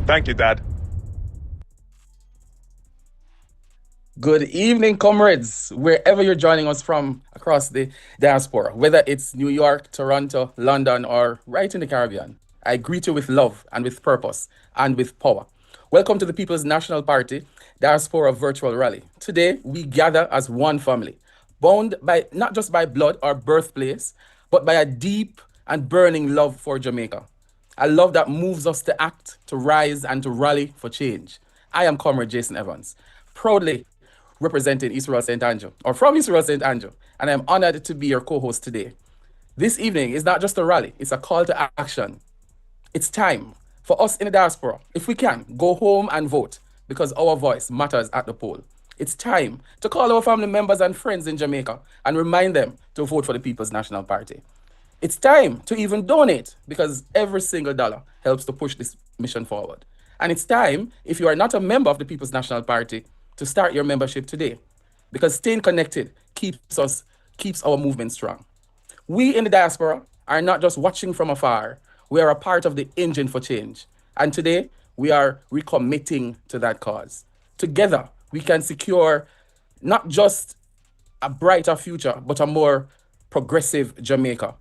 Thank you, Dad. Good evening, comrades, wherever you're joining us from across the diaspora, whether it's New York, Toronto, London, or right in the Caribbean. I greet you with love and with purpose and with power. Welcome to the People's National Party Diaspora Virtual Rally. Today, we gather as one family, bound by not just by blood or birthplace, but by a deep and burning love for Jamaica. A love that moves us to act, to rise, and to rally for change. I am Comrade Jason Evans, proudly representing East Rural St. Andrew, or from East Rural St. Andrew, and I'm honored to be your co-host today. This evening is not just a rally, it's a call to action. It's time for us in the diaspora, if we can, go home and vote because our voice matters at the poll. It's time to call our family members and friends in Jamaica and remind them to vote for the People's National Party. It's time to even donate because every single dollar helps to push this mission forward. And it's time, if you are not a member of the People's National Party, to start your membership today because staying connected keeps our movement strong. We in the diaspora are not just watching from afar, we are a part of the engine for change. And today, we are recommitting to that cause. Together, we can secure not just a brighter future, but a more progressive Jamaica.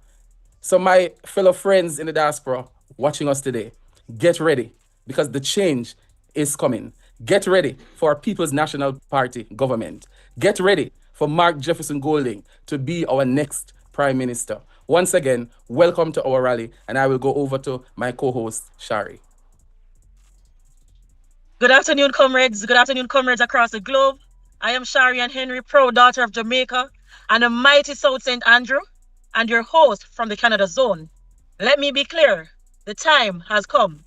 So, my fellow friends in the diaspora watching us today, get ready because the change is coming. Get ready for our People's National Party government. Get ready for Mark Jefferson Golding to be our next Prime Minister. Once again, welcome to our rally, and I will go over to my co-host, Shari. Good afternoon, comrades. Good afternoon, comrades across the globe. I am Shari and Henry, proud daughter of Jamaica and a mighty South St. Andrew, and your host from the Canada Zone. Let me be clear, the time has come.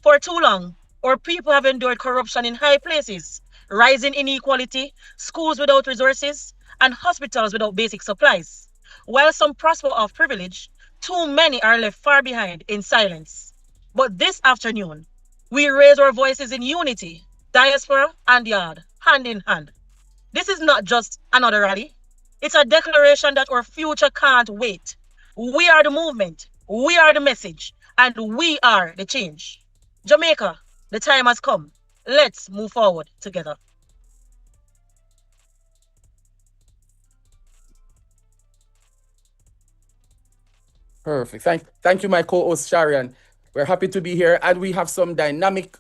For too long, our people have endured corruption in high places, rising inequality, schools without resources, and hospitals without basic supplies. While some prosper off privilege, too many are left far behind in silence. But this afternoon, we raise our voices in unity, diaspora and yard, hand in hand. This is not just another rally. It's a declaration that our future can't wait. We are the movement, we are the message, and we are the change. Jamaica, the time has come. Let's move forward together. Perfect. Thank you, my co-host Sharian. We're happy to be here, and we have some dynamic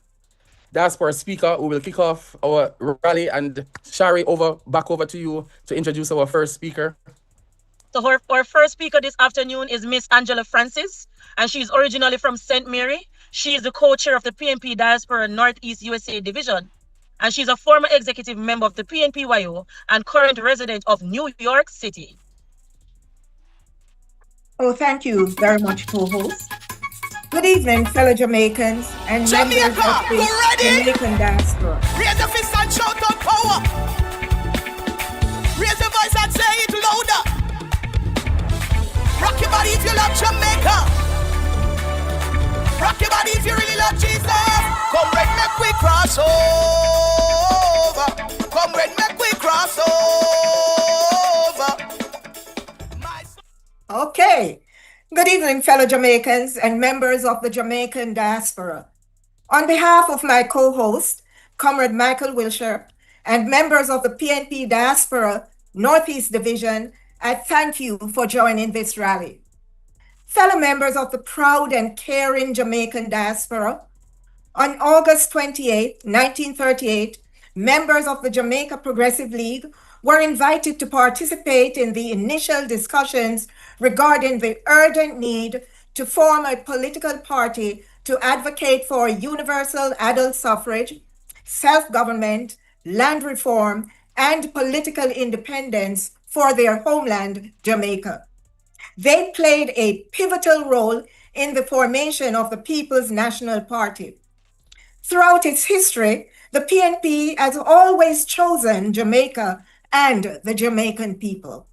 diaspora speaker who will kick off our rally. And Shari, back over to you to introduce our first speaker. So our first speaker this afternoon is Miss Angela Francis, and she's originally from St. Mary. She is the co-chair of the PNP Diaspora Northeast USA Division, and she's a former executive member of the PNPYO and current resident of New York City. Oh, thank you very much, co-host. Good evening, fellow Jamaicans and members of the Jamaican diaspora. Raise the fist and shout out power. Raise the voice and say it louder. Rock your body if you love Jamaica. Rock your body if you really love Jesus. Come red, make we cross over. Come red, make we cross over. Okay. Good evening, fellow Jamaicans and members of the Jamaican diaspora. On behalf of my co-host, Comrade Michael Wilshire, and members of the PNP Diaspora Northeast Division, I thank you for joining this rally. Fellow members of the proud and caring Jamaican diaspora, on August 28, 1938, members of the Jamaica Progressive League were invited to participate in the initial discussions regarding the urgent need to form a political party to advocate for universal adult suffrage, self-government, land reform, and political independence for their homeland, Jamaica. They played a pivotal role in the formation of the People's National Party. Throughout its history, the PNP has always chosen Jamaica and the Jamaican people.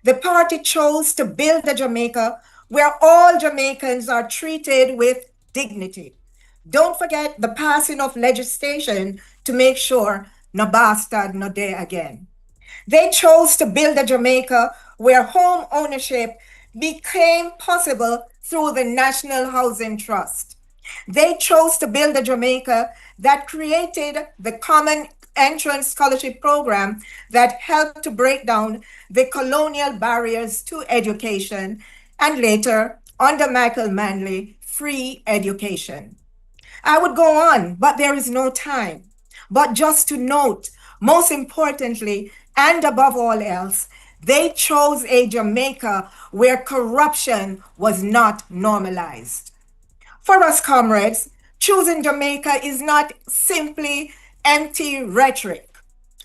The party chose to build a Jamaica where all Jamaicans are treated with dignity. Don't forget the passing of legislation to make sure no bastard no day again. They chose to build a Jamaica where home ownership became possible through the National Housing Trust. They chose to build a Jamaica that created the Common Entrance Scholarship Program that helped to break down the colonial barriers to education, and later, under Michael Manley, free education. I would go on, but there is no time. But just to note, most importantly, and above all else, they chose a Jamaica where corruption was not normalized. For us, comrades, choosing Jamaica is not simply empty rhetoric,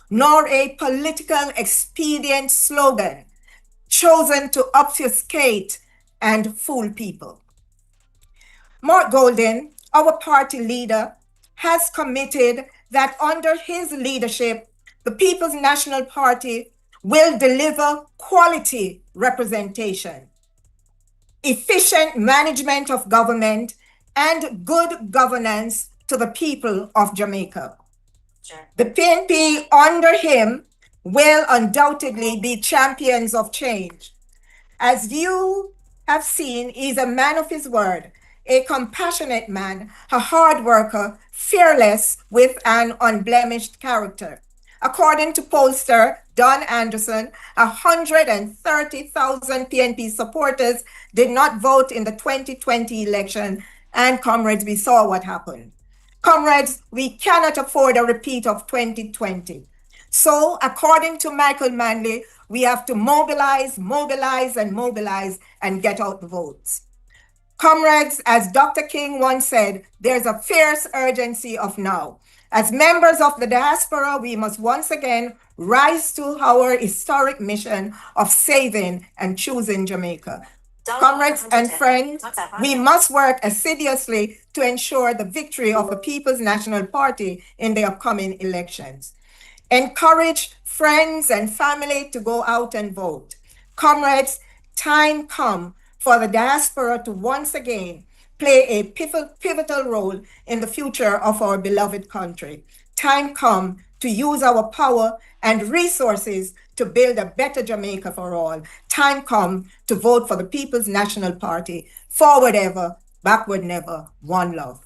nor a political expedient slogan chosen to obfuscate and fool people. Mark Golden, our party leader, has committed that under his leadership, the People's National Party will deliver quality representation, efficient management of government, and good governance to the people of Jamaica. The PNP under him will undoubtedly be champions of change. As you have seen, he's a man of his word, a compassionate man, a hard worker, fearless with an unblemished character. According to pollster Don Anderson, 130,000 PNP supporters did not vote in the 2020 election, and comrades, we saw what happened. Comrades, we cannot afford a repeat of 2020. So, according to Michael Manley, we have to mobilize, mobilize, and mobilize and get out the votes. Comrades, as Dr. King once said, there's a fierce urgency of now. As members of the diaspora, we must once again rise to our historic mission of saving and choosing Jamaica. Comrades and friends, we must work assiduously to ensure the victory of the People's National Party in the upcoming elections. Encourage friends and family to go out and vote. Comrades, time come for the diaspora to once again play a pivotal role in the future of our beloved country. Time come to use our power and resources to build a better Jamaica for all. Time come to vote for the People's National Party. Forward ever, backward never, one love.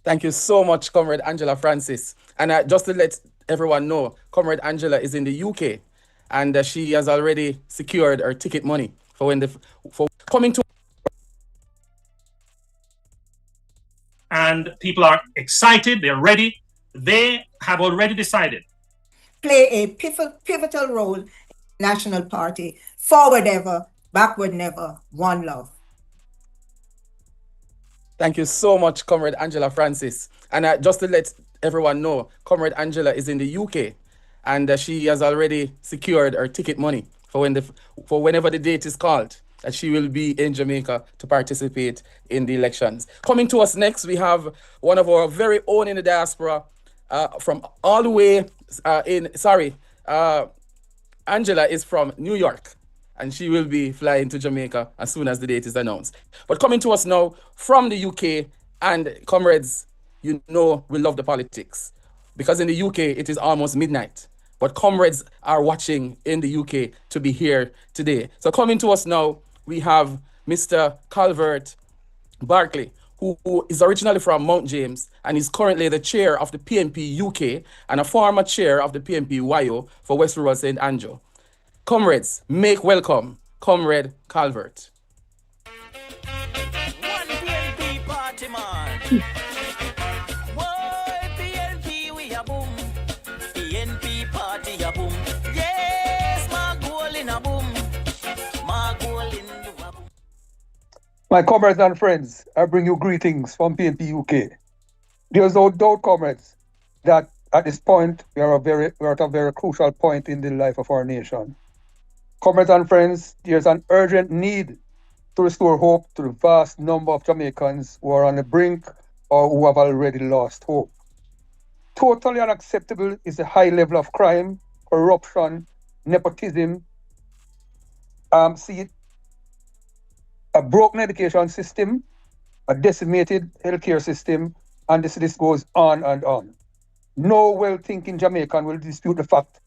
Thank you so much, Comrade Angela Francis. And just to let everyone know, Comrade Angela is in the UK, and she has already secured her ticket money for coming to. And people are excited, they're ready. They have already decided. Play a pivotal role in the National Party. Forward ever, backward never, one love. Thank you so much, Comrade Angela Francis. And just to let everyone know, Comrade Angela is in the UK, and she has already secured her ticket money for whenever the date is called, that she will be in Jamaica to participate in the elections. Coming to us next, we have one of our very own in the diaspora, from all the way Angela is from New York, and she will be flying to Jamaica as soon as the date is announced. But coming to us now from the UK, and comrades, you know we love the politics, because in the UK it is almost midnight, but comrades are watching in the UK to be here today. So coming to us now, we have Mr. Calvert Barkley, who is originally from Mount James and is currently the chair of the PNP UK and a former chair of the PNP YO for West Rural St. Andrew. Comrades, make welcome Comrade Calvert. One PNP party man. Why PNP we a boom? PNP party a boom. Yes, my goal in a boom. My goal in you a boom. My comrades and friends, I bring you greetings from PNP UK. There is no doubt, comrades, that at this point we are at a very crucial point in the life of our nation. Comrades and friends, there's an urgent need to restore hope to the vast number of Jamaicans who are on the brink or who have already lost hope. Totally unacceptable is the high level of crime, corruption, nepotism, a broken education system, a decimated healthcare system, and this list goes on and on. No well-thinking Jamaican will dispute the fact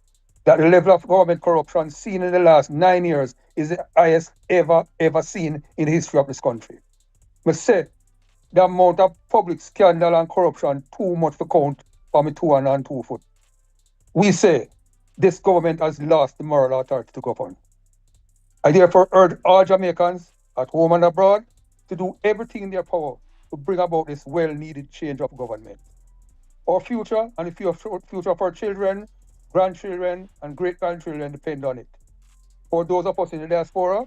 that the level of government corruption seen in the last 9 years is the highest ever seen in the history of this country. Me say the amount of public scandal and corruption too much to count for me 2 foot. We say this government has lost the moral authority to govern. I therefore urge all Jamaicans at home and abroad to do everything in their power to bring about this well-needed change of government. Our future and the future of our children, grandchildren, and great-grandchildren depend on it. For those of us in the diaspora,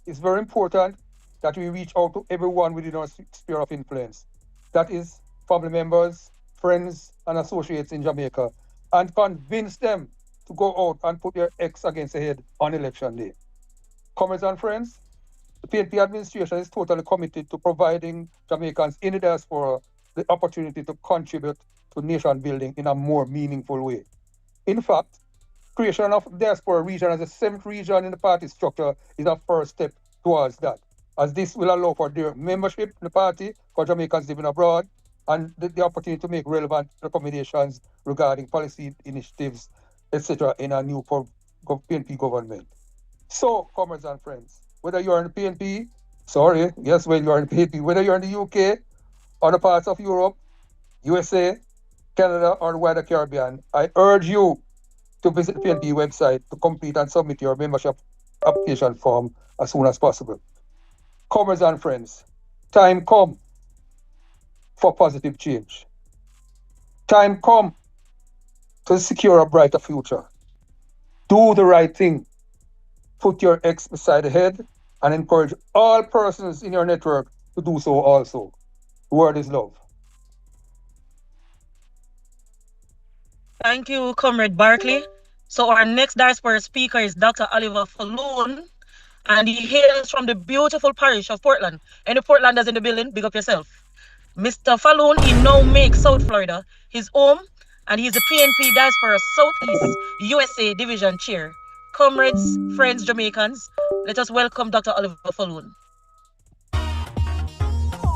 it's very important that we reach out to everyone within our sphere of influence. That is, family members, friends, and associates in Jamaica, and convince them to go out and put their X against the head on election day. Comrades and friends, the PNP administration is totally committed to providing Jamaicans in the diaspora the opportunity to contribute to nation building in a more meaningful way. In fact, creation of the diaspora region as a 7th region in the party structure is a first step towards that, as this will allow for their membership in the party for Jamaicans living abroad and the opportunity to make relevant recommendations regarding policy initiatives, etc. in a new PNP government. So, comrades and friends, whether you're in the PNP, you're in the PNP, whether you're in the UK, other parts of Europe, USA, Canada, or the wider Caribbean, I urge you to visit the PNP website to complete and submit your membership application form as soon as possible. Comrades and friends, time come for positive change. Time come to secure a brighter future. Do the right thing. Put your X beside the head and encourage all persons in your network to do so also. The word is love. Thank you, Comrade Barkley. So our next diaspora speaker is Dr. Oliver Faloon, and he hails from the beautiful parish of Portland. Any Portlanders in the building, big up yourself. Mr. Faloon, he now makes South Florida his home, and he's the PNP Diaspora Southeast USA Division Chair. Comrades, friends, Jamaicans, let us welcome Dr. Oliver Faloon.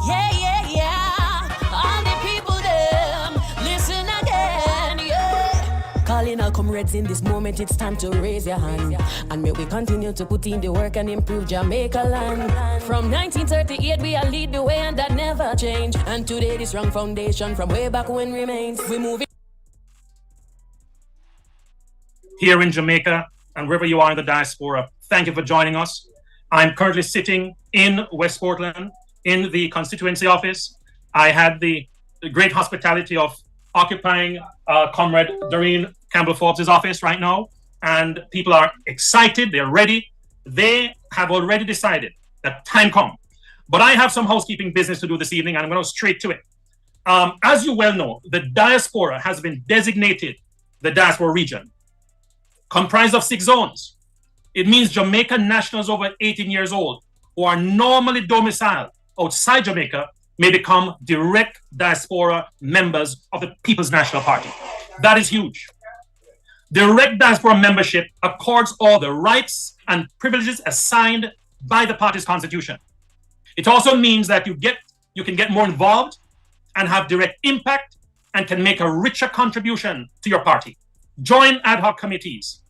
Yeah, yeah, yeah. All the people them, listen again, yeah. Calling all comrades in this moment, it's time to raise your hand. And may we continue to put in the work and improve Jamaica land. From 1938, we are lead the way and that never change. And today this strong foundation from way back when remains. We move it. Here in Jamaica, and wherever you are in the diaspora, thank you for joining us. I'm currently sitting in West Portland in the constituency office. I had the great hospitality of occupying Comrade Doreen Campbell Forbes' office right now, and people are excited, they're ready. They have already decided that time come. But I have some housekeeping business to do this evening, and I'm going to go straight to it. As you well know, the diaspora has been designated the diaspora region, comprised of 6 zones. It means Jamaican nationals over 18 years old who are normally domiciled outside Jamaica may become direct diaspora members of the People's National Party. That is huge. Direct diaspora membership accords all the rights and privileges assigned by the party's constitution. It also means that you can get more involved and have direct impact and can make a richer contribution to your party. Join ad hoc committees,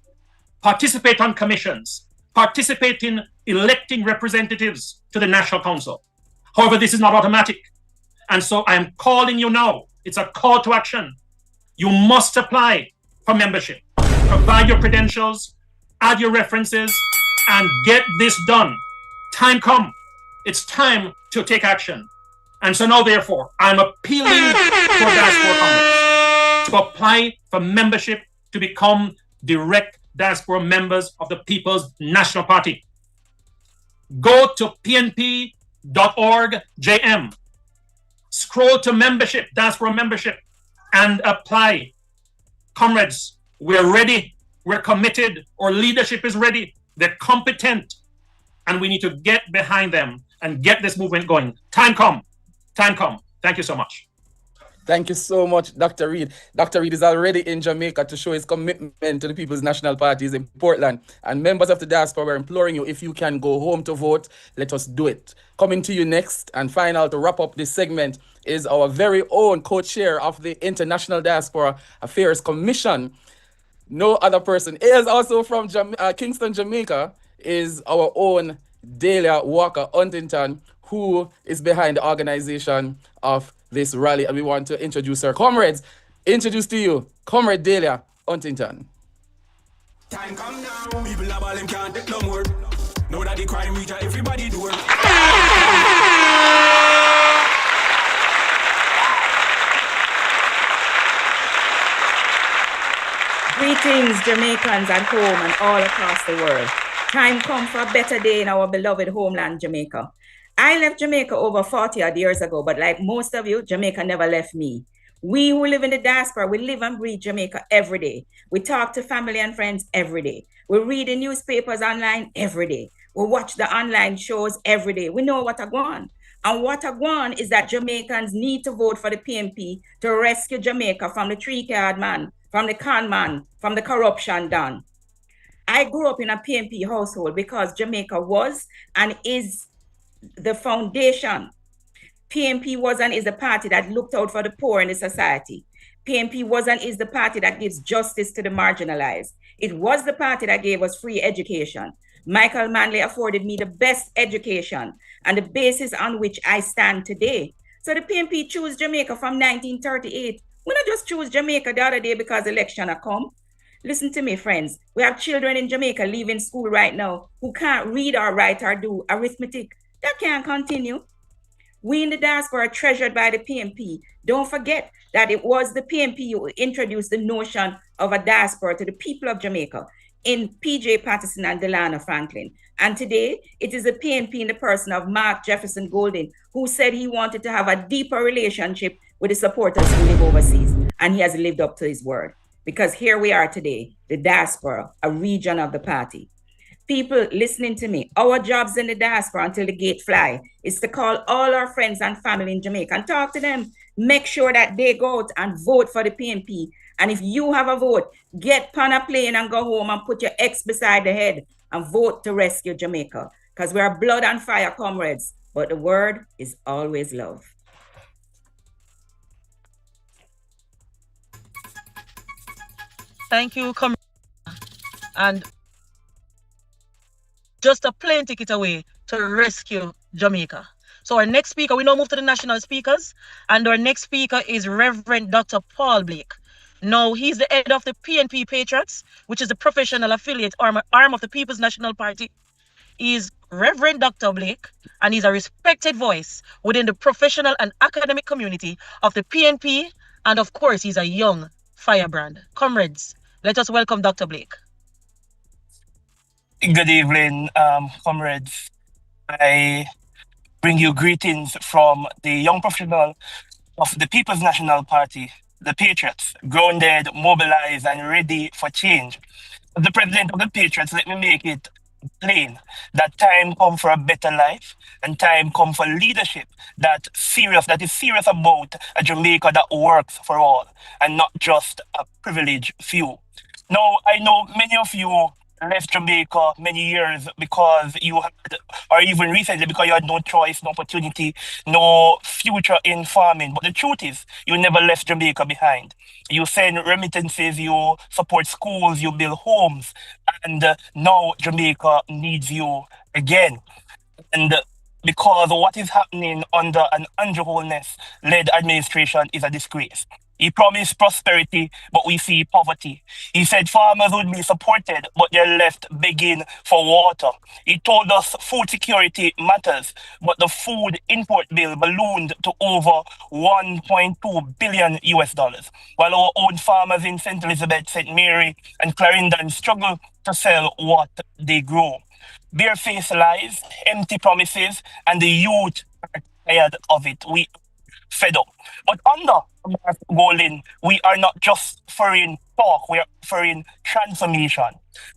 participate on commissions, participate in electing representatives to the National Council. However, this is not automatic. And so I am calling you now. It's a call to action. You must apply for membership. Provide your credentials, add your references, and get this done. Time come. It's time to take action. And so now, therefore, I'm appealing to our diaspora comrades to apply for membership to become direct diaspora members of the People's National Party. Go to pnp.org.jm, scroll to membership, diaspora membership, and apply. Comrades, we're ready, we're committed, our leadership is ready, they're competent, and we need to get behind them and get this movement going. Time come, time come. Thank you so much. Thank you so much, Dr. Reid. Dr. Reid is already in Jamaica to show his commitment to the People's National Party in Portland. And members of the diaspora, we're imploring you, if you can go home to vote, let us do it. Coming to you next and final to wrap up this segment is our very own co-chair of the International Diaspora Affairs Commission. No other person is also from Kingston, Jamaica, is our own Dahlia Walker-Huntington, who is behind the organization of this rally, and we want to introduce her. Comrades, introduce to you, Comrade Dahlia Huntington. Time come now, people are balling can't take no more. Know that the crime reach everybody do it. Greetings, Jamaicans at home and all across the world. Time come for a better day in our beloved homeland, Jamaica. I left Jamaica over 40 odd years ago, but like most of you, Jamaica never left me. We who live in the diaspora, we live and breathe Jamaica every day. We talk to family and friends every day. We read the newspapers online every day. We watch the online shows every day. We know what I want. And what I want is that Jamaicans need to vote for the PNP to rescue Jamaica from the three-card man, from the con man, from the corruption done. I grew up in a PNP household because Jamaica was and is the foundation. PNP was and is the party that looked out for the poor in the society. PNP was and is the party that gives justice to the marginalized. It was the party that gave us free education. Michael Manley afforded me the best education and the basis on which I stand today. So the PNP chose Jamaica from 1938. We not just choose Jamaica the other day because election have come. Listen to me, friends. We have children in Jamaica leaving school right now who can't read or write or do arithmetic. That can't continue. We in the diaspora are treasured by the PNP. Don't forget that it was the PNP who introduced the notion of a diaspora to the people of Jamaica in P.J. Patterson and Delano Franklin. And today, it is the PNP in the person of Mark Jefferson Golding, who said he wanted to have a deeper relationship with the supporters who live overseas. And he has lived up to his word. Because here we are today, the diaspora, a region of the party. People listening to me, our jobs in the diaspora until the gate fly is to call all our friends and family in Jamaica and talk to them. Make sure that they go out and vote for the PNP. And if you have a vote, get on a plane and go home and put your X beside the head and vote to rescue Jamaica. Because we are blood and fire comrades, but the word is always love. Thank you, comrade. And just a plane ticket away to rescue Jamaica. So our next speaker, we now move to the national speakers, and our next speaker is Reverend Dr. Paul Blake. Now, he's the head of the PNP Patriots, which is the professional affiliate arm of the People's National Party. He's Reverend Dr. Blake, and he's a respected voice within the professional and academic community of the PNP, and of course, he's a young firebrand. Comrades, let us welcome Dr. Blake. Good evening, comrades. I bring you greetings from the young professional of the People's National Party, the Patriots, grounded, mobilized, and ready for change. As the president of the Patriots, let me make it plain that time come for a better life and time come for leadership that is serious about a Jamaica that works for all and not just a privileged few. Now, I know many of you left Jamaica many years because you had, or even recently because you had no choice, no opportunity, no future in farming. But the truth is, you never left Jamaica behind. You send remittances, you support schools, you build homes, and now Jamaica needs you again. And because what is happening under an Andrew Holness-led administration is a disgrace. He promised prosperity, but we see poverty. He said farmers would be supported, but they're left begging for water. He told us food security matters, but the food import bill ballooned to over 1.2 billion US dollars, while our own farmers in St. Elizabeth, St. Mary, and Clarendon struggle to sell what they grow. Barefaced lies, empty promises, and the youth are tired of it. We fed up. But under Golding, we are not just offering talk, we are offering transformation.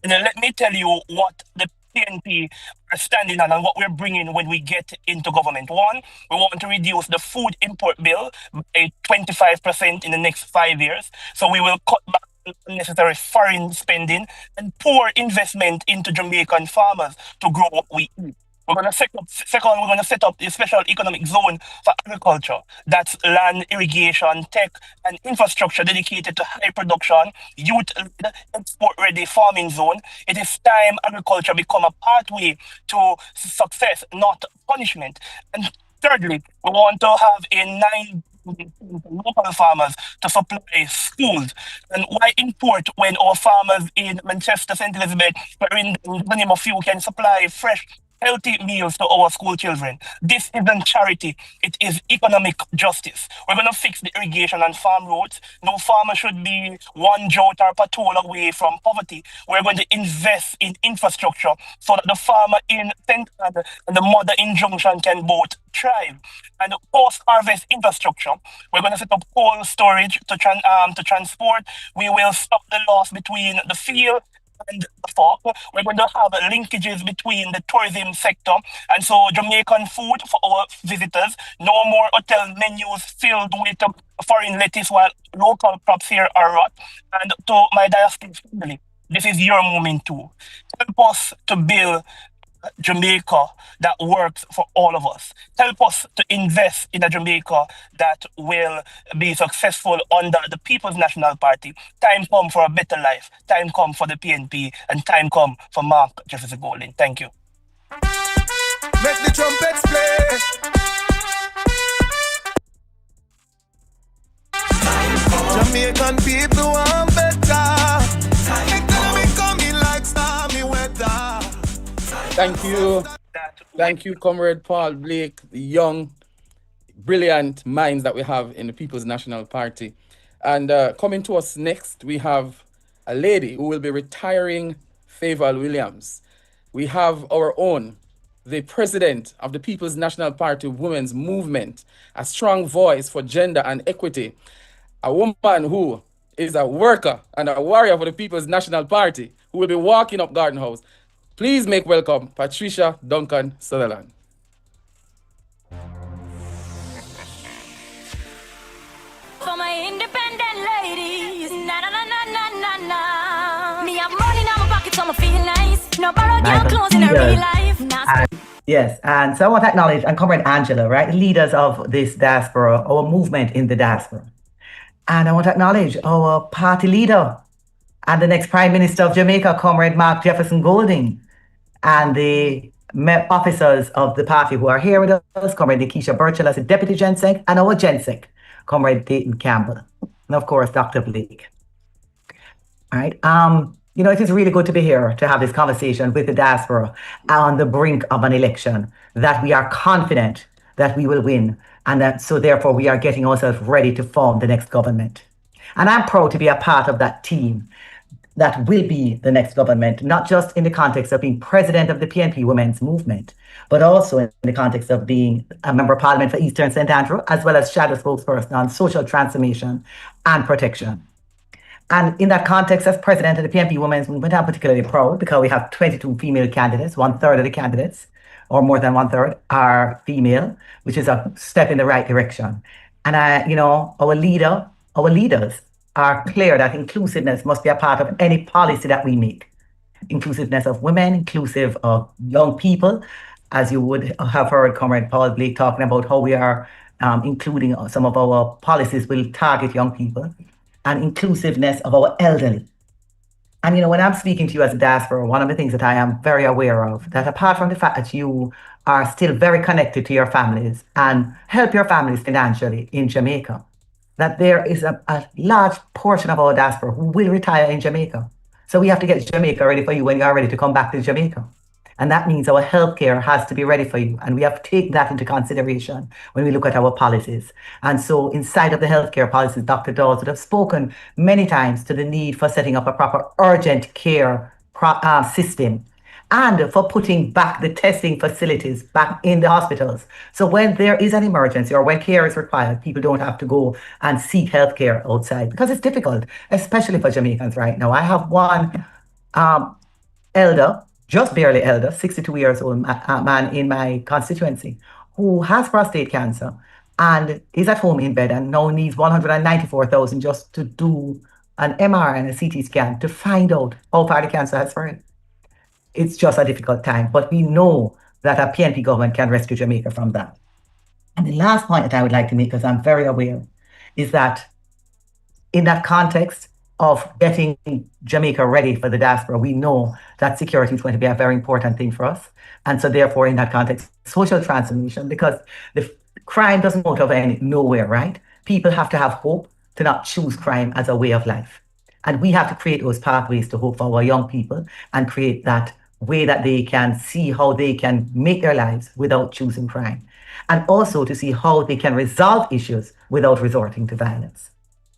And then let me tell you what the PNP are standing on and what we're bringing when we get into government. One, we want to reduce the food import bill by 25% in the next 5 years. So we will cut back unnecessary foreign spending and pour investment into Jamaican farmers to grow what we eat. We're going to second, we're going to set up a special economic zone for agriculture. That's land, irrigation, tech, and infrastructure dedicated to high production, youth-led, export-ready farming zone. It is time agriculture become a pathway to success, not punishment. And thirdly, we want to have a 9 local farmers to supply schools. And why import when our farmers in Manchester, St. Elizabeth, wherein the name of few can supply fresh, healthy meals to our school children? This isn't charity, it is economic justice. We're going to fix the irrigation and farm roads. No farmer should be one jot or patrol away from poverty. We're going to invest in infrastructure so that the farmer in St. Anne and the mother in Junction can both thrive. And post-harvest infrastructure, we're going to set up cold storage to transport. We will stop the loss between the field and the fork. We're going to have linkages between the tourism sector and so Jamaican food for our visitors. No more hotel menus filled with foreign lettuce while local crops here are rot. And to my diaspora family, this is your moment too. Help us to build Jamaica that works for all of us. Help us to invest in a Jamaica that will be successful under the People's National Party. Time come for a better life. Time come for the PNP, and time come for Mark Jefferson Golding. Thank you. Make the trumpets play. Jamaican people want better. Economy coming like stormy weather. Thank you, Comrade Paul Blake, the young, brilliant minds that we have in the People's National Party. And coming to us next, we have a lady who will be retiring, Favour Williams. We have our own, the president of the People's National Party Women's Movement, a strong voice for gender and equity, a woman who is a worker and a warrior for the People's National Party, who will be walking up Garden House. Please make welcome Patricia Duncan Sutherland. For my independent ladies, na na na na na na na. Me have money in my pocket, so I feel nice. No borrow girl clothes in a real life. Yes, and so I want to acknowledge and Comrade Angela, right, leaders of this diaspora, our movement in the diaspora. And I want to acknowledge our party leader and the next Prime Minister of Jamaica, Comrade Mark Jefferson Golding, and the officers of the party who are here with us, Comrade Nikisha Burchel as the Deputy Gensec, and our Gensec, Comrade Dayton Campbell, and of course, Dr. Blake. All right. You know, it is really good to be here to have this conversation with the diaspora on the brink of an election that we are confident that we will win, and that so therefore we are getting ourselves ready to form the next government. And I'm proud to be a part of that team that will be the next government, not just in the context of being president of the PNP Women's Movement, but also in the context of being a member of Parliament for Eastern St. Andrew, as well as shadow spokesperson on social transformation and protection. And in that context, as president of the PNP Women's Movement, I'm particularly proud because we have 22 female candidates. 1/3 of the candidates, or more than 1/3, are female, which is a step in the right direction. And our leaders are clear that inclusiveness must be a part of any policy that we make. Inclusiveness of women, inclusive of young people, as you would have heard Comrade Paul Blake talking about how we are including some of our policies will target young people, and inclusiveness of our elderly. And when I'm speaking to you as a diaspora, one of the things that I am very aware of, that apart from the fact that you are still very connected to your families and help your families financially in Jamaica, that there is a large portion of our diaspora who will retire in Jamaica. So we have to get Jamaica ready for you when you are ready to come back to Jamaica. And that means our healthcare has to be ready for you. And we have to take that into consideration when we look at our policies. And so inside of the healthcare policies, Dr. Dawes would have spoken many times to the need for setting up a proper urgent care system, and for putting back the testing facilities back in the hospitals. So when there is an emergency or when care is required, people don't have to go and seek healthcare outside, because it's difficult, especially for Jamaicans right now. I have one elder, just barely elder, 62 years old man in my constituency who has prostate cancer and is at home in bed and now needs 194,000 just to do an MR and a CT scan to find out how far the cancer has spread. It's just a difficult time, but we know that a PNP government can rescue Jamaica from that. And the last point that I would like to make, because I'm very aware, is that in that context of getting Jamaica ready for the diaspora, we know that security is going to be a very important thing for us. And so therefore, in that context, social transformation, because the crime doesn't go to nowhere, right? People have to have hope to not choose crime as a way of life. And we have to create those pathways to hope for our young people and create that way that they can see how they can make their lives without choosing crime. And also to see how they can resolve issues without resorting to violence.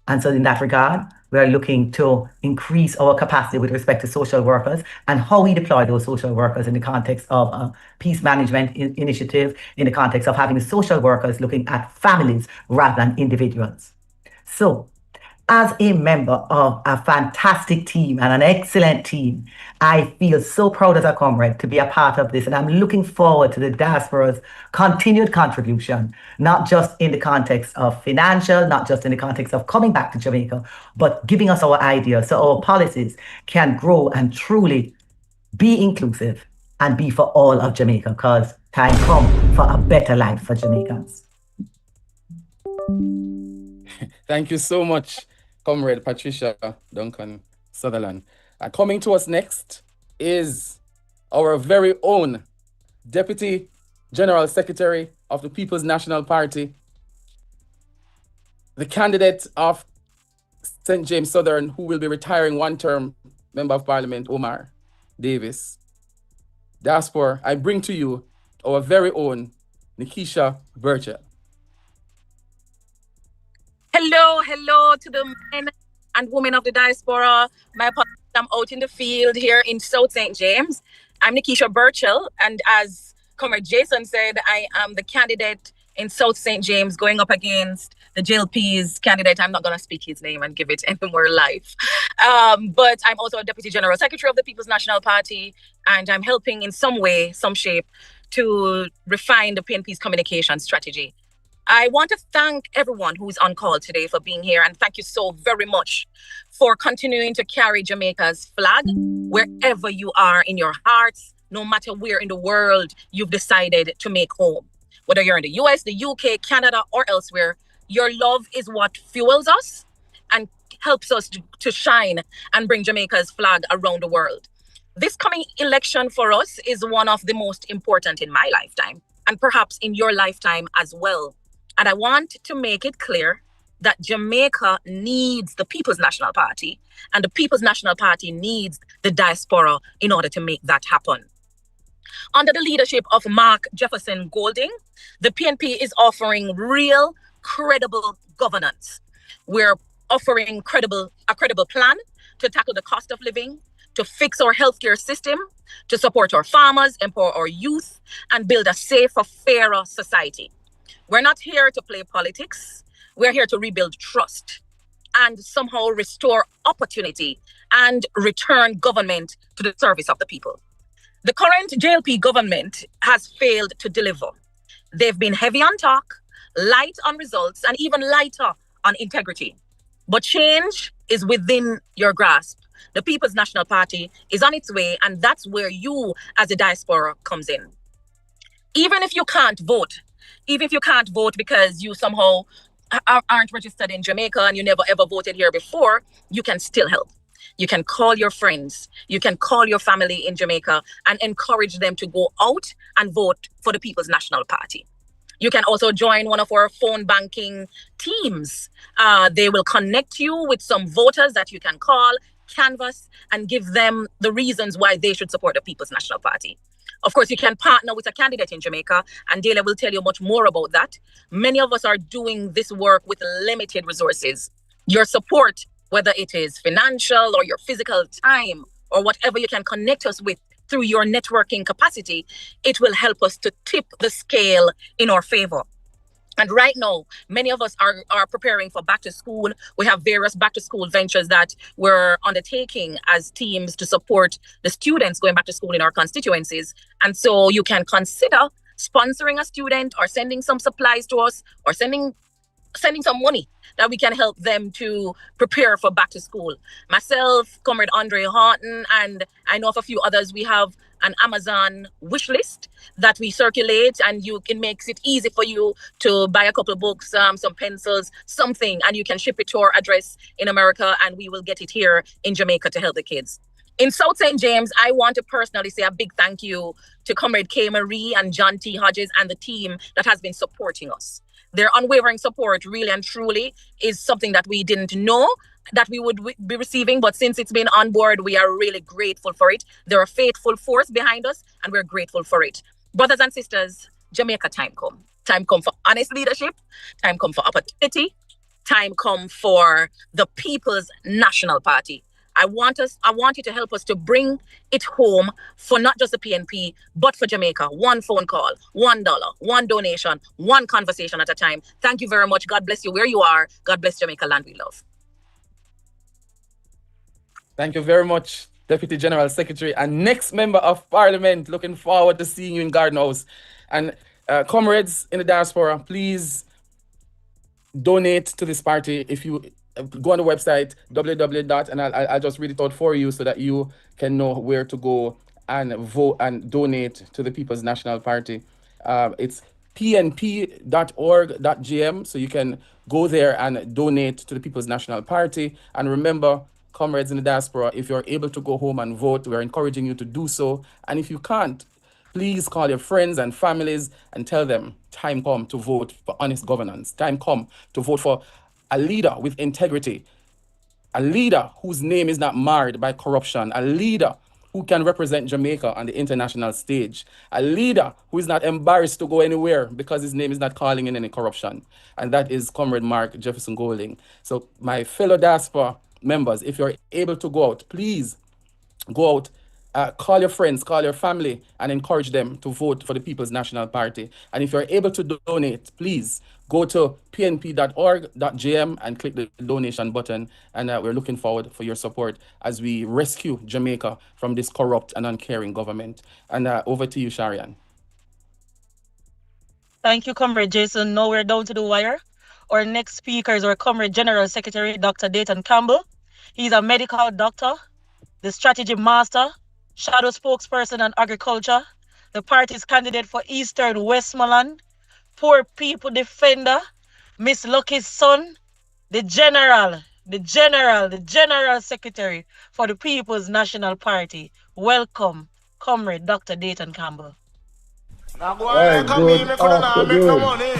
And so in that regard, we are looking to increase our capacity with respect to social workers and how we deploy those social workers in the context of a peace management initiative, in the context of having social workers looking at families rather than individuals. So, as a member of a fantastic team and an excellent team, I feel so proud as a comrade to be a part of this. And I'm looking forward to the diaspora's continued contribution, not just in the context of financial, not just in the context of coming back to Jamaica, but giving us our ideas so our policies can grow and truly be inclusive and be for all of Jamaica, because time comes for a better life for Jamaicans. Thank you so much, Comrade Patricia, Duncan, Sutherland. And coming to us next is our very own Deputy General Secretary of the People's National Party, the candidate of St. James Southern, who will be retiring one-term Member of Parliament, Omar Davis. Diaspora, I bring to you our very own Nikisha Burchel. Hello to the men and women of the diaspora. My apologies, I'm out in the field here in South St. James. I'm Nikisha Burchel, and as Comrade Jason said, I am the candidate in South St. James going up against the JLP's candidate. I'm not going to speak his name and give it any more life. But I'm also a Deputy General Secretary of the People's National Party, and I'm helping in some way, some shape, to refine the PNP's communication strategy. I want to thank everyone who's on call today for being here, and thank you so very much for continuing to carry Jamaica's flag wherever you are in your hearts, no matter where in the world you've decided to make home. Whether you're in the US, the UK, Canada, or elsewhere, your love is what fuels us and helps us to shine and bring Jamaica's flag around the world. This coming election for us is one of the most important in my lifetime, and perhaps in your lifetime as well. And I want to make it clear that Jamaica needs the People's National Party, and the People's National Party needs the diaspora in order to make that happen. Under the leadership of Mark Jefferson Golding, the PNP is offering real, credible governance. We're offering a credible plan to tackle the cost of living, to fix our healthcare system, to support our farmers, empower our youth, and build a safer, fairer society. We're not here to play politics. We're here to rebuild trust and somehow restore opportunity and return government to the service of the people. The current JLP government has failed to deliver. They've been heavy on talk, light on results, and even lighter on integrity. But change is within your grasp. The People's National Party is on its way, and that's where you as a diaspora comes in. Even if you can't vote because you somehow aren't registered in Jamaica and you never ever voted here before, you can still help. You can call your friends, you can call your family in Jamaica and encourage them to go out and vote for the People's National Party. You can also join one of our phone banking teams. They will connect you with some voters that you can call, canvass, and give them the reasons why they should support the People's National Party. Of course, you can partner with a candidate in Jamaica, and Dahlia will tell you much more about that. Many of us are doing this work with limited resources. Your support, whether it is financial or your physical time or whatever you can connect us with through your networking capacity, it will help us to tip the scale in our favor. And right now, many of us are preparing for back to school. We have various back to school ventures that we're undertaking as teams to support the students going back to school in our constituencies. And so you can consider sponsoring a student or sending some supplies to us or sending sending some money that we can help them to prepare for back to school. Myself, Comrade Andre Horton, and I know of a few others, we have an Amazon wish list that we circulate, and it makes it easy for you to buy a couple of books, some pencils, something, and you can ship it to our address in America, and we will get it here in Jamaica to help the kids. In South St. James, I want to personally say a big thank you to Comrade K. Marie and John T. Hodges and the team that has been supporting us. Their unwavering support really and truly is something that we didn't know that we would be receiving, but since it's been on board, we are really grateful for it. They're a faithful force behind us, and we're grateful for it. Brothers and sisters, Jamaica time come. Time come for honest leadership. Time come for opportunity. Time come for the People's National Party. I want you to help us to bring it home for not just the PNP, but for Jamaica. One phone call, $1, one donation, one conversation at a time. Thank you very much. God bless you where you are. God bless Jamaica, land we love. Thank you very much, Deputy General Secretary and next Member of Parliament. Looking forward to seeing you in Garden House. And comrades in the diaspora, please donate to this party. If you go on the website, www. and I'll just read it out for you so that you can know where to go and vote and donate to the People's National Party. It's pnp.org.gm, so you can go there and donate to the People's National Party. And remember, comrades in the diaspora, if you're able to go home and vote, we're encouraging you to do so. And if you can't, please call your friends and families and tell them time come to vote for honest governance. Time come to vote for a leader with integrity, a leader whose name is not marred by corruption, a leader who can represent Jamaica on the international stage, a leader who is not embarrassed to go anywhere because his name is not calling in any corruption. And that is Comrade Mark Jefferson Golding. So my fellow diaspora members, if you're able to go out, please go out. Call your friends, call your family, and encourage them to vote for the People's National Party. And if you're able to donate, please go to pnp.org.gm and click the donation button. And we're looking forward for your support as we rescue Jamaica from this corrupt and uncaring government. And over to you, Sharian. Thank you, Comrade Jason. Now we're down to the wire. Our next speaker is our Comrade General Secretary, Dr. Dayton Campbell. He's a medical doctor, the strategy master, shadow spokesperson on agriculture, the party's candidate for Eastern Westmoreland, poor people defender, Miss Lucky's son, the general secretary for the People's National Party. Welcome, Comrade Dr. Dayton Campbell. Now go ahead and come in if you don't make no money.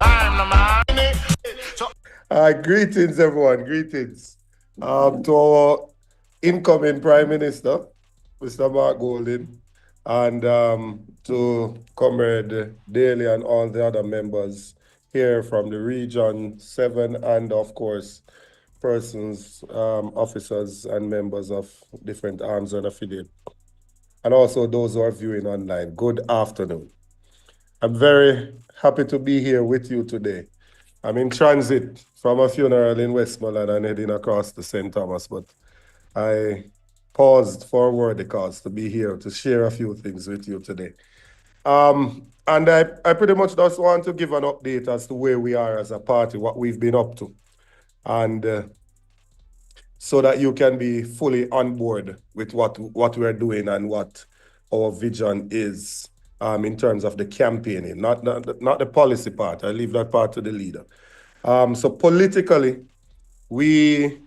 I'm the money. Greetings, everyone. Greetings to our incoming Prime Minister, Mr. Mark Golding, and to Comrade Dahlia and all the other members here from the Region 7, and of course, persons, officers and members of different arms and affiliates, and also those who are viewing online. Good afternoon. I'm very happy to be here with you today. I'm in transit from a funeral in Westmoreland and heading across to St. Thomas, but I paused for a worthy cause to be here to share a few things with you today. And I pretty much just want to give an update as to where we are as a party, what we've been up to, and so that you can be fully on board with what we're doing and what our vision is in terms of the campaigning, not the policy part. I leave that part to the leader. So politically, we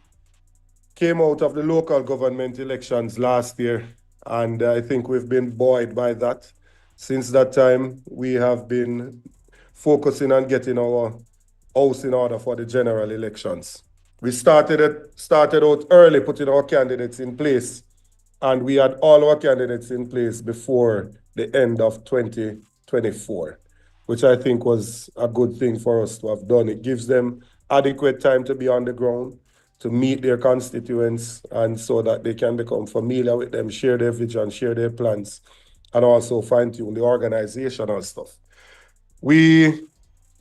came out of the local government elections last year, and I think we've been buoyed by that. Since that time, we have been focusing on getting our house in order for the general elections. We started out early, putting our candidates in place, and we had all our candidates in place before the end of 2024, which I think was a good thing for us to have done. It gives them adequate time to be on the ground, to meet their constituents, and so that they can become familiar with them, share their vision, share their plans, and also fine-tune the organizational stuff. We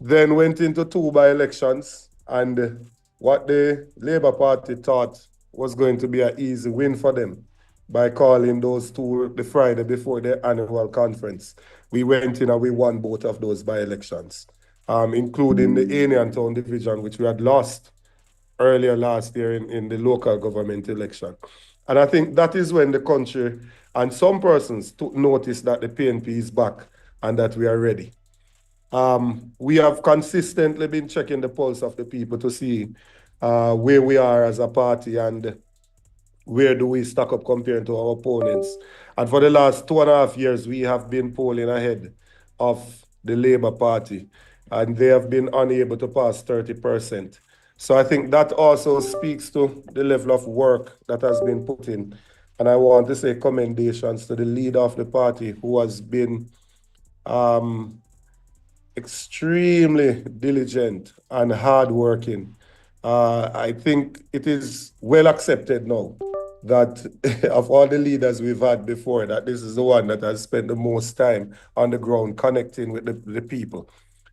then went into 2 by-elections, and what the Labour Party thought was going to be an easy win for them by calling those 2 the Friday before their annual conference. We went in and we won both of those by-elections. including the Anian Town division, which we had lost earlier last year in the local government election. And I think that is when the country and some persons took notice that the PNP is back and that we are ready. We have consistently been checking the pulse of the people to see where we are as a party and where do we stack up compared to our opponents. And for the last 2.5 years, we have been polling ahead of the Labour Party, and they have been unable to pass 30%. So I think that also speaks to the level of work that has been put in. And I want to say commendations to the leader of the party, who has been extremely diligent and hardworking. I think it is well accepted now that of all the leaders we've had before, that this is the one that has spent the most time on the ground connecting with the people.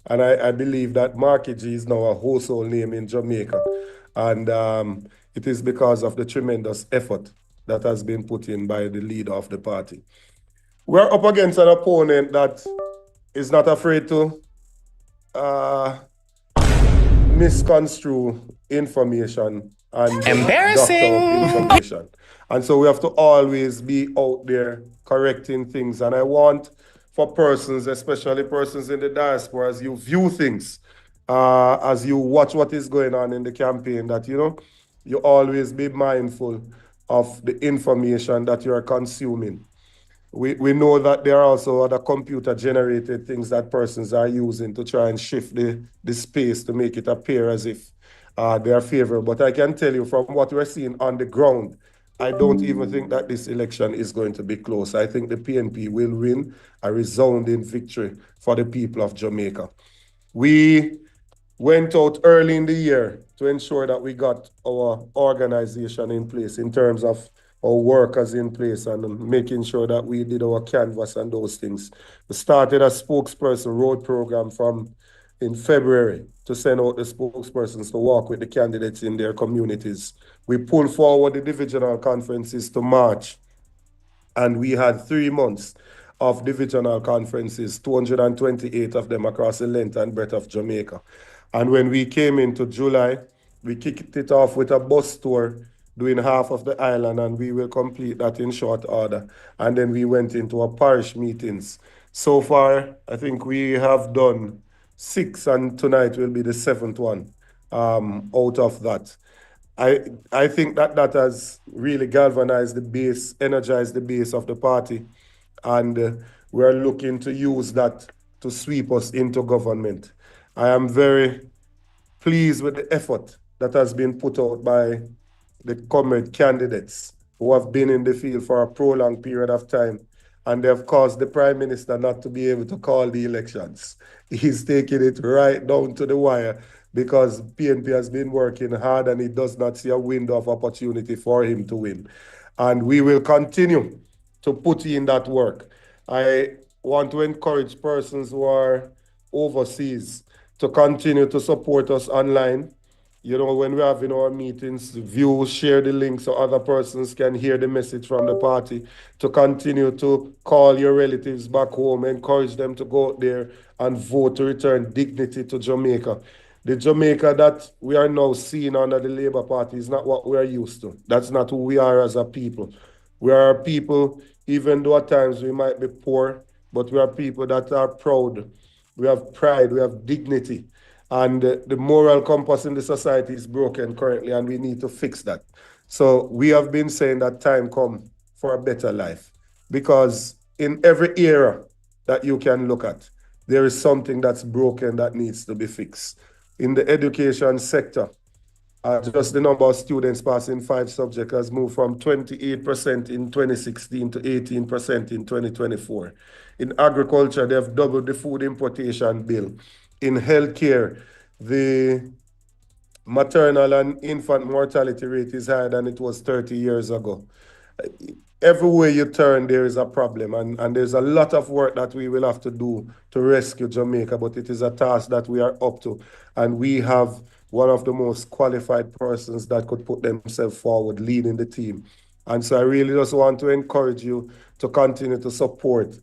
And I believe that Marky G is now a household name in Jamaica. And it is because of the tremendous effort that has been put in by the leader of the party. We're up against an opponent that is not afraid to misconstrue information and embarrassing information. And so we have to always be out there correcting things. And I want for persons, especially persons in the diaspora, as you view things, as you watch what is going on in the campaign, that, you know, you always be mindful of the information that you are consuming. We know that there are also other computer-generated things that persons are using to try and shift the space to make it appear as if they are favorable. But I can tell you from what we're seeing on the ground, I don't even think that this election is going to be close. I think the PNP will win a resounding victory for the people of Jamaica. We went out early in the year to ensure that we got our organization in place in terms of our workers in place and making sure that we did our canvas and those things. We started a spokesperson road program in February to send out the spokespersons to walk with the candidates in their communities. We pulled forward the divisional conferences to March, and we had 3 months of divisional conferences, 228 of them across the length and breadth of Jamaica. And when we came into July, we kicked it off with a bus tour doing half of the island, and we will complete that in short order. And then we went into our parish meetings. So far, I think we have done 6, and tonight will be the 7th one out of that. I think that has really galvanized the base, energized the base of the party, and we're looking to use that to sweep us into government. I am very pleased with the effort that has been put out by the comrade candidates who have been in the field for a prolonged period of time, and they have caused the Prime Minister not to be able to call the elections. He's taking it right down to the wire because PNP has been working hard and he does not see a window of opportunity for him to win. And we will continue to put in that work. I want to encourage persons who are overseas to continue to support us online. You know, when we're having our meetings, view, share the link so other persons can hear the message from the party, to continue to call your relatives back home, encourage them to go out there and vote to return dignity to Jamaica. The Jamaica that we are now seeing under the Labour Party is not what we are used to. That's not who we are as a people. We are a people, even though at times we might be poor, but we are people that are proud. We have pride, we have dignity. And the moral compass in the society is broken currently, and we need to fix that. So we have been saying that time come for a better life, because in every era that you can look at, there is something that's broken that needs to be fixed. In the education sector, just the number of students passing 5 subjects has moved from 28% in 2016 to 18% in 2024. In agriculture, they have doubled the food importation bill. In healthcare, the maternal and infant mortality rate is higher than it was 30 years ago. Everywhere you turn, there is a problem, and there's a lot of work that we will have to do to rescue Jamaica, but it is a task that we are up to, and we have one of the most qualified persons that could put themselves forward leading the team. And so I really just want to encourage you to continue to support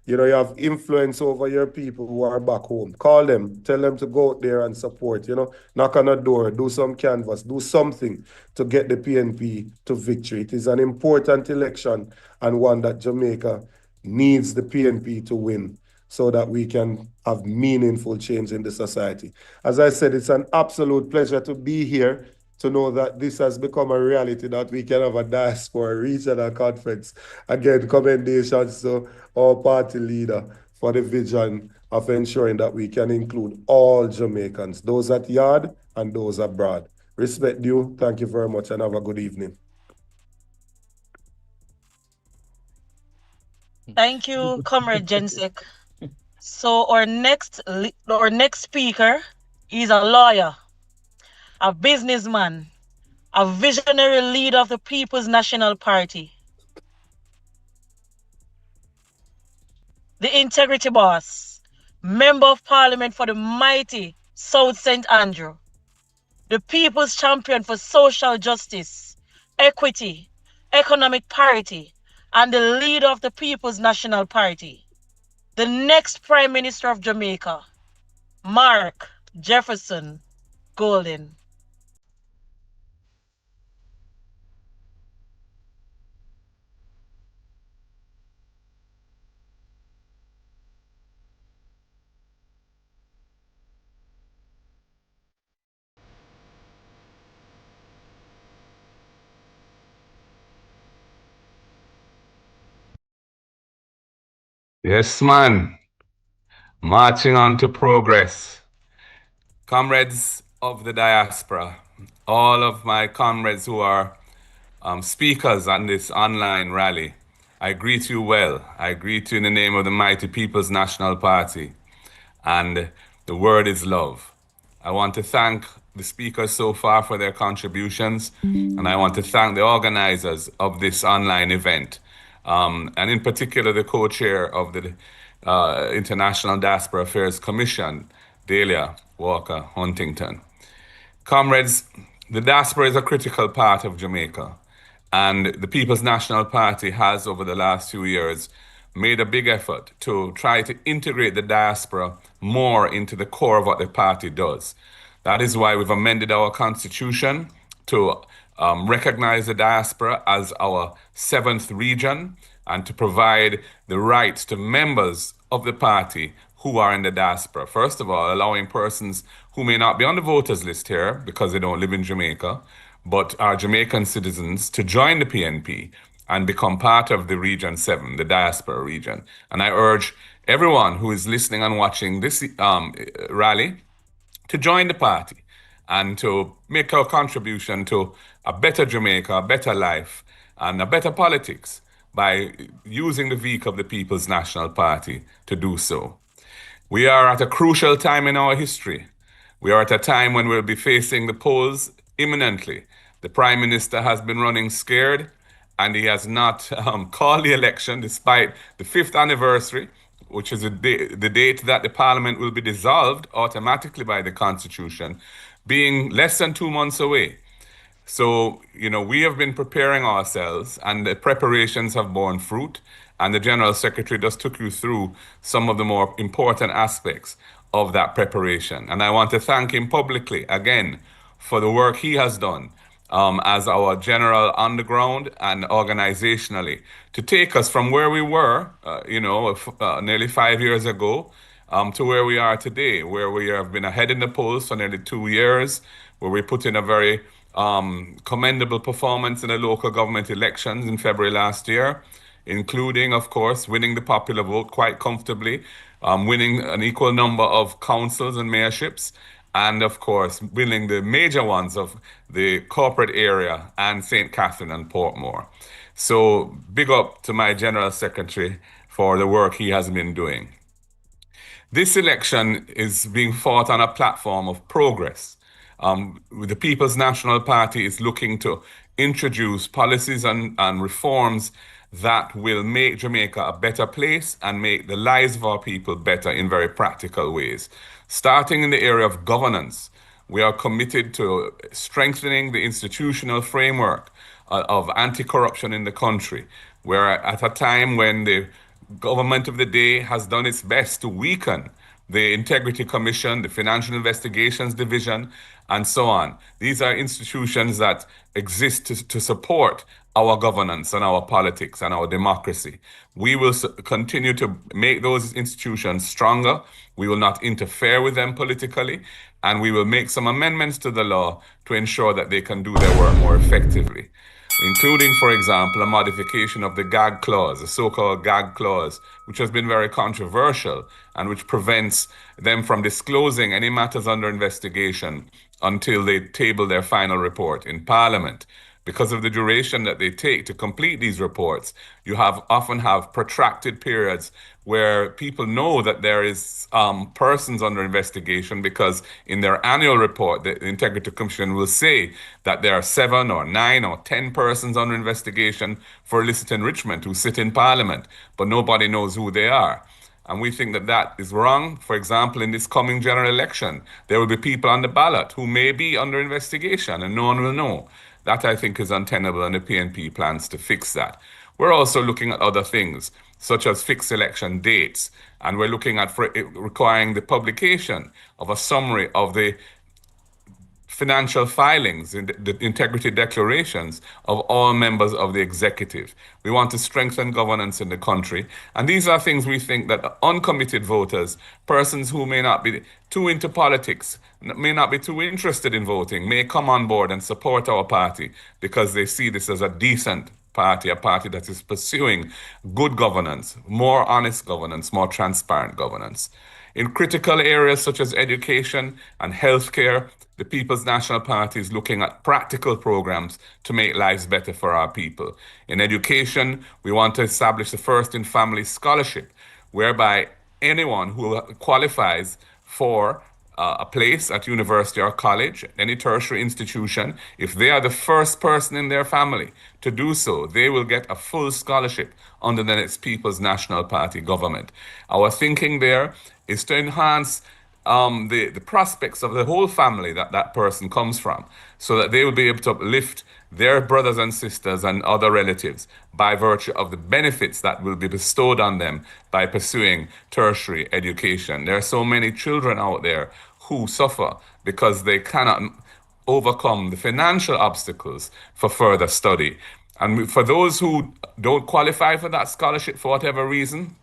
You know, you have influence over your people who are back home. Call them, tell them to go out there and support, you know, knock on a door, do some canvas, do something to get the PNP to victory. It is an important election and one that Jamaica needs the PNP to win so that we can have meaningful change in the society. As I said, it's an absolute pleasure to be here, to know that this has become a reality, that we can have a diaspora regional conference. Again, commendations to our party leader for the vision of ensuring that we can include all Jamaicans, those at yard and those abroad. Respect due. Thank you very much and have a good evening. Thank you, Comrade Jensek. So our next speaker is a lawyer, a businessman, a visionary leader of the People's National Party, the Integrity Boss, Member of Parliament for the mighty South St. Andrew, the People's Champion for Social Justice, Equity, Economic Parity, and the leader of the People's National Party, the next Prime Minister of Jamaica, Mark Jefferson Golden. Yes, man. Marching on to progress. Comrades of the diaspora, all of my comrades who are speakers on this online rally, I greet you well. I greet you in the name of the mighty People's National Party. And the word is love. I want to thank the speakers so far for their contributions, and I want to thank the organizers of this online event, and in particular the co-chair of the International Diaspora Affairs Commission, Dahlia, Walker-Huntington. Comrades, the diaspora is a critical part of Jamaica, and the People's National Party has, over the last few years, made a big effort to try to integrate the diaspora more into the core of what the party does. That is why we've amended our constitution to recognize the diaspora as our 7th region and to provide the rights to members of the party who are in the diaspora. First of all, allowing persons who may not be on the voters list here because they don't live in Jamaica, but are Jamaican citizens, to join the PNP and become part of the Region 7, the diaspora region. And I urge everyone who is listening and watching this rally to join the party and to make a contribution to a better Jamaica, a better life, and a better politics by using the vehicle of the People's National Party to do so. We are at a crucial time in our history. We are at a time when we'll be facing the polls imminently. The Prime Minister has been running scared, and he has not called the election despite the 5th anniversary, which is the date that the Parliament will be dissolved automatically by the Constitution, being less than 2 months away. So, you know, we have been preparing ourselves, and the preparations have borne fruit, and the General Secretary just took you through some of the more important aspects of that preparation. And I want to thank him publicly again for the work he has done as our general on the ground and organizationally to take us from where we were, nearly 5 years ago, to where we are today, where we have been ahead in the polls for nearly 2 years, where we put in a very commendable performance in the local government elections in February last year, including, of course, winning the popular vote quite comfortably, winning an equal number of councils and mayorships, and of course, winning the major ones of the corporate area and St. Catherine and Portmore. So big up to my General Secretary for the work he has been doing. This election is being fought on a platform of progress. The People's National Party is looking to introduce policies and reforms that will make Jamaica a better place and make the lives of our people better in very practical ways. Starting in the area of governance, we are committed to strengthening the institutional framework of anti-corruption in the country. We're at a time when the government of the day has done its best to weaken the Integrity Commission, the Financial Investigations Division, and so on. These are institutions that exist to support our governance and our politics and our democracy. We will continue to make those institutions stronger. We will not interfere with them politically, and we will make some amendments to the law to ensure that they can do their work more effectively, including, for example, a modification of the gag clause, the so-called gag clause, which has been very controversial and which prevents them from disclosing any matters under investigation until they table their final report in Parliament. Because of the duration that they take to complete these reports, you often have protracted periods where people know that there is persons under investigation, because in their annual report, the Integrity Commission will say that there are 7 or 9 or 10 persons under investigation for illicit enrichment who sit in Parliament, but nobody knows who they are. And we think that that is wrong. For example, in this coming general election, there will be people on the ballot who may be under investigation and no one will know. That, I think, is untenable, and the PNP plans to fix that. We're also looking at other things, such as fixed election dates, and we're looking at requiring the publication of a summary of the financial filings, in the integrity declarations of all members of the executive. We want to strengthen governance in the country. And these are things we think that uncommitted voters, persons who may not be too into politics, may not be too interested in voting, may come on board and support our party because they see this as a decent party, a party that is pursuing good governance, more honest governance, more transparent governance. In critical areas such as education and healthcare, the People's National Party is looking at practical programs to make lives better for our people. In education, we want to establish the First in Family Scholarship, whereby anyone who qualifies for a place at university or college, any tertiary institution, if they are the first person in their family to do so, they will get a full scholarship under the next People's National Party government. Our thinking there is to enhance the prospects of the whole family that person comes from, so that they will be able to uplift their brothers and sisters and other relatives by virtue of the benefits that will be bestowed on them by pursuing tertiary education. There are so many children out there who suffer because they cannot overcome the financial obstacles for further study. And for those who don't qualify for that scholarship for whatever reason,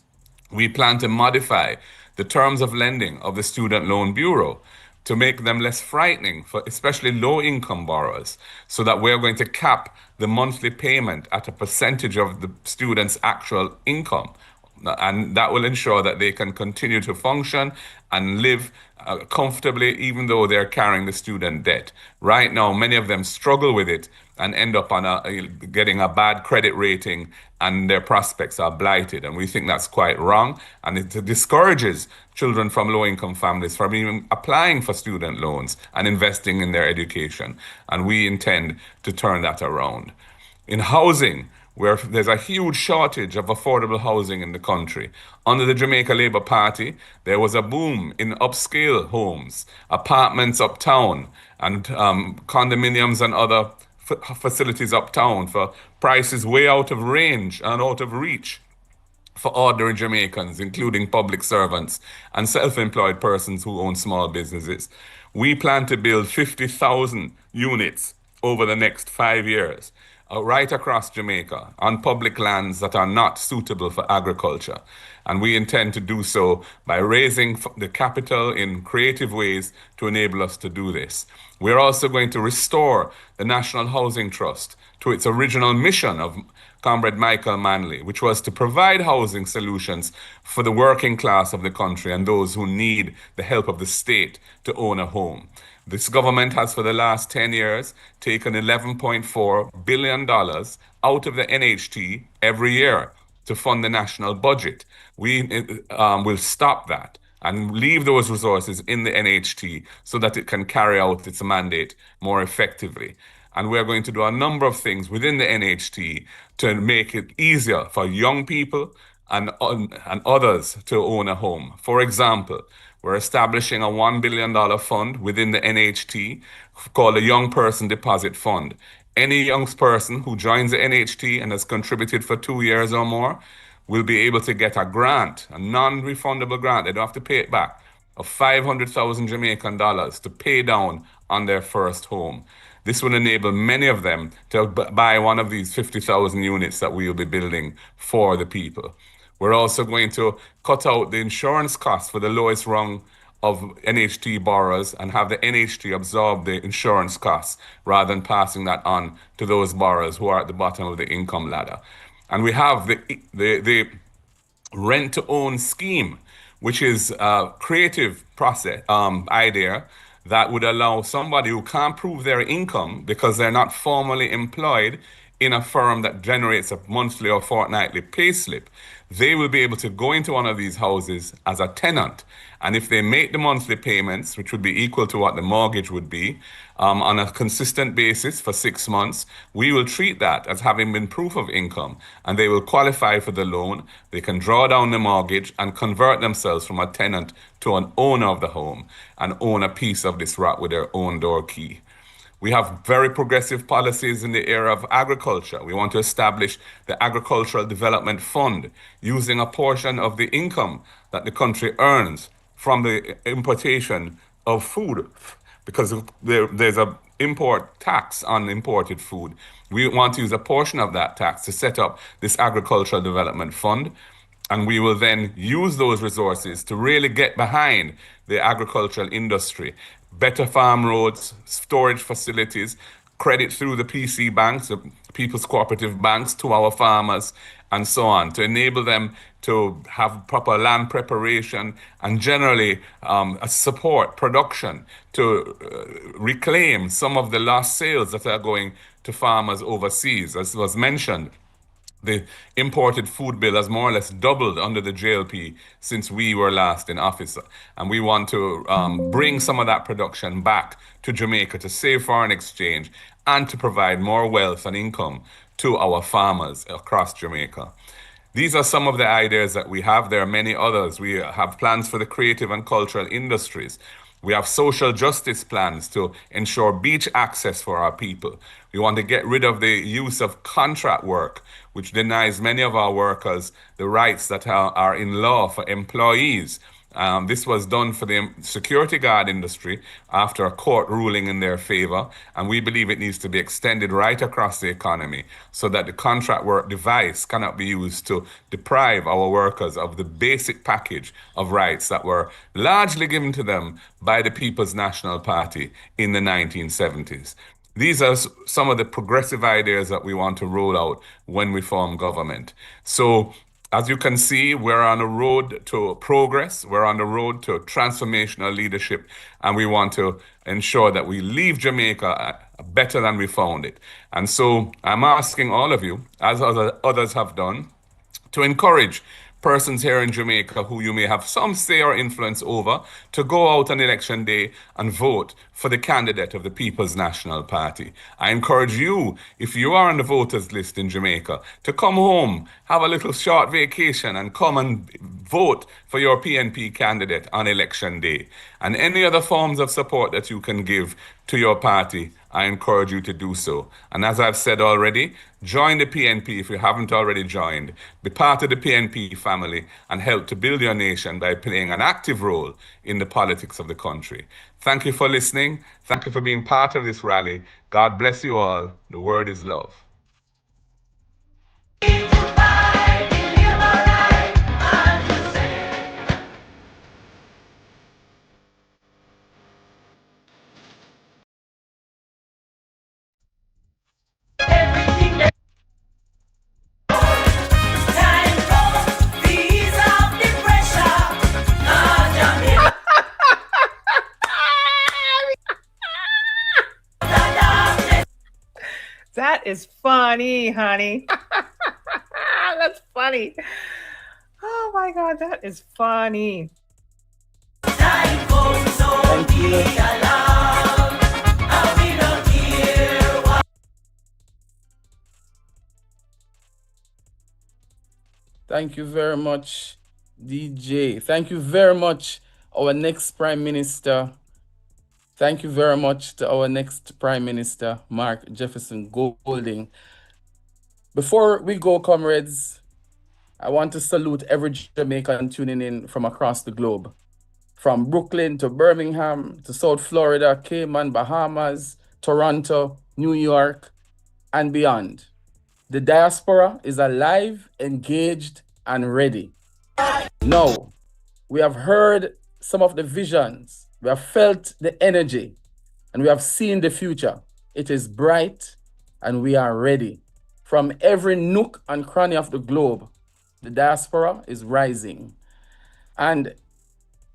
we plan to modify the terms of lending of the Student Loan Bureau to make them less frightening for especially low-income borrowers, so that we're going to cap the monthly payment at a percentage of the student's actual income. And that will ensure that they can continue to function and live comfortably, even though they're carrying the student debt. Right now, many of them struggle with it and end up on getting a bad credit rating, and their prospects are blighted. And we think that's quite wrong. And it discourages children from low-income families from even applying for student loans and investing in their education. And we intend to turn that around. In housing, where there's a huge shortage of affordable housing in the country. Under the Jamaica Labour Party, there was a boom in upscale homes, apartments uptown, and condominiums and other facilities uptown for prices way out of range and out of reach for ordinary Jamaicans, including public servants and self-employed persons who own small businesses. We plan to build 50,000 units over the next 5 years. Right across Jamaica on public lands that are not suitable for agriculture. And we intend to do so by raising the capital in creative ways to enable us to do this. We're also going to restore the National Housing Trust to its original mission of Comrade Michael Manley, which was to provide housing solutions for the working class of the country and those who need the help of the state to own a home. This government has, for the last 10 years, taken $11.4 billion out of the NHT every year to fund the national budget. We will stop that and leave those resources in the NHT so that it can carry out its mandate more effectively. And we're going to do a number of things within the NHT to make it easier for young people and others to own a home. For example, we're establishing a $1 billion fund within the NHT called the Young Person Deposit Fund. Any young person who joins the NHT and has contributed for 2 years or more will be able to get a grant, a non-refundable grant. They don't have to pay it back, of 500,000 Jamaican dollars to pay down on their first home. This will enable many of them to buy one of these 50,000 units that we will be building for the people. We're also going to cut out the insurance costs for the lowest rung of NHT borrowers and have the NHT absorb the insurance costs rather than passing that on to those borrowers who are at the bottom of the income ladder. And we have the rent-to-own scheme, which is a creative process idea that would allow somebody who can't prove their income because they're not formally employed in a firm that generates a monthly or fortnightly pay slip. They will be able to go into one of these houses as a tenant. And if they make the monthly payments, which would be equal to what the mortgage would be, on a consistent basis for 6 months, we will treat that as having been proof of income, and they will qualify for the loan. They can draw down the mortgage and convert themselves from a tenant to an owner of the home and own a piece of this rock with their own door key. We have very progressive policies in the area of agriculture. We want to establish the Agricultural Development Fund, using a portion of the income that the country earns from the importation of food, because there's an import tax on imported food. We want to use a portion of that tax to set up this Agricultural Development Fund, and we will then use those resources to really get behind the agricultural industry. Better farm roads, storage facilities, credit through the PC banks, the People's Cooperative Banks, to our farmers, and so on, to enable them to have proper land preparation and generally support production to reclaim some of the lost sales that are going to farmers overseas. As was mentioned, the imported food bill has more or less doubled under the JLP since we were last in office. And we want to bring some of that production back to Jamaica to save foreign exchange and to provide more wealth and income to our farmers across Jamaica. These are some of the ideas that we have. There are many others. We have plans for the creative and cultural industries. We have social justice plans to ensure beach access for our people. We want to get rid of the use of contract work, which denies many of our workers the rights that are in law for employees. This was done for the security guard industry after a court ruling in their favor, and we believe it needs to be extended right across the economy so that the contract work device cannot be used to deprive our workers of the basic package of rights that were largely given to them by the People's National Party in the 1970s. These are some of the progressive ideas that we want to roll out when we form government. So, as you can see, we're on a road to progress. We're on the road to transformational leadership, and we want to ensure that we leave Jamaica better than we found it. And so I'm asking all of you, as others have done, to encourage persons here in Jamaica who you may have some say or influence over to go out on election day and vote for the candidate of the People's National Party. I encourage you, if you are on the voters list in Jamaica, to come home, have a little short vacation and come and vote for your PNP candidate on election day. And any other forms of support that you can give to your party, I encourage you to do so. And as I've said already, join the PNP if you haven't already joined. Be part of the PNP family and help to build your nation by playing an active role in the politics of the country. Thank you for listening. Thank you for being part of this rally. God bless you all. The word is love. That is funny, honey. That's funny. Oh my God, that is funny. Thank you. Thank you very much, DJ. Thank you very much, our next Prime Minister. Thank you very much to our next Prime Minister, Mark Jefferson Golding. Before we go, comrades, I want to salute every Jamaican tuning in from across the globe, from Brooklyn to Birmingham to South Florida, Cayman, Bahamas, Toronto, New York, and beyond. The diaspora is alive, engaged, and ready. Now, we have heard some of the visions, we have felt the energy, and we have seen the future. It is bright, and we are ready. From every nook and cranny of the globe, the diaspora is rising. And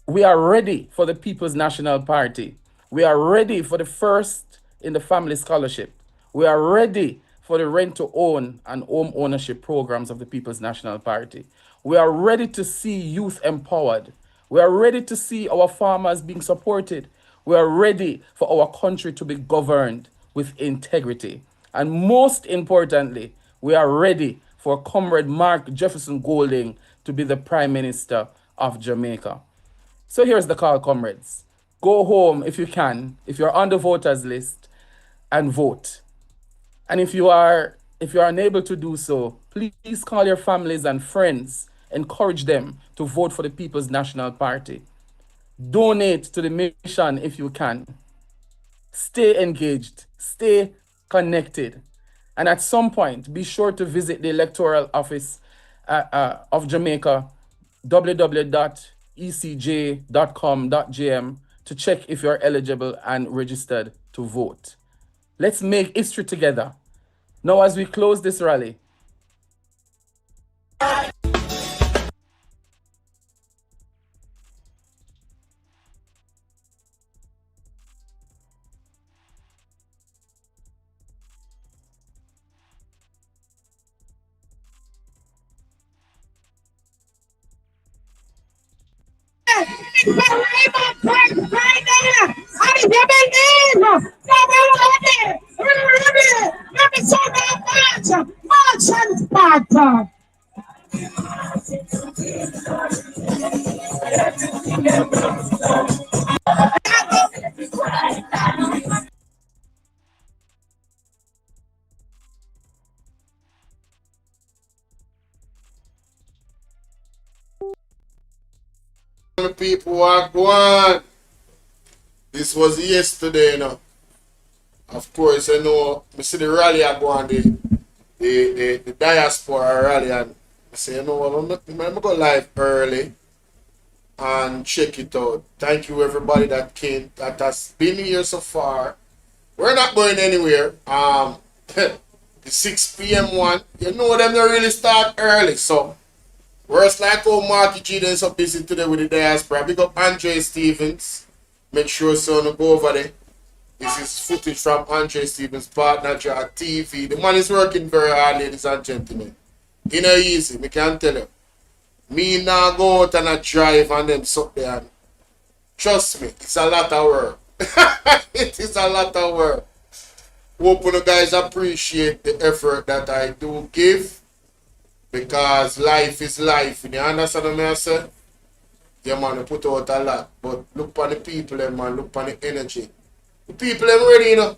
we are ready for the People's National Party. We are ready for the first in the family scholarship. We are ready for the rent to own and home ownership programs of the People's National Party. We are ready to see youth empowered. We are ready to see our farmers being supported. We are ready for our country to be governed with integrity. And most importantly, we are ready for Comrade Mark Jefferson Golding to be the Prime Minister of Jamaica. So here's the call, comrades. Go home if you can, if you're on the voters list, and vote. And if you are unable to do so, please call your families and friends, encourage them to vote for the People's National Party. Donate to the mission if you can. Stay engaged, stay connected. And at some point, be sure to visit the electoral office of Jamaica, www.ecj.com.gm, to check if you're eligible and registered to vote. Let's make history together. Now, as we close this rally, people are going. This was yesterday, you know. Of course, I know, I see the rally are going, the diaspora rally, and I say, you know what, I'm going to go live early and check it out. Thank you, everybody that came, that has been here so far. We're not going anywhere. The 6 p.m. one, you know them, they really start early, so. Worse like how Marky G done so busy today with the diaspora. Big up Andre Stevens. Make sure so to go over there. This is footage from Andre Stevens' partner at TV. The man is working very hard, ladies and gentlemen. You know easy, me can tell you. Me now go out and I drive and them sit there. And trust me, it's a lot of work. It is a lot of work. Hope you guys appreciate the effort that I do give. Because life is life. You understand what I say? Yeah, man, you put out a lot. But look on the people, man. Look on the energy. The people are ready, you know.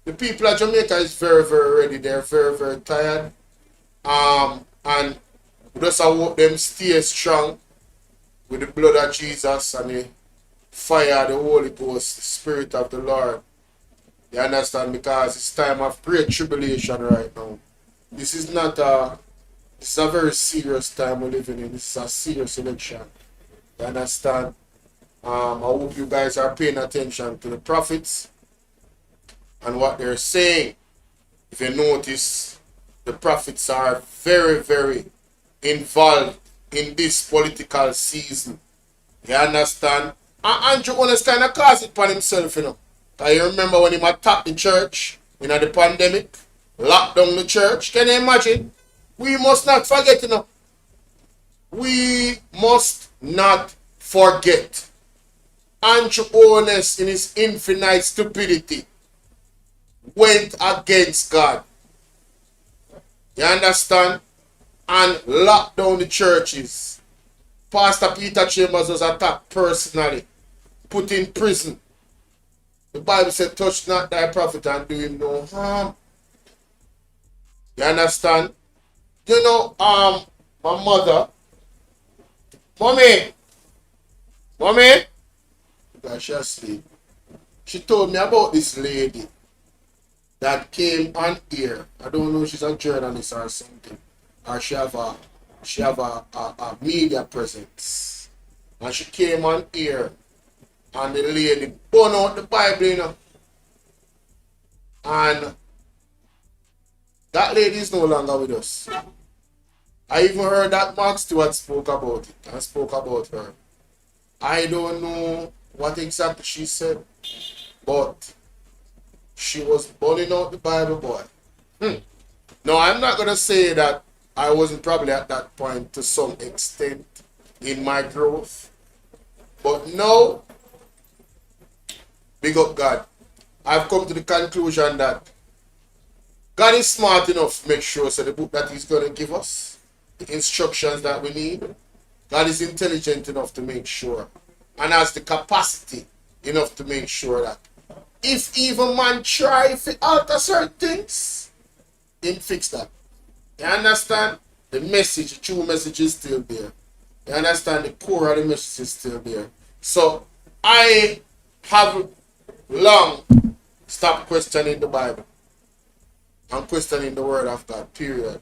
The people of Jamaica is very, very ready. They're very, very tired. And just I hope them stay strong with the blood of Jesus and the fire of the Holy Ghost, the Spirit of the Lord. You understand? Because it's time of great tribulation right now. This is not It's a very serious time we're living in. This is a serious election. You understand? I hope you guys are paying attention to the prophets and what they're saying. If you notice, the prophets are very, very involved in this political season. You understand? And Andrew Honest kind of caused it upon himself, you know. I remember when he attacked the church in the pandemic, locked down the church. Can you imagine? We must not forget, you know. We must not forget. Andrew Honest, in his infinite stupidity, went against God. You understand? And locked down the churches. Pastor Peter Chambers was attacked personally, put in prison. The Bible said, touch not thy prophet and do him no harm. You understand? You know, my mother, Mommy, because she asleep. She told me about this lady that came on here. I don't know if she's a journalist or something, or she have a media presence. And she came on here, and the lady burned out the Bible, you know. And that lady is no longer with us. I even heard that Mark Stewart spoke about it and spoke about her. I don't know what exactly she said, but she was burning out the Bible, boy. No, I'm not going to say that I wasn't probably at that point to some extent in my growth. But now, big up God. I've come to the conclusion that God is smart enough to make sure so the book that he's going to give us, the instructions that we need, God is intelligent enough to make sure and has the capacity enough to make sure that if even man try to alter certain things, he'll fix that. You understand? The message, the true message is still there. You understand? The core of the message is still there. So I have long stopped questioning the Bible and questioning the word of God, period.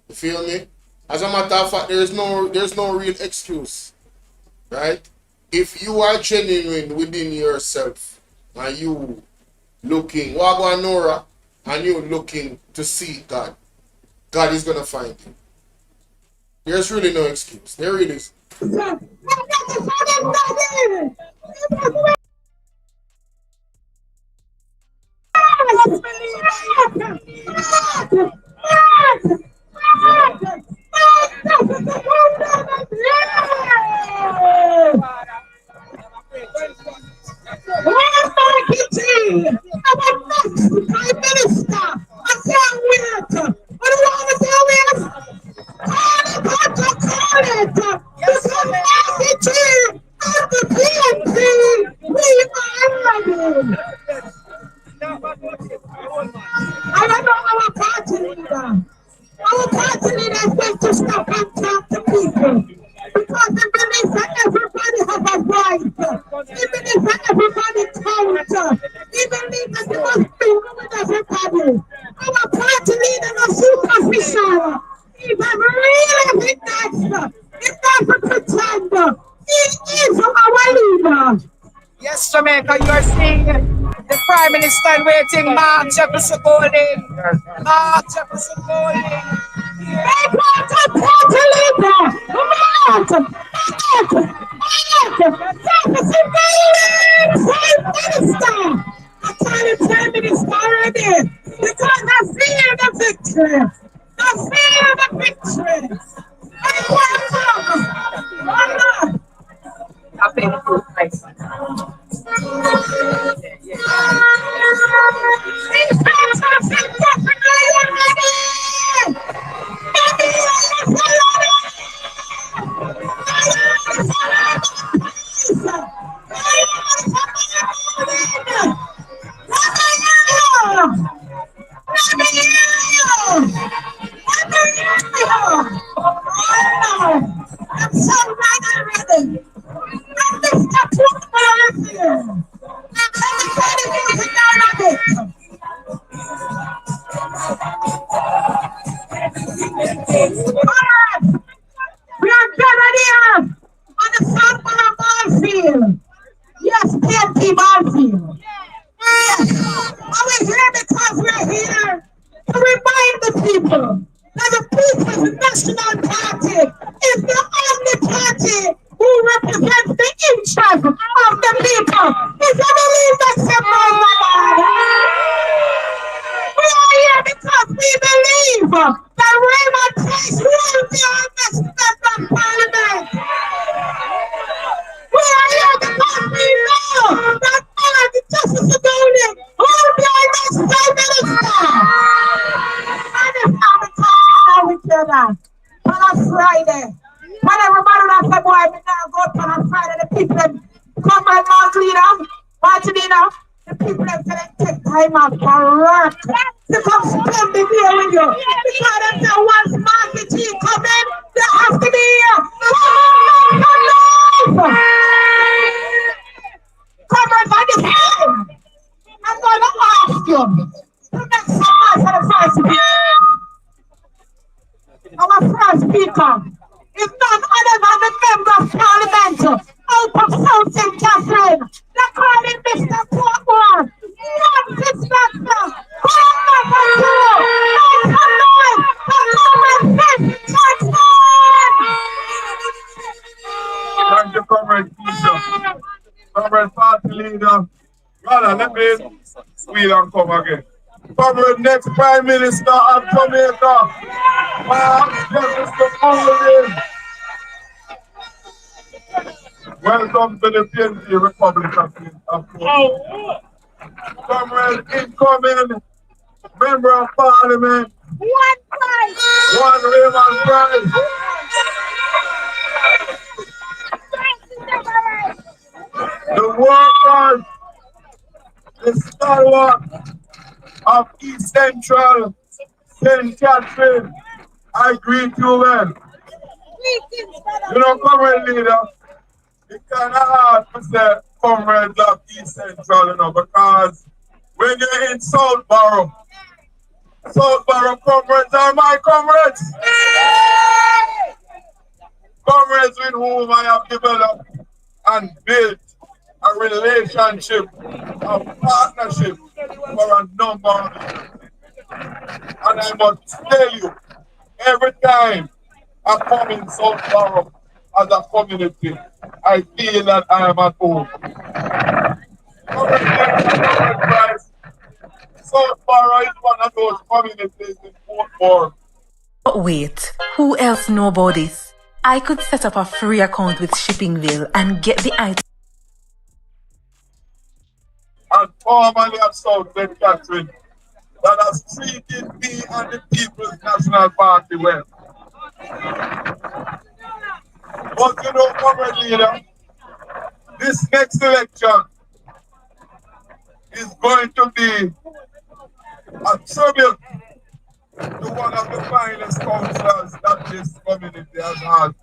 You feel me? As a matter of fact, there's no real excuse, right? If you are genuine within yourself and you looking, Wagwan Nora, and you looking to see God, God is gonna find you. There's really no excuse. There really is. Our party leaders need to stop and talk to people. Because they believe that everybody has a right. They believe that everybody counts. They believe that they must be with everybody. Our party leaders are superficial. Even really if it doesn't pretend. He is our leader. Yes, Jamaica, you are seeing the Prime Minister waiting, Mark Jefferson Golding. Mark Jefferson Golding. They want a party leader. Mark Jefferson Golding, Prime Minister. I call him Prime Minister already because I feel the victory. I feel the victory. I think it's I'm so ready. We are gathered here on the Sutherland battlefield. Yes, PNP battlefield. Yes. Are we here because we're here to remind the people that the People's National Party is the only party who represents the interest of the people. Is that believe that we are here because we believe that Raymond Price will be our next member of Parliament. We are here because we know that all the justice of Golding will be our next Prime Minister. And it's not the time we do that. On a Friday. When everybody that said, boy, we now go up on Friday, the people come by party leader, the people that take time out for work to come spend the day with you. Because they say once market tea come in, There has to be one Comrades, on the hand. I'm going to ask you to make some noise for the first speaker. Our first speaker is none other than the Member of Parliament out of South St. Catherine. They call him Mr. Portmore. Nonsense, Doctor. Thank you, Comrade Keisha. Comrade Party Leader. Brother, let me wheel and come again. Comrade next Prime Minister of Jamaica. Justice Bogle. Welcome to the PNP Republic of Court. Comrade incoming Member of Parliament. One prize. One Raymond Prize. The workers, the stalwart of East Central St. Catherine, I greet you well. You know, Comrade Leader, it's kind of hard to say comrades of East Central, you know, because when you're in Southborough comrades are my comrades. Comrades with whom I have developed and built a relationship, a partnership for a number of years. And I must tell you, every time I come in Southborough as a community, I feel that I am at home. Southborough is one of those communities in Portmore. But wait, who else know about this? I could set up a free account with Shippingville and get the item. And formerly of South St. Catherine that has treated me and the People's National Party well. But you know, Comrade Leader, this next election is going to be a tribute to one of the finest councillors that this community has had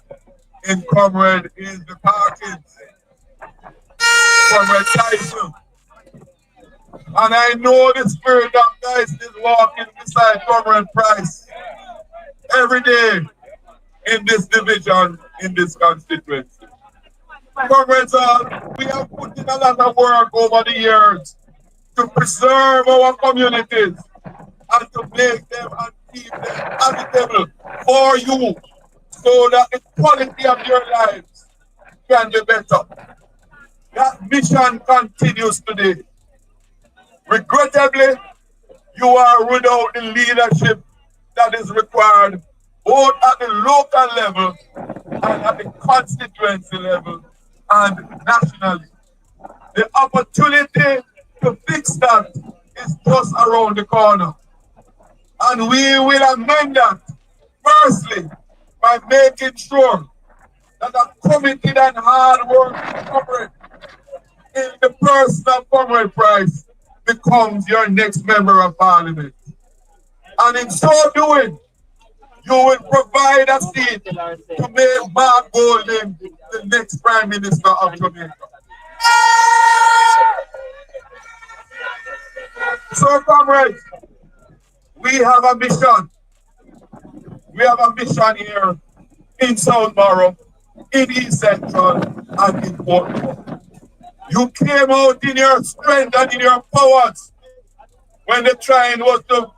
in Comrade is the Parkins, Comrade Tyson. And I know the spirit of Tyson is walking beside Comrade Price every day in this division, in this constituency. Comrades, we have put in a lot of work over the years to preserve our communities and to make them and keep them habitable for you so that the quality of your lives can be better. That mission continues today. Regrettably, you are without the leadership that is required both at the local level and at the constituency level and nationally. The opportunity to fix that is just around the corner. And we will amend that, firstly, by making sure that a committed and hard-working comrade in the person of Comrade Price becomes your next Member of Parliament. And in so doing, you will provide a seat to make Mark Golden the next Prime Minister of Jamaica. So, comrades, we have a mission. We have a mission here in Southborough, in East Central, and in Portmore. You came out in your strength and in your powers when the trying was to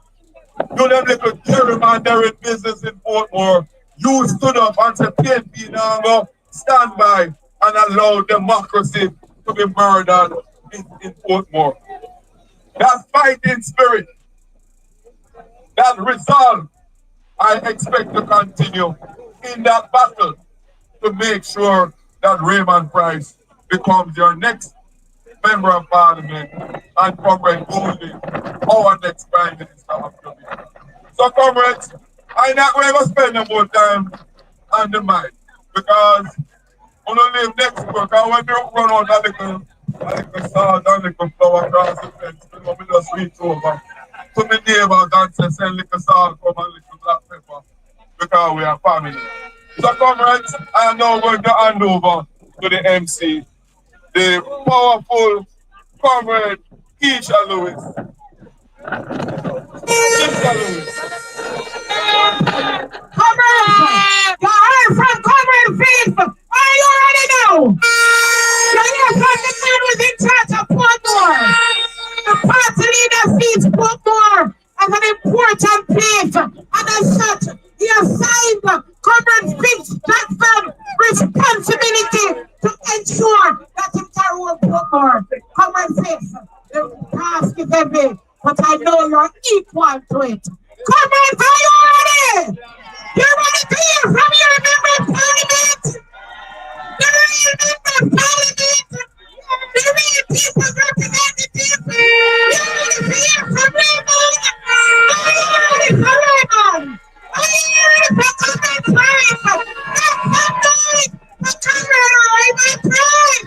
do them little gerrymandering business in Portmore. You stood up and said, PNP now go stand by and allow democracy to be murdered in Portmore. That fighting spirit, that resolve, I expect to continue in that battle to make sure that Raymond Price becomes your next Member of Parliament and Comrade Golden, our next Prime Minister of Jamaica. So, comrades, I'm not going to spend no more time on the mic because I'm going to leave next week. I want to run out a little salt and a little flour across the fence. You know, we just reach over to my neighbors and say, send little salt, come and little black pepper because we are family. So, comrades, I am now going to hand over to the MC, the powerful comrade Keisha Lewis. Keisha Lewis. Comrade, you heard from Comrade Faith. Are you ready now? You hear from the man who's in charge of Portmore. The party leader sees Portmore as an important place, and as such, he assigned Comrade Fitz Jackson responsibility to ensure that him carry on Portmore. Comrade Fitz, the task is heavy, but I know you're equal to it. Comrade, are you ready? You ready to hear from your member of parliament? The real member of parliament? The real people's representative? You ready to hear from Raymond? Are you ready for Raymond? Are you ready for Comrade Price? That's not noise for Comrade Raymond Price!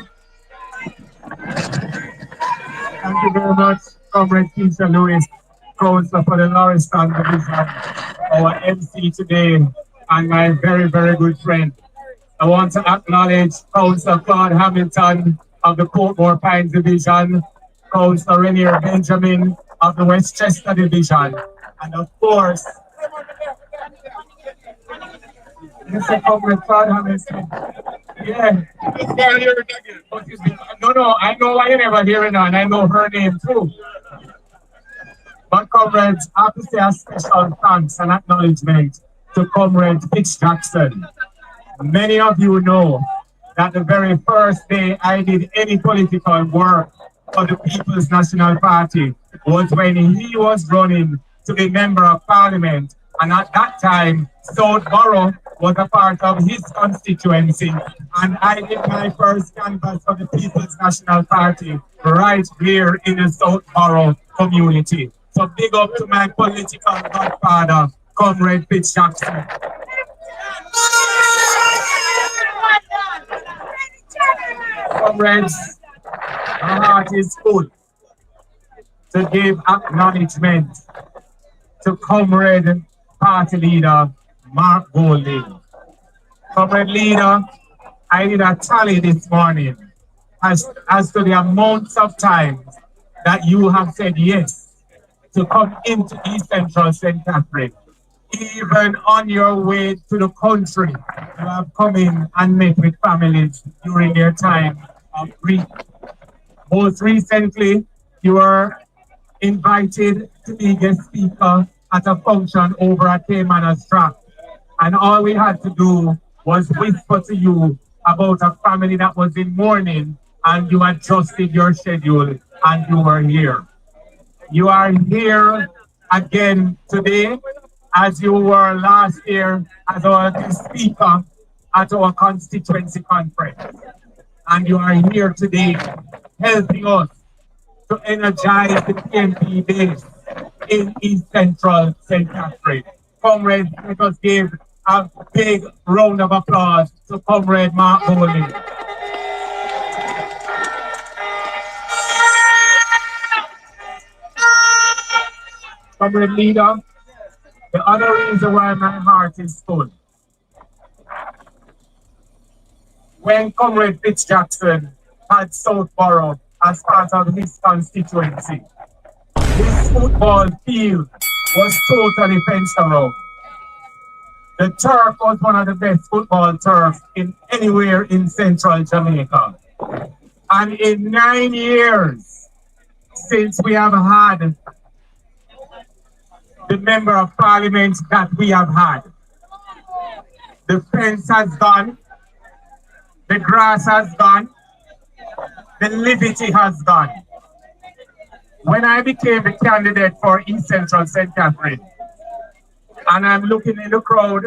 Thank you very much, Comrade Keisha Lewis, Councillor for the Lauriston Division, our MC today, and my very, very good friend. I want to acknowledge Councillor Claude Hamilton of the Portmore Pines Division, Councillor Rainier Benjamin of the Westchester Division, and of course, Mr. Comrade Claude Hamilton. Yeah. No, I know why you never hear it, and I know her name too. But comrades, I have to say a special thanks and acknowledgement to Comrade Fitz Jackson. Many of you know that the very first day I did any political work for the People's National Party was when he was running to be Member of Parliament. And at that time, South Borough was a part of his constituency. And I did my first canvass for the People's National Party right here in the South Borough community. So big up to my political godfather, Comrade Fitz Jackson. Comrades, my heart is full to give acknowledgement to Comrade Party Leader Mark Bogle. Comrade Leader, I did a tally this morning as to the amounts of times that you have said yes to come into East Central St. Catherine. Even on your way to the country, you have come in and met with families during their time of grief. Most recently, you were invited to be guest speaker at a function over at Caymanas Track. And all we had to do was whisper to you about a family that was in mourning, and you adjusted your schedule and you were here. You are here again today, as you were last year as our guest speaker at our constituency conference. And you are here today helping us to energize the PNP base in East Central St. Catherine. Comrades, let us give a big round of applause to Comrade Mark Bogle. Comrade Leader, the other reason why my heart is full. When Comrade Fitz Jackson had Southborough as part of his constituency, this football field was totally fenced around. The turf was one of the best football turfs in anywhere in central Jamaica. And in 9 years since we have had the Member of Parliament that we have had, the fence has gone, the grass has gone, the liberty has gone. When I became the candidate for East Central St. Catherine, and I'm looking in the crowd,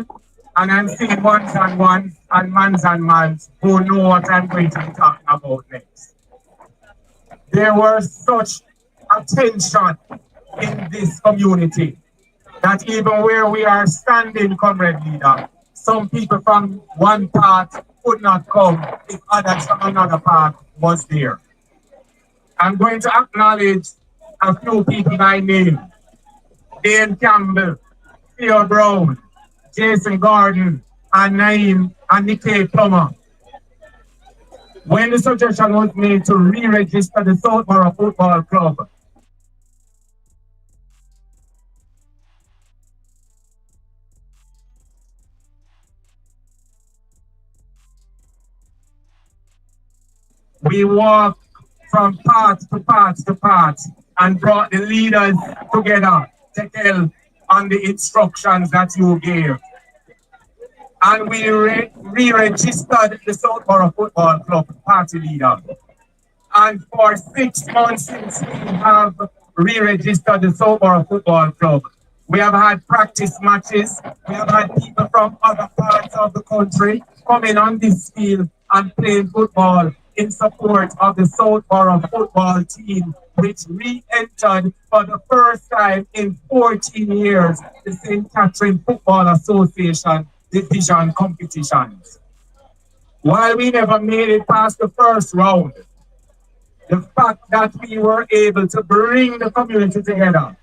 and I'm seeing ones and ones and mans and mans who know what I'm going to be talking about next. There was such attention in this community that even where we are standing, Comrade Leader, some people from one part could not come if others from another part was there. I'm going to acknowledge a few people by name. Dane Campbell, Theo Brown, Jason Gordon, and Naim and Nikkei Plummer. When the suggestion was made to re-register the Southborough Football Club, we walked from part to part to part and brought the leaders together to tell on the instructions that you gave. And we re-registered the Southborough Football Club party leader. And for 6 months since we have re-registered the Southborough Football Club, we have had practice matches. We have had people from other parts of the country coming on this field and playing football in support of the Southborough football team, which re-entered for the first time in 14 years the St. Catherine Football Association division competitions. While we never made it past the first round, the fact that we were able to bring the community together.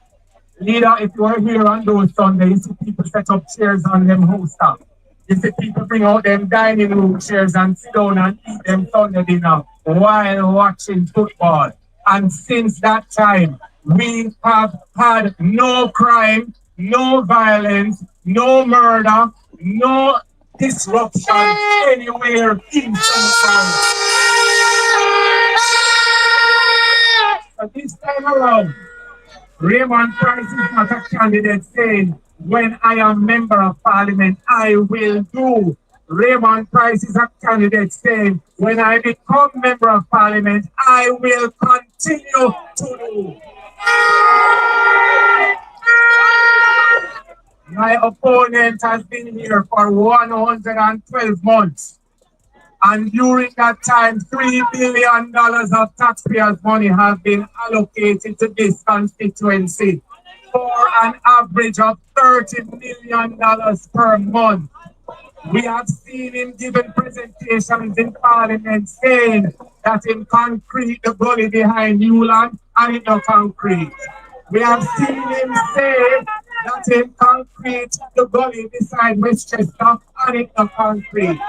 Leader, if you are here on those Sundays, you see people set up chairs on them house top. You see people bring out them dining room chairs and sit down and eat them Sunday dinner while watching football. And since that time, we have had no crime, no violence, no murder, no disruption anywhere in Sutherland. So this time around, Raymond Price is not a candidate saying, when I am member of parliament, I will do. Raymond Price is a candidate saying, when I become member of parliament, I will continue to do. My opponent has been here for 112 months. And during that time, $3 billion of taxpayers' money has been allocated to this constituency for an average of $30 million per month. We have seen him giving presentations in Parliament saying that in concrete the gully behind Newland and in no concrete. We have seen him say that in concrete the gully beside Westchester and in no concrete.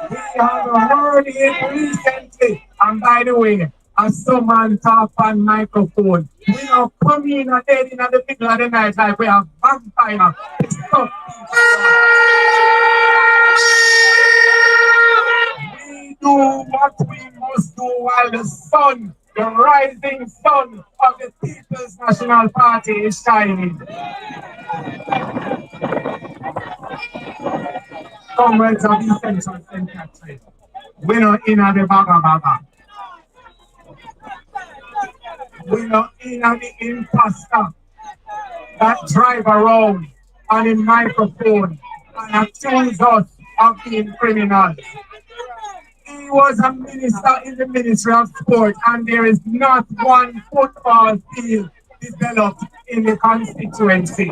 We have heard him recently, and by the way, as someone talk on microphone, we don't come in and dead in the middle of the night like we are vampires. We do what we must do while the sun, the rising sun of the People's National Party is shining. Comrades of the Central St. Catherine, we're not in the baga. We're not in the imposter that drive around on a microphone and accuse us of being criminals. He was a minister in the Ministry of Sport, and there is not one football field developed in the constituency.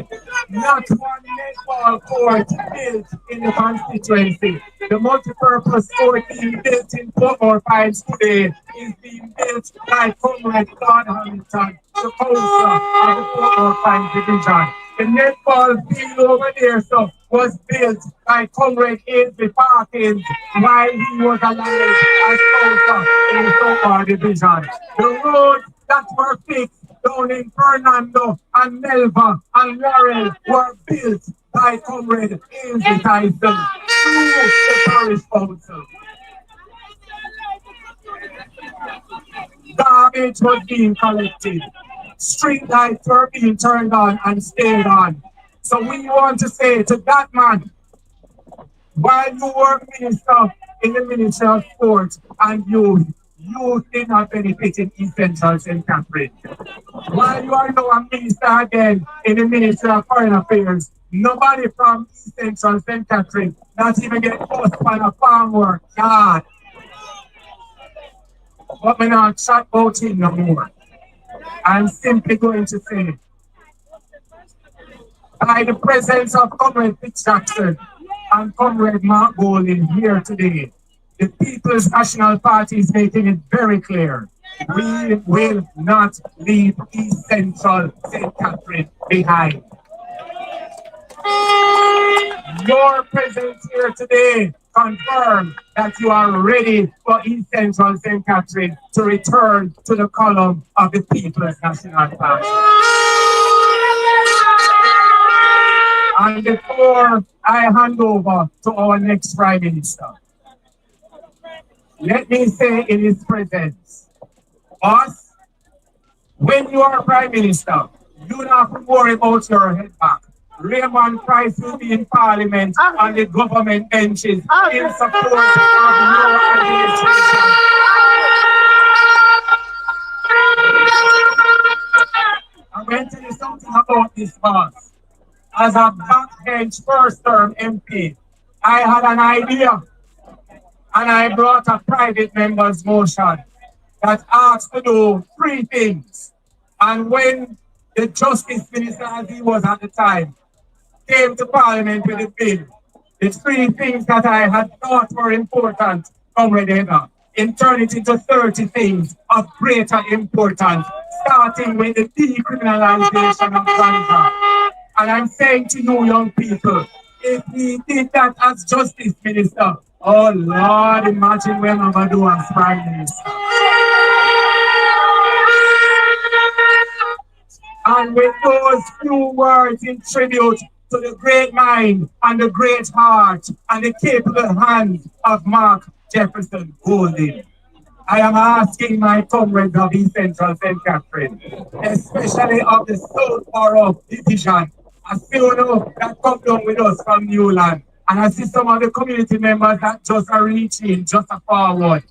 Not one netball court built in the constituency. The multi-purpose sport being built in Portmore Pines today is being built by Comrade Walker-Huntington, the councillor of the Portmore Pines division. The netball field over there was built by Comrade Ainsley Parkins while he was alive as councillor in the Portmore division. The roads that were fixed down in Fernando and Melva and Laurel were built by Comrade Ainsley Tyson through the Parish Council. Garbage was being collected. Street lights were being turned on and stayed on. So we want to say to that man, while you were minister in the Ministry of Sport and youth did not benefit in East Central St. Catherine. While you are now a minister again in the Ministry of Foreign Affairs, nobody from East Central St. Catherine not even get post on a farm work yard. But we're not chat about him no more. I'm simply going to say, by the presence of Comrade Fitz Jackson and Comrade Mark Bogle here today, the People's National Party is making it very clear. We will not leave East Central St. Catherine behind. Your presence here today confirms that you are ready for East Central St. Catherine to return to the column of the People's National Party. And before I hand over to our next Prime Minister, let me say in his presence, us, when you are Prime Minister, you don't have to worry about your head back. Raymond Price will be in Parliament and the government benches in support of your administration. I'm going to tell you something about this boss. As a backbench first-term MP, I had an idea, and I brought a private member's motion that asked to do 3 things. And when the Justice Minister, as he was at the time, came to Parliament with the bill, the 3 things that I had thought were important, Comrade Heather, and turn it into 30 things of greater importance, starting with the decriminalization of ganja. And I'm saying to you, young people, if we did that as Justice Minister, oh Lord, imagine what I'm going to do as Prime Minister. And with those few words in tribute to the great mind and the great heart and the capable hands of Mark Jefferson Golding, I am asking my comrades of East Central St. Catherine, especially of the Southborough Division, I still know that come down with us from Newland, and I see some of the community members that just are reaching just a forward.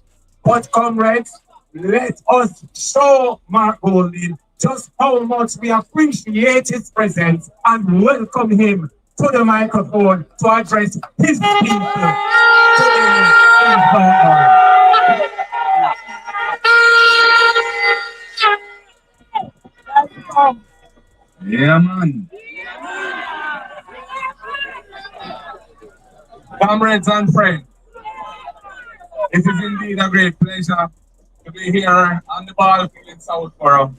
But comrades, let us show Mark Golding just how much we appreciate his presence and welcome him to the microphone to address his people today in Bogle. Yeah, man. Comrades and friends, it is indeed a great pleasure to be here on the battlefield in Southborough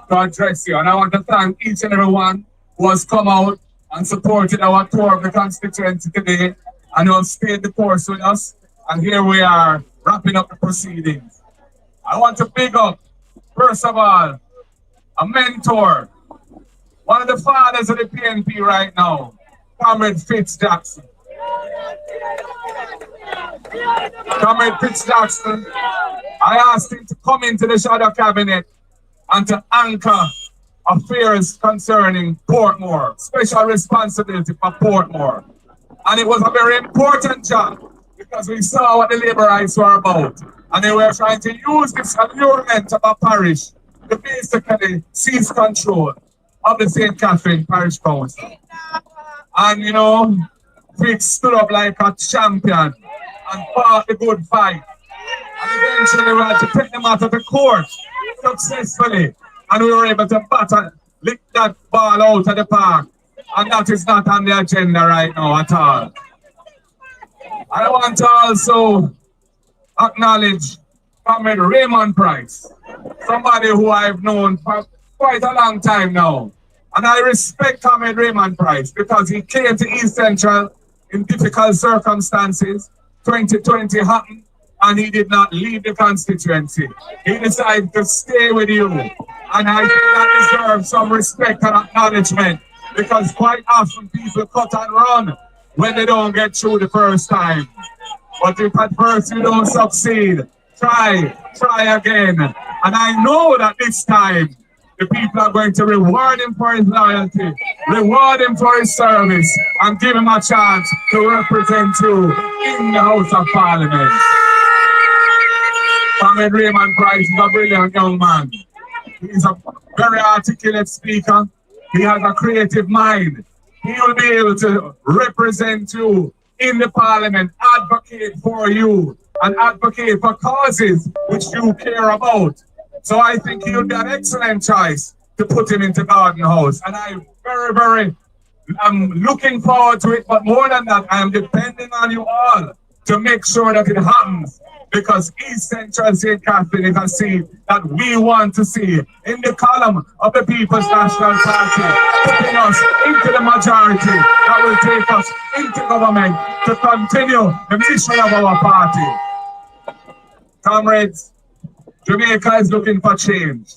to address you. And I want to thank each and every one who has come out and supported our tour of the constituency today and who have stayed the course with us. And here we are wrapping up the proceedings. I want to big up, first of all, a mentor, one of the fathers of the PNP right now, Comrade Fitz Jackson. Comrade Fitz Jackson, I asked him to come into the shadow cabinet and to anchor affairs concerning Portmore, special responsibility for Portmore. And it was a very important job because we saw what the labor rights were about. And they were trying to use this allurement of a parish to basically seize control of the St. Catherine Parish Council. And you know, Fitz stood up like a champion and fought the good fight. And eventually we had to take them out of the court successfully. And we were able to lick that ball out of the park. And that is not on the agenda right now at all. I want to also acknowledge Comrade Raymond Price, somebody who I've known for quite a long time now. And I respect Comrade Raymond Price because he came to East Central in difficult circumstances. 2020 happened and he did not leave the constituency. He decided to stay with you. And I think that deserves some respect and acknowledgement because quite often people cut and run when they don't get through the first time. But if at first you don't succeed, try again. And I know that this time, the people are going to reward him for his loyalty, reward him for his service, and give him a chance to represent you in the House of Parliament. Comrade Raymond Price is a brilliant young man. He's a very articulate speaker. He has a creative mind. He will be able to represent you in the Parliament, advocate for you, and advocate for causes which you care about. So I think he would be an excellent choice to put him into Garden House. And I'm looking forward to it. But more than that, I am depending on you all to make sure that it happens. Because East Central St. Catherine is a seat that we want to see in the column of the People's National Party, putting us into the majority that will take us into government to continue the mission of our party. Comrades, Jamaica is looking for change.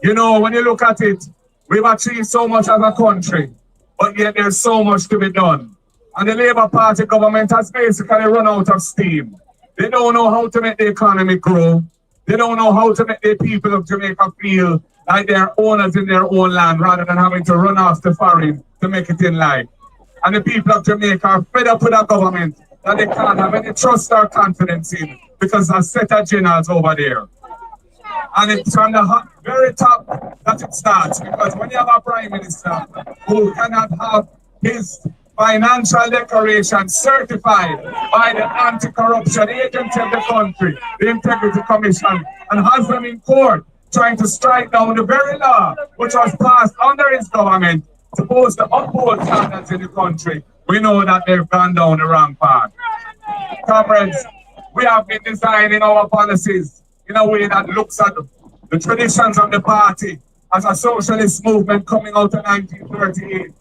You know, when you look at it, we've achieved so much as a country, but yet there's so much to be done. And the Labour Party government has basically run out of steam. They don't know how to make the economy grow. They don't know how to make the people of Jamaica feel like they're owners in their own land rather than having to run off to foreign to make it in life. And the people of Jamaica are fed up with a government that they can't have any trust or confidence in because there's a set of generals over there. And it's from the very top that it starts, because when you have a prime minister who cannot have his financial declaration certified by the anti-corruption agency of the country, the Integrity Commission, and has them in court trying to strike down the very law which was passed under his government supposed to uphold standards in the country, we know that they've gone down the wrong path. Comrades, we have been designing our policies in a way that looks at the traditions of the party as a socialist movement coming out of 1938.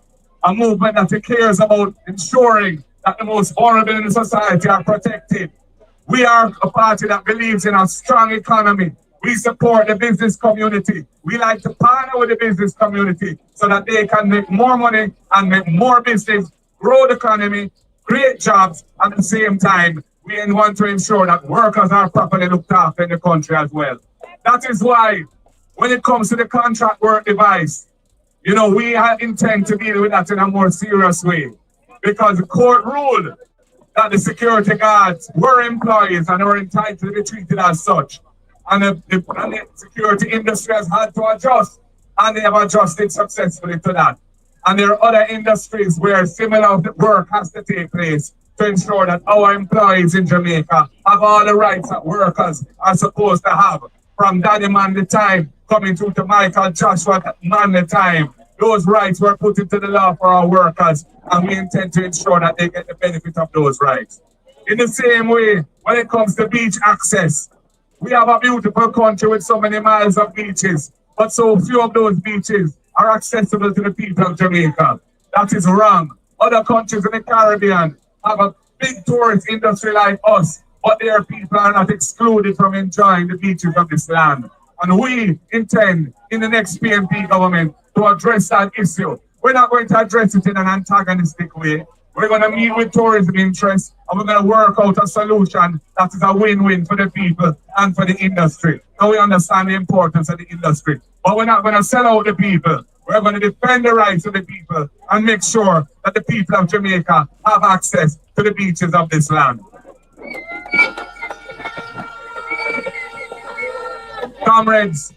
A movement that cares about ensuring that the most vulnerable in the society are protected. We are a party that believes in a strong economy. We support the business community. We like to partner with the business community so that they can make more money and make more business, grow the economy, create jobs. At the same time, we want to ensure that workers are properly looked after in the country as well. That is why, when it comes to the contract work device, you know, we intend to deal with that in a more serious way, because the court ruled that the security guards were employees and were entitled to be treated as such. And the security industry has had to adjust, and they have adjusted successfully to that. And there are other industries where similar work has to take place to ensure that our employees in Jamaica have all the rights that workers are supposed to have. From Daddy Man the time coming through to Michael Joshua Man the time, those rights were put into the law for our workers, and we intend to ensure that they get the benefit of those rights. In the same way, when it comes to beach access, we have a beautiful country with so many miles of beaches, but so few of those beaches are accessible to the people of Jamaica. That is wrong. Other countries in the Caribbean have a big tourist industry like us, but their people are not excluded from enjoying the beaches of this land. And we intend, in the next PNP government, to address that issue. We're not going to address it in an antagonistic way. We're going to meet with tourism interests, and we're going to work out a solution that is a win-win for the people and for the industry. And we understand the importance of the industry. But we're not going to sell out the people. We're going to defend the rights of the people and make sure that the people of Jamaica have access to the beaches of this land. Comrades,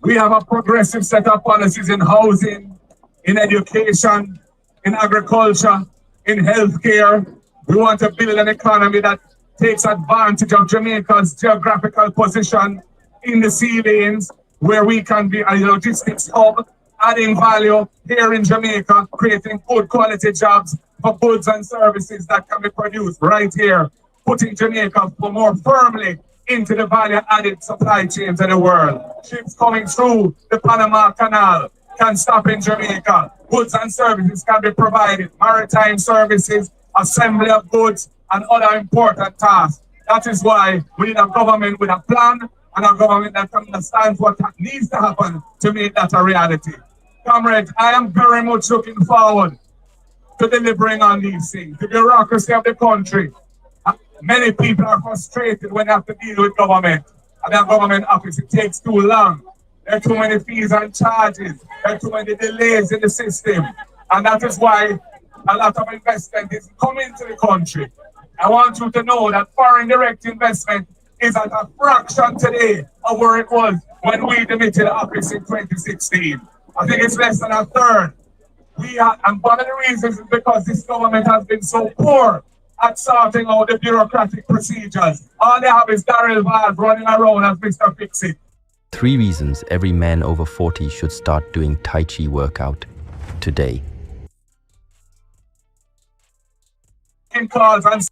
we have a progressive set of policies in housing, in education, in agriculture, in healthcare. We want to build an economy that takes advantage of Jamaica's geographical position in the sea lanes, where we can be a logistics hub, adding value here in Jamaica, creating good quality jobs for goods and services that can be produced right here, putting Jamaica more firmly into the value-added supply chains of the world. Ships coming through the Panama Canal can stop in Jamaica. Goods and services can be provided. Maritime services, assembly of goods, and other important tasks. That is why we need a government with a plan and a government that understands what needs to happen to make that a reality. Comrades, I am very much looking forward to delivering on these things. The bureaucracy of the country. Many people are frustrated when they have to deal with government. And that government office, it takes too long. There are too many fees and charges. There are too many delays in the system. And that is why a lot of investment is coming to the country. I want you to know that foreign direct investment is at a fraction today of where it was when we demitted office in 2016. I think it's less than a third. And one of the reasons is because this government has been so poor at sorting out the bureaucratic procedures. All they have is Daryl Vaz running around as Mr. Fix-It. 3 reasons every man over 40 should start doing Tai Chi workout today. Calls and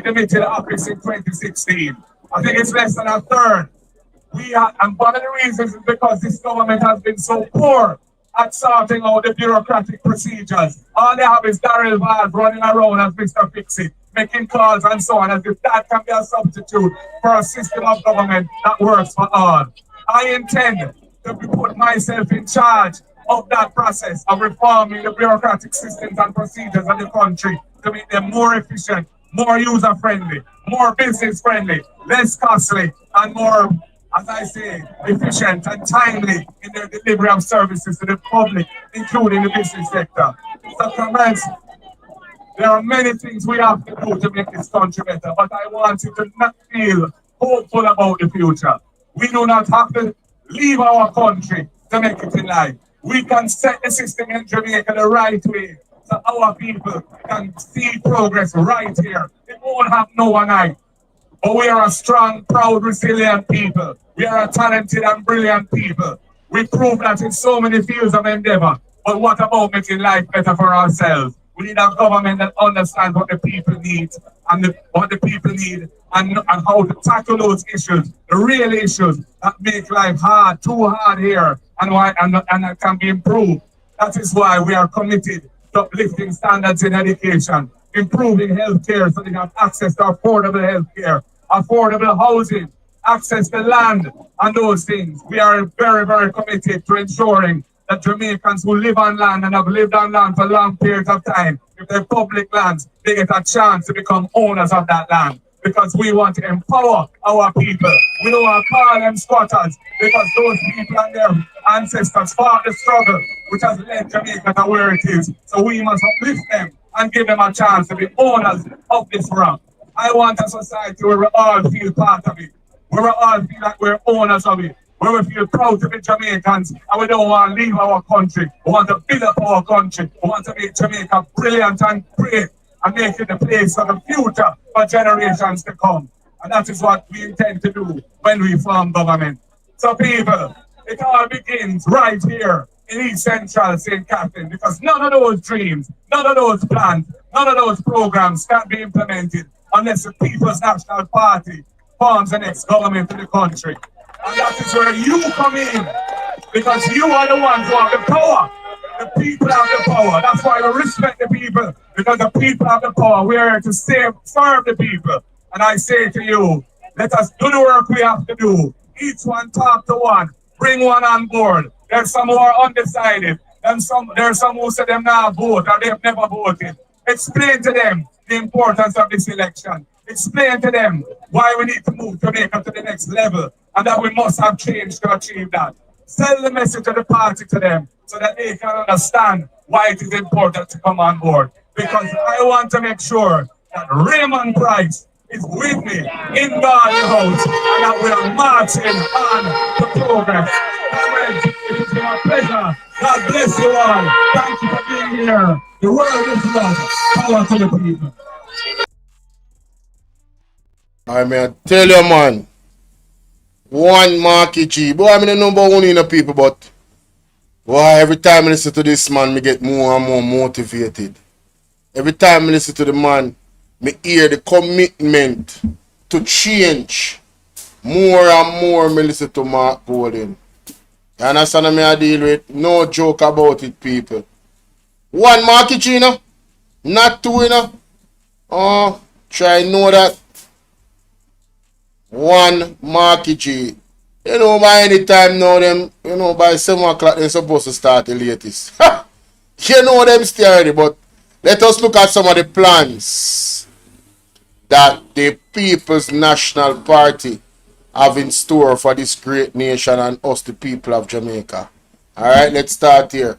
limited office in 2016. I think it's less than a third. And one of the reasons is because this government has been so poor at sorting out the bureaucratic procedures. All they have is Daryl Vaz running around as Mr. Fix-It, making calls and so on, as if that can be a substitute for a system of government that works for all. I intend to put myself in charge of that process of reforming the bureaucratic systems and procedures of the country to make them more efficient, more user-friendly, more business-friendly, less costly, and more, as I say, efficient and timely in their delivery of services to the public, including the business sector. So, comrades, there are many things we have to do to make this country better, but I want you to not feel hopeful about the future. We do not have to leave our country to make it in life. We can set the system in Jamaica the right way so our people can see progress right here. It won't have no one night. But we are a strong, proud, resilient people. We are a talented and brilliant people. We prove that in so many fields of endeavor. But what about making life better for ourselves? We need a government that understands what the people need and what the people need and how to tackle those issues, the real issues that make life hard, too hard here, and that can be improved. That is why we are committed to uplifting standards in education, improving healthcare so they have access to affordable healthcare, affordable housing, access to land, and those things. We are very, very committed to ensuring that Jamaicans who live on land and have lived on land for long periods of time, if they're public lands, they get a chance to become owners of that land. Because we want to empower our people. We don't want to call them squatters because those people and their ancestors fought the struggle which has led Jamaica to where it is. So we must uplift them and give them a chance to be owners of this rock. I want a society where we all feel part of it, where we all feel like we're owners of it, where we feel proud to be Jamaicans and we don't want to leave our country. We want to build up our country. We want to make Jamaica brilliant and great and make it the place for the future for generations to come. And that is what we intend to do when we form government. So people, it all begins right here in East Central St. Catherine, because none of those dreams, none of those plans, none of those programs can be implemented unless the People's National Party forms the next government in the country. And that is where you come in, because you are the ones who have the power. The people have the power. That's why we respect the people, because the people have the power. We are here to serve the people. And I say to you, let us do the work we have to do. Each one talk to one, bring one on board. There's some who are undecided, and there's some who say them now vote or they've never voted. Explain to them the importance of this election. Explain to them why we need to move Jamaica to the next level and that we must have change to achieve that. Sell the message of the party to them so that they can understand why it is important to come on board. Because I want to make sure that Raymond Price is with me in Dahlia House and that we are marching on to progress. Comrades, it has been a pleasure. God bless you all. Thank you for being here. The world is love. Power to the people. I mean, tell you, man. One Marky G. Boy, I'm the number one in the people, but boy, every time I listen to this man, me get more and more motivated. Every time I listen to the man, me hear the commitment to change. More and more me listen to Mark Golden. You understand what I deal with? No joke about it, people. One Marky G, you know? Not two, you know? Oh, try know that. One Marky G. You know, by any time now, them, you know, by 7 o'clock, they're supposed to start the latest. You know them still already, but let us look at some of the plans that the People's National Party have in store for this great nation and us, the people of Jamaica. Alright, let's start here.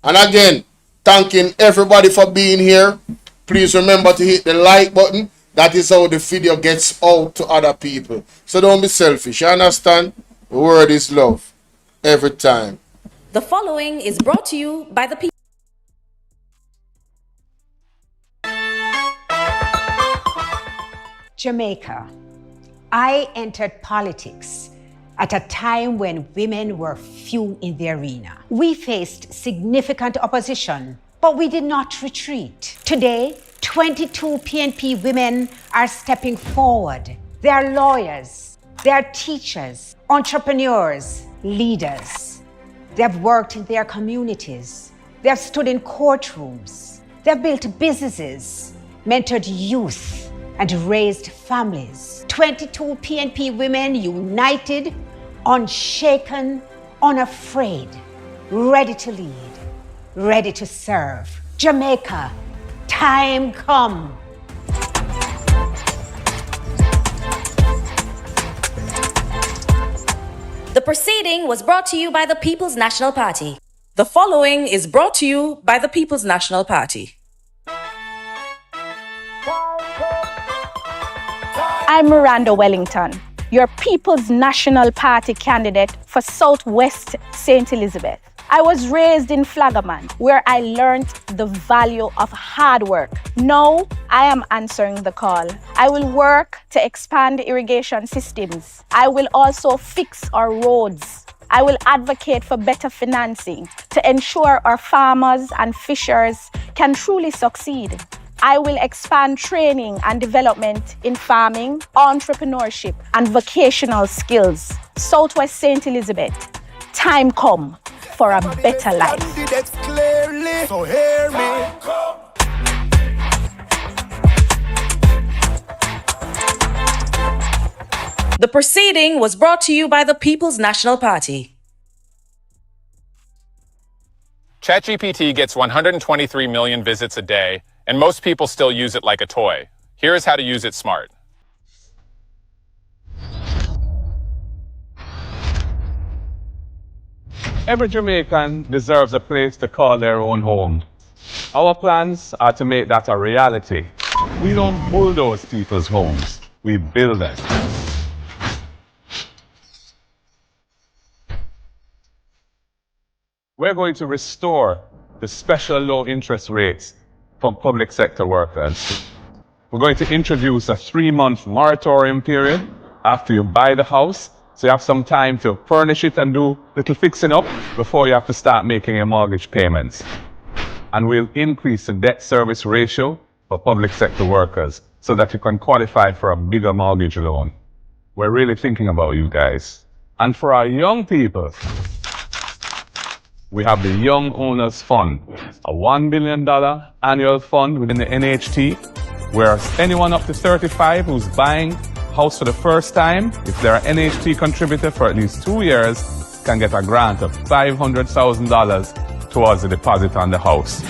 And again, thanking everybody for being here. Please remember to hit the like button. That is how the video gets out to other people. So don't be selfish. You understand? The word is love. Every time. The following is brought to you by the people. Jamaica. I entered politics at a time when women were few in the arena. We faced significant opposition But we did not retreat. Today, 22 PNP women are stepping forward. They are lawyers, they are teachers, entrepreneurs, leaders. They have worked in their communities. They have stood in courtrooms. They have built businesses, mentored youth, and raised families. 22 PNP women united, unshaken, unafraid, ready to lead, ready to serve. Jamaica, time come. The proceeding was brought to you by the People's National Party. The following is brought to you by the People's National Party. I'm Miranda Wellington, your People's National Party candidate for Southwest St. Elizabeth. I was raised in Flagaman, where I learned the value of hard work. Now, I am answering the call. I will work to expand irrigation systems. I will also fix our roads. I will advocate for better financing to ensure our farmers and fishers can truly succeed. I will expand training and development in farming, entrepreneurship, and vocational skills. Southwest St. Elizabeth, time come for a better life. Clearly, so hear me. The proceeding was brought to you by the People's National Party. ChatGPT gets 123 million visits a day, and most people still use it like a toy. Here's how to use it smart. Every Jamaican deserves a place to call their own home. Our plans are to make that a reality. We don't bulldoze people's homes, we build them. We're going to restore the special low interest rates for public sector workers. We're going to introduce a 3-month moratorium period after you buy the house, so you have some time to furnish it and do little fixing up before you have to start making your mortgage payments. And we'll increase the debt service ratio for public sector workers so that you can qualify for a bigger mortgage loan. We're really thinking about you guys. And for our young people, we have the Young Owners Fund, a $1 billion annual fund within the NHT, where anyone up to 35 who's buying a house for the first time, if they're an NHT contributor for at least 2 years, can get a grant of $500,000 towards the deposit on the house.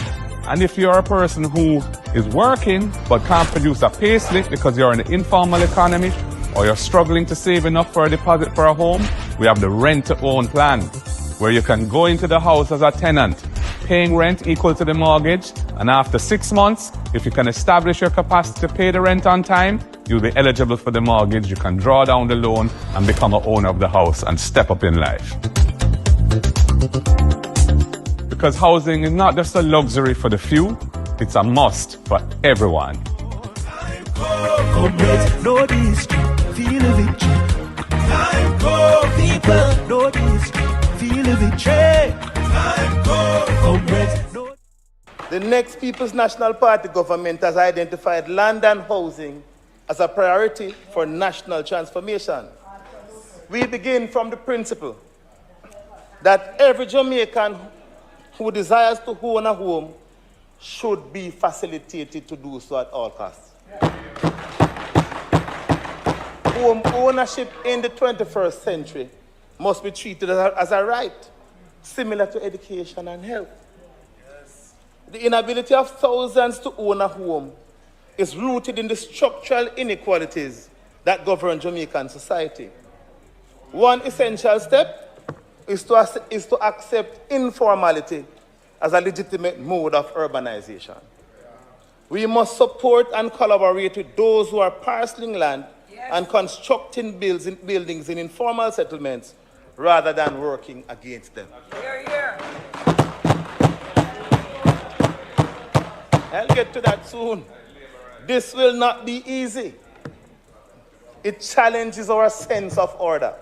And if you're a person who is working but can't produce a pay slip because you're in the informal economy, or you're struggling to save enough for a deposit for a home, we have the rent-to-own plan, where you can go into the house as a tenant, paying rent equal to the mortgage, and after 6 months, if you can establish your capacity to pay the rent on time, you'll be eligible for the mortgage. You can draw down the loan and become an owner of the house and step up in life. Because housing is not just a luxury for the few, it's a must for everyone. Comrades, know the history, feel the victory. Time go, people, know the history, feel the victory. Time go, comrades, know. The next People's National Party government has identified land and housing as a priority for national transformation. We begin from the principle that every Jamaican who desires to own a home should be facilitated to do so at all costs. Home ownership in the 21st century must be treated as a right, similar to education and health. The inability of thousands to own a home is rooted in the structural inequalities that govern Jamaican society. One essential step is to accept informality as a legitimate mode of urbanization. We must support and collaborate with those who are parceling land and constructing buildings in informal settlements rather than working against them. I'll get to that soon. This will not be easy. It challenges our sense of order.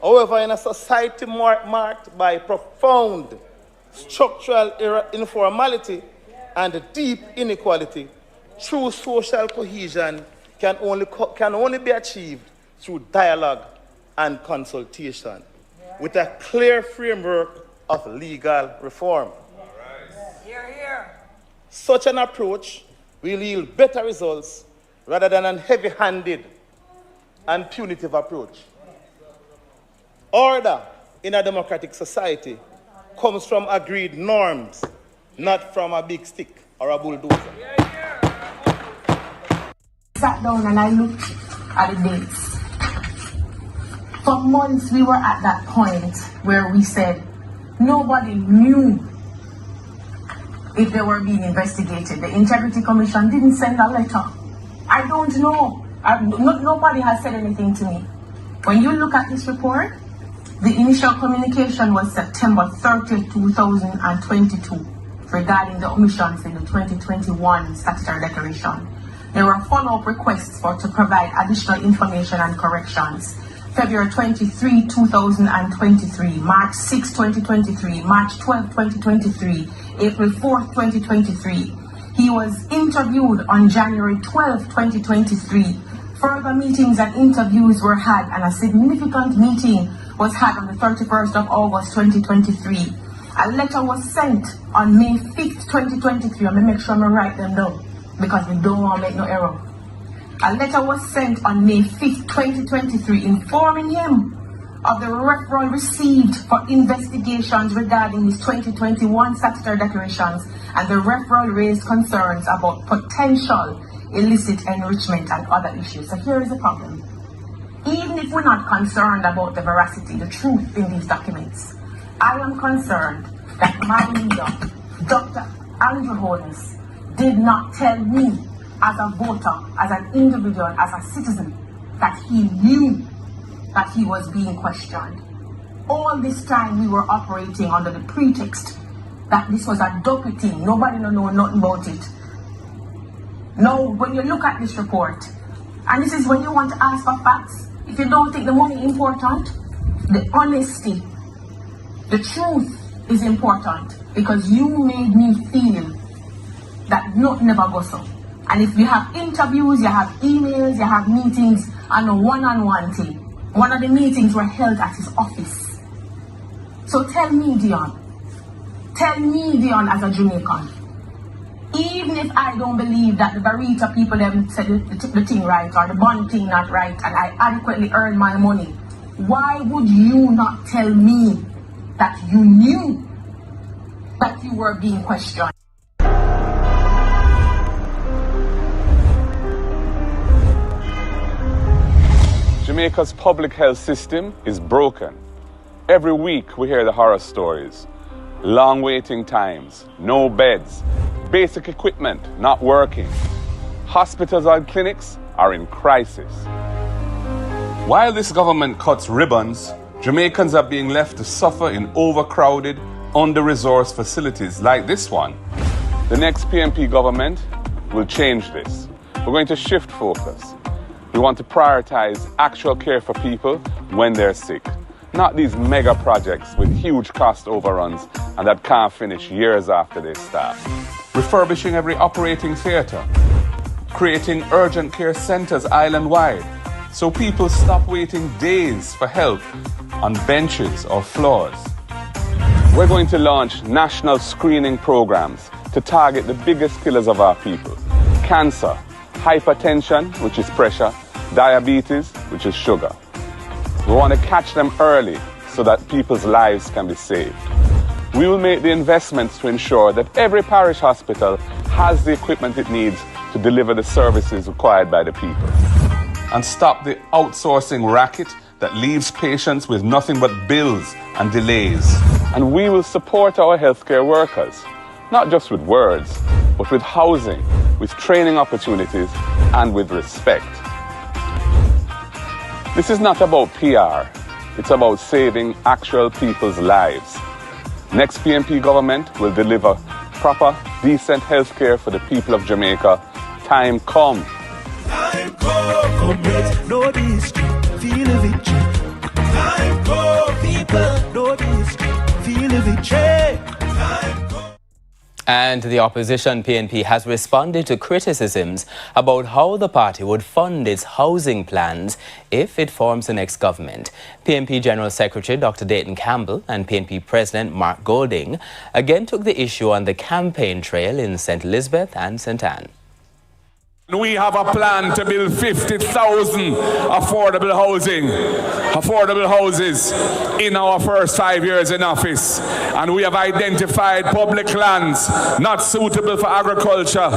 However, in a society marked by profound structural informality, and deep inequality, true social cohesion can only be achieved through dialogue and consultation with a clear framework of legal reform. Such an approach will yield better results rather than a heavy-handed and punitive approach. Order in a democratic society comes from agreed norms, not from a big stick or a bulldozer. Sat down and I looked at the dates. For months we were at that point where we said nobody knew if they were being investigated. The Integrity Commission didn't send a letter. I don't know. Nobody has said anything to me. When you look at this report, the initial communication was September 30, 2022 regarding the omissions in the 2021 statutory declaration. There were follow-up requests to provide additional information and corrections. February 23, 2023, March 6, 2023, March 12, 2023, April 4, 2023. He was interviewed on January 12, 2023. Further meetings and interviews were had, and a significant meeting was had on the 31st of August, 2023. A letter was sent on May 5th, 2023. I'm going to make sure I write them down because we don't want to make no error. A letter was sent on May 5th, 2023, informing him of the referral received for investigations regarding his 2021 statutory declarations, and the referral raised concerns about potential illicit enrichment and other issues. So here is the problem. Even if we're not concerned about the veracity, the truth in these documents, I am concerned that my leader, Dr. Andrew Holness, did not tell me as a voter, as an individual, as a citizen, that he knew that he was being questioned. All this time we were operating under the pretext that this was a dopey thing. Nobody know nothing about it. Now, when you look at this report, and this is when you want to ask for facts, if you don't think the money important, the honesty, the truth is important, because you made me feel that nothing ever goes so. And if you have interviews, you have emails, you have meetings, and a one-on-one thing. One of the meetings were held at his office. So tell me, Dion, as a Jamaican, even if I don't believe that the Barita people them said the thing right or the bond thing not right, and I adequately earn my money, why would you not tell me that you knew that you were being questioned? Jamaica's public health system is broken. Every week we hear the horror stories. Long waiting times, no beds, basic equipment not working. Hospitals and clinics are in crisis. While this government cuts ribbons, Jamaicans are being left to suffer in overcrowded, under-resourced facilities like this one. The next PNP government will change this. We're going to shift focus. We want to prioritize actual care for people when they're sick, not these mega projects with huge cost overruns and that can't finish years after they start. Refurbishing every operating theatre, creating urgent care centres island-wide so people stop waiting days for help on benches or floors. We're going to launch national screening programs to target the biggest killers of our people: cancer, hypertension, which is pressure, diabetes, which is sugar. We want to catch them early so that people's lives can be saved. We will make the investments to ensure that every parish hospital has the equipment it needs to deliver the services required by the people. And stop the outsourcing racket that leaves patients with nothing but bills and delays. And we will support our healthcare workers, not just with words, but with housing, with training opportunities, and with respect. This is not about PR. It's about saving actual people's lives. Next PNP government will deliver proper, decent health care for the people of Jamaica. Time come. Time come. Comrades, know the history, feel the victory. Time come. People, know the history, feel the victory. And the opposition PNP has responded to criticisms about how the party would fund its housing plans if it forms the next government. PNP General Secretary Dr. Dayton Campbell and PNP President Mark Golding again took the issue on the campaign trail in St. Elizabeth and St. Anne. We have a plan to build 50,000 affordable houses in our first 5 years in office. And we have identified public lands not suitable for agriculture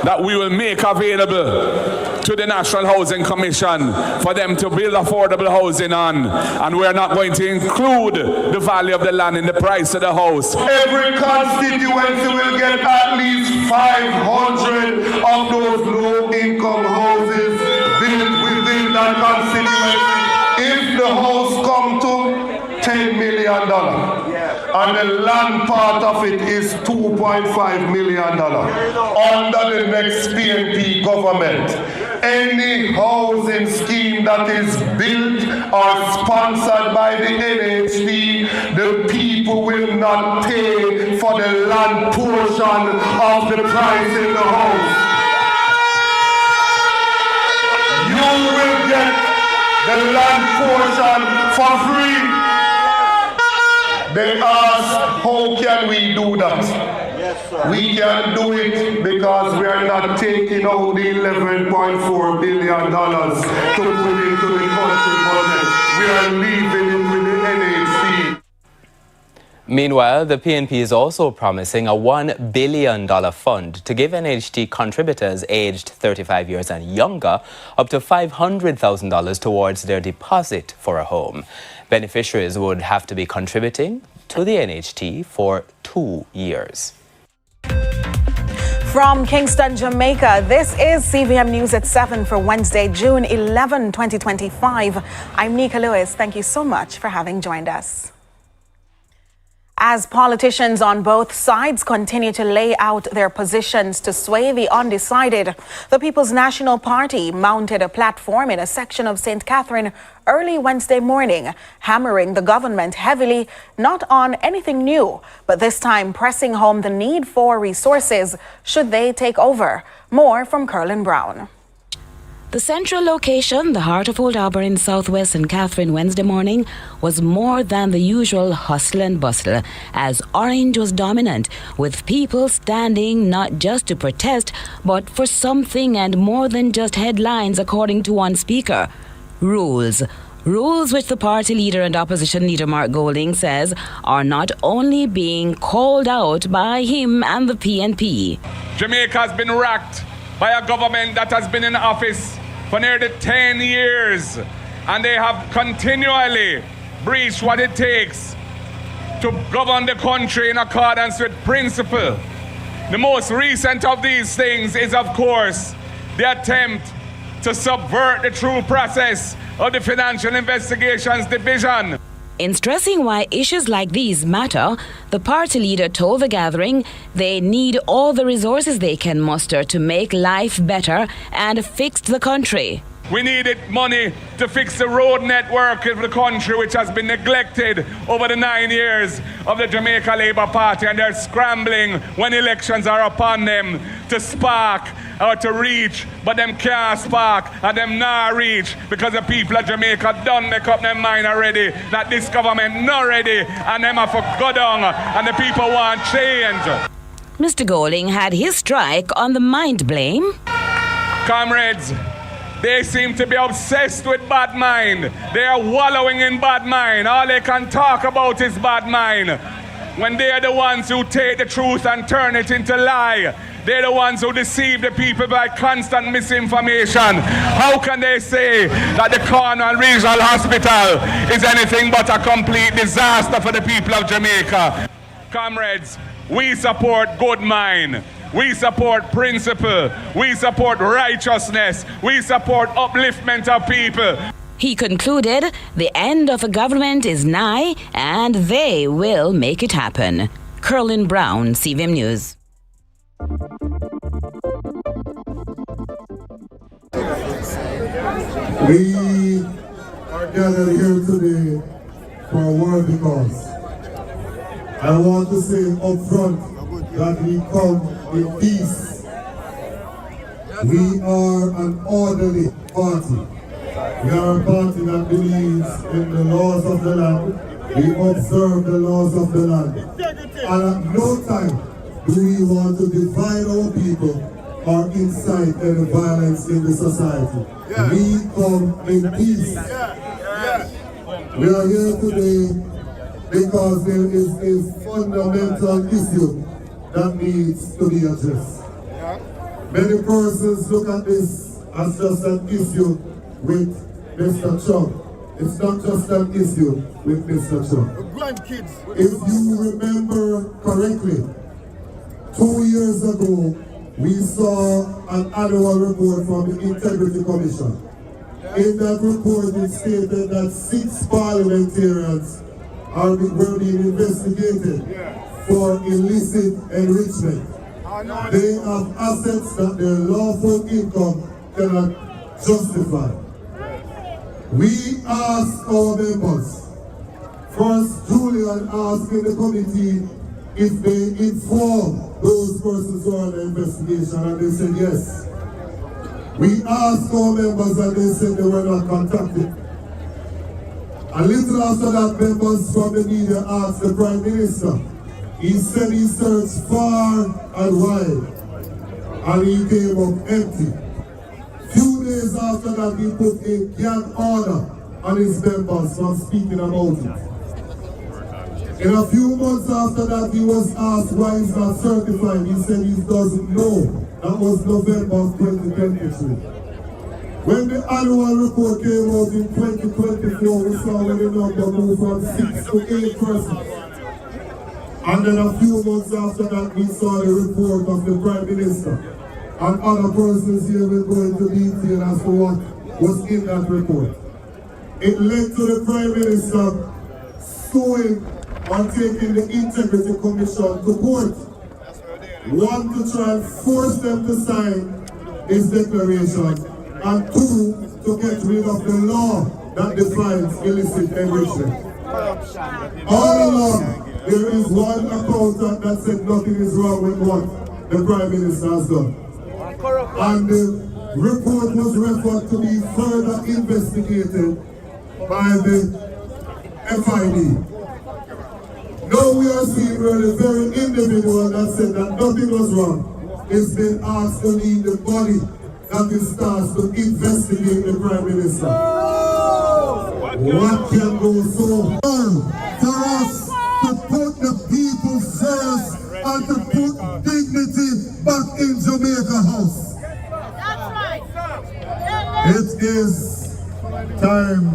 that we will make available to the National Housing Commission for them to build affordable housing on. And we're not going to include the value of the land in the price of the house. Every constituency will get at least 500 of those low-income houses built within that constituency. If the house come to $10 million, and the land part of it is $2.5 million under the next PNP government. Any housing scheme that is built or sponsored by the NHT, the people will not pay for the land portion of the price in the house. You will get the land portion for free. They ask, how can we do that? Yes, sir. We can do it because we are not taking out the $11.4 billion to put into the country budget. We are leaving it with the NHC. Meanwhile, the PNP is also promising a $1 billion fund to give NHT contributors aged 35 years and younger up to $500,000 towards their deposit for a home. Beneficiaries would have to be contributing to the NHT for 2 years. From Kingston, Jamaica, this is CVM News at 7 for Wednesday, June 11, 2025. I'm Nika Lewis. Thank you so much for having joined us. As politicians on both sides continue to lay out their positions to sway the undecided, the People's National Party mounted a platform in a section of St. Catherine early Wednesday morning, hammering the government heavily, not on anything new, but this time pressing home the need for resources should they take over. More from Curlin Brown. The central location, the heart of Old Auburn in southwest St. Catherine Wednesday morning, was more than the usual hustle and bustle, as orange was dominant, with people standing not just to protest, but for something and more than just headlines, according to one speaker. Rules. Rules which the party leader and opposition leader Mark Golding says are not only being called out by him and the PNP. Jamaica has been racked by a government that has been in office for nearly 10 years, and they have continually breached what it takes to govern the country in accordance with principle. The most recent of these things is, of course, the attempt to subvert the true process of the Financial Investigations Division. In stressing why issues like these matter, the party leader told the gathering they need all the resources they can muster to make life better and fix the country. We needed money to fix the road network of the country, which has been neglected over the 9 years of the Jamaica Labour Party, and they're scrambling when elections are upon them to spark or to reach, but them can't spark and them not reach because the people of Jamaica done make up their mind already that this government not ready and them have to go down and the people want change. Mr. Golding had his strike on the mind blame. Comrades, they seem to be obsessed with bad mind. They are wallowing in bad mind. All they can talk about is bad mind. When they are the ones who take the truth and turn it into lie. They're the ones who deceive the people by constant misinformation. How can they say that the Cornwall Regional Hospital is anything but a complete disaster for the people of Jamaica? Comrades, we support good mind. We support principle. We support righteousness. We support upliftment of people. He concluded the end of a government is nigh and they will make it happen. Curlin Brown, CVM News. We are gathered here today for a worthy cause. I want to say up front that we come in peace. We are an orderly party. We are a party that believes in the laws of the land. We observe the laws of the land. And at no time do we want to divide our people or incite any violence in the society. We come in peace. We are here today because there is a fundamental issue that needs to be addressed. Many persons look at this as just an issue with Mr. Trump. It's not just an issue with Mr. Trump. If you remember correctly, 2 years ago, we saw an annual report from the Integrity Commission. In that report, it stated that 6 parliamentarians were being investigated for illicit enrichment. They have assets that their lawful income cannot justify. We asked our members, first Julian asked in the committee if they inform those persons who are under investigation, and they said yes. We asked our members and they said they were not contacted. A little after that, members from the media asked the Prime Minister. He said he searched far and wide, and he came up empty. Few days after that, he put a gag order on his members from speaking about it. In a few months after that, he was asked why he's not certified. He said he doesn't know. That was November of 2023. When the annual report came out in 2024, we saw when the number moved from 6 to 8 persons. And then a few months after that, we saw the report of the Prime Minister. And other persons here will go into detail as to what was in that report. It led to the Prime Minister suing on taking the Integrity Commission to court. One, to try and force them to sign his declaration, and 2, to get rid of the law that defines illicit enrichment. All along, there is one accountant that said nothing is wrong with what the Prime Minister has done. And the report was referred to be further investigated by the FID. Now we are seeing where the very individual that said that nothing was wrong is being asked to lead the body that is tasked to investigate the Prime Minister. What can go so wrong for us to put the people first and to put dignity back in Jamaica House? It is time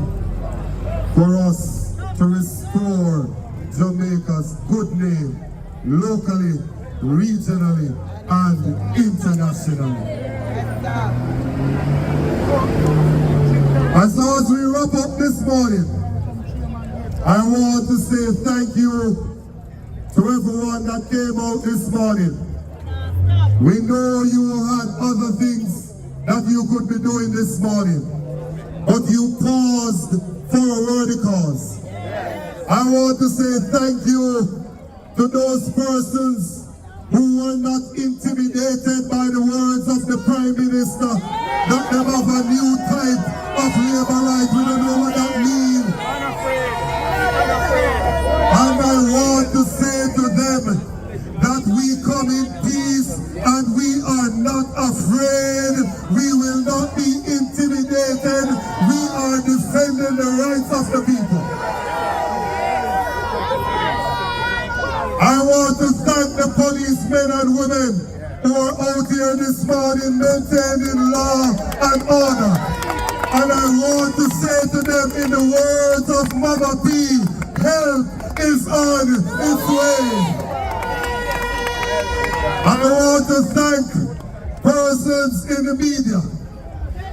for us to restore Jamaica's good name, locally, regionally, and internationally. And so as we wrap up this morning, I want to say thank you to everyone that came out this morning. We know you had other things that you could be doing this morning, but you paused for a worthy cause. I want to say thank you to those persons who were not intimidated by the words of the Prime Minister that they have a new type of labor right. We don't know what that means. And I want to say to them that we come in peace and we are not afraid. We will not be intimidated. We are defending the rights of the people. I want to thank the policemen and women who are out here this morning maintaining law and order. And I want to say to them in the words of Mama P, help is on its way. I want to thank persons in the media.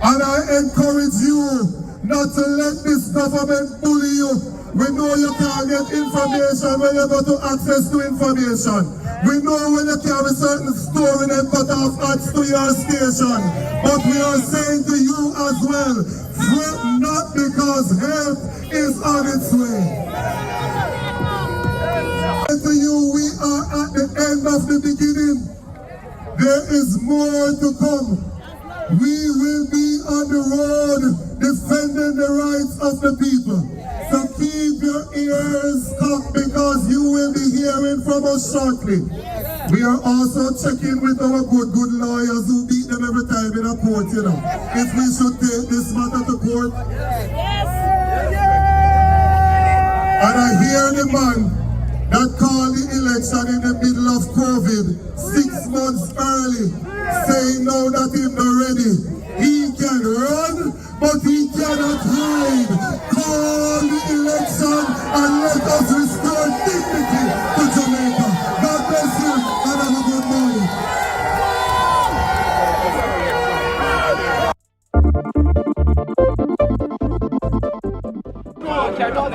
And I encourage you not to let this government bully you. We know you can't get information when you go to access to information. We know when you carry certain story and cut off ads to your station. But we are saying to you as well, fret not because help is on its way. And to you, we are at the end end of the beginning. There is more to come. We will be on the road defending the rights of the people. So keep your ears cocked because you will be hearing from us shortly. We are also checking with our good lawyers who beat them every time in a court, you know. If we should take this matter to court. And I hear the man that called the election in the middle of COVID 6 months early, saying now that he's not ready. He can run, but he cannot hide. Call the election and let us restore dignity to Jamaica. God bless you and have a good morning.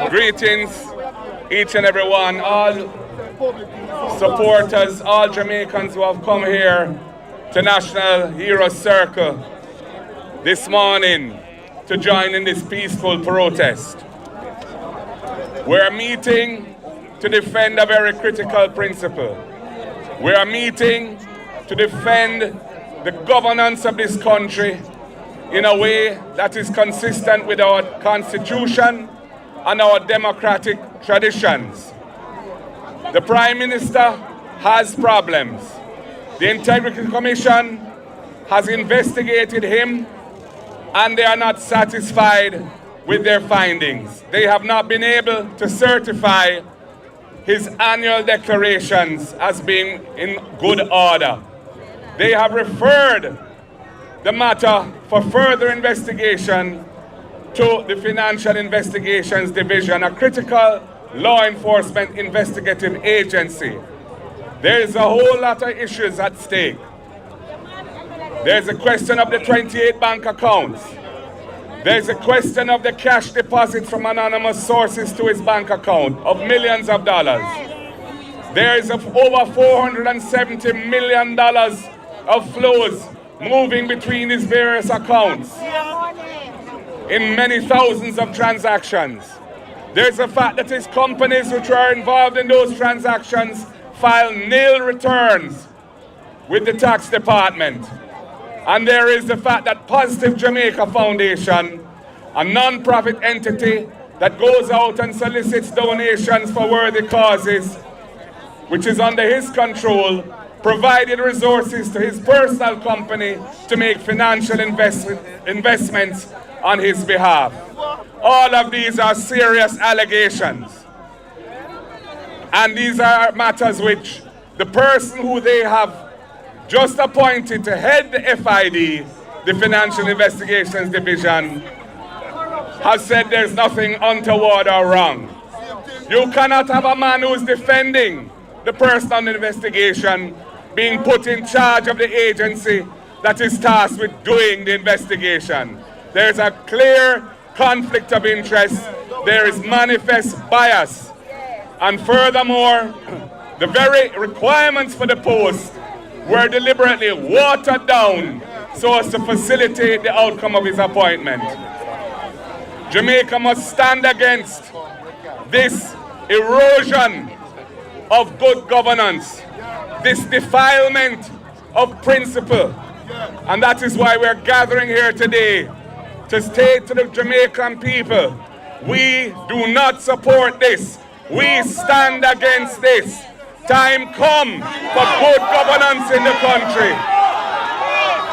Greetings, each and every one, all supporters, all Jamaicans who have come here to National Hero Circle this morning to join in this peaceful protest. We're meeting to defend a very critical principle. We are meeting to defend the governance of this country in a way that is consistent with our Constitution and our democratic traditions. The Prime Minister has problems. The Integrity Commission has investigated him and they are not satisfied with their findings. They have not been able to certify his annual declarations as being in good order. They have referred the matter for further investigation to the Financial Investigations Division, a critical law enforcement investigative agency. There is a whole lot of issues at stake. There's a question of the 28 bank accounts. There's a question of the cash deposits from anonymous sources to his bank account of millions of dollars. There is over $470 million of flows moving between his various accounts in many thousands of transactions. There's the fact that his companies which are involved in those transactions file nil returns with the tax department. And there is the fact that Positive Jamaica Foundation, a non-profit entity that goes out and solicits donations for worthy causes, which is under his control, provided resources to his personal company to make financial investments on his behalf. All of these are serious allegations. And these are matters which the person who they have just appointed to head the FID, the Financial Investigations Division, has said there's nothing untoward or wrong. You cannot have a man who's defending the person on the investigation being put in charge of the agency that is tasked with doing the investigation. There's a clear conflict of interest. There is manifest bias. And furthermore, the very requirements for the post were deliberately watered down so as to facilitate the outcome of his appointment. Jamaica must stand against this erosion of good governance, this defilement of principle. And that is why we're gathering here today to state to the Jamaican people, we do not support this. We stand against this. Time come for good governance in the country.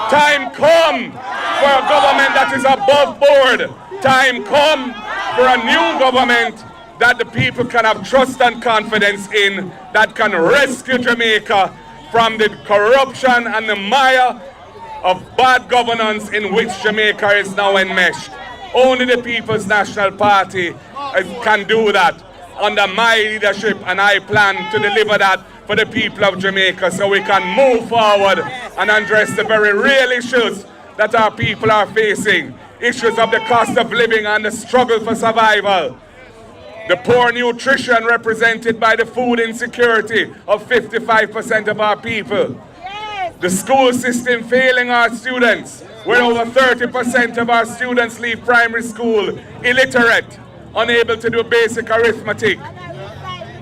Time come for a government that is above board. Time come for a new government that the people can have trust and confidence in, that can rescue Jamaica from the corruption and the mire of bad governance in which Jamaica is now enmeshed. Only the People's National Party can do that under my leadership, and I plan to deliver that for the people of Jamaica so we can move forward and address the very real issues that our people are facing. Issues of the cost of living and the struggle for survival. The poor nutrition represented by the food insecurity of 55% of our people. The school system failing our students, where over 30% of our students leave primary school illiterate, unable to do basic arithmetic.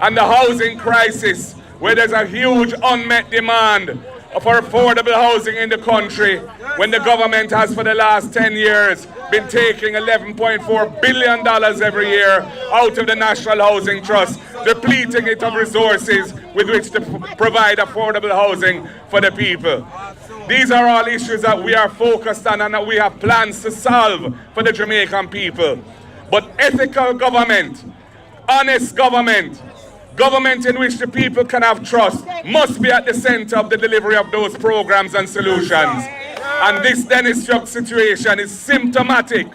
And the housing crisis, where there's a huge unmet demand for affordable housing in the country, when the government has for the last 10 years been taking $11.4 billion every year out of the National Housing Trust, depleting it of resources with which to provide affordable housing for the people. These are all issues that we are focused on and that we have plans to solve for the Jamaican people. But ethical government, honest government, government in which the people can have trust, must be at the center of the delivery of those programs and solutions. And this Dennis Chuck situation is symptomatic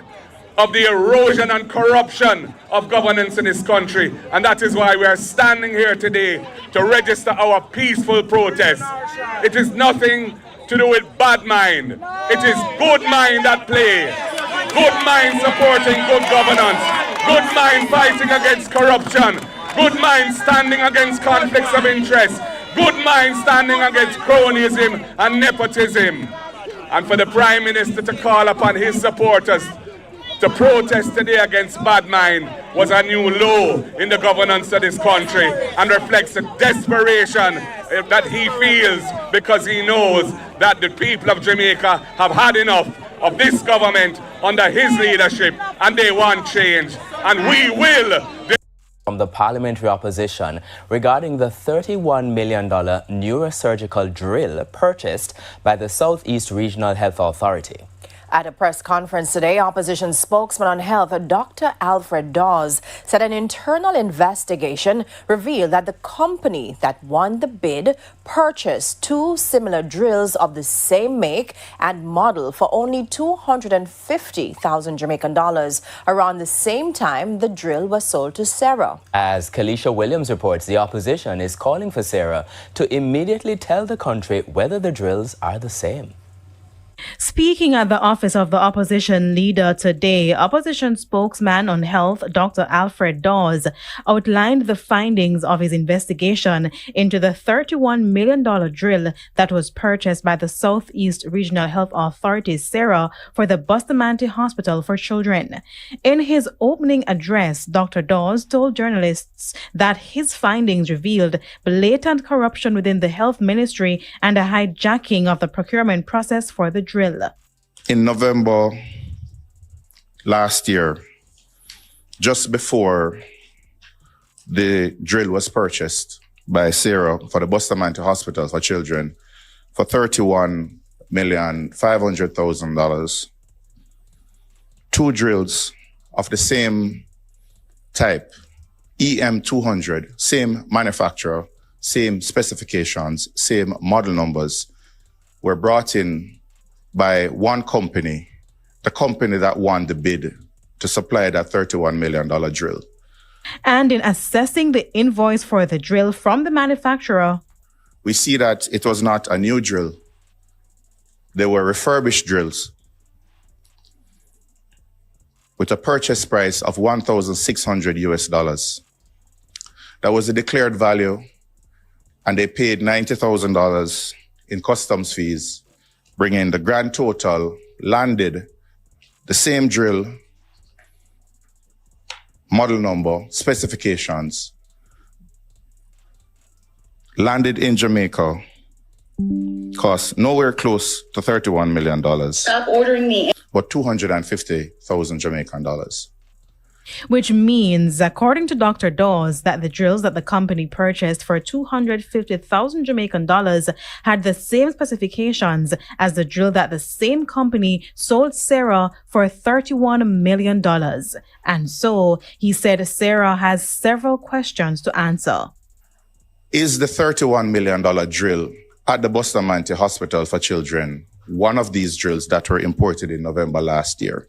of the erosion and corruption of governance in this country. And that is why we are standing here today to register our peaceful protest. It is nothing to do with bad mind. It is good mind at play. Good mind supporting good governance. Good mind fighting against corruption. Good mind standing against conflicts of interest. Good mind standing against cronyism and nepotism. And for the Prime Minister to call upon his supporters to protest today against bad mind was a new low in the governance of this country and reflects the desperation that he feels because he knows that the people of Jamaica have had enough of this government under his leadership and they want change. And we will. From the parliamentary opposition regarding the $31 million neurosurgical drill purchased by the Southeast Regional Health Authority. At a press conference today, opposition spokesman on health, Dr. Alfred Dawes, said an internal investigation revealed that the company that won the bid purchased two similar drills of the same make and model for only $250,000 Jamaican dollars. Around the same time, the drill was sold to Sarah. As Kalisha Williams reports, the opposition is calling for Sarah to immediately tell the country whether the drills are the same. Speaking at the office of the opposition leader today, opposition spokesman on health, Dr. Alfred Dawes, outlined the findings of his investigation into the $31 million drill that was purchased by the Southeast Regional Health Authority, SARA, for the Bustamante Hospital for Children. In his opening address, Dr. Dawes told journalists that his findings revealed blatant corruption within the health ministry and a hijacking of the procurement process for the drill. In November last year, just before the drill was purchased by Sarah for the Bustamante Hospital for Children for $31,500,000, two drills of the same type, EM200, same manufacturer, same specifications, same model numbers, were brought in by one company, the company that won the bid to supply that $31 million drill. And in assessing the invoice for the drill from the manufacturer, we see that it was not a new drill. They were refurbished drills with a purchase price of $1,600. That was the declared value, and they paid $90,000 in customs fees, bringing the grand total, landed the same drill, model number, specifications, landed in Jamaica, cost nowhere close to $31 million. Stop ordering me. But 250,000 Jamaican dollars. Which means, according to Dr. Dawes, that the drills that the company purchased for 250,000 Jamaican dollars had the same specifications as the drill that the same company sold Sarah for $31 million. And so, he said Sarah has several questions to answer. Is the $31 million drill at the Bustamante Hospital for Children one of these drills that were imported in November last year?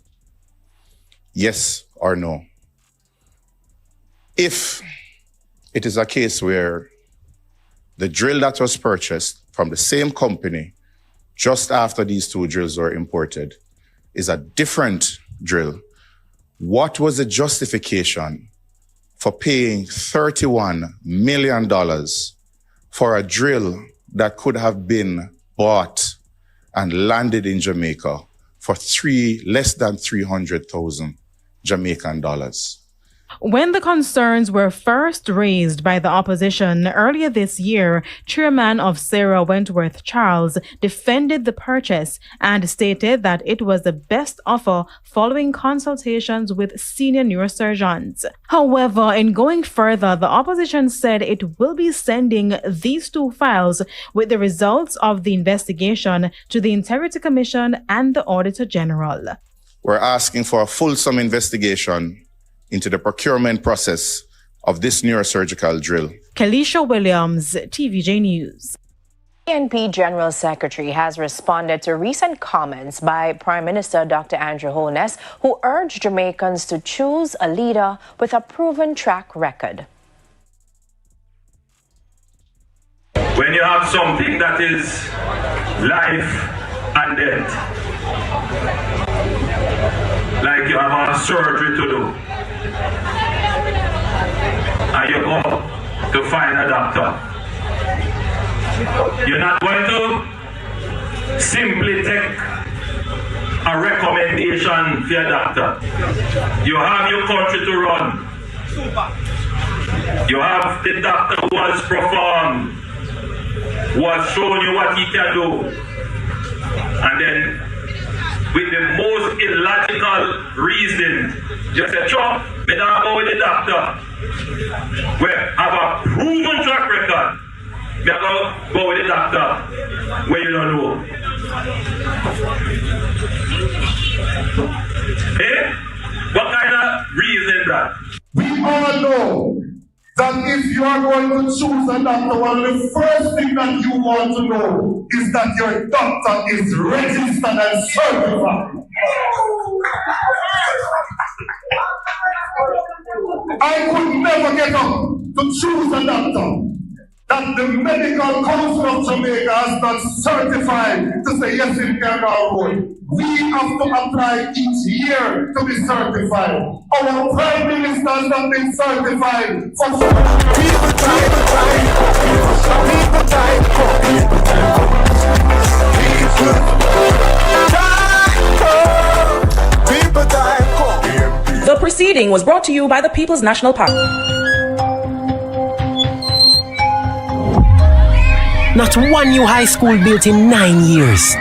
Yes or no? If it is a case where the drill that was purchased from the same company just after these two drills were imported is a different drill, what was the justification for paying $31 million for a drill that could have been bought and landed in Jamaica for less than 300,000 Jamaican dollars? When the concerns were first raised by the opposition earlier this year, Chairman of Sarah Wentworth Charles defended the purchase and stated that it was the best offer following consultations with senior neurosurgeons. However, in going further, the opposition said it will be sending these two files with the results of the investigation to the Integrity Commission and the Auditor General. We're asking for a fulsome investigation into the procurement process of this neurosurgical drill. Kelisha Williams, TVJ News. PNP General Secretary has responded to recent comments by Prime Minister Dr. Andrew Holness, who urged Jamaicans to choose a leader with a proven track record. When you have something that is life and death, like you have a surgery to do, and you go to find a doctor, you're not going to simply take a recommendation for your doctor. You have your country to run. You have the doctor who has performed, who has shown you what he can do. And then, with the most illogical reason, just say, sure, we don't go with the doctor. We have a proven track record. We have to go with the doctor where you don't know. Eh? What kind of reason is that? We all know that if you are going to choose a doctor, one of the first thing that you want to know is that your doctor is registered and certified. I could never get up to choose a doctor that the Medical Council of Jamaica has not certified to say yes, it can go on. We have to apply each year to be certified. Our Prime Minister has not been certified for people time. The proceeding was brought to you by the People's National Party. Not one new high school built in 9 years.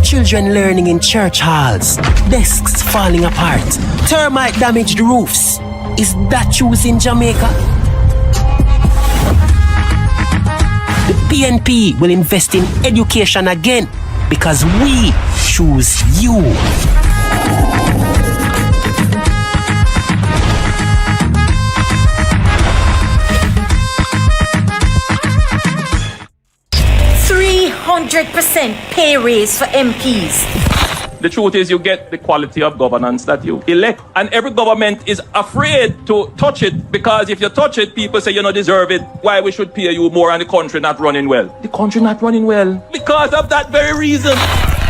Children learning in church halls. Desks falling apart. Termite damaged roofs. Is that choosing Jamaica? The PNP will invest in education again because we choose you. %100% pay raise for MPs. The truth is you get the quality of governance that you elect. And every government is afraid to touch it because if you touch it, people say you don't deserve it. Why we should pay you more and the country not running well? The country not running well because of that very reason.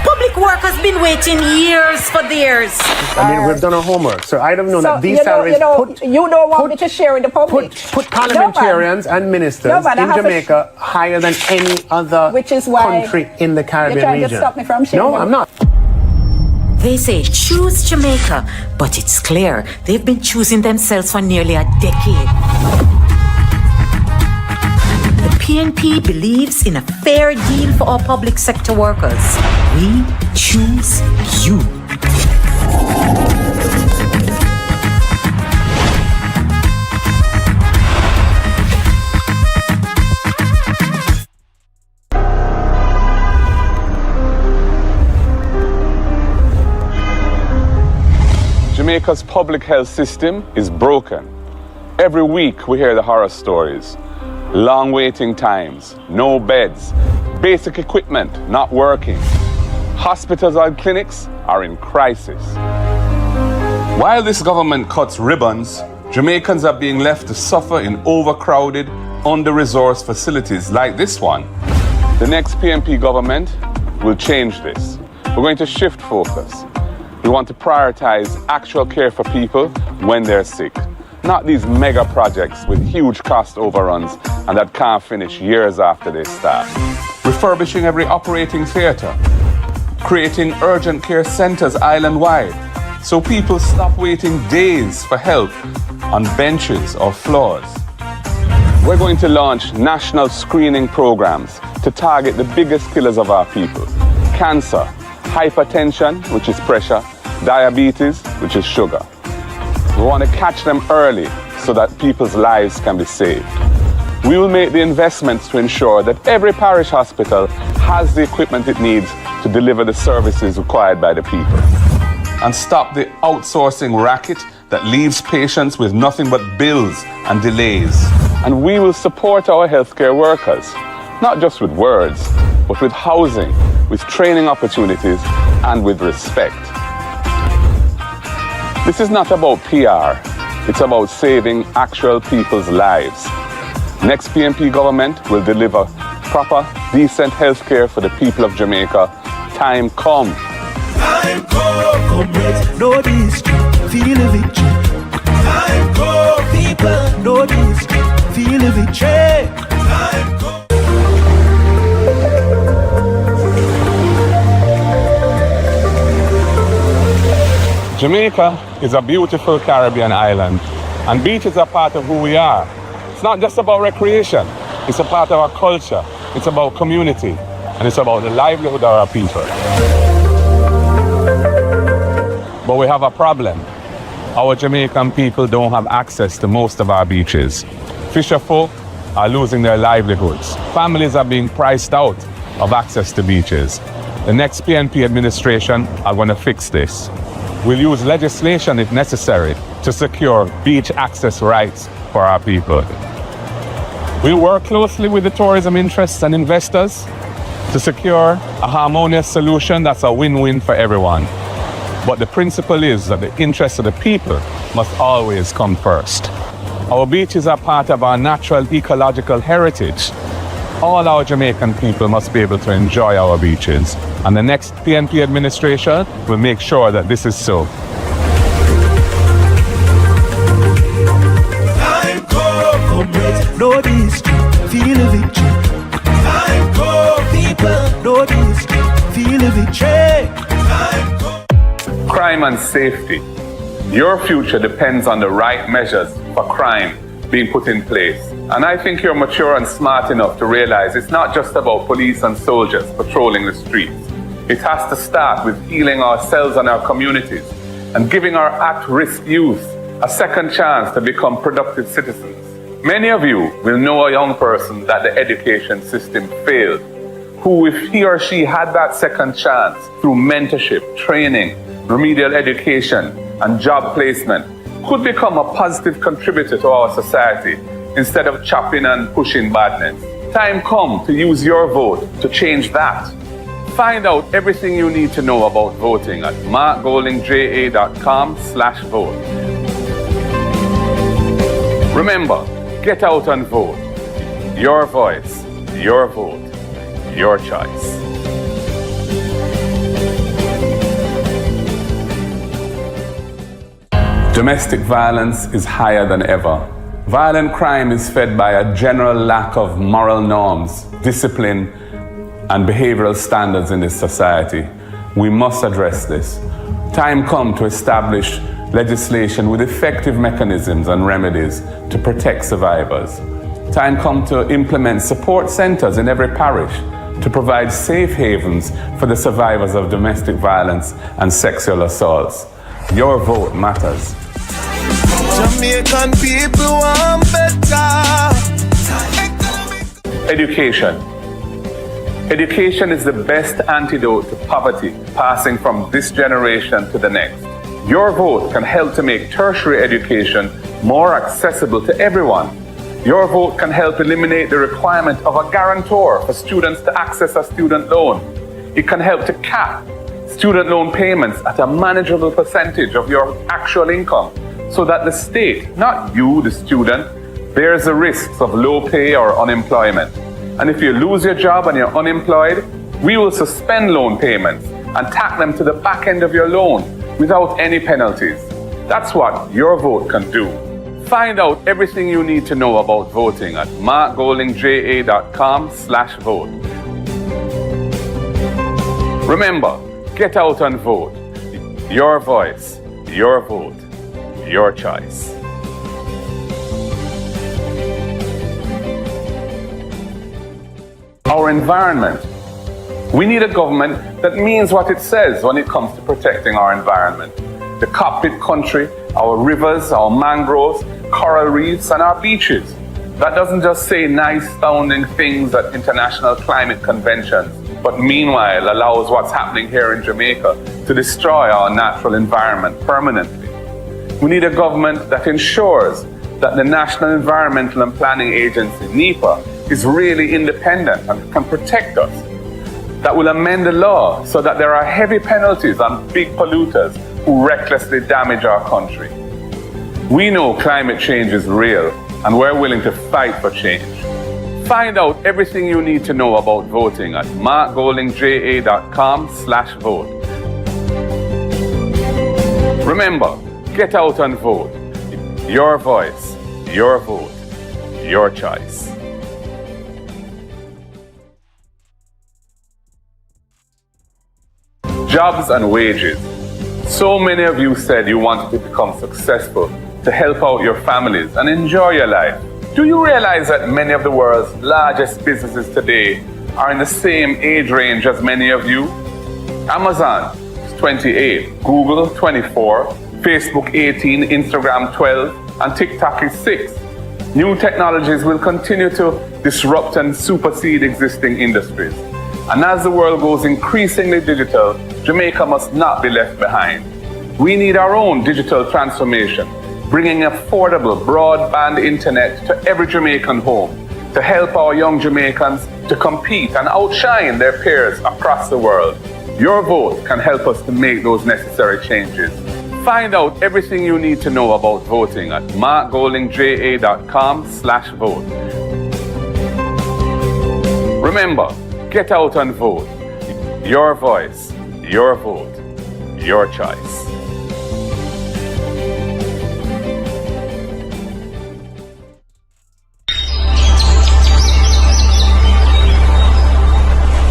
Public work has been waiting years for theirs. I mean, we've done our homework. So I don't know that these salaries you don't want me to share with the public. Put parliamentarians and ministers in Jamaica higher than any other country in the Caribbean region. You're trying to stop me from sharing. No, I'm not. They say choose Jamaica, but it's clear they've been choosing themselves for nearly a decade. The PNP believes in a fair deal for our public sector workers. We choose you. Jamaica's public health system is broken. Every week we hear the horror stories. Long waiting times, no beds, basic equipment not working. Hospitals and clinics are in crisis. While this government cuts ribbons, Jamaicans are being left to suffer in overcrowded, under-resourced facilities like this one. The next PNP government will change this. We're going to shift focus. We want to prioritize actual care for people when they're sick, not these mega projects with huge cost overruns and that can't finish years after they start. Refurbishing every operating theatre, creating urgent care centres island-wide, so people stop waiting days for help on benches or floors. We're going to launch national screening programs to target the biggest killers of our people: cancer, hypertension, which is pressure, diabetes, which is sugar. We want to catch them early so that people's lives can be saved. We will make the investments to ensure that every parish hospital has the equipment it needs to deliver the services required by the people. And stop the outsourcing racket that leaves patients with nothing but bills and delays. And we will support our healthcare workers, not just with words, but with housing, with training opportunities, and with respect. This is not about PR, it's about saving actual people's lives. Next PNP government will deliver proper, decent healthcare for the people of Jamaica. Time come. Time come, comrades, know this, feel the victory. Time come, people, know this, feel the victory. Time come. Jamaica is a beautiful Caribbean island, and beaches are part of who we are. It's not just about recreation, it's a part of our culture, it's about community, and it's about the livelihood of our people. But we have a problem. Our Jamaican people don't have access to most of our beaches. Fisher folk are losing their livelihoods. Families are being priced out of access to beaches. The next PNP administration are going to fix this. We'll use legislation if necessary to secure beach access rights for our people. We'll work closely with the tourism interests and investors to secure a harmonious solution that's a win-win for everyone. But the principle is that the interests of the people must always come first. Our beaches are part of our natural ecological heritage. All our Jamaican people must be able to enjoy our beaches, and the next PNP administration will make sure that this is so. Time come, comrades, know this, feel the victory. Time come, people, know this, feel the victory. Time come. Crime and safety. Your future depends on the right measures for crime being put in place. And I think you're mature and smart enough to realize it's not just about police and soldiers patrolling the streets. It has to start with healing ourselves and our communities and giving our at-risk youth a second chance to become productive citizens. Many of you will know a young person that the education system failed, who, if he or she had that second chance through mentorship, training, remedial education, and job placement, could become a positive contributor to our society instead of chopping and pushing badness. Time come to use your vote to change that. Find out everything you need to know about voting at markgoldingja.com/vote. Remember, get out and vote. Your voice, your vote, your choice. Domestic violence is higher than ever. Violent crime is fed by a general lack of moral norms, discipline, and behavioral standards in this society. We must address this. Time come to establish legislation with effective mechanisms and remedies to protect survivors. Time come to implement support centers in every parish to provide safe havens for the survivors of domestic violence and sexual assaults. Your vote matters. Jamaican people want better. Education. Education is the best antidote to poverty, passing from this generation to the next. Your vote can help to make tertiary education more accessible to everyone. Your vote can help eliminate the requirement of a guarantor for students to access a student loan. It can help to cap student loan payments at a manageable percentage of your actual income, so that the state, not you, the student, bears the risks of low pay or unemployment. And if you lose your job and you're unemployed, we will suspend loan payments and tack them to the back end of your loan without any penalties. That's what your vote can do. Find out everything you need to know about voting at markgoldingja.com/vote. Remember, get out and vote. Your voice, your vote, your choice. Our environment. We need a government that means what it says when it comes to protecting our environment. The cockpit country, our rivers, our mangroves, coral reefs, and our beaches. That doesn't just say nice sounding things at international climate conventions, but meanwhile allows what's happening here in Jamaica to destroy our natural environment permanently. We need a government that ensures that the National Environmental and Planning Agency, NEPA, is really independent and can protect us. That will amend the law so that there are heavy penalties on big polluters who recklessly damage our country. We know climate change is real, and we're willing to fight for change. Find out everything you need to know about voting at markgoldingja.com/vote. Remember, get out and vote. Your voice, your vote, your choice. Jobs and wages. So many of you said you wanted to become successful, to help out your families and enjoy your life. Do you realize that many of the world's largest businesses today are in the same age range as many of you? Amazon is 28, Google 24, Facebook 18, Instagram 12, and TikTok is 6. New technologies will continue to disrupt and supersede existing industries. And as the world goes increasingly digital, Jamaica must not be left behind. We need our own digital transformation, bringing affordable broadband internet to every Jamaican home to help our young Jamaicans to compete and outshine their peers across the world. Your vote can help us to make those necessary changes. Find out everything you need to know about voting at markgoldingja.com/vote. Remember, get out and vote. Your voice, your vote, your choice.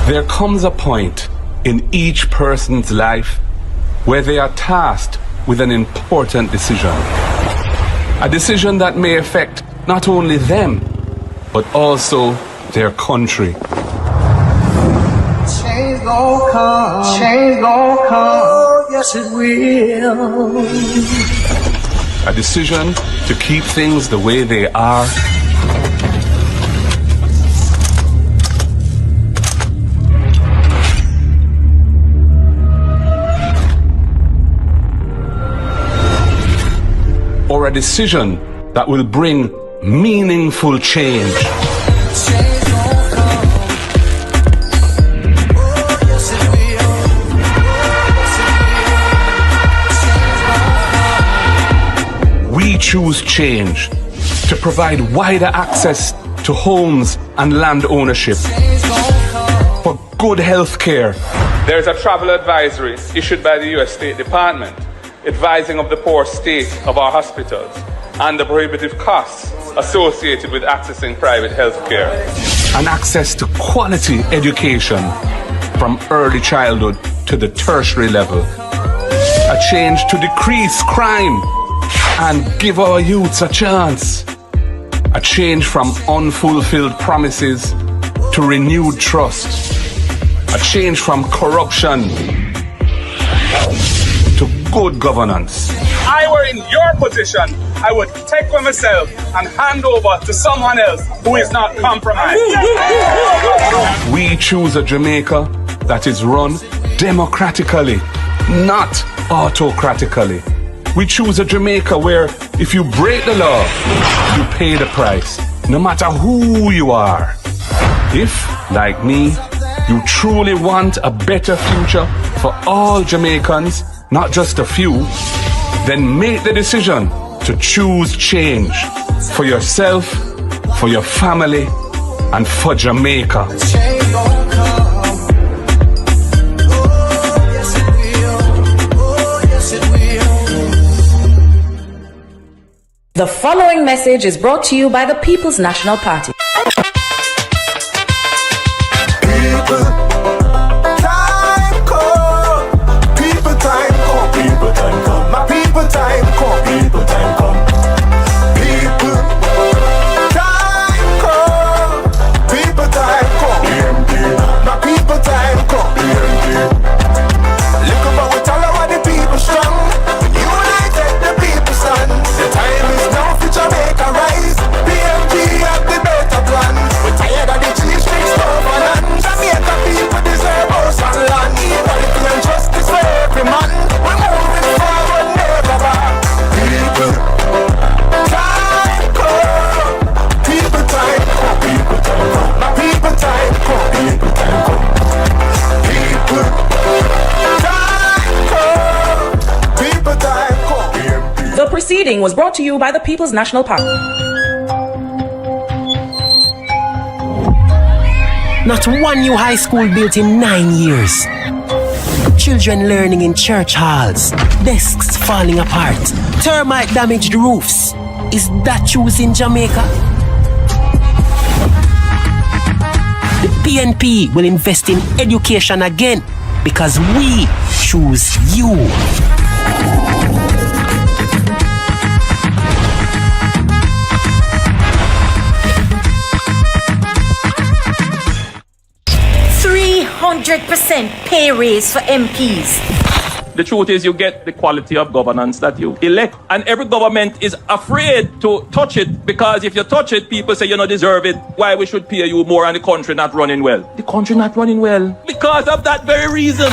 There comes a point in each person's life where they are tasked with an important decision. A decision that may affect not only them, but also their country. Change gon' come, change gon' come, oh, yes it will. A decision to keep things the way they are, or a decision that will bring meaningful change. We choose change to provide wider access to homes and land ownership, for good health care. There's a travel advisory issued by the U.S. State Department advising of the poor state of our hospitals and the prohibitive costs associated with accessing private health care. And access to quality education from early childhood to the tertiary level. A change to decrease crime and give our youths a chance. A change from unfulfilled promises to renewed trust. A change from corruption to good governance. If I were in your position, I would take for myself and hand over to someone else who is not compromised. We choose a Jamaica that is run democratically, not autocratically. We choose a Jamaica where if you break the law, you pay the price, no matter who you are. If, like me, you truly want a better future for all Jamaicans, not just a few, then make the decision to choose change for yourself, for your family, and for Jamaica. The following message is brought to you by the People's National Party. People was brought to you by the People's National Party. Not one new high school built in 9 years. Children learning in church halls. Desks falling apart. Termite damaged roofs. Is that choosing Jamaica? The PNP will invest in education again because we choose you. %300% pay raise for MPs. The truth is you get the quality of governance that you elect. And every government is afraid to touch it because if you touch it, people say you don't deserve it. Why we should pay you more and the country not running well? The country not running well because of that very reason.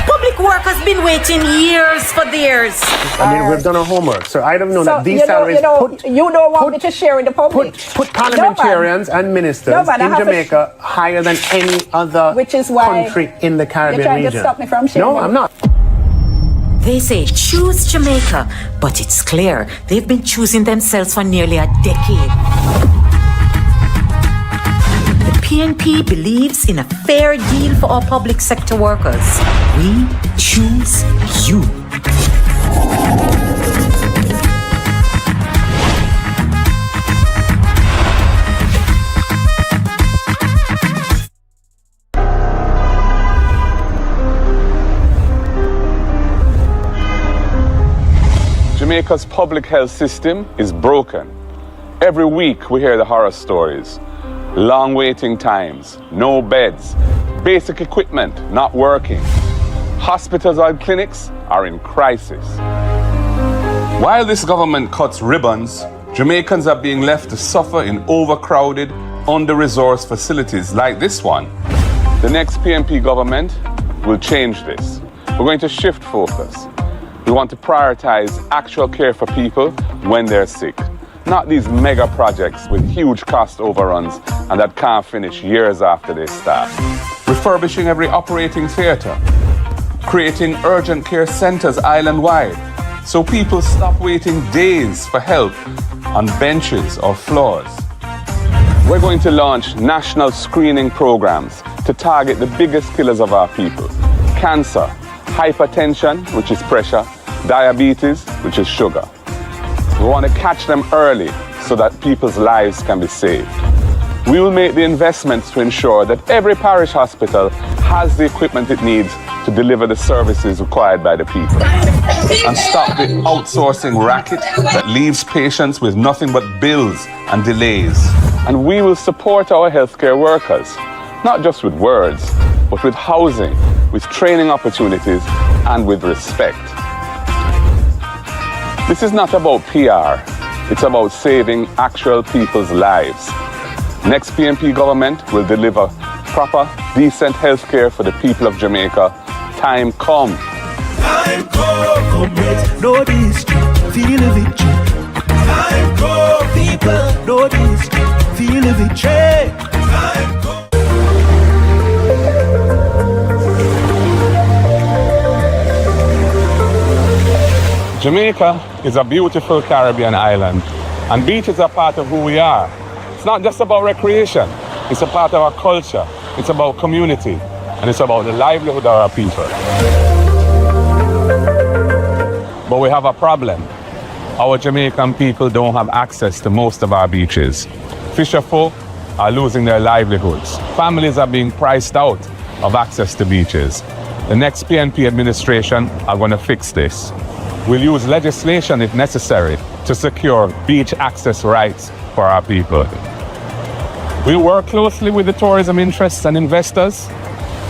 Public work has been waiting years for theirs. I mean, we've done our homework, so I don't know that these salaries you don't want me to share in the public. Put parliamentarians and ministers in Jamaica higher than any other country in the Caribbean you're trying region. to stop me from sharing. No, I'm not. They say choose Jamaica, but it's clear they've been choosing themselves for nearly a decade. The PNP believes in a fair deal for our public sector workers. We choose you. Jamaica's public health system is broken. Every week we hear the horror stories. Long waiting times, no beds, basic equipment not working. Hospitals and clinics are in crisis. While this government cuts ribbons, Jamaicans are being left to suffer in overcrowded, under-resourced facilities like this one. The next PNP government will change this. We're going to shift focus. We want to prioritize actual care for people when they're sick, not these mega projects with huge cost overruns and that can't finish years after they start. Refurbishing every operating theatre, creating urgent care centres island-wide so people stop waiting days for help on benches or floors. We're going to launch national screening programs to target the biggest killers of our people: cancer, hypertension, which is pressure, diabetes, which is sugar. We want to catch them early so that people's lives can be saved. We will make the investments to ensure that every parish hospital has the equipment it needs to deliver the services required by the people. And stop the outsourcing racket that leaves patients with nothing but bills and delays. And we will support our healthcare workers, not just with words, but with housing, with training opportunities, and with respect. This is not about PR, it's about saving actual people's lives. Next PNP government will deliver proper, decent health care for the people of Jamaica. Time come. Time come, comrades, know this, feel the victory. Time come, people, know this, feel the victory. Time come. Jamaica is a beautiful Caribbean island, and beaches are part of who we are. It's not just about recreation, it's a part of our culture, it's about community, and it's about the livelihood of our people. But we have a problem. Our Jamaican people don't have access to most of our beaches. Fisher folk are losing their livelihoods. Families are being priced out of access to beaches. The next PNP administration are going to fix this. We'll use legislation if necessary to secure beach access rights for our people. We'll work closely with the tourism interests and investors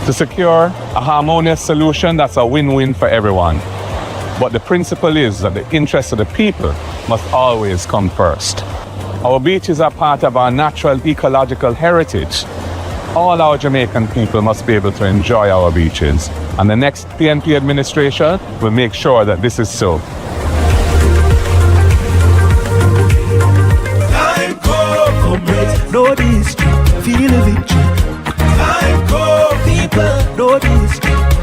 to secure a harmonious solution that's a win-win for everyone. But the principle is that the interests of the people must always come first. Our beaches are part of our natural ecological heritage. All our Jamaican people must be able to enjoy our beaches. And the next PNP administration will make sure that this is so. Time come, comrades, know this, feel the victory. Time come, people, know this,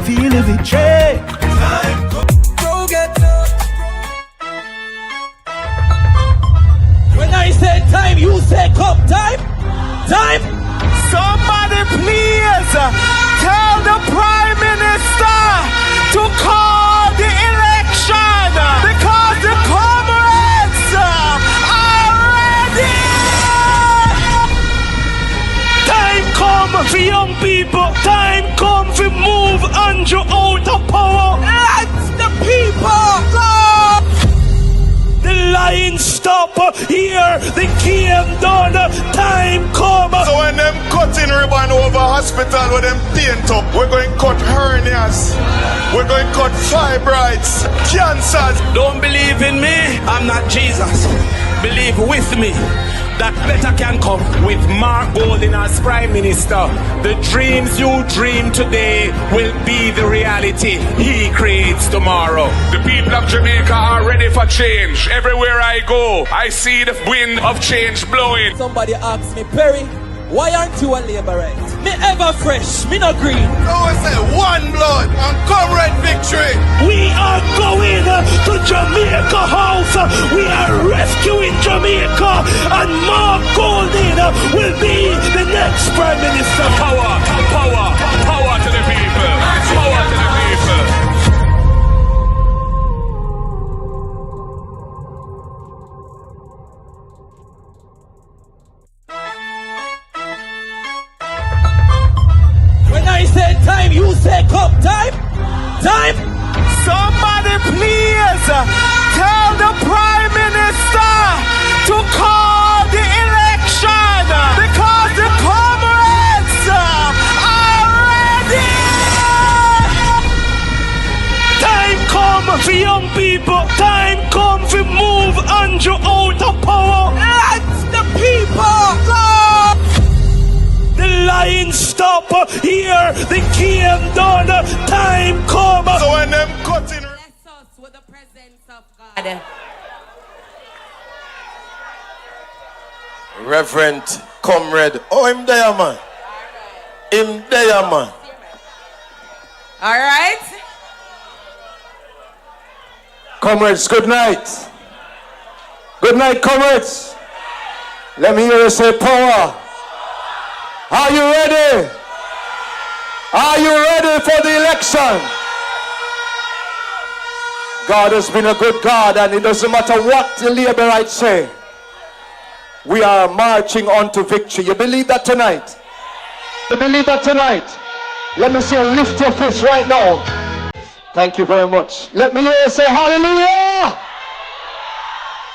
feel the victory. Time come. Go get up. for young people. Time come to move Andrew out of power. Let the people go. The line stop here. The game done. Time come. So when them cutting ribbon over hospital with them paint up, we're going to cut hernias. We're going to cut fibroids, cancers. Don't believe in me. I'm not Jesus. Believe with me that better can come with Mark Golding as Prime Minister. The dreams you dream today will be the reality he creates tomorrow. The people of Jamaica are ready for change. Everywhere I go, I see the wind of change blowing. Somebody asks me, Perry, why aren't you a labourite? Me ever fresh, me no green. So we say one blood and comrade victory. We are going to Jamaica House. We are rescuing Jamaica, and Mark Golding will be the next Prime Minister. Power, power, power to the people. Power to the people. When I say time, you say come. Time? Time? Somebody please tell the Prime Minister to call the election because the comrades are ready. Time come for young people. Time come to move Andrew out of power. Let the people go. The line stop here. The game done. Time come. So when them cutting. Bless us with the presence of God. Reverend Comrade. Oh, him there, man. Him there, man. All right. Comrades, good night. Good night, comrades. Let me hear you say power. Are you ready? Are you ready for the election? God has been a good God, and it doesn't matter what the Labourites say. We are marching on to victory. You believe that tonight? You believe that tonight? Let me see you lift your fist right now. Thank you very much. Let me hear you say hallelujah.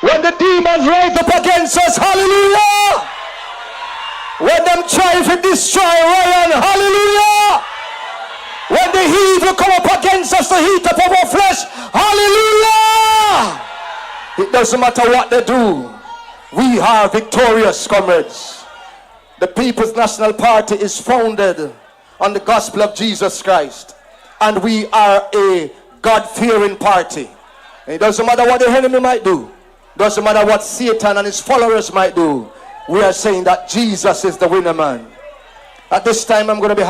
When the demons rise up against us, hallelujah. When them try to destroy Ryan, hallelujah. When the evil come up against us to heat up our flesh, hallelujah. It doesn't matter what they do. We are victorious, comrades. The People's National Party is founded on the gospel of Jesus Christ. And we are a God-fearing party. And it doesn't matter what the enemy might do. It doesn't matter what Satan and his followers might do. We are saying that Jesus is the winner, man. At this time, I'm going to be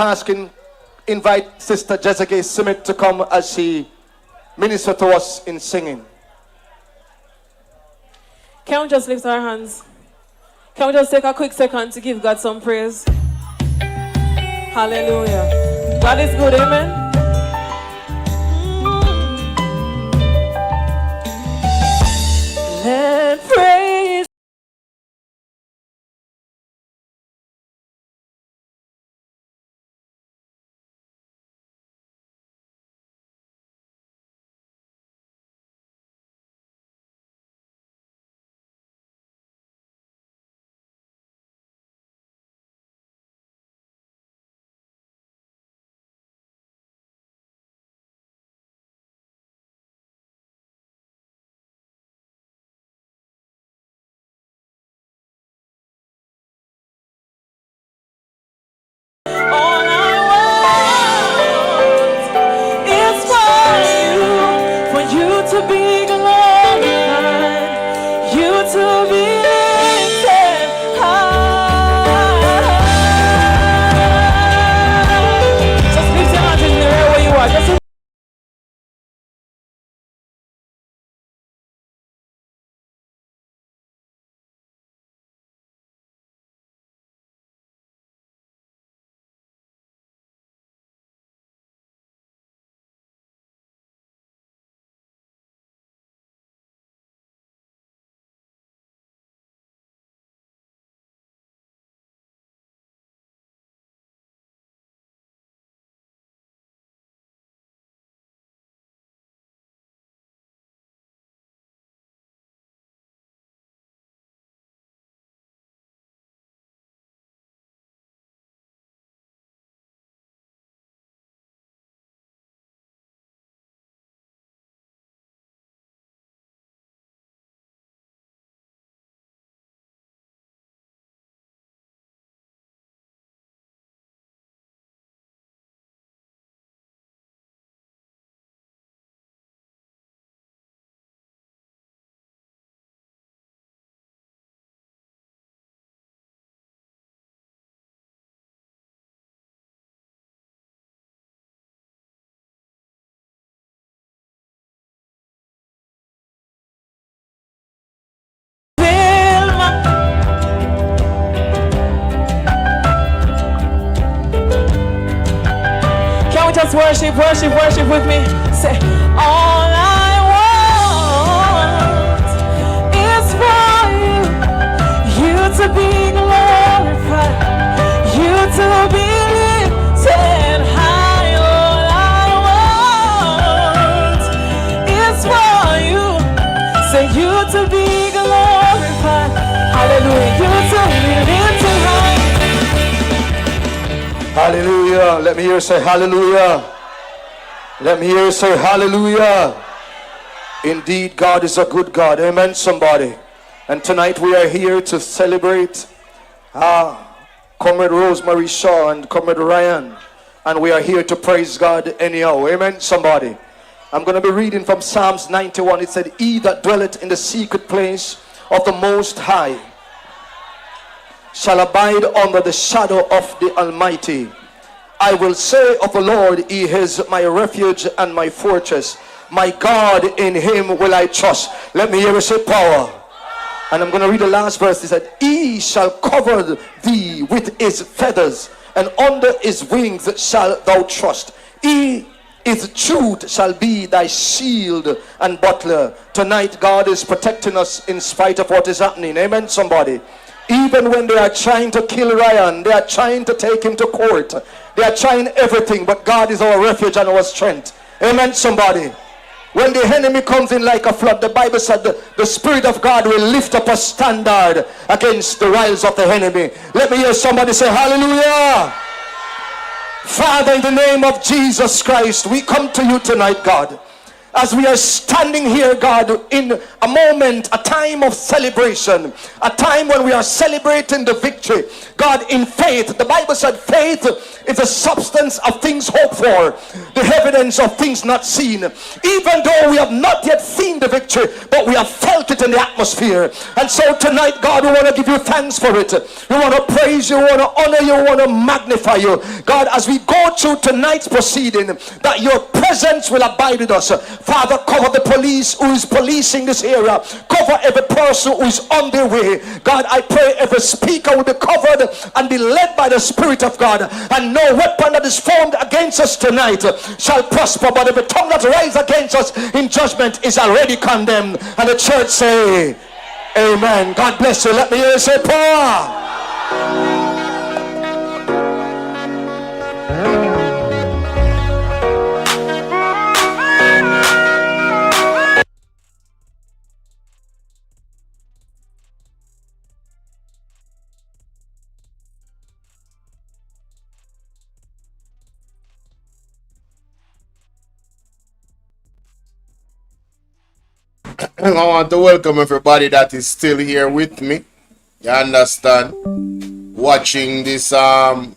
invite Sister Jessica Smith to come as she minister to us in singing. Can we just lift our hands? Can we just take a quick second to give God some praise? Hallelujah. God is good, amen? Let praise worship with me. Say, all I want is for you to be glorified, you to be lifted high. All I want is for you, say you to be glorified. Hallelujah, you to be lifted high. Hallelujah. Let me hear you say hallelujah. Let me hear you say hallelujah. Indeed, God is a good God. Amen, somebody. And tonight we are here to celebrate Comrade Rosemary Shaw and Comrade Ryan. And we are here to praise God anyhow. Amen, somebody. I'm going to be reading from Psalms 91. It said, He that dwelleth in the secret place of the Most High shall abide under the shadow of the Almighty. I will say of the Lord, He is my refuge and my fortress. My God, in Him will I trust. Let me hear you say power. And I'm going to read the last verse. He said, He shall cover thee with His feathers, and under His wings shalt thou trust. His truth shall be thy shield and buckler. Tonight, God is protecting us in spite of what is happening. Amen, somebody. Even when they are trying to kill Ryan, they are trying to take him to court. They are trying everything, but God is our refuge and our strength. Amen, somebody. When the enemy comes in like a flood, the Bible said the Spirit of God will lift up a standard against the rise of the enemy. Let me hear somebody say hallelujah. Father, in the name of Jesus Christ, we come to you tonight, God. As we are standing here, God, in a moment, a time of celebration, a time when we are celebrating the victory, God, in faith. The Bible said faith is the substance of things hoped for, the evidence of things not seen. Even though we have not yet seen the victory, but we have felt it in the atmosphere. And so tonight, God, we want to give you thanks for it. We want to praise you, we want to honor you, we want to magnify you. God, as we go through tonight's proceeding, that your presence will abide with us. Father, cover the police who is policing this area. Cover every person who is on their way. God, I pray every speaker will be covered and be led by the Spirit of God. And no weapon that is formed against us tonight shall prosper. But every tongue that rises against us in judgment is already condemned. And the church say, amen. God bless you. Let me hear you say power. I want to welcome everybody that is still here with me. You understand? Watching this, you know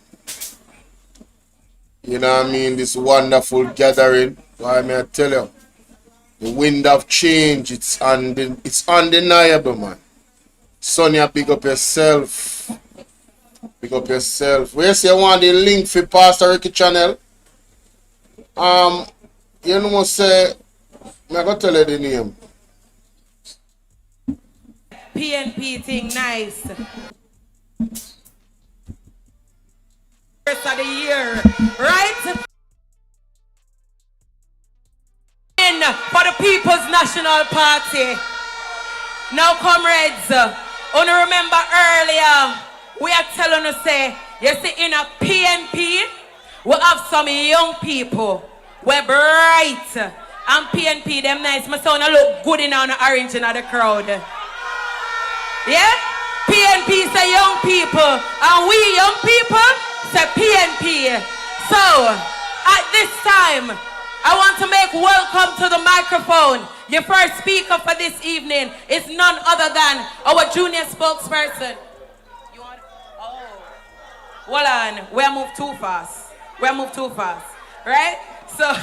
what I mean, this wonderful gathering. Why may I tell you? The wind of change, it's undeniable, man. Sonia, big up yourself. Big up yourself. Where you want the link for Pastor Ricky channel? You know, say, I'm going to tell you the name. PNP thing nice. First of the year, right? In for the People's National Party. Now, comrades, only remember earlier, we are telling you, say, you see, in a PNP, we have some young people. We're bright. And PNP, them nice. My son look good in on the orange in the crowd. Yeah? PNP say young people, and we young people say PNP. So, at this time, I want to make welcome to the microphone. Your first speaker for this evening is none other than our junior spokesperson. You want? Oh. Hold on. We move too fast. Right? So,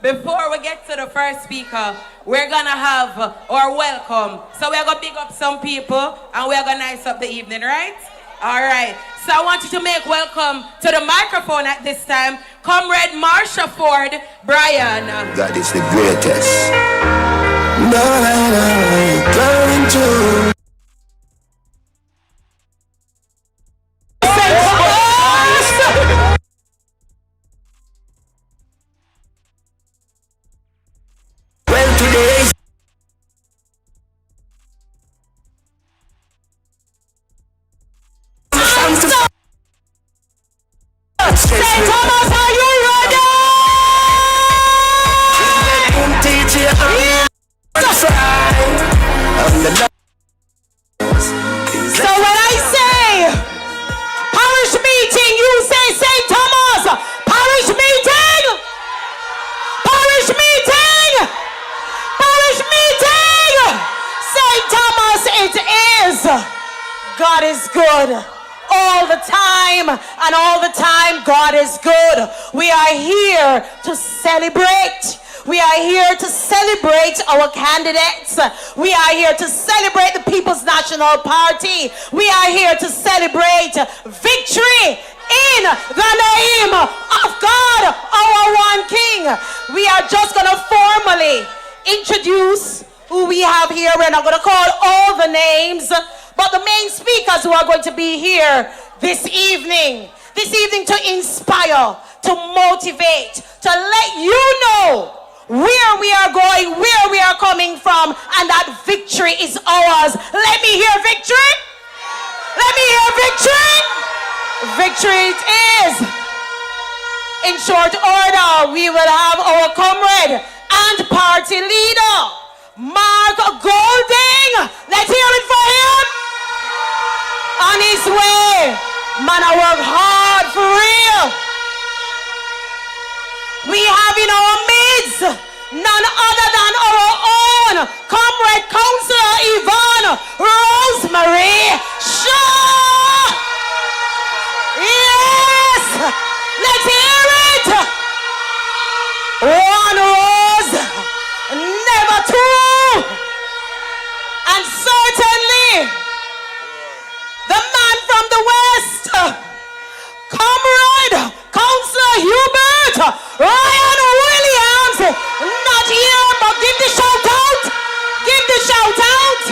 before we get to the first speaker, we're going to have our welcome. So, we're going to pick up some people and we're going to nice up the evening, right? All right. So, I want you to make welcome to the microphone at this time, Comrade Marsha Ford Brian. God is the greatest. God is good. All the time, and all the time, God is good. We are here to celebrate. We are here to celebrate our candidates. We are here to celebrate the People's National Party. We are here to celebrate victory in the name of God, our one King. We are just going to formally introduce who we have here. We're not going to call all the names, but the main speakers who are going to be here this evening to inspire, to motivate, to let you know where we are going, where we are coming from, and that victory is ours. Let me hear victory. Let me hear victory. Victory it is. In short order, we will have our comrade and party leader, Mark Golding. Let's hear it for him. On his way. Man, I work hard for real. We have in our midst none other than our own comrade councillor Yvonne Rosemary Shaw. Yes, let's hear it. One rose, never two, and certainly the man from the west, comrade councillor Hubert Ryan Williams, not here, but give the shout out. Give the shout out.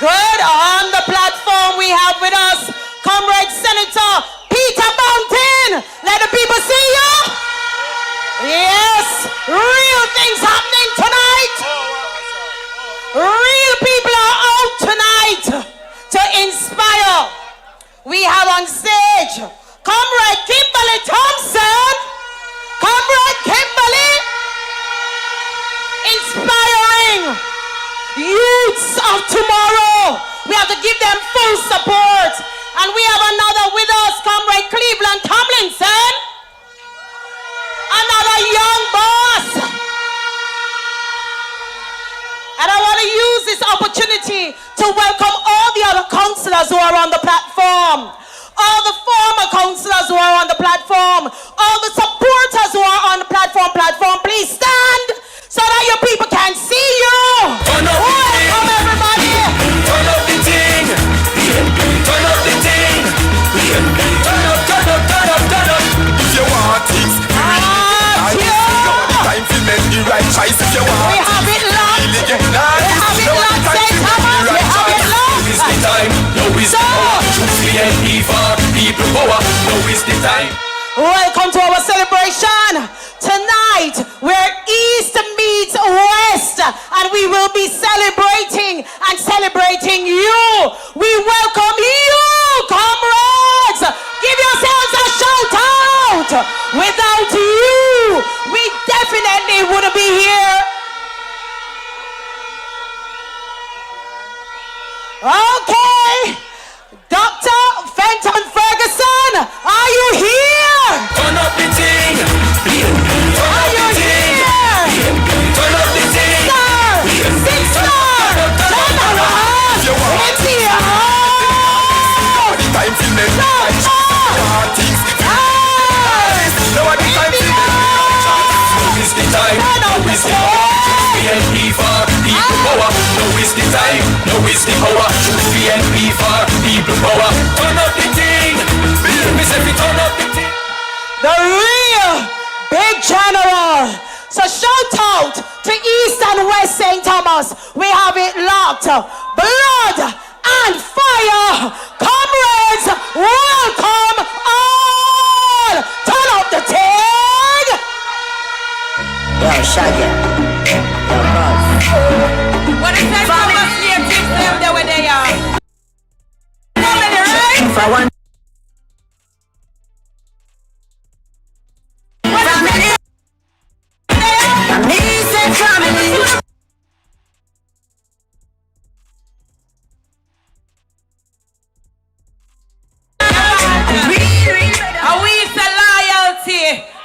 Good. On the platform we have with us comrade Senator Peter Mountain. Let the people see you. Yes, real things happening tonight. Real people are out tonight to inspire. We have on stage Comrade Kimberly Thompson. Comrade Kimberly, inspiring youths of tomorrow. We have to give them full support. And we have another with us, Comrade Cleveland Tomlinson. Another young boss. And I want to use this opportunity to welcome all the other councillors who are on the platform, all the former councillors who are on the platform, all the supporters who are on the platform. Please stand so that your people can see you. Welcome everybody. Turn up the thing. Turn up the thing. Turn up. If you want things, time to make the right choice. If you want, we have it locked. We have it locked. Say Thomas, we have it locked. Now is the time. Now is the hour. Choose PNP for people power. Now is the time. Welcome to our celebration. Tonight, we're East meets West, and we will be celebrating you. We welcome you, comrades. Give yourselves a shout out. Without you, we definitely wouldn't be here. Okay. Dr. Fenton Ferguson, are you here? Turn up the thing. Are you here? Turn up the thing. Sir, sister, turn around. It's here. Time to make things. Now the time to now is the time. Now is the hour. PNP for people power. Now is the time. Now is the hour. Choose PNP for people power. Turn up the thing. Turn up the thing. The real big general. So shout out to East and West St. Thomas. We have it locked. Blood and fire. Comrades, welcome all. Turn up the thing. Yo, Shaggy. Yo, boss. What is that? Thomas here, keep them there where they are. If I want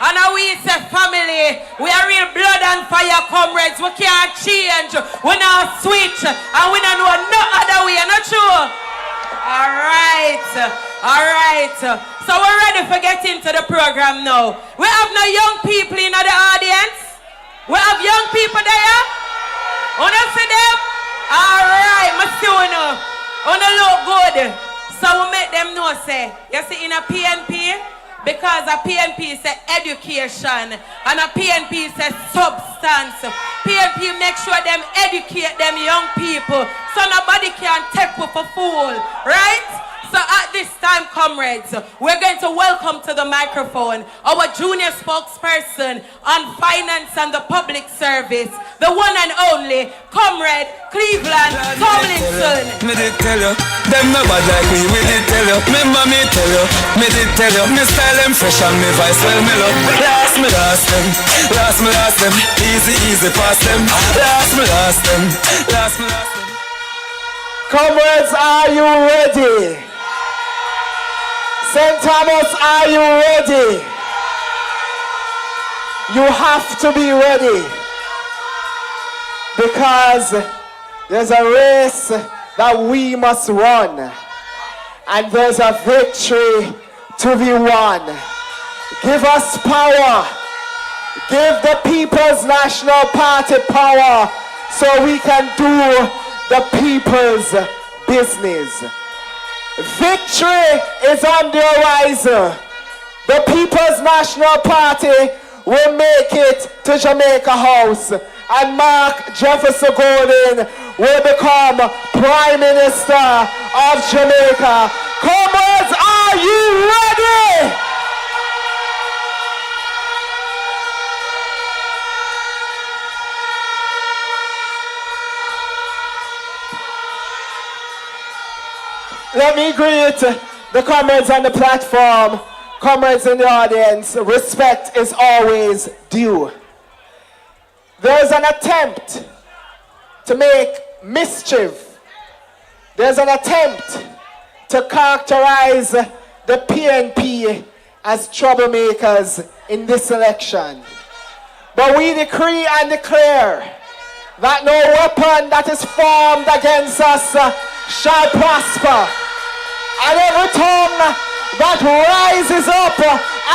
And now we say family. We are real blood and fire comrades. We can't change. We not switch. And we don't know no other way. Not true? Alright. Alright. So we're ready for getting into the program now. We have no young people in the audience. We have young people there. Wanna see them? Alright, my student. Wanna look good. So we make them know, say, you see, in a PNP, because a PNP is education and a PNP is substance. PNP make sure them educate them young people so nobody can take you for fool, right? So at this time, comrades, we're going to welcome to the microphone our junior spokesperson on finance and the public service, the one and only Comrade Cleveland Tomlinson. Me did tell you, them no bad like me did tell you. Remember me tell you, me did tell you. Me style them fresh and me voice well mellow. Last me last them, easy pass them. Last them. Comrades, are you ready? St. Thomas, are you ready? You have to be ready. Because there's a race that we must run. And there's a victory to be won. Give us power. Give the People's National Party power so we can do the people's business. Victory is on the horizon. The People's National Party will make it to Jamaica House, and Mark Jefferson Golden will become Prime Minister of Jamaica. Comrades, are you ready? Let me greet the comrades on the platform, comrades in the audience. Respect is always due. There's an attempt to make mischief. There's an attempt to characterize the PNP as troublemakers in this election. But we decree and declare that no weapon that is formed against us shall prosper. And every tongue that rises up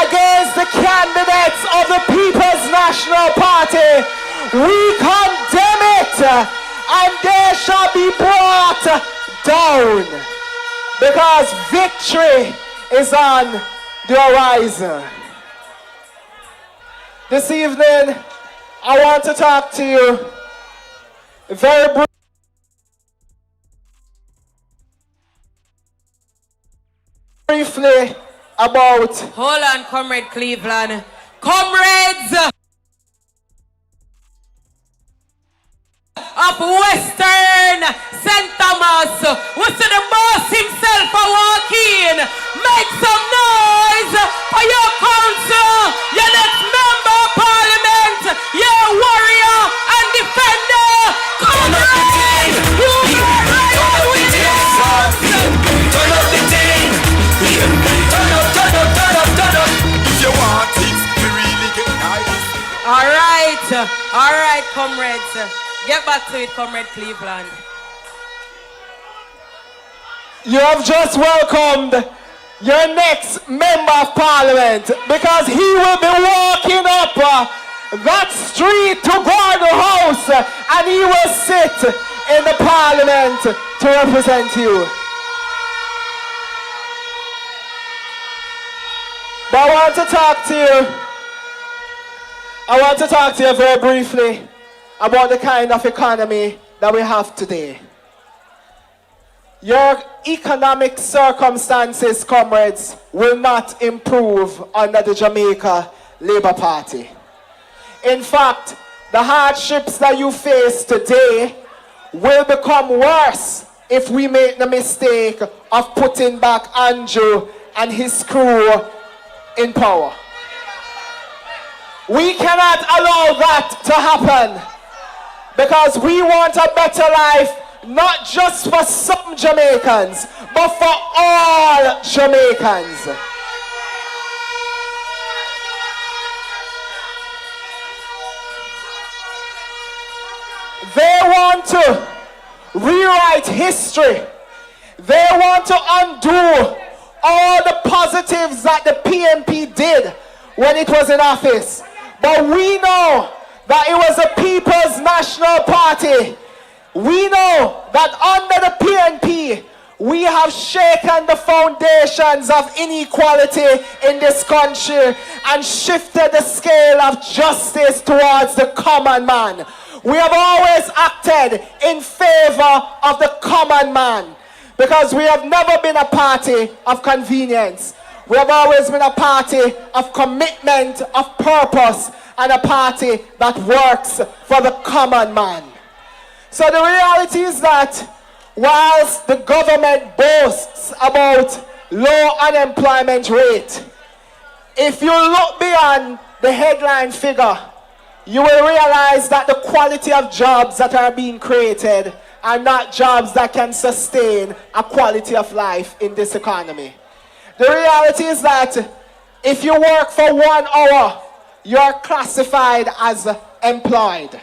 against the candidates of the People's National Party, we condemn it, and they shall be brought down, because victory is on the horizon. This evening, I want to talk to you very briefly about... Hold on, Comrade Cleveland. Comrades of Western St. Thomas, we see the boss himself a walk in. Make some noise for your council, your next member of parliament, your warrior and defender. Comrades, you are right with us. Turn up the thing. Turn up. If you want things to really get nice. All right, comrades. Get back to it, Comrade Cleveland. You have just welcomed your next member of parliament, because he will be walking up that street to Gordon House, and he will sit in the parliament to represent you. But I want to talk to you very briefly about the kind of economy that we have today. Your economic circumstances, comrades, will not improve under the Jamaica Labour Party. In fact, the hardships that you face today will become worse if we make the mistake of putting back Andrew and his crew in power. We cannot allow that to happen, because we want a better life, not just for some Jamaicans, but for all Jamaicans. want to rewrite history. They want to undo all the positives that the PNP did when it was in office. But we know that it was the People's National Party. We know that under the PNP, we have shaken the foundations of inequality in this country and shifted the scale of justice towards the common man. We have always acted in favor of the common man because we have never been a party of convenience. We have always been a party of commitment, of purpose, and a party that works for the common man. So the reality is that whilst the government boasts about low unemployment rate, if you look beyond the headline figure, you will realize that the quality of jobs that are being created are not jobs that can sustain a quality of life in this economy. The reality is that if you work for 1 hour, you're classified as employed.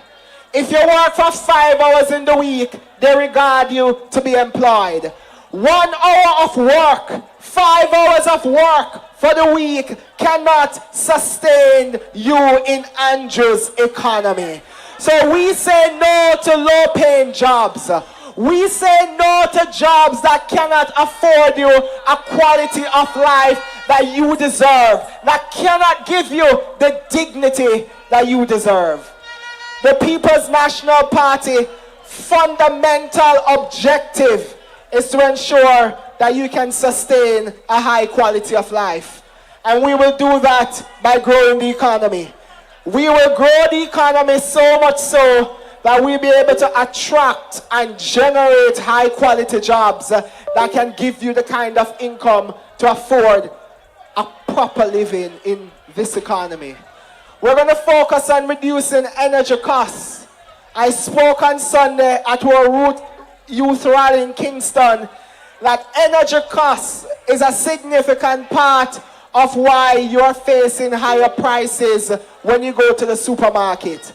If you work for 5 hours in the week, they regard you to be employed. 1 hour of work, 5 hours of work for the week cannot sustain you in Andrew's economy. So we say no to low-paying jobs. We say no to jobs that cannot afford you a quality of life that you deserve, that cannot give you the dignity that you deserve. The People's National Party fundamental objective is to ensure that you can sustain a high quality of life. And we will do that by growing the economy. We will grow the economy so much so that we'll be able to attract and generate high quality jobs that can give you the kind of income to afford a proper living in this economy. We're going to focus on reducing energy costs. I spoke on Sunday at our youth rally in Kingston that energy costs is a significant part of why you're facing higher prices when you go to the supermarket.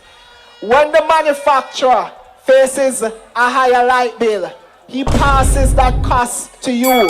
When the manufacturer faces a higher light bill, he passes that cost to you.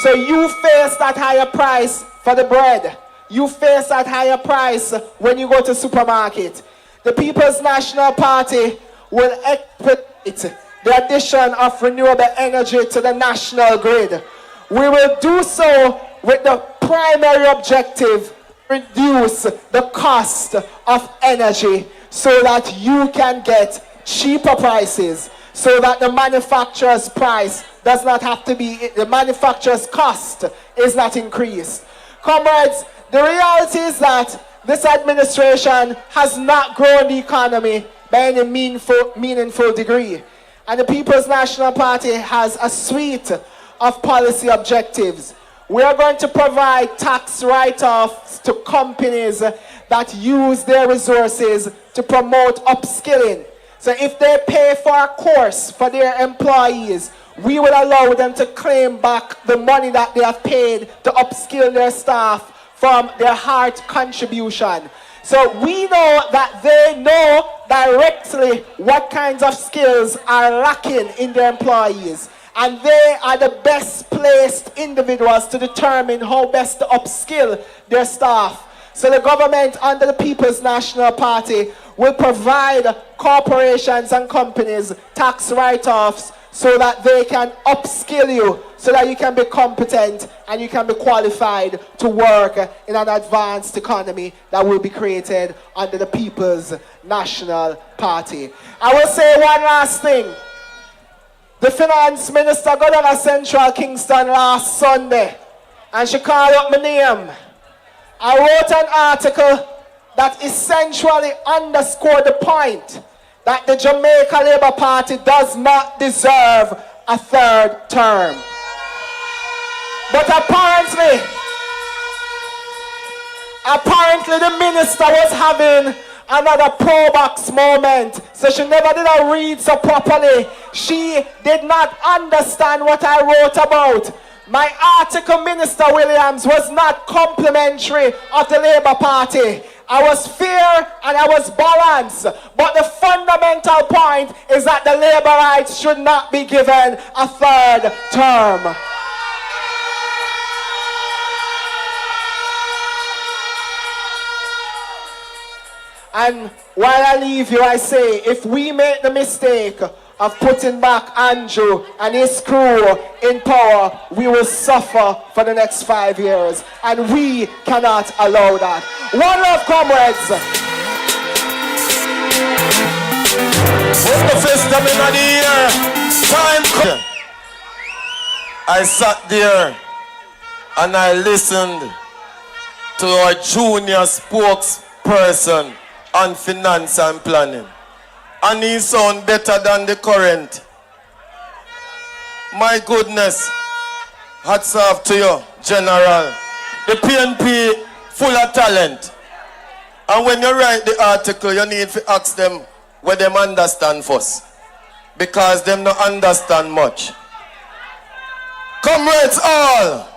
So you face that higher price for the bread. You face that higher price when you go to supermarket. The People's National Party will expedite the addition of renewable energy to the national grid. We will do so with the primary objective, reduce the cost of energy so that you can get cheaper prices, so that the manufacturer's price does not have to be, the manufacturer's cost is not increased. Comrades, the reality is that this administration has not grown the economy by any meaningful degree. And the People's National Party has a suite of policy objectives. We are going to provide tax write-offs to companies that use their resources to promote upskilling. So if they pay for a course for their employees, we will allow them to claim back the money that they have paid to upskill their staff from their hard contribution. So we know that they know directly what kinds of skills are lacking in their employees. And they are the best placed individuals to determine how best to upskill their staff. So the government under the People's National Party will provide corporations and companies tax write-offs so that they can upskill you, so that you can be competent and you can be qualified to work in an advanced economy that will be created under the People's National Party. I will say one last thing. The finance minister got on a Central Kingston last Sunday and she called up my name. I wrote an article that essentially underscored the point that the Jamaica Labour Party does not deserve a third term. But apparently the minister was having another pro-box moment, so she never did a read so properly. She did not understand what I wrote about. My article, Minister Williams, was not complimentary of the Labour Party. I was fair and I was balanced. But the fundamental point is that the Labourites should not be given a third term. And while I leave you, I say, if we make the mistake of putting back Andrew and his crew in power, we will suffer for the next 5 years. And we cannot allow that. One love, comrades. Put the fist up in the air. Time. I sat there and I listened to our junior spokesperson on finance and planning. And he sound better than the current. My goodness. Hats off to you, General. The PNP full of talent. And when you write the article, you need to ask them what them understand first. Because them don't understand much. Comrades all,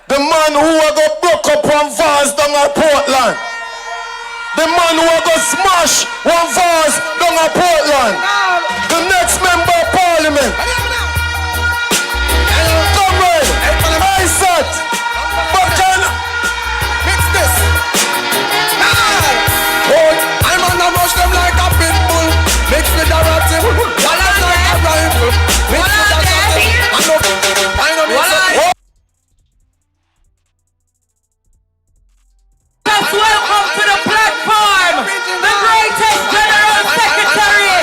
the man who got broke up one vase down at Portland. The man who got smash one vase down at Portland. The next member of parliament. Comrade, I said, but can mix this. I'm on the rush them like a pit bull. Mix with the ratty. One like a rifle. Mix with the ratty. I know mix it. Let's welcome to the platform the greatest General Secretary.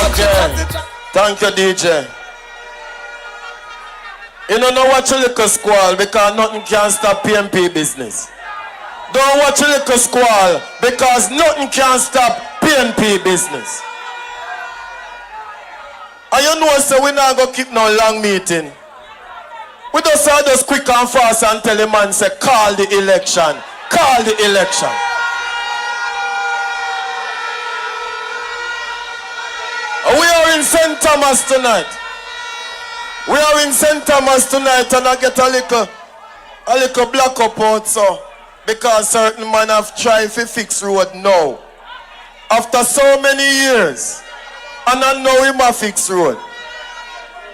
Okay. Thank you, DJ. You don't know watch a little squall because nothing can stop PNP business. Don't watch a little squall because nothing can stop PNP business. And you know, so we're not going to keep no long meeting. We just quick and fast and tell the man, say, call the election. Call the election. We are in St. Thomas tonight. We are in St. Thomas tonight and I get a little black up out so because certain man have tried to fix road now. After so many years. And I know him a fix road.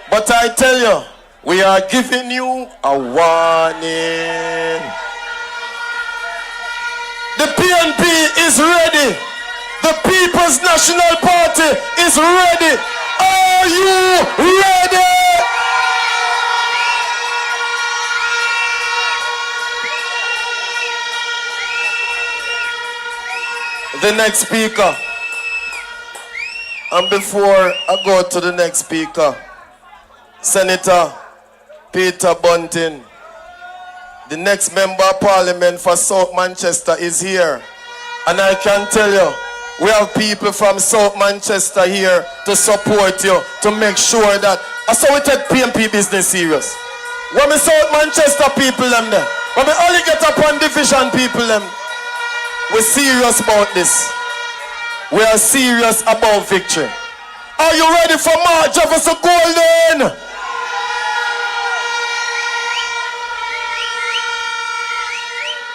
But I tell you, we are giving you a warning. The PNP is ready. The People's National Party is ready. Are you ready? The next speaker. And before I go to the next speaker, Senator Peter Bunting, the next member of Parliament for South Manchester is here. And I can tell you, we have people from South Manchester here to support you, to make sure that, that's how we take PNP business serious. When we South Manchester people them there, when we only get upon division people them, we're serious about this. We are serious about victory. Are you ready for Mark Jefferson Golden?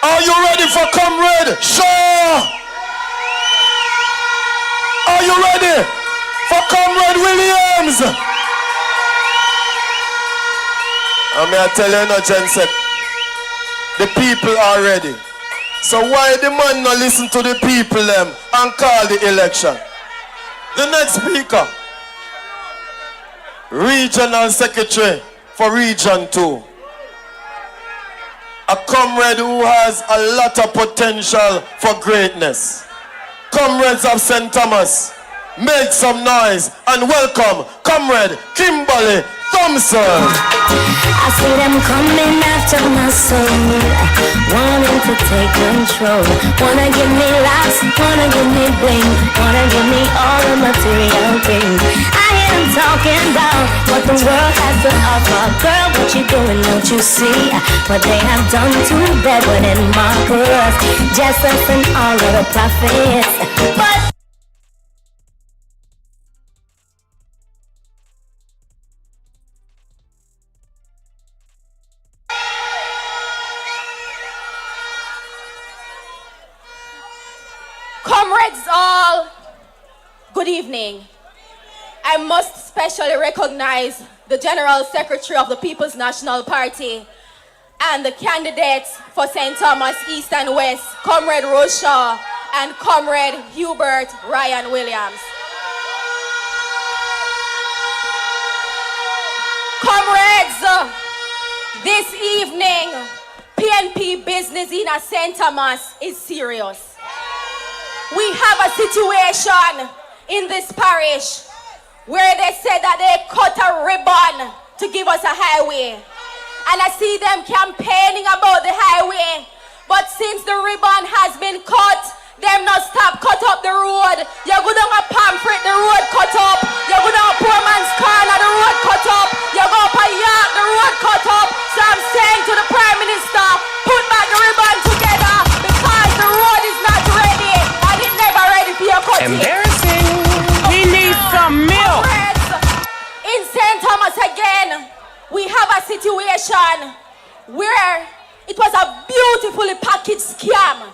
Are you ready for Comrade Shaw? Are you ready for Comrade Williams? I tell you no, Jensen, the people are ready. So why the man not listen to the people them and call the election? The next speaker, Regional Secretary for Region 2. A comrade who has a lot of potential for greatness. Comrades of St. Thomas, make some noise and welcome Comrade Kimberly Thompson. I see them coming after my soul, wanting to take control. Wanna give me laughs, wanna give me bling, wanna give me all the material things. I hear them talking about what the world has to offer. Girl, what you doing, don't you see what they have done to Bedouin and Marcus, Jesus and all of the prophets. But comrades all, good evening. I must specially recognize the General Secretary of the People's National Party and the candidates for St. Thomas East and West, Comrade Roshaw and Comrade Hubert Ryan Williams. Comrades, this evening, PNP business in St. Thomas is serious. We have a situation in this parish where they said that they cut a ribbon to give us a highway. And I see them campaigning about the highway. But since the ribbon has been cut, them not stop cut up the road. You go down a pamphlet, the road cut up. You go down a poor man's corner, the road cut up. You go up a yard, the road cut up. So I'm saying to the Prime Minister, put back the ribbon together because the road is not ready. And it's never ready for your cutting. Embarrassing. We need some milk. In St. Thomas again, we have a situation where it was a beautifully packaged scam.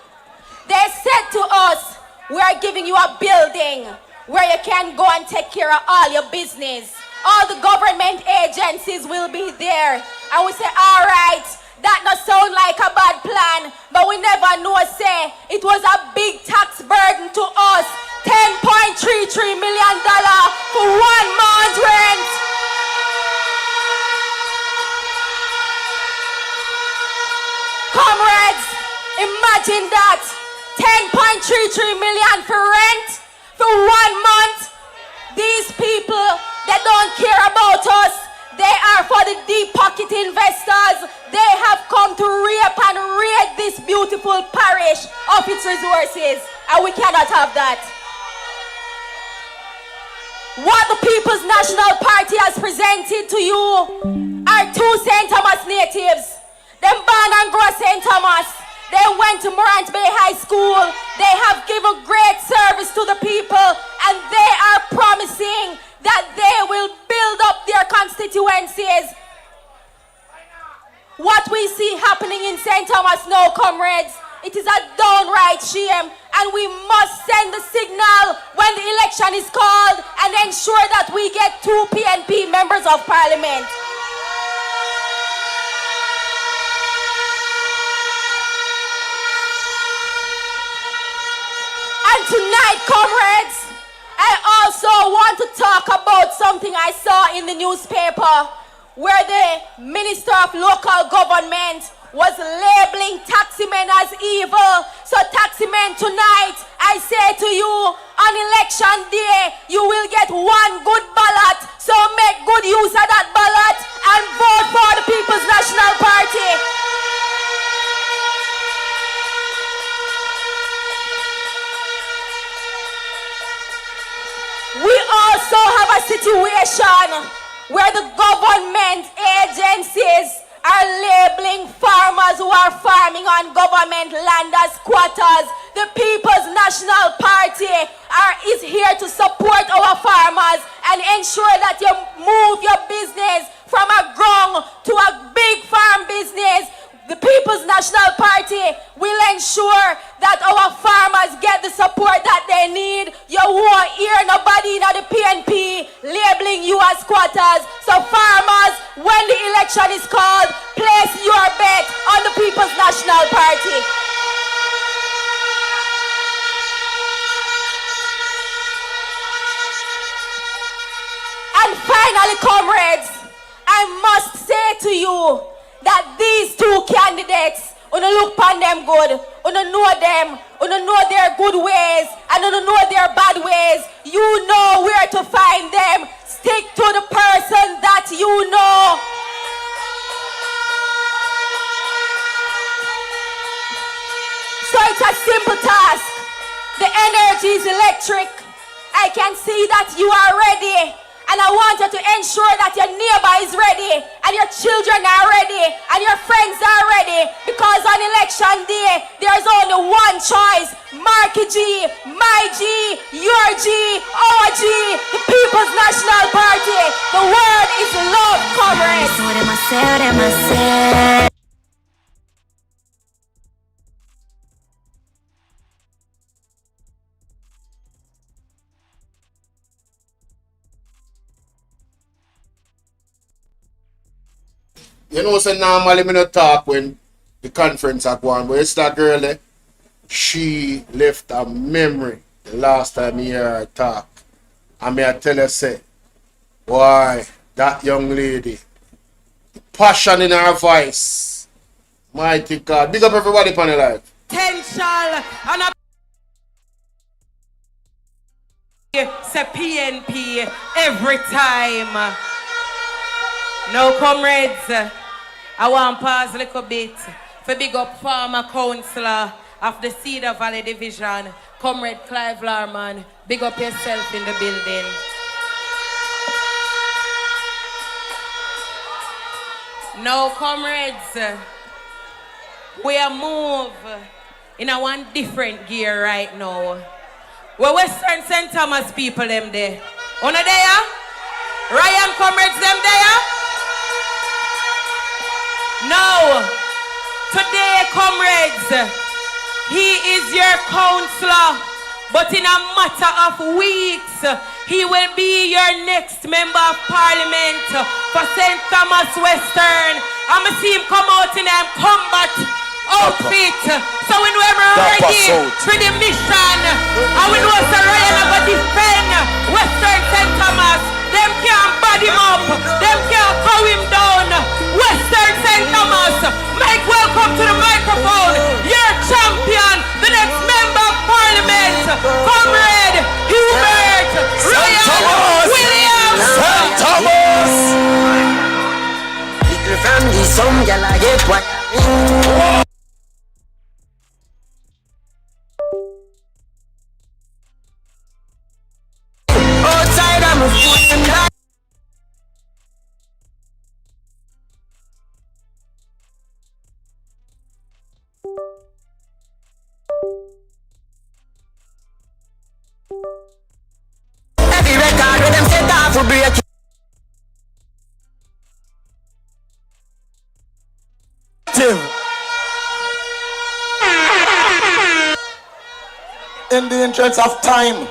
They said to us, we are giving you a building where you can go and take care of all your business. All the government agencies will be there. And we say, all right, that not sound like a bad plan, but we never know, say, it was a big tax burden to us. $10.33 million for 1 month rent. Comrades, imagine that. 10.33 million for rent for 1 month. These people that don't care about us, they are for the deep pocket investors. They have come to rape and raid this beautiful parish of its resources, and we cannot have that. What the People's National Party has presented to you are 2 St. Thomas natives. Them born and grow St. Thomas. They went to Morant Bay High School. They have given great service to the people, and they are promising that they will build up their constituencies. What we see happening in St. Thomas now, comrades, it is a downright shame, and we must send the signal when the election is called and ensure that we get 2 PNP members of parliament. And tonight, comrades, I also want to talk about something I saw in the newspaper where the Minister of Local Government was labeling taximen as evil. So taximen, tonight, I say to you, on election day, you will get 1 good ballot. So make good use of that ballot and vote for the People's National Party. We also have a situation where the government agencies are labeling farmers who are farming on government land as squatters. The People's National Party is here to support our farmers and ensure that you move your business from a ground to a big farm business. The People's National Party will ensure that our farmers get the support that they need. You won't hear nobody in the PNP labeling you as squatters. So farmers, when the election is called, place your bet on the People's National Party. And finally, comrades, I must say to you that these 2 candidates, una look upon them good, una know them, una know their good ways, and una know their bad ways. You know where to find them. Stick to the person that you know. want a simple task. The energy is electric. I can see that you are ready. And I want you to ensure that your neighbor is ready, and your children are ready, and your friends are ready. Because on election day, there's only one choice. Marky G, my G, your G, our G, the People's National Party. The word is love, comrades. You know, so normally me not talk when the conference are going, but it's that girl there. She left a memory the last time you hear her talk. And me I tell her, say, boy, that young lady, the passion in her voice, mighty God. Big up everybody upon the life. Potential and a say PNP every time. Now, comrades, I want to pause a little bit for big up former councillor of the Cedar Valley Division, Comrade Clive Larman. Big up yourself in the building. Now, comrades, we are move in a one different gear right now. We're Western St. Thomas people them there. Una there? Ryan comrades them there? No. Today, comrades, he is your counselor, but in a matter of weeks, he will be your next member of parliament for St. Thomas Western. I'ma see him come out in a combat outfit. So we know I'm ready for the mission. And we know Sir Ryan are going to defend Western St. Thomas. Them can't body him up. Them can't cow him down. Western St. Thomas, make welcome to the microphone. Your champion, the next member of parliament, Comrade Hubert Ryan Williams. St. Thomas. Little from the sun, girl, I get what I mean. Outside, I'm a fool in that. Every record with them set off will break. In the interest of time,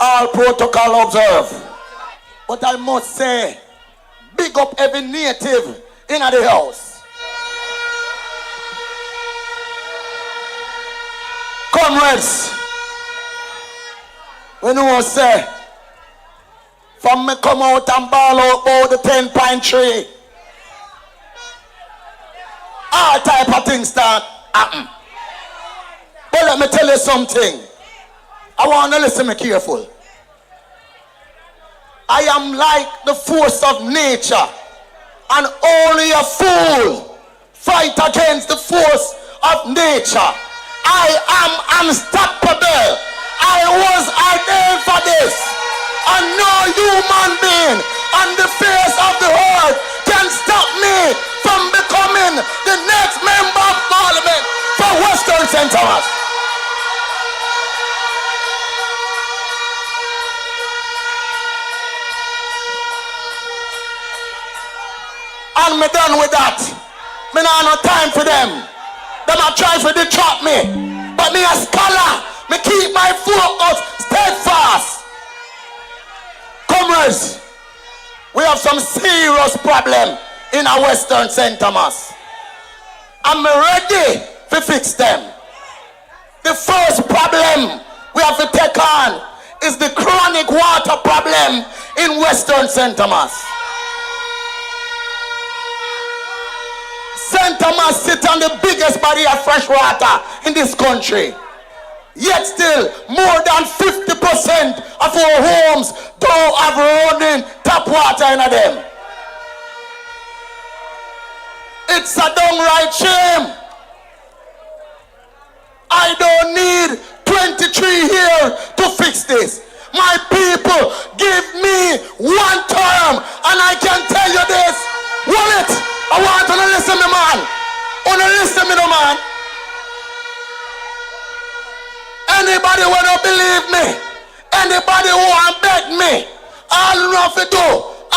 all protocol observe. But I must say, big up every native in the house. Comrades, when you say, from me come out and ball out about the 10 pine tree, all type of things start happen. But let me tell you something. I want to listen me careful. I am like the force of nature, and only a fool fight against the force of nature. I am unstoppable. I was ordained for this, and no human being on the face of the earth can stop me from becoming the next member of parliament for Western St. Thomas. And me done with that. Me not no time for them. Them are trying to detract me. But me a scholar. Me keep my focus steadfast. Comrades, we have some serious problem in our Western St. Thomas. I'm ready to fix them. The first problem we have to take on is the chronic water problem in Western St. Thomas. St. Thomas sits on the biggest body of fresh water in this country. Yet still, more than 50% of our homes don't have running tap water in them. It's a downright shame. I I don't need 23 here to fix this. My people, give me one term, and I can tell you this. Wallet, I want you to listen to me, man. Want to listen to me, man. Anybody who don't believe me, anybody who want bet me, all you have to do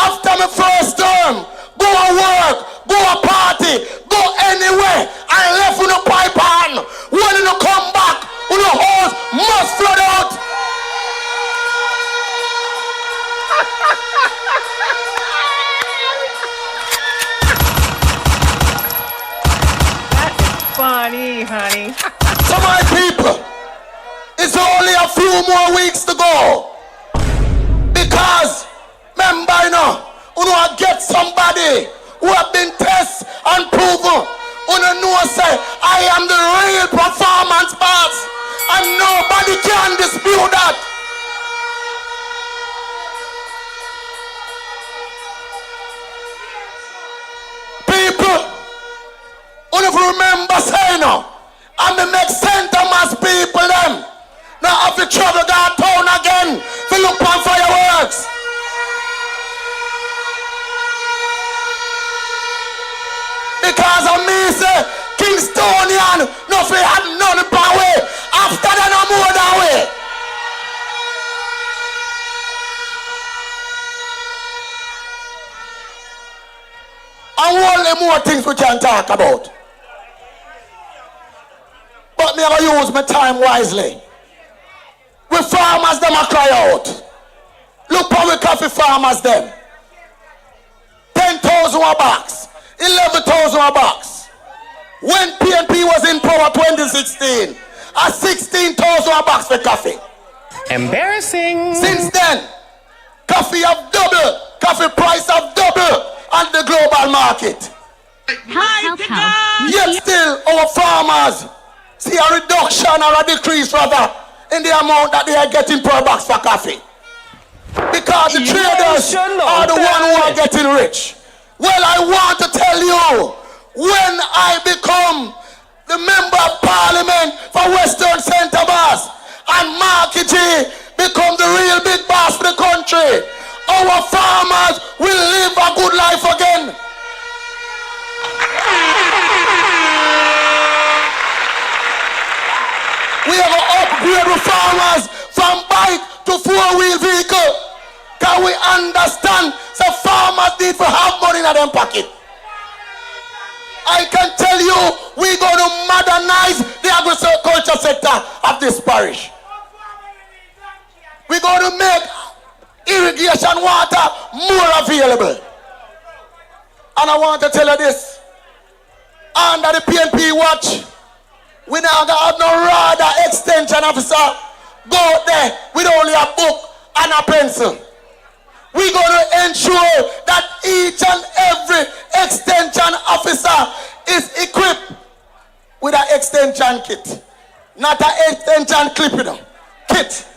after my first term, go and work, go a party, go anywhere, and left with a pipe on. When you come back, with the hose must flood out. Funny, honey. So my people, it's only a few more weeks to go. Because, remember, you know, get somebody who have been tested and proven. You know, say, I am the real performance boss. And nobody can dispute that. People, you remember saying, and the next center mass people them. Now have to travel that town again to look on fireworks. Because of me say Kingstonian nothing had none power. After that no more that way. And only more things we can talk about. But me gonna use my time wisely. We farmers them a cry out. Look how we coffee farmers them. 10,000 a box, 11,000 a box. When PNP was in power 2016, a 16,000 a box for coffee. Embarrassing. Since then, coffee have doubled, coffee price have doubled on the global market. Help. Yet still our farmers see a reduction or a decrease rather in the amount that they are getting per box for coffee. Because the traders are the one who are getting rich. Well, I want to tell you, when I become the member of parliament for Western Centre Boss and Marky G become the real big boss for the country, our farmers will live a good life again. We have to upgrade the farmers from bike to four-wheel vehicle. Can we understand the farmers need to have money in their pocket? I can tell you, we're going to modernize the agriculture sector of this parish. We're going to make irrigation water more available. And I want to tell you this. Under the PNP watch, we now have no rather extension officer go out there with only a book and a pencil. We're going to ensure that each and every extension officer is equipped with an extension kit. Not an extension clip, kit.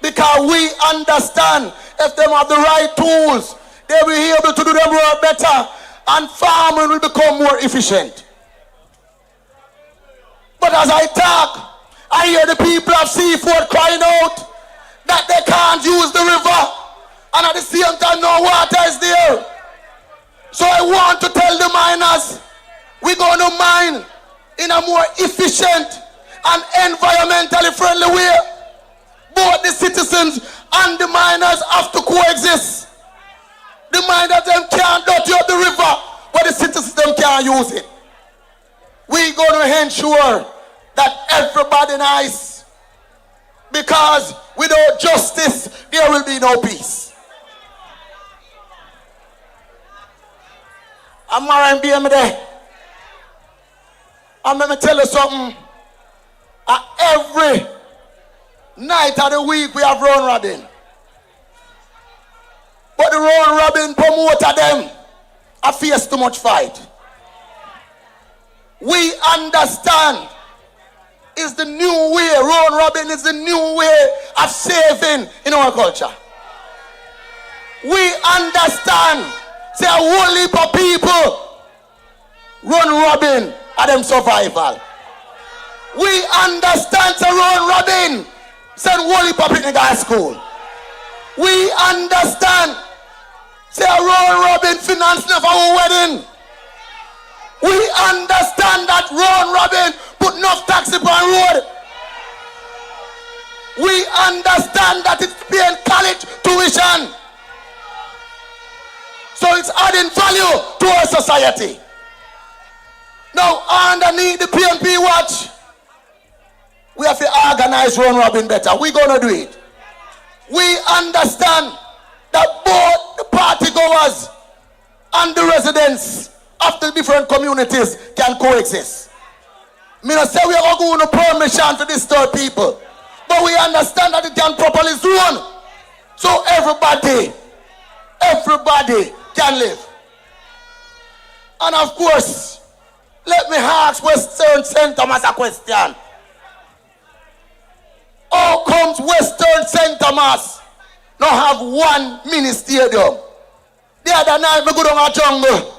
Because we understand if they have the right tools, they will be able to do their work better and farming will become more efficient. But as I talk, I hear the people of Seaford crying out that they can't use the river and at the same time no water is there. So I want to tell the miners, we're going to mine in a more efficient and environmentally friendly way. Both the citizens and the miners have to coexist. The miners them can't dirty up the river, but the citizens them can't use it. We're going to ensure that everybody nice, because without justice there will be no peace. I'm marrying BM there. And let me tell you something. Every night of the week we have round robin. But the round robin promoter them I face too much fight. We understand is the new way. Round robin is the new way of saving in our culture. We understand. Say a whole heap of people run robin at them survival. We understand the round robin. Send Wally Pop in the guy's school. We understand. Say a round robin finance never our wedding. We understand that round robin put enough taxi on road. We understand that it's paying college tuition. So it's adding value to our society. Now underneath the PNP watch, we have to organize round robin better. We're gonna do it. We understand that both the party goers and the residents of the different communities can coexist. Me not say we are going to permission to disturb people, but we understand that it can properly zone, so everybody can live. And of course, let me ask Western St. Thomas a question. How comes Western St. Thomas not have one mini stadium? The other night me go down a jungle.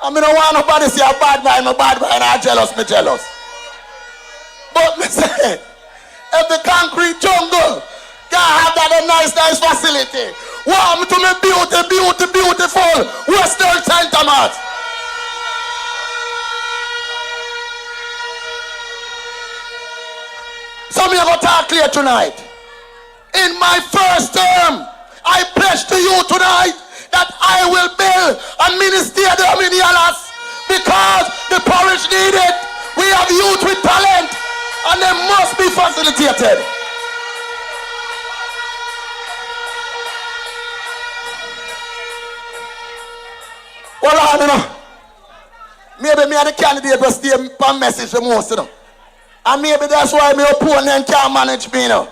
I mean, I don't want nobody to say a bad man, I'm jealous. But me say, if the concrete jungle can have that a nice facility, want me to me beautiful Western St. Thomas. So me going to talk clear tonight. In my first term, I pledge to you tonight that I will build a mini stadium in Yalas because the parish need it. We have youth with talent and they must be facilitated. Well, I don't know. Maybe me and the candidate will stay on message the most, you know. And maybe that's why my opponent can't manage me, you know.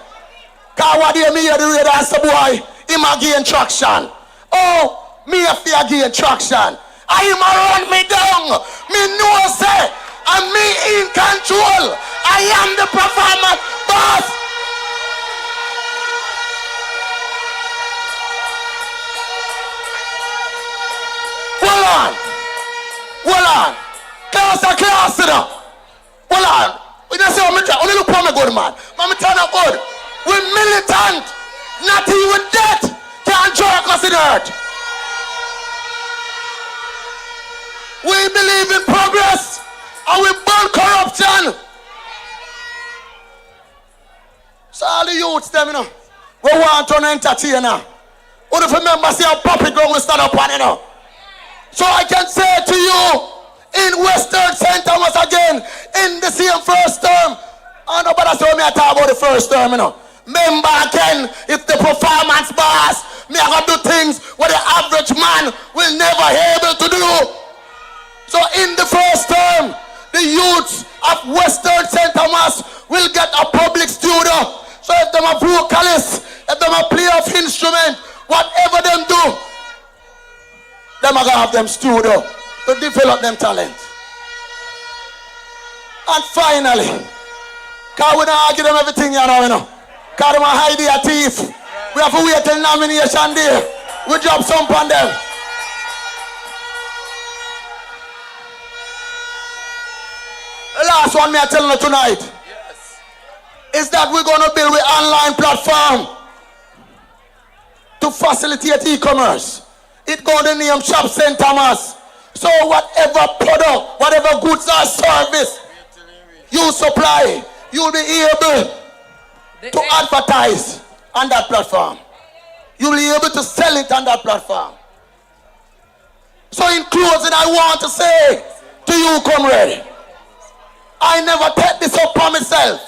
Because what do me hear the radar say, boy, him a gain traction. Oh, me a fear gain traction. I him a run me down. Me know say, and me in control. I am the performance boss. Hold on. Class, you know. Hold on. We just say, only look for me good, man. Man, me turn up good. We militant. Not even death can jerk us in earth. We believe in progress and we burn corruption. So all the youths, them, you know, we want to entertain now. Who if remember see how puppy ground we stand up on, you know. So I can say to you, in Western St. Thomas again, in the same first term, I know nobody saw me talk about the first term, you know. Remember again, it's the performance boss. Me I gonna do things what the average man will never able to do. So in the first term, the youths of Western St. Thomas will get a public studio. So if them a vocalist, if them a player of instrument, whatever them do, them are gonna have them studio to develop them talent. And finally, cause we don't argue them everything, you know. Cause them a hide their teeth. We have to wait till nomination day. We drop some on them. The last one me I telling you tonight is that we're gonna build an online platform to facilitate e-commerce. It gonna name Shop St. Thomas. So whatever product, whatever goods or service you supply, you'll be able to advertise on that platform. You'll be able to sell it on that platform. So in closing, I want to say to you, comrade, I never take this up for myself.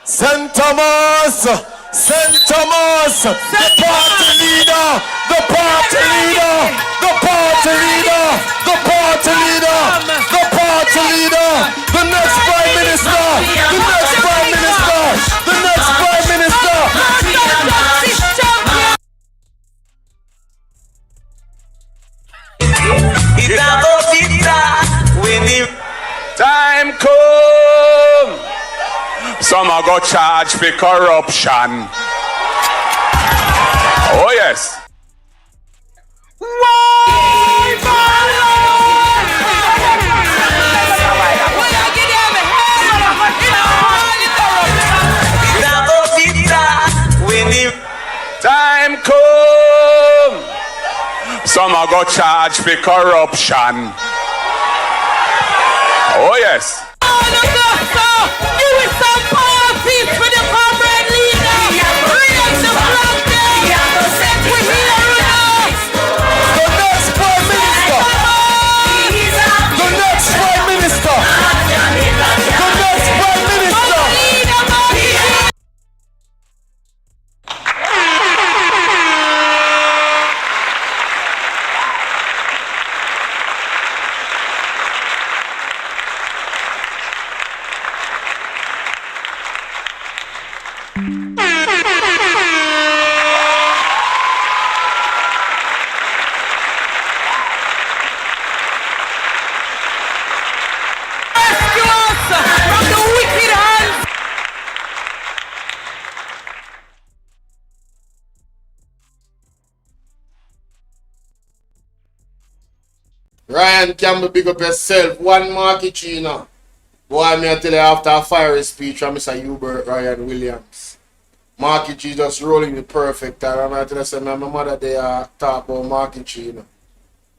St. Thomas, St. Thomas, the party leader, the party leader, the party leader, the party leader, the party leader, the next prime minister, the next prime minister, the next prime minister. It's about it when the time come. Some are go charge for corruption. Oh yes. Why, I go charge for corruption. Oh yes. Ryan Campbell, big up yourself. One market, you know. Boy, me I tell you, after a fiery speech from Mr. Hubert Ryan Williams, Market G just rolling the perfect time. I'm going to tell you, my mother, they talk about Market G, you know.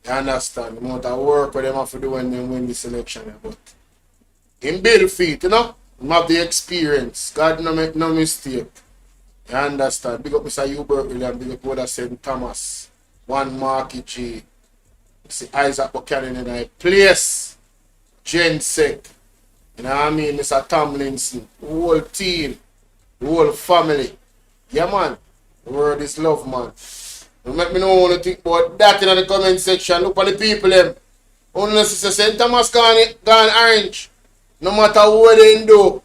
You understand? The amount of work what them have to do when they win the selection. But in build feet, you know, you have the experience. God no make no mistake. You understand? Big up Mr. Hubert Williams, big up Brother St. Thomas. One Market G. See Isaac Buchanan in a place. Jen Sek. You know what I mean? Mr. Tomlinson. The whole team. The whole family. Yeah, man. The word is love, man. Don't make me know what to think about that in the comment section. Look at the people, them. Only Sister St. Thomas gone orange. No matter what they do,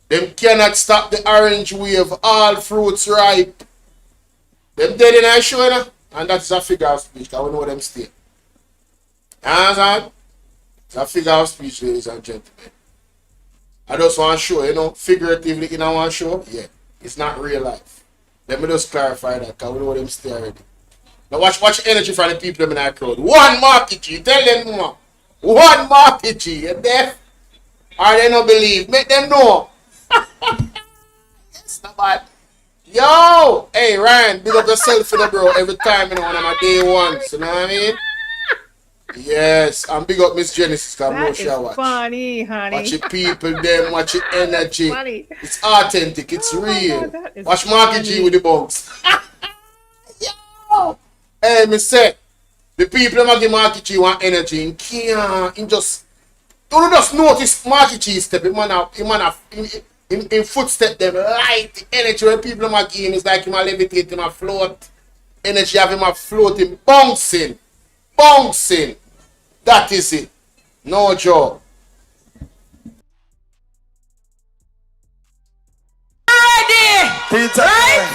them cannot stop the orange wave. All fruits ripe. Them dead in our show, you know? And that's a figure of speech, because we know them stay. You understand? It's a figure of speech, ladies and gentlemen. I just want to show, you know, figuratively in our show, yeah, it's not real life. Let me just clarify that, because we know them stay already. Now watch energy from the people in that crowd. One Market G, tell them more. One Market G, you deaf? Or they don't believe, make them know. It's not bad. Yo! Hey, Ryan, big up yourself for the bro every time, you know, when I'm a day one, you know what I mean? Yes, and big up Miss Genesis, because I know she watch. Funny, honey. Watch the people, them, watch the energy. Funny. It's authentic, it's real. God, watch Market G with the bunks. Yo! Hey, me say, the people that give Market G want energy in just, don't just notice Market G step, in footstep them, light, the energy when people might give him is like him a levitate, him a float. Energy have him a floating, bouncing. Bouncing. That is it. No joke. Ready? Peter, right?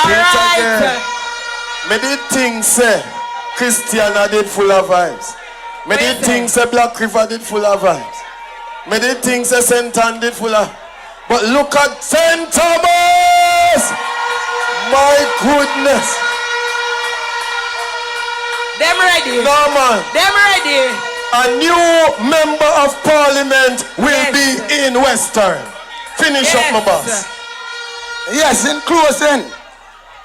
Peter, me did things say Christiana did full of vibes. Me did things say Black River did full of vibes. Me did things say St. Ann did full of. But look at St. Thomas! My goodness! Them ready? No, man. Them ready? A new member of parliament will be in Western. Finish up, my boss. Yes, in closing,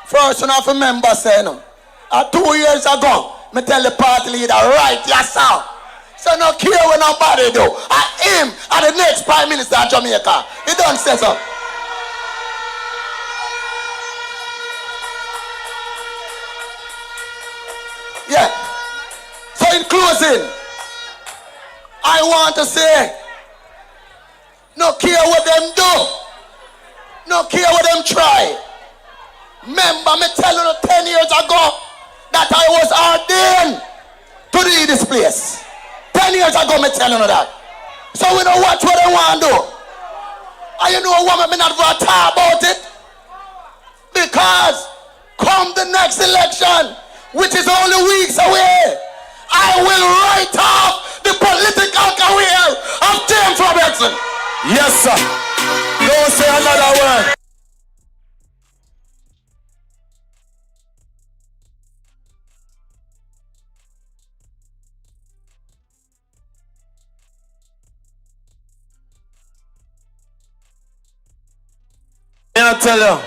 first one of the members saying, 2 years ago, me tell the party leader, right, yes, sir. So no care what nobody do. Him and the next Prime Minister of Jamaica. He don't say so. Yeah. So in closing, I want to say, no care what them do, no care what them try. Remember me telling you 10 years ago that I was ordained to lead this place. 10 years ago me telling you that. So we don't watch what they want to do. And you know what, me not going to talk about it. Because come the next election, which is only weeks away, I will write off the political career of James Robertson. Yes, sir. Don't say another word. I tell you,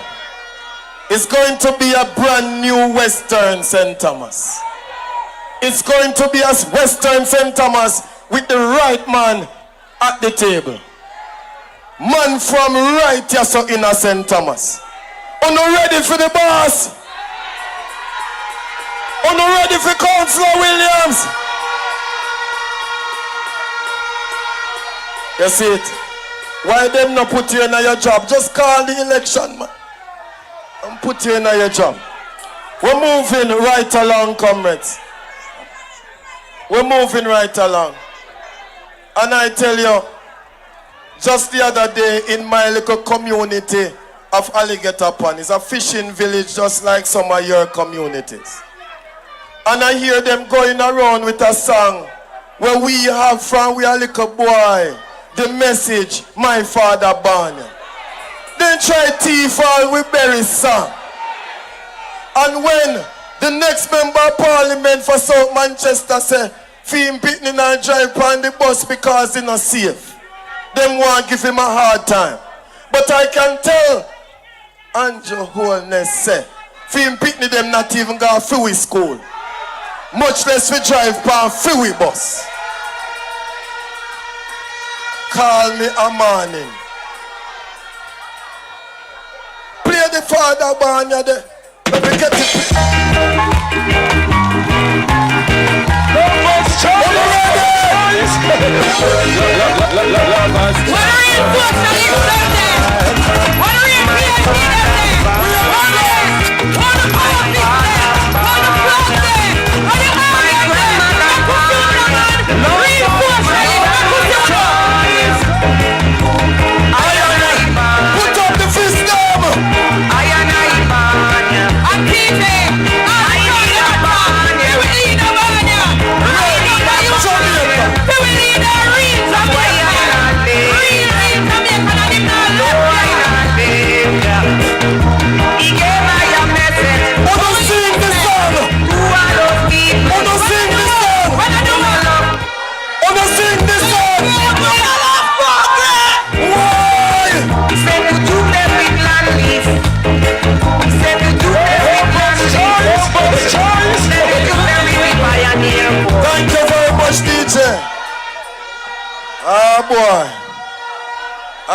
it's going to be a brand new Western St. Thomas. It's going to be as Western St. Thomas with the right man at the table. Man from right here, so in a St. Thomas. Are you ready for the boss? Are you ready for Councillor Williams? You see it? Why them not put you in your job? Just call the election, man. And put you in your job. We're moving right along, comrades. We're moving right along. And I tell you, just the other day in my little community of Alligator Pond, it's a fishing village just like some of your communities. And I hear them going around with a song where we have from we a little boy the message, my father born. Then try thief all we bury song. And when the next member of parliament for South Manchester say, Fim Pitney and drive on the bus because he's not safe, them want to give him a hard time. But I can tell Andrew Holness say, Fim Pitney them not even go freeway school. Much less we drive on freeway bus. Call me a morning. Play the father band there. Let me get it.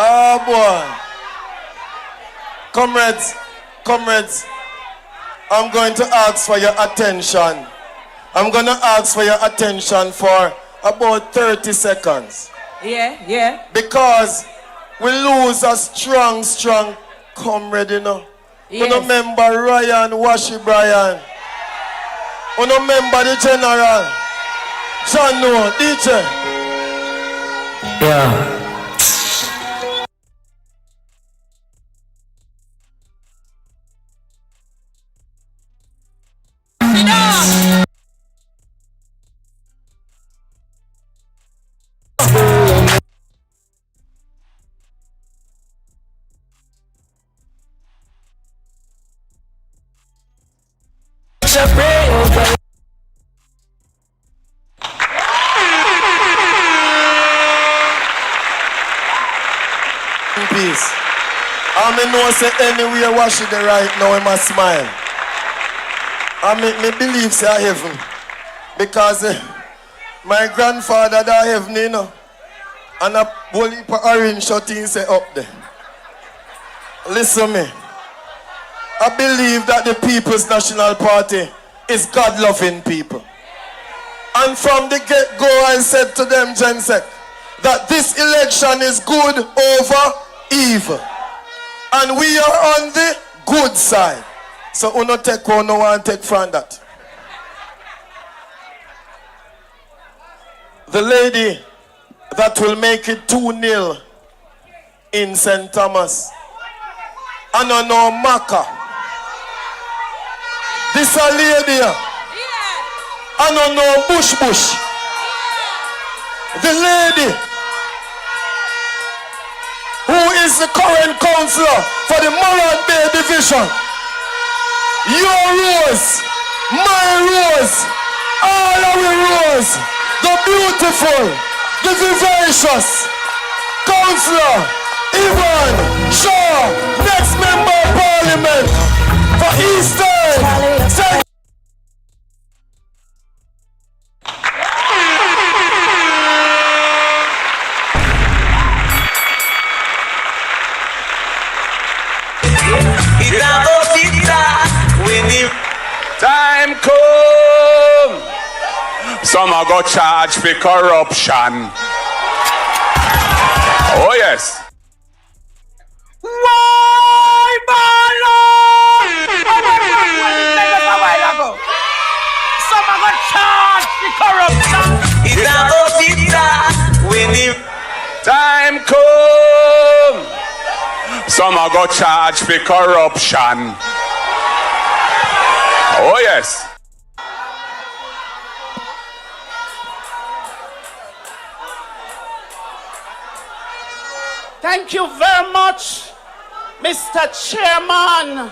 Oh boy. Comrades, I'm going to ask for your attention. I'm going to ask for your attention for about 30 seconds. Yeah. Because we lose a strong comrade, you know. Yes. You remember Ryan Washi Bryan. You remember the general. John no, DJ. Yeah. Peace. I know say anywhere wash it right now I must smile. I believe say heaven. Because my grandfather that heaven, you know, and a whole heap of orange shutting say up there. Listen me. I believe that the People's National Party is God-loving people. And from the get-go I said to them, Gensek, that this election is good over evil. And we are on the good side. So we not take one, no one take from that. The lady that will make it 2-0 in St. Thomas. I don't know Maka. This a lady. I don't know Bush. The lady who is the current councillor for the Morant Bay Division. Your rose, my rose, all our rose, the beautiful, the vivacious councillor Ivan Shaw, next member of parliament for Eastern. a go charge for corruption. Oh yes. Why, Bolo? Some are going to charge the corruption. When the time come, some are go charge for corruption. Oh yes. Thank you very much, Mr. Chairman.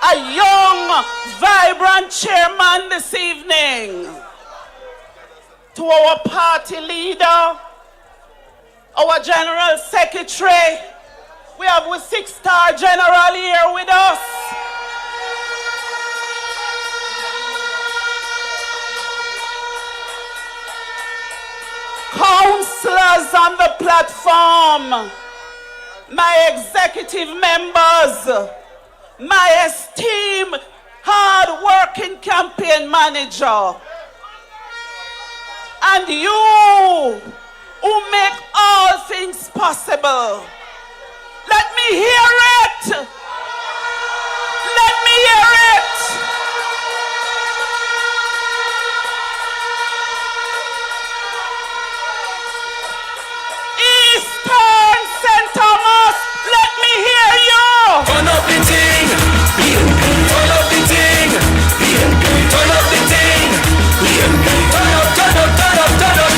A young, vibrant chairman this evening. To our party leader, our general secretary. We have a 6-star general here with us. Councillors on the platform, my executive members, my esteemed, hard-working campaign manager, and you who make all things possible. Let me hear it. Let me hear it. Eastern St. Thomas, let me hear you. Turn up the thing. Turn up the thing. Turn up the thing. Turn up, turn up, turn up, turn up.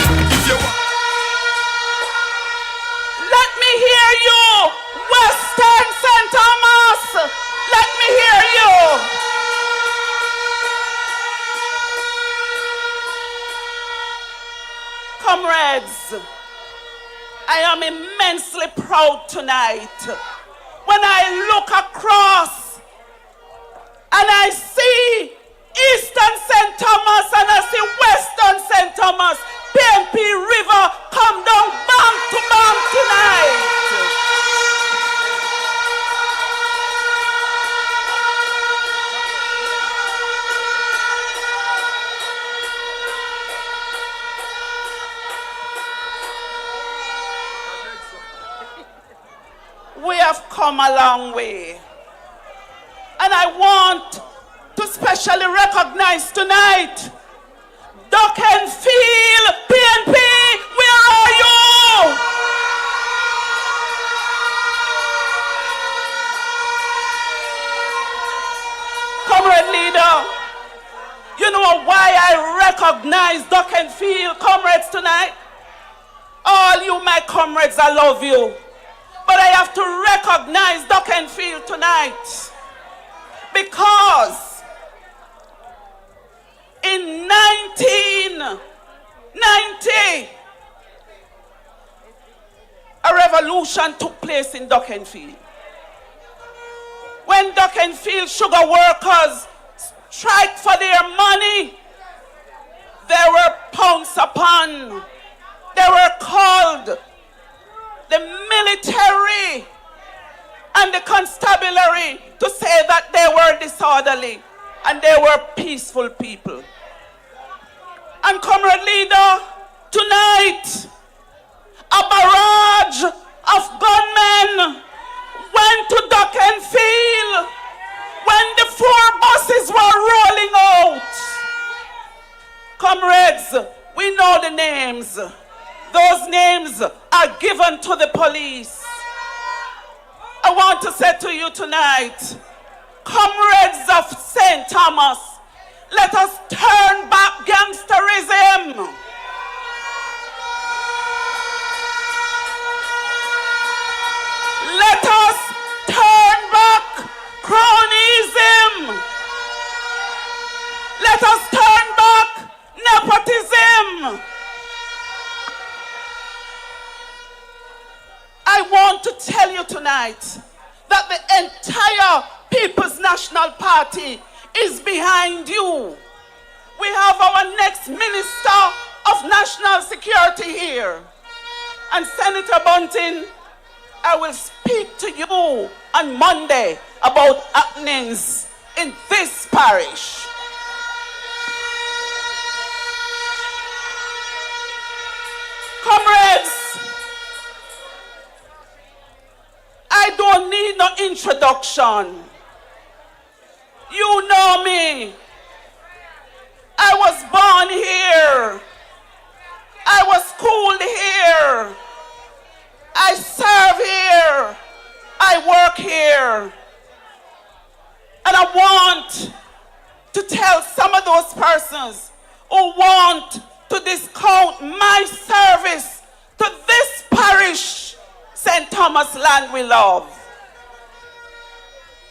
Let me hear you. Western St. Thomas, let me hear you. Comrades, I am immensely proud tonight when I look across and I see Eastern St. Thomas and I see Western St. Thomas, PNP River come down bank to bank tonight. We have come a long way. And I want to specially recognize tonight Duncan Field, PNP, where are you? Comrade leader, you know why I recognize Duncan Field, comrades, tonight? All you, my comrades, I love you. But I have to recognize Duncan Field tonight because in 1990, a revolution took place in Duncan Field. When Duncan Field sugar workers striked for their money, they were pounced upon. They were called the military and the constabulary to say that they were disorderly and they were peaceful people. And comrade leader, tonight, a barrage of gunmen went to Duncan Field when the 4 buses were rolling out. Comrades, we know the names. Those names are given to the police. I want to say to you tonight, comrades of St. Thomas, let us turn back gangsterism. Let us turn back cronyism. Let us turn back nepotism. I want to tell you tonight that the entire People's National Party is behind you. We have our next Minister of National Security here. And Senator Bunting, I will speak to you on Monday about happenings in this parish. Comrades, I don't need no introduction. You know me. I was born here. I was schooled here. I serve here. I work here. And I want to tell some of those persons who want to discount my service to this parish, St. Thomas land we love,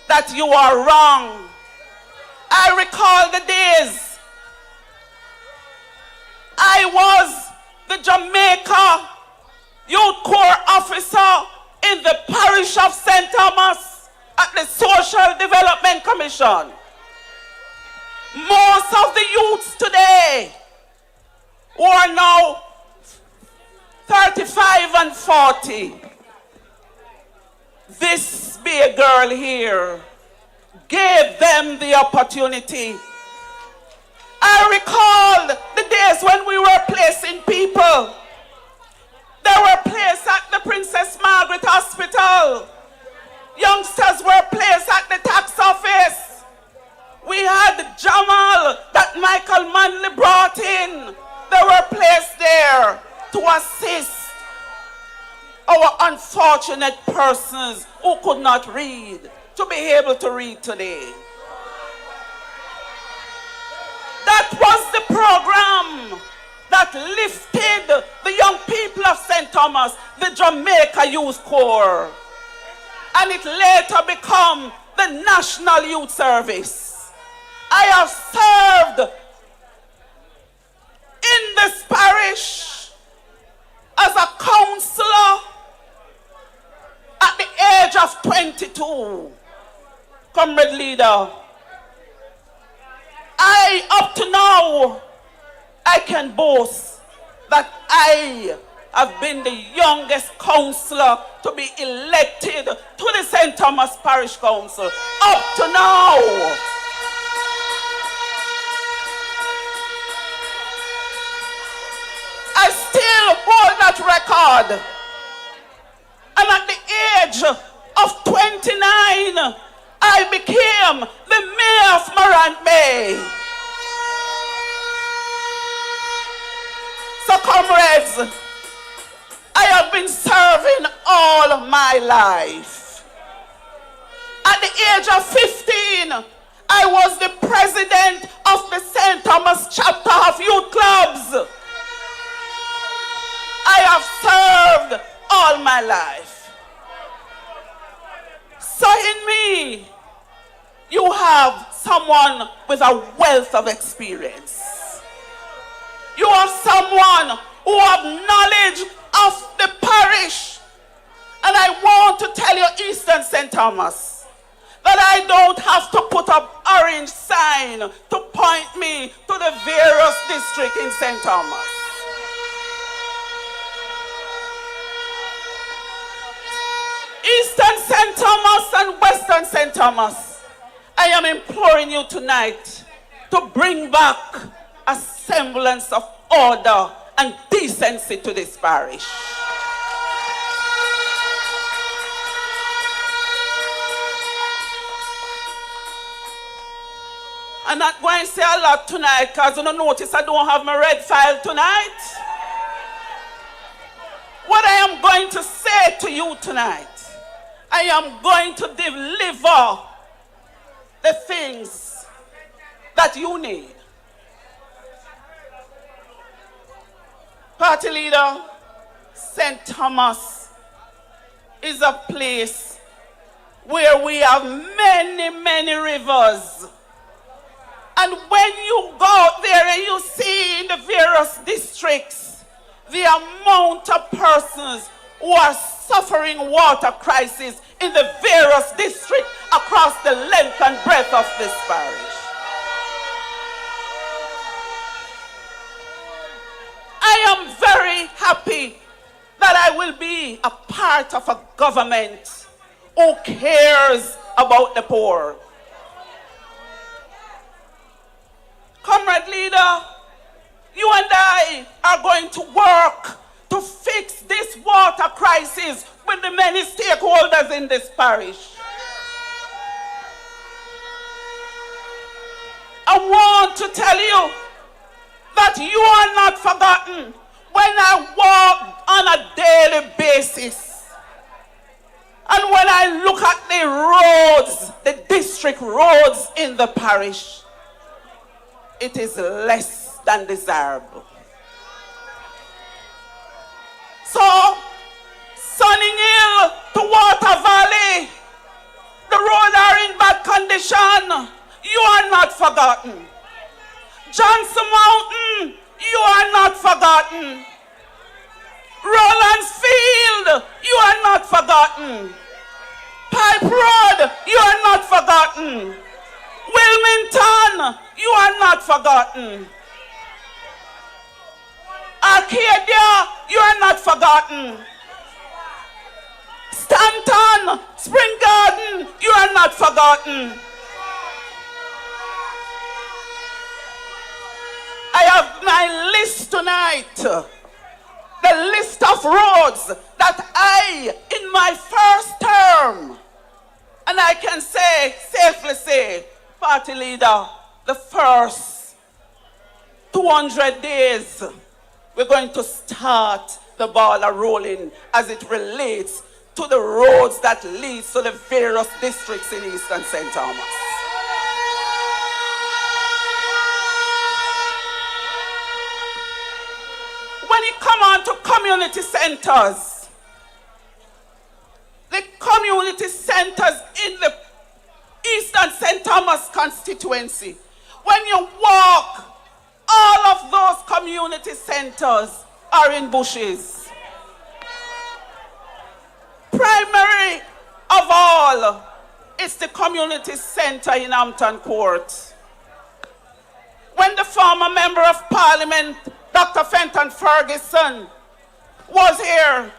that you are wrong. I recall the days I was the Jamaica Youth Corps officer in the parish of St. Thomas at the Social Development Commission. Most of the youths today who are now 35 and 40, this big girl here gave them the opportunity. I recall the days when we were placing people. They were placed at the Princess Margaret Hospital. Youngsters were placed at the tax office. We had Jamal that Michael Manley brought in. They were placed there to assist our unfortunate persons who could not read to be able to read today. That was the program that lifted the young people of St. Thomas, the Jamaica Youth Corps. And it later became the National Youth Service. I have served in this parish as a counselor at the age of 22. Comrade leader, up to now, I can boast that I have been the youngest councillor to be elected to the St. Thomas Parish Council. Up to now. I still hold that record. And at the age of 29, I became the mayor of Morant Bay. So comrades, I have been serving all my life. At the age of 15, I was the president of the St. Thomas chapter of youth clubs. I have served all my life. So in me, you have someone with a wealth of experience. You have someone who have knowledge of the parish. And I want to tell you, Eastern St. Thomas, that I don't have to put an orange sign to point me to the various districts in St. Thomas. Eastern St. Thomas and Western St. Thomas, I am imploring you tonight to bring back a semblance of order and decency to this parish. I'm not going to say a lot tonight because you don't notice I don't have my red file tonight. What I am going to say to you tonight, I am going to deliver the things that you need. Party leader, St. Thomas is a place where we have many, many rivers. And when you go out there and you see in the various districts the amount of persons who are suffering water crisis in the various districts across the length and breadth of this parish. I am very happy that I will be a part of a government who cares about the poor. Comrade leader, you and I are going to work to fix this water crisis with the many stakeholders in this parish. I want to tell you that you are not forgotten when I walk on a daily basis. And when I look at the roads, the district roads in the parish, it is less than desirable. So, Sunning Hill to Water Valley, the roads are in bad condition. You are not forgotten. Johnson Mountain, you are not forgotten. Roland's Field, you are not forgotten. Pipe Road, you are not forgotten. Wilmington, you are not forgotten. Arcadia, you are not forgotten. Stanton, Spring Garden, you are not forgotten. I have my list tonight, the list of roads that I, in my first term, and I can say, safely say, party leader, the first 200 days, we're going to start the ball rolling as it relates to the roads that lead to the various districts in East and St. Thomas. When you come on to community centers, the community centers in the East and St. Thomas constituency, when you walk, all of those community centers are in bushes. Primary of all is the community center in Hampton Court. When the former member of parliament, Dr. Fenton Ferguson, was here,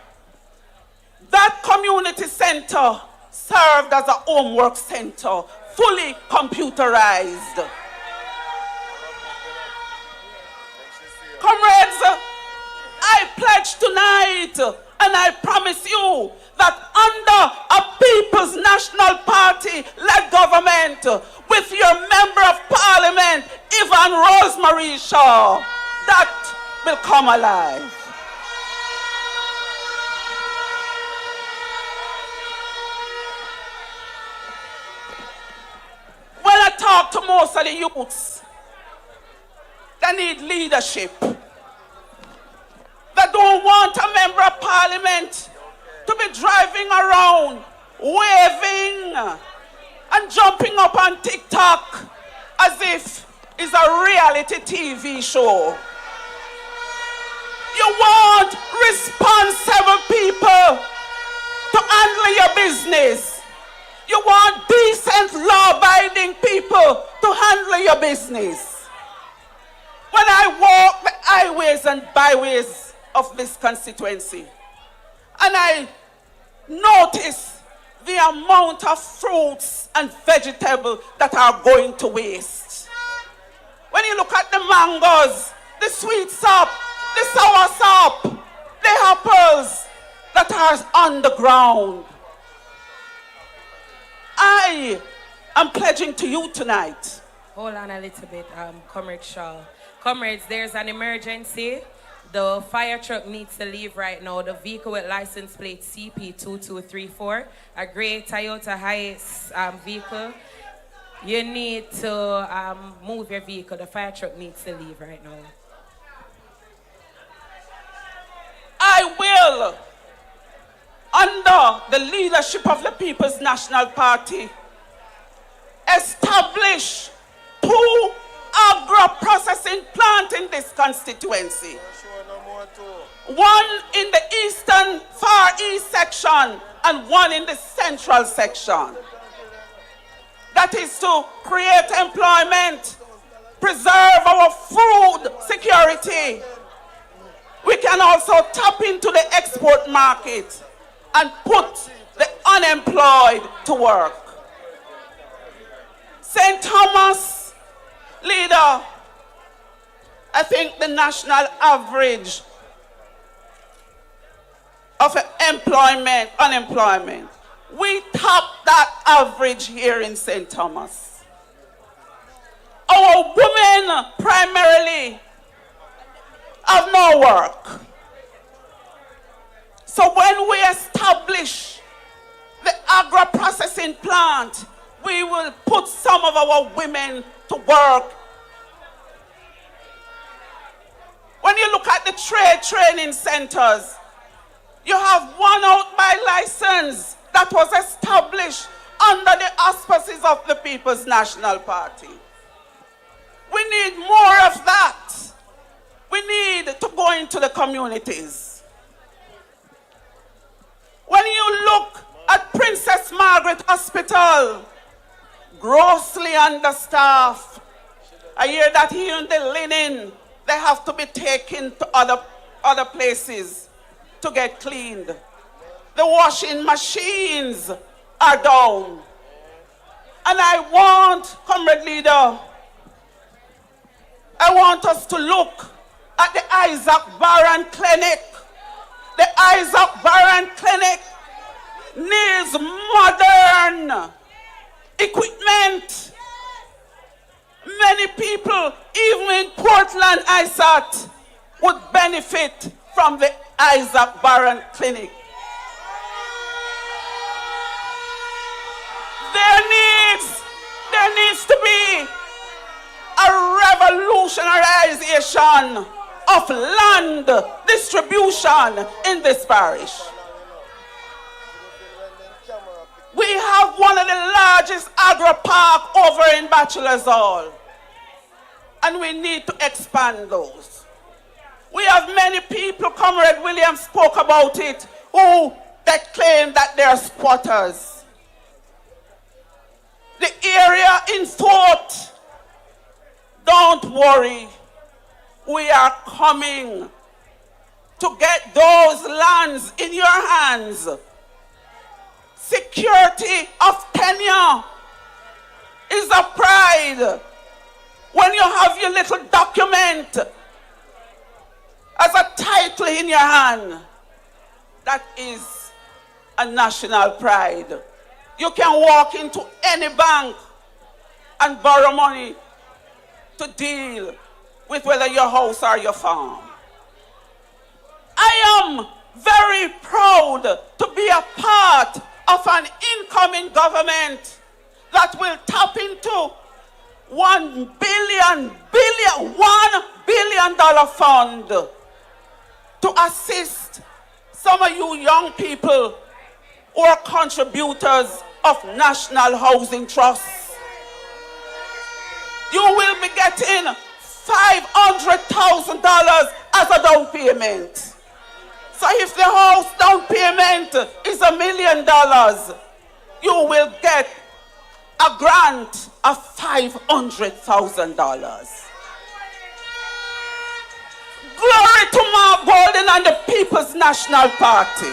that community center served as a homework center, fully computerized. Comrades, I pledge tonight, and I promise you, that under a People's National Party-led government, with your member of parliament, Yvonne Rosemary Shaw, that will come alive. When I talk to most of the youths, they need leadership. They don't want a member of parliament to be driving around, waving and jumping up on TikTok as if it's a reality TV show. You want responsible people to handle your business. You want decent, law-abiding people to handle your business. When I walk the highways and byways of this constituency, and I notice the amount of fruits and vegetables that are going to waste. When you look at the mangoes, the sweet sop, the sour sop, the apples that are on the ground, I am pledging to you tonight. Hold on a little bit, Comrade Shaw. Comrades, there's an emergency. The fire truck needs to leave right now. The vehicle with license plate CP2234, a gray Toyota Hiace vehicle. You need to move your vehicle. The fire truck needs to leave right now. I will, under the leadership of the People's National Party, establish 2 agro-processing plants in this constituency. One in the eastern far east section and one in the central section. That is to create employment, preserve our food security. We can also tap into the export market and put the unemployed to work. St. Thomas, leader, I think the national average of unemployment. We top that average here in St. Thomas. Our women primarily have no work. So when we establish the agro-processing plant, we will put some of our women to work. When you look at the trade training centers, you have one out by license that was established under the auspices of the People's National Party. We need more of that. We need to go into the communities. When you look at Princess Margaret Hospital, grossly understaffed. I hear that here in the linen, they have to be taken to other places to get cleaned. The washing machines are down. And I want, Comrade Leader, I want us to look at the Isaac Barron Clinic. The Isaac Barron Clinic needs modern equipment. Many people, even in Portland, ISAT, would benefit from the Isaac Barron Clinic. There needs to be a revolutionization of land distribution in this parish. We have one of the largest agro park over in Bachelor's Hall, and we need to expand those. We have many people, Comrade Williams spoke about it, that claim that they are squatters. The area in Fort, don't worry, we are coming to get those lands in your hands. Security of tenure is a pride. When you have your little document as a title in your hand, that is a national pride. You can walk into any bank and borrow money to deal with whether your house or your farm. I am very proud to be a part of an incoming government that will tap into $1 billion fund to assist some of you young people who are contributors of National Housing Trust. You will be getting $500,000 as a down payment. So if the house down payment is $1 million, you will get a grant of $500,000. Glory to Mark Golden and the People's National Party.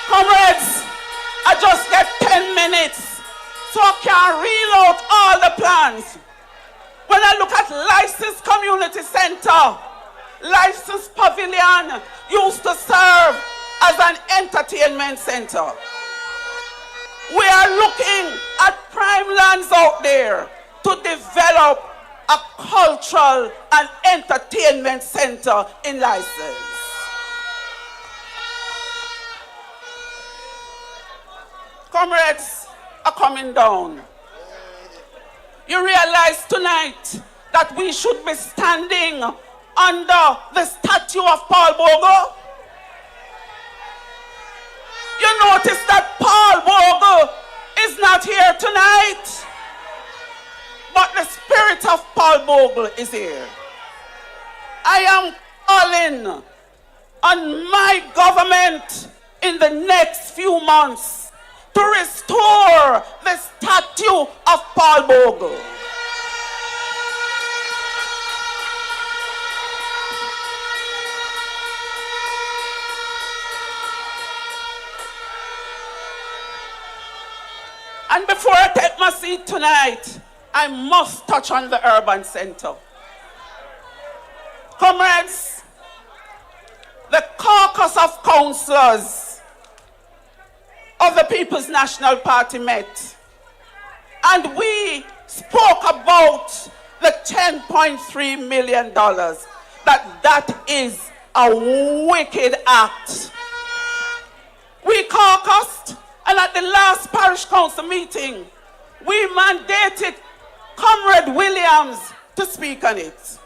Comrades, I just get 10 minutes so I can reel out all the plans. When I look at Licensed Community Center, Licensed Pavilion used to serve as an entertainment center. We are looking at prime lands out there to develop a cultural and entertainment center in License. Comrades are coming down. You realize tonight that we should be standing under the statue of Paul Bogle? You notice that Paul Bogle is not here tonight, but the spirit of Paul Bogle is here. I am calling on my government in the next few months to restore the statue of Paul Bogle. And before I take my seat tonight, I must touch on the urban center. Comrades, caucus of councillors of the People's National Party met, and we spoke about the $10.3 million. That is a wicked act. We caucused, and at the last parish council meeting, we mandated Comrade Williams to speak on it.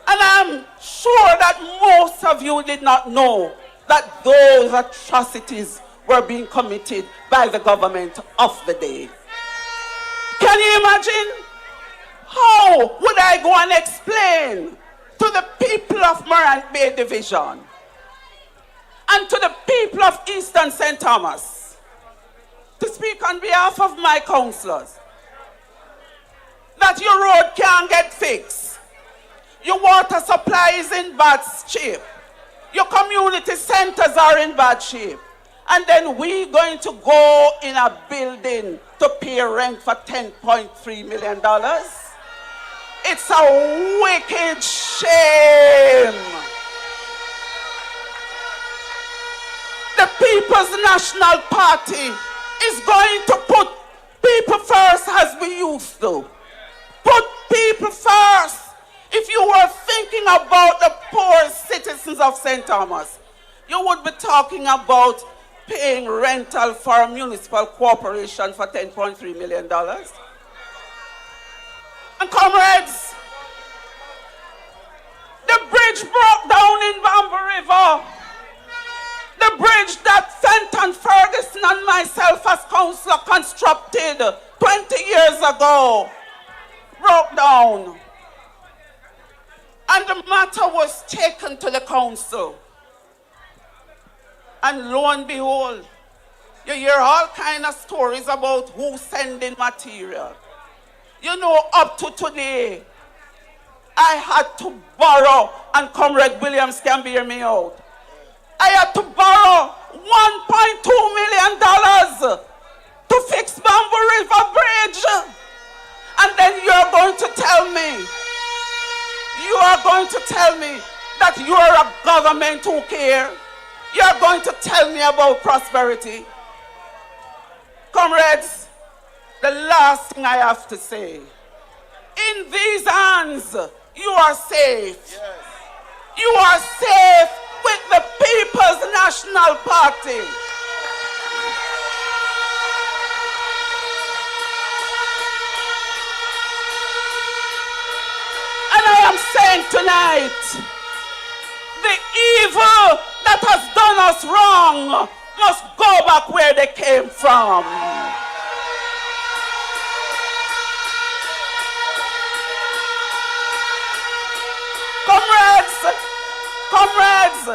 And I'm sure that most of you did not know that those atrocities were being committed by the government of the day. Can you imagine? How would I go and explain to the people of Morant Bay Division and to the people of Eastern St. Thomas, to speak on behalf of my councillors, that your road can't get fixed, your water supply is in bad shape, your community centers are in bad shape, and then we're going to go in a building to pay rent for $10.3 million? It's a wicked shame. The People's National Party is going to put people first as we used to. Put people first. If you were thinking about the poor citizens of St. Thomas, you would be talking about paying rental for a municipal corporation for $10.3 million. And comrades, the bridge broke down in Bamboo River. The bridge that Fenton Ferguson and myself as councillor constructed 20 years ago broke down. And the matter was taken to the council. And lo and behold, you hear all kinds of stories about who's sending material. You know, up to today, I had to borrow, and Comrade Williams can bear me out, I had to borrow $1.2 million to fix Bamboo River Bridge. And then you're going to tell me that you're a government who cares. You're going to tell me about prosperity. Comrades, the last thing I have to say, in these hands, you are safe. Yes. You are safe with the People's National Party. And I am saying tonight, the evil that has done us wrong must go back where they came from. Comrades,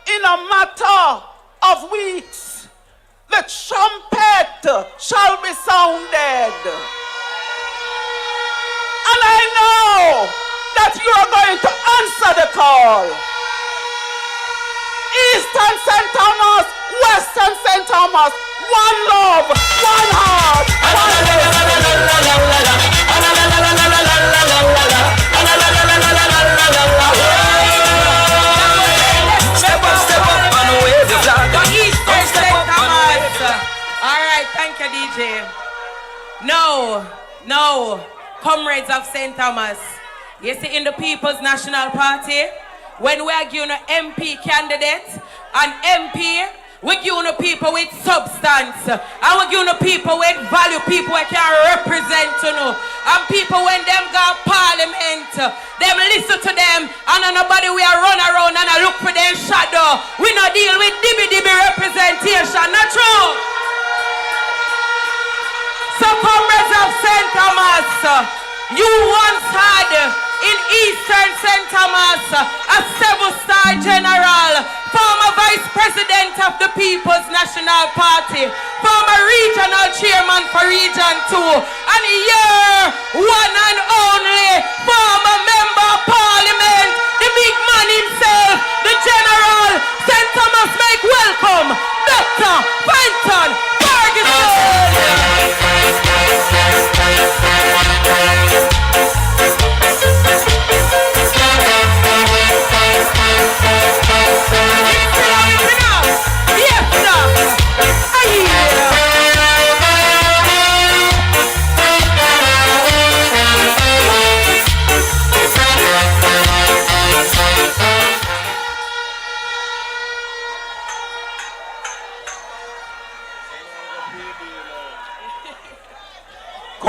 in a matter of weeks, the trumpet shall be sounded. And I know that you are going to answer the call. Eastern St. Thomas, Western St. Thomas, one love, one heart, one Step up and wave the flag. Eastern St. Thomas. All right, thank you, DJ. No, comrades of St. Thomas. You see, in the People's National Party, when we are giving an MP candidate, an MP, we giving people with substance, and we giving people with value, people who can represent, and people when them go parliament, them listen to them, and nobody we are run around and look for their shadow. We not deal with dibby representation, not true? So comrades of St. Thomas, you once had in Eastern St. Thomas a 7-star general, former vice president of the People's National Party, former regional chairman for Region 2, and your one and only former member of parliament, the big man himself, the general. St. Thomas make welcome Dr. Fenton Ferguson.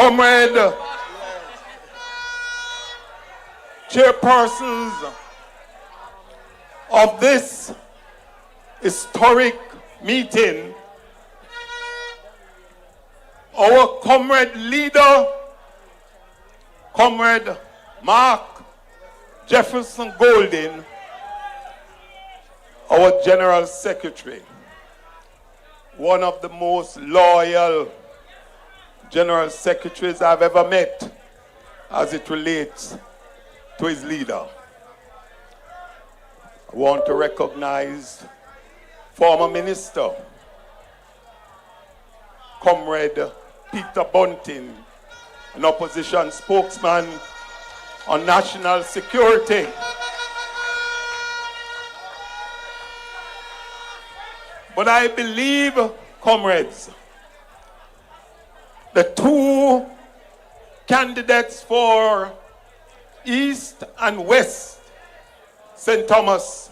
Comrade, chairpersons of this historic meeting, our comrade leader, Comrade Mark Jefferson Golding, our General Secretary, one of the most loyal General Secretaries I've ever met as it relates to his leader. I want to recognize former Minister, Comrade Peter Bunting, an opposition spokesman on national security. But I believe, comrades, the two candidates for East and West St. Thomas,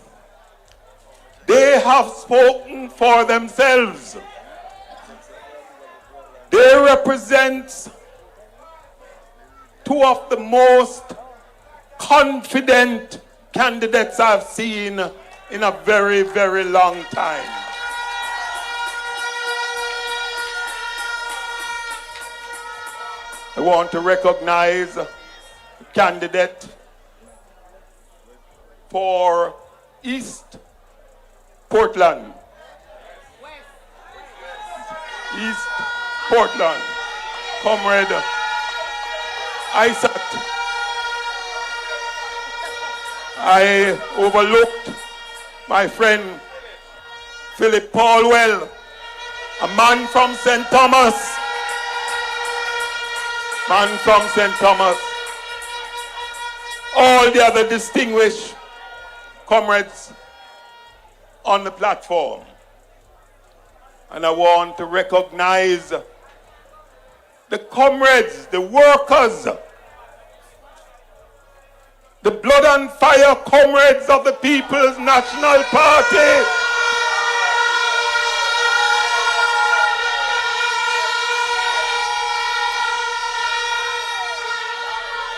they have spoken for themselves. They represent two of the most confident candidates I've seen in a very, very long time. I want to recognize the candidate for East Portland. East Portland, Comrade Isaac. I overlooked my friend Philip Paulwell, a man from St. Thomas. Man from St. Thomas. All the other distinguished comrades on the platform. And I want to recognize the comrades, the workers, the blood and fire comrades of the People's National Party.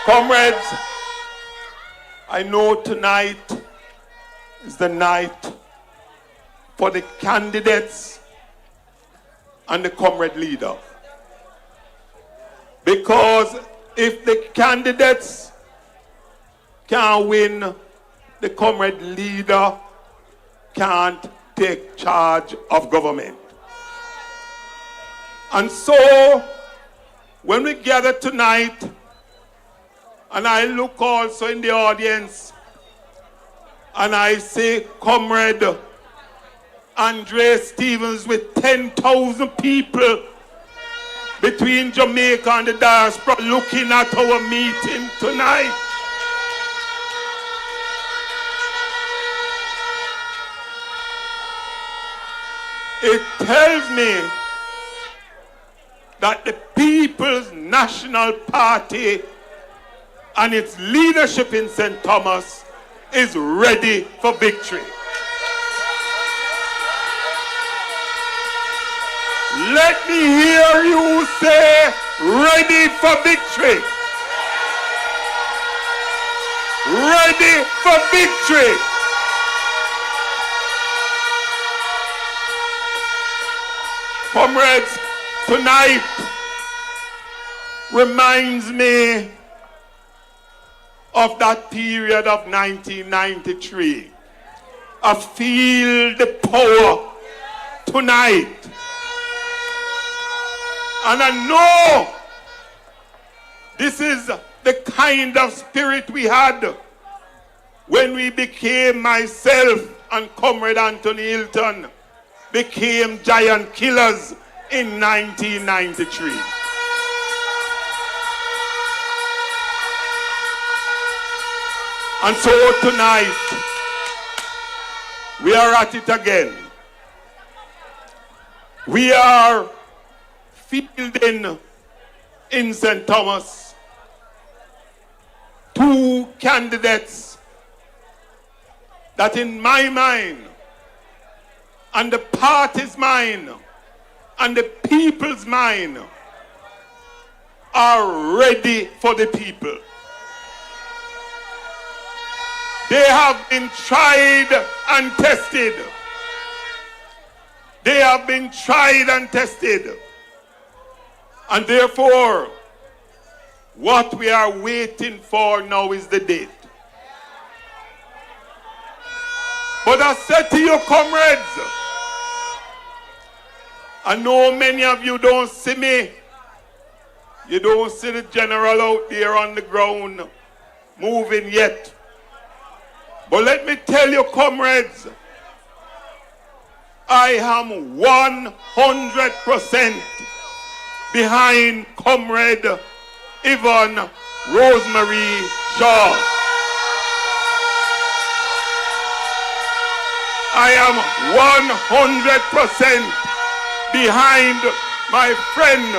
Comrades, I know tonight is the night for the candidates and the comrade leader. Because if the candidates can't win, the comrade leader can't take charge of government. And so, when we gather tonight, and I look also in the audience, and I say, Comrade Andre Stevens with 10,000 people between Jamaica and the diaspora looking at our meeting tonight. It tells me that the People's National Party and its leadership in St. Thomas is ready for victory. Let me hear you say, ready for victory. Ready for victory. Comrades, tonight reminds me of that period of 1993. I feel the power tonight. And I know this is the kind of spirit we had when we became, myself and Comrade Anthony Hilton, became giant killers in 1993. And so tonight, we are at it again. We are fielding in St. Thomas two candidates that in my mind, and the party's mind, and the people's mind, are ready for the people. They have been tried and tested. They have been tried and tested. And therefore, what we are waiting for now is the date. But I said to you, comrades, I know many of you don't see me. You don't see the general out there on the ground moving yet. But let me tell you, comrades, I am 100% behind Comrade Yvonne Rosemary Shaw. I am 100% behind my friend,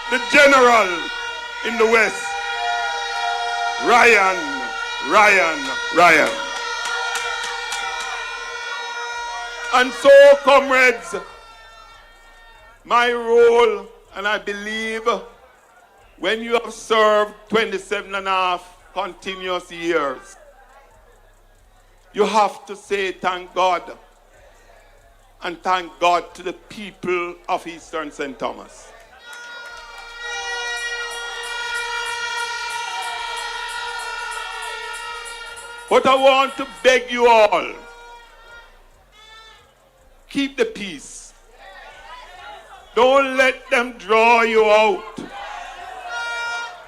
the general in the West, Ryan. And so, comrades, my role, and I believe when you have served 27 and a half continuous years, you have to say thank God, and thank God to the people of Eastern St. Thomas. But I want to beg you all, keep the peace. Don't let them draw you out.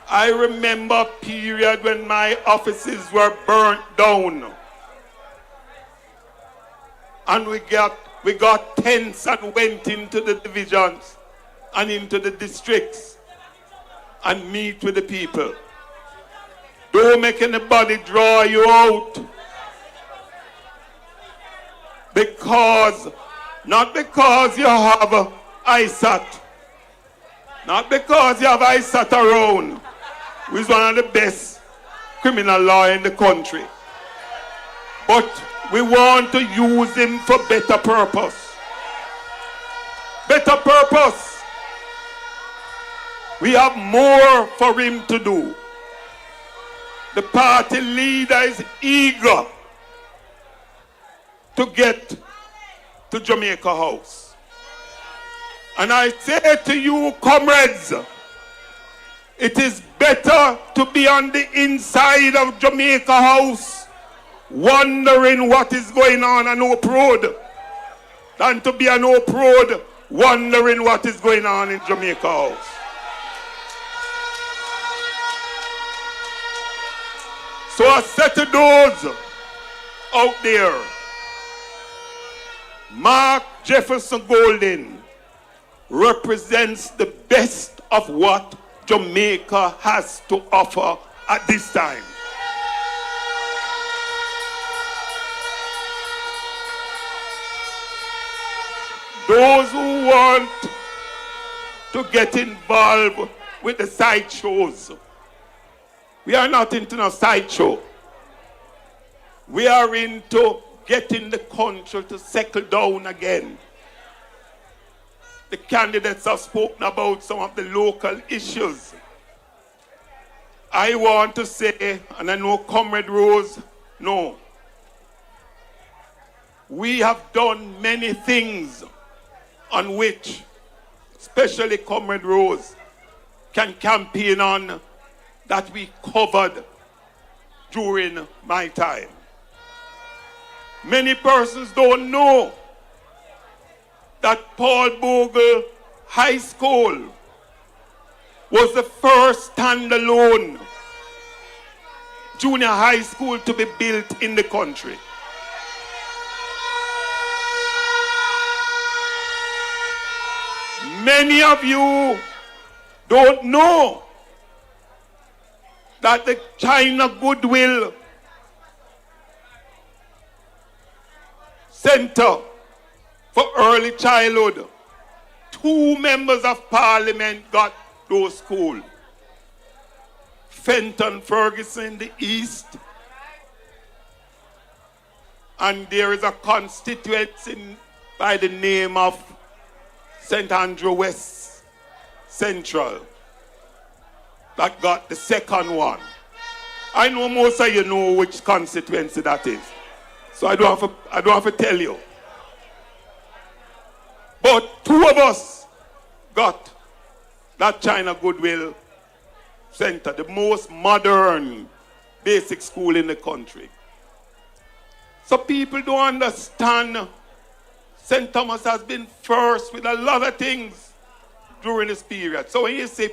I remember a period when my offices were burnt down. And we got tents and went into the divisions and into the districts and meet with the people. Don't make anybody draw you out. Not because you have ISAT. Not because you have ISAT around, who is one of the best criminal law in the country. But we want to use him for better purpose. Better purpose. We have more for him to do. The party leader is eager to get to Jamaica House. And I say to you, comrades, it is better to be on the inside of Jamaica House wondering what is going on Hope Road than to be on Hope Road wondering what is going on in Jamaica House. So I said to those out there, Mark Jefferson Golden represents the best of what Jamaica has to offer at this time. Those who want to get involved with the sideshows, we are not into no sideshow. We are into getting the country to settle down again. The candidates have spoken about some of the local issues. I want to say, and I know Comrade Rose, no. We have done many things on which, especially Comrade Rose, can campaign on that we covered during my time. Many persons don't know that Paul Bogle High School was the first standalone junior high school to be built in the country. Many of you don't know that the China Goodwill Center for Early Childhood, 2 members of parliament got those schools. Fenton Ferguson in the east, and there is a constituency by the name of St. Andrew West Central. that got the second one. I know most of you know which constituency that is. So I don't have to tell you. But 2 of us got that China Goodwill Center, the most modern basic school in the country. So people don't understand St. Thomas has been first with a lot of things during this period. So when you see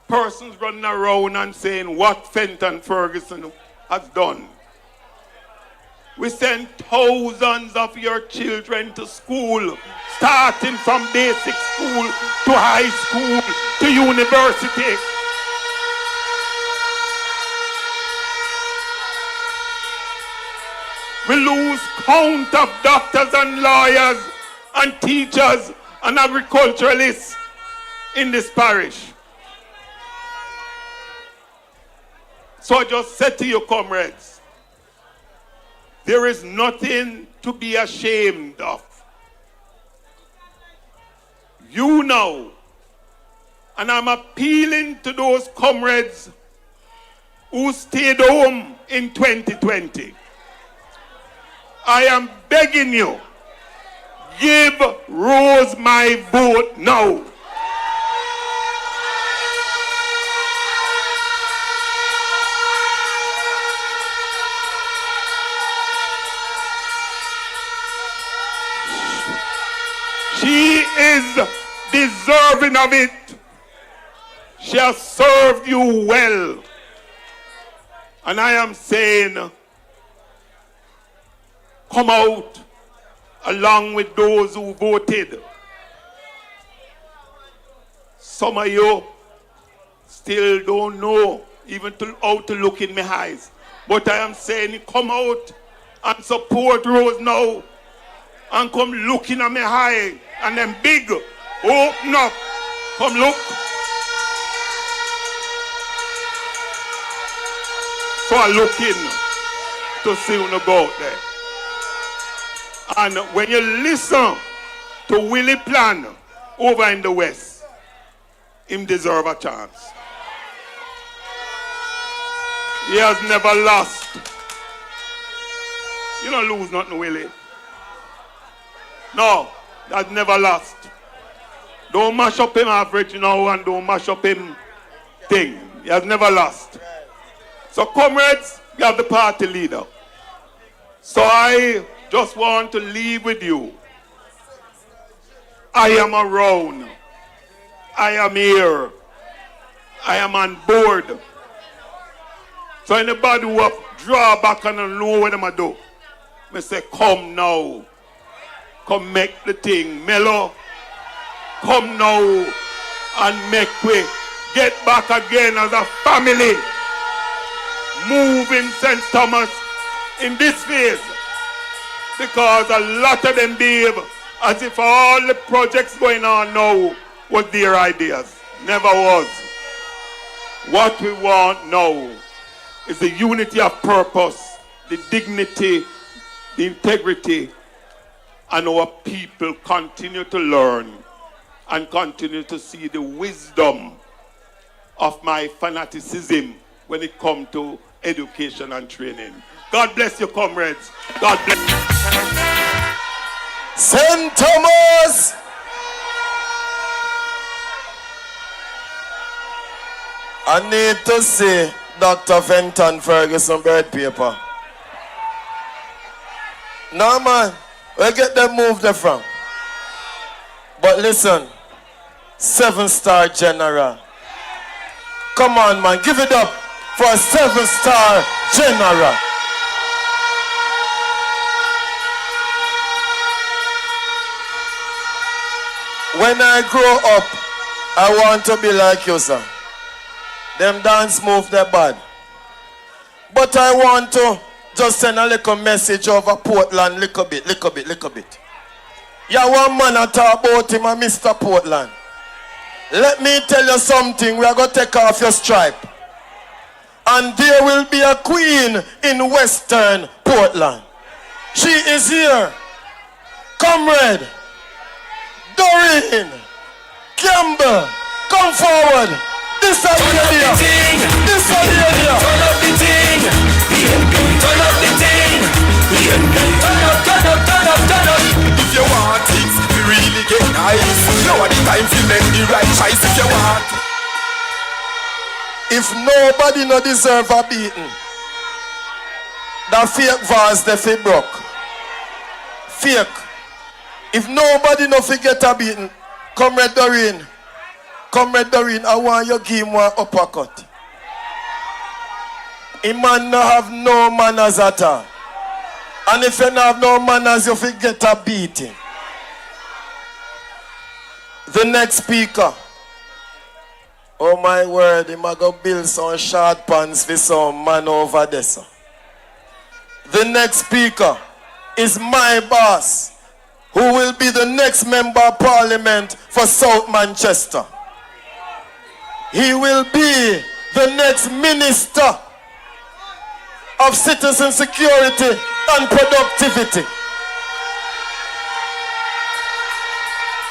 persons running around and saying what Fenton Ferguson has done, we send thousands of your children to school, starting from basic school to high school to university. We lose count of doctors and lawyers and teachers and agriculturalists in this parish. So I just said to you, comrades, there is nothing to be ashamed of. You know, and I'm appealing to those comrades who stayed home in 2020. I am begging you, give Rose my vote now. She is deserving of it. She has served you well. And I am saying, come out along with those who voted. Some of you still don't know even how to look in my eyes. But I am saying, come out and support Rose now. And come looking at my eye and then big. Open up. Come look. So I look in to see who go out there. And when you listen to Willie Plan over in the West, him deserve a chance. He has never lost. You don't lose nothing, Willie. No, has never lost. Don't mash up him average now and don't mash up him thing. He has never lost. So comrades, you have the party leader. So I just want to leave with you. I am around. I am here. I am on board. So anybody who have draw back and don't know what them do, I say, come now. Come make the thing mellow. Come now and make we get back again as a family. Move in St. Thomas in this phase. Because a lot of them behave as if all the projects going on now was their ideas. Never was. What we want now is the unity of purpose, the dignity, the integrity, and our people continue to learn and continue to see the wisdom of my fanaticism when it comes to education and training. God bless you, comrades. God bless you. St. Thomas! I need to see Dr. Fenton Ferguson bread paper. No, man. Where get them moved there from? But listen, 7-star general. Come on, man. Give it up for a 7-star general. When I grow up, I want to be like you, sir. Them dance move their bad. But I want to just send a little message over Portland, little bit. Yeah, one man I talk about him and Mr. Portland. Let me tell you something, we are going to take off your stripe. And there will be a queen in Western Portland. She is here. Comrade Doreen Campbell Come forward. This is the idea. This is the idea. Turn up the thing. PNP. Turn up the thing. PNP. Turn up, turn up, turn up, turn up. If you want things to really get nice, now are the time to make the right choice. If you want. If nobody no deserve a beating, that fake vase the fit broke. Fake. If nobody no forget a beating, Comrade Doreen, I want you give him one uppercut. A man no have no manners at all. And if you no have no manners, you forget a beating. The next speaker. Oh my word, he might go build some short pants for some man over there. So. The next speaker is my boss, who will be the next member of parliament for South Manchester. He will be the next minister of citizen security and productivity.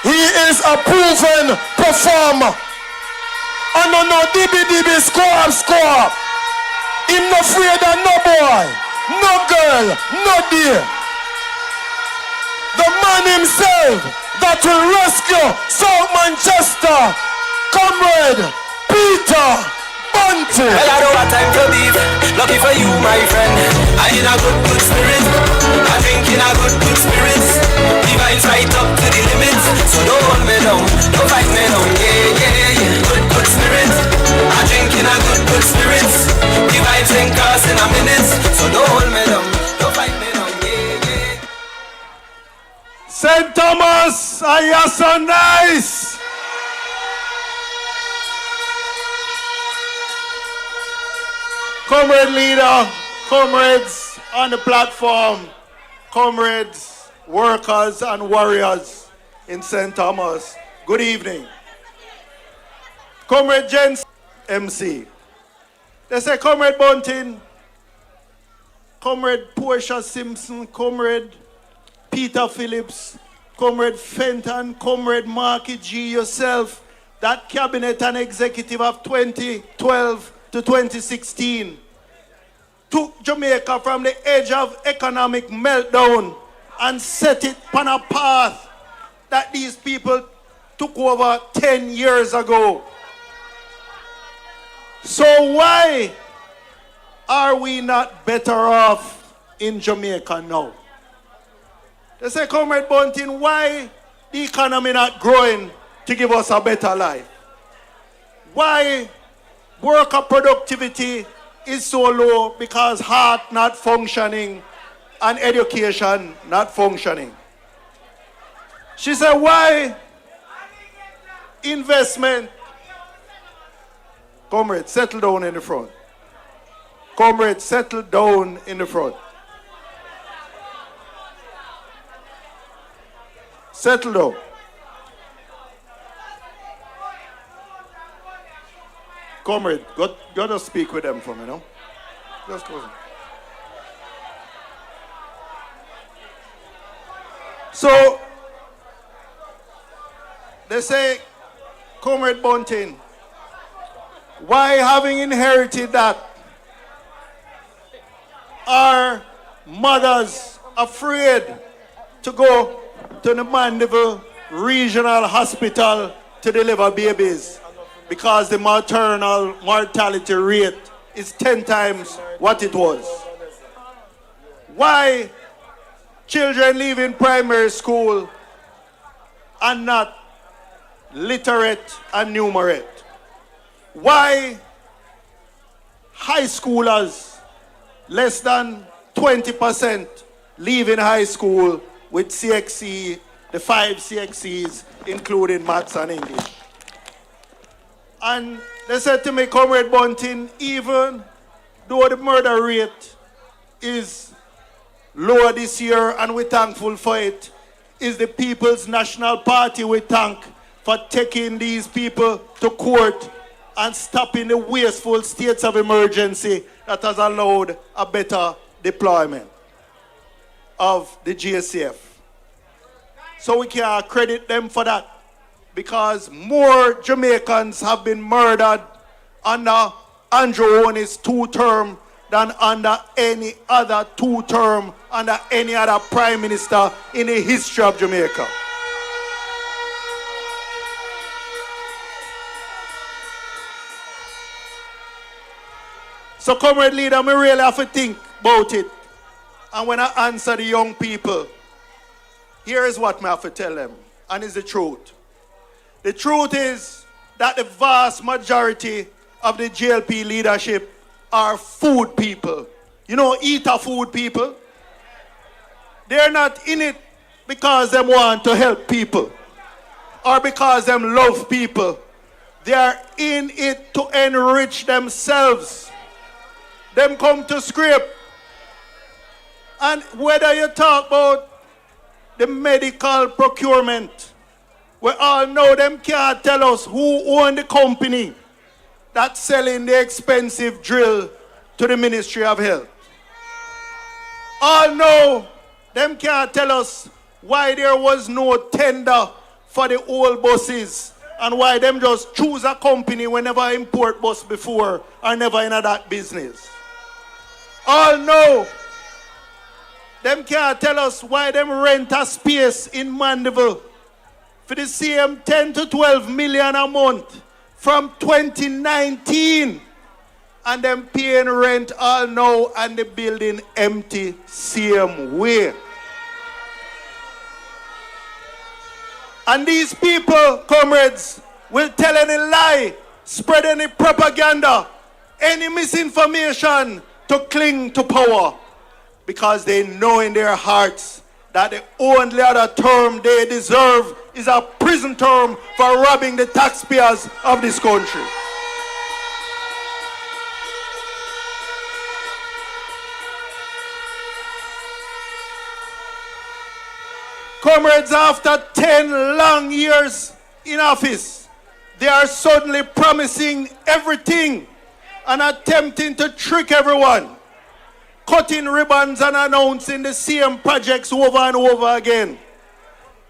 He is a proven performer. Oh no, DB, score. Him no afraid of no boy, no girl, no dear. The man himself that will rescue South Manchester, Comrade Peter Bunty. Well, I don't have time to beef. Lucky for you, my friend. I in a good spirit. I drink in a good spirit. The vibes right up to the limits. So don't hold me down, don't fight me down. Yeah. Good spirit. I drink in a good spirit. The vibes ain't cast in a minute. So don't hold me down, don't fight me down. Yeah. St. Thomas, are you so nice? Comrade leader, comrades on the platform, comrades, workers and warriors in St. Thomas, good evening. Comrade Jens, MC. They say Comrade Bunting, Comrade Portia Simpson, Comrade Peter Phillips, Comrade Fenton, Comrade Marky G, yourself, that cabinet and executive of 2012 to 2016 took Jamaica from the edge of economic meltdown and set it on a path that these people took over 10 years ago. So why are we not better off in Jamaica now? They say, Comrade Bunting, why the economy not growing to give us a better life? Why worker productivity is so low? Because heart not functioning and education not functioning. She said, why investment? Comrade, settle down in the front. Comrade, settle down in the front. Settle down. Comrade, go to speak with them for me, no? Just go. So, they say, Comrade Bunting, why having inherited that, are mothers afraid to go to the Mandeville Regional Hospital to deliver babies? Because the maternal mortality rate is 10 times what it was. Why children leaving primary school are not literate and numerate? Why high schoolers, less than 20%, leaving high school with CXC, the 5 CXCs, including maths and English? And they said to me, Comrade Bunting, even though the murder rate is lower this year and we're thankful for it, is the People's National Party we thank for taking these people to court and stopping the wasteful states of emergency that has allowed a better deployment of the GSCF. So we can credit them for that. because more Jamaicans have been murdered under Andrew Honey's 2-term than under any other 2-term under any other prime minister in the history of Jamaica. So, comrade leader, I really have to think about it. And when I answer the young people, here is what I have to tell them, and it's the truth. The truth is that the vast majority of the JLP leadership are food people. You know, eater food people. They're not in it because they want to help people or because they love people. They are in it to enrich themselves. Them come to scrape. And whether you talk about the medical procurement, we all know them can't tell us who own the company that's selling the expensive drill to the Ministry of Health. All know them can't tell us why there was no tender for the old buses and why them just choose a company whenever import bus before or never in that business. All know them can't tell us why them rent a space in Mandeville for the same 10 to 12 million a month from 2019 and them paying rent all now and the building empty same way. And these people, comrades, will tell any lie, spread any propaganda, any misinformation to cling to power because they know in their hearts that the only other term they deserve is a prison term for robbing the taxpayers of this country. Comrades, after 10 long years in office, they are suddenly promising everything and attempting to trick everyone, cutting ribbons and announcing the same projects over and over again.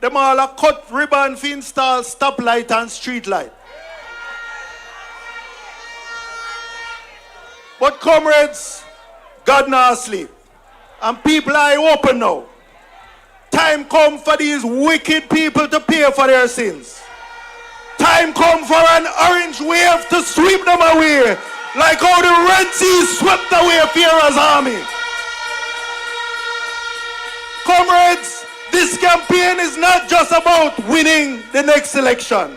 Them all are cut ribbon to install stoplight and street light. But comrades, God not asleep. And people are open now. Time come for these wicked people to pay for their sins. Time come for an orange wave to sweep them away, like how the Red Sea swept away Pharaoh's army. Comrades, this campaign is not just about winning the next election.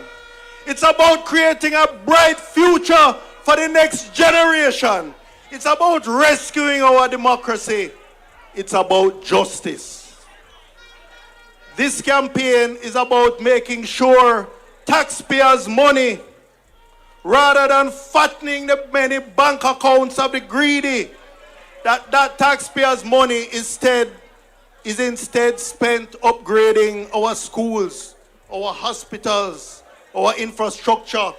It's about creating a bright future for the next generation. It's about rescuing our democracy. It's about justice. This campaign is about making sure taxpayers' money, rather than fattening the many bank accounts of the greedy, that taxpayers' money is instead spent upgrading our schools, our hospitals, our infrastructure.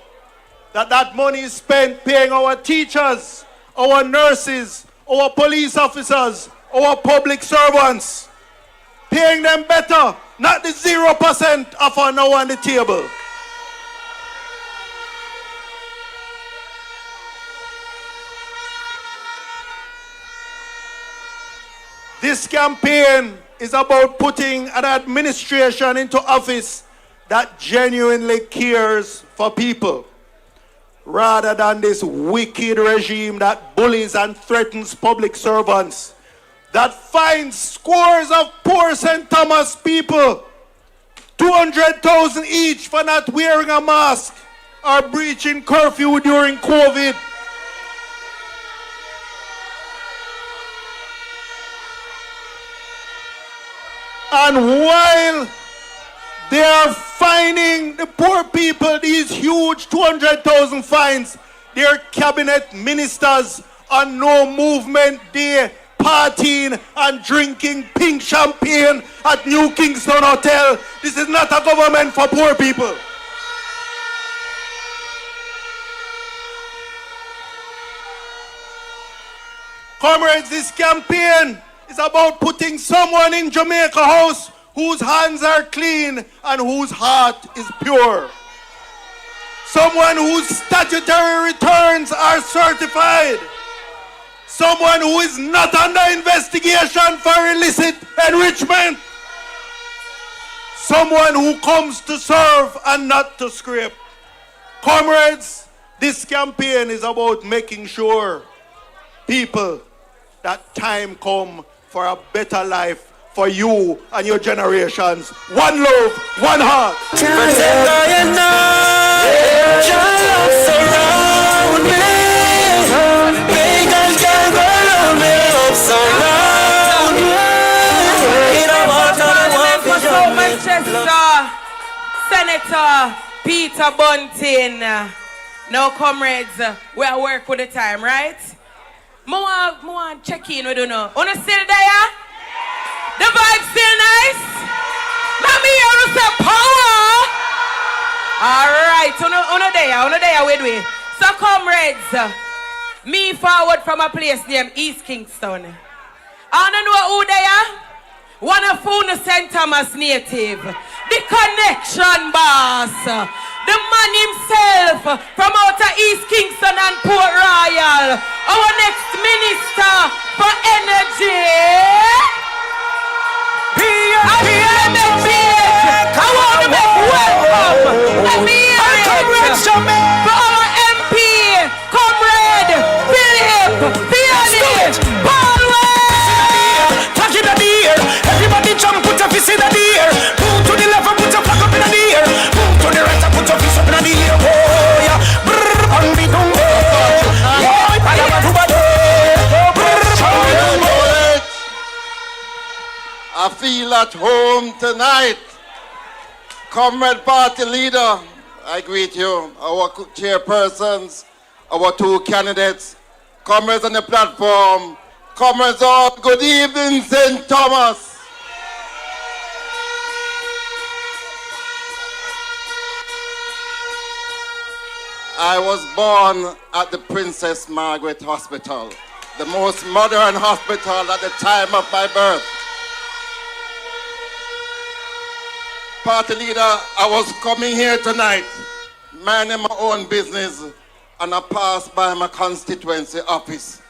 That money is spent paying our teachers, our nurses, our police officers, our public servants, paying them better, not the 0% offer now on the table. This campaign is about putting an administration into office that genuinely cares for people, rather than this wicked regime that bullies and threatens public servants, that finds scores of poor St. Thomas people 200,000 each for not wearing a mask or breaching curfew during COVID. And while they are fining the poor people these huge 200,000 fines, their cabinet ministers on No Movement Day partying and drinking pink champagne at New Kingston Hotel. This is not a government for poor people. Comrades, this campaign is about putting someone in Jamaica House whose hands are clean and whose heart is pure. Someone whose statutory returns are certified. Someone who is not under investigation for illicit enrichment. Someone who comes to serve and not to scrape. Comrades, this campaign is about making sure people that time come for a better life for you and your generations. One love, one heart. Manchester, Senator Peter Bunting. Now, comrades, we are work with the time, right? I want to check in with you now. Wanna still there? The vibe still nice? Let me hear you say power. Alright, uno there with we. So, comrades, me forward from a place named East Kingston. I don't know who they are. One of the St. Thomas native, the connection boss, the man himself from out of East Kingston and Port Royal, our next minister for energy. I want to make welcome. Let me hear it for our MP, comrade Philip Fiani Bolo. Everybody jump, put your fist in the air. Move to the left and put your flag up in the air. Move to the right and put your fist up in the air. Oh yeah, brrr, and we don't go. I feel at home tonight. Comrade Party Leader, I greet you. Our chairpersons, our two candidates, comrades on the platform. Comrades all, good evening, St. Thomas. I was born at the Princess Margaret Hospital, the most modern hospital at the time of my birth. Party leader, I was coming here tonight, minding my own business, and I passed by my constituency office.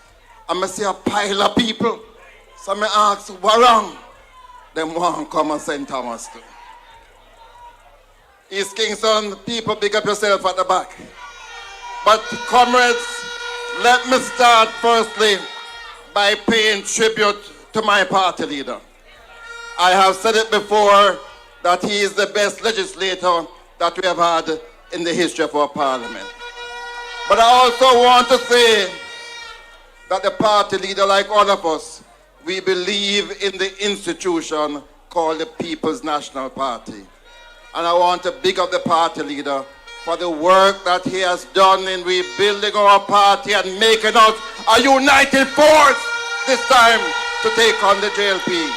And I see a pile of people. So I ask, what wrong? Them want come and St. Thomas too. East Kingston, people, pick up yourself at the back. But comrades, let me start firstly by paying tribute to my party leader. I have said it before that he is the best legislator that we have had in the history of our parliament. But I also want to say that the party leader, like all of us, we believe in the institution called the People's National Party. And I want to big up the party leader for the work that he has done in rebuilding our party and making us a united force this time to take on the JLP.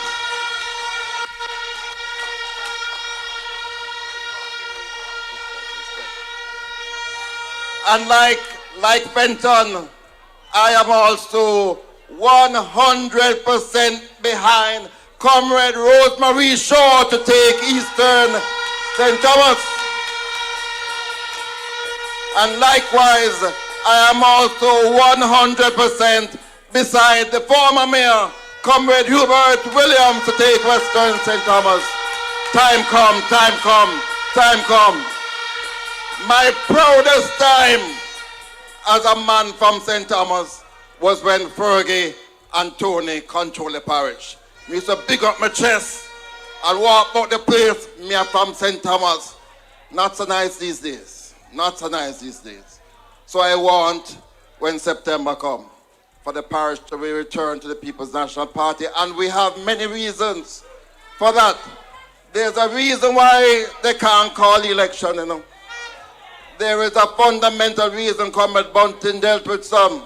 And like Fenton, I am also 100% behind Comrade Rosemary Shaw to take Eastern St. Thomas. And likewise, I am also 100% beside the former mayor, Comrade Hubert Williams, to take Western St. Thomas. Time come, time come, time come. My proudest time as a man from St. Thomas was when Fergie and Tony controlled the parish. Me used to big up my chest and walk out the place. Me are from St. Thomas. Not so nice these days. Not so nice these days. So I want, when September comes, for the parish to be returned to the People's National Party. And we have many reasons for that. There's a reason why they can't call election, you know. There is a fundamental reason Comrade Bunting dealt with some.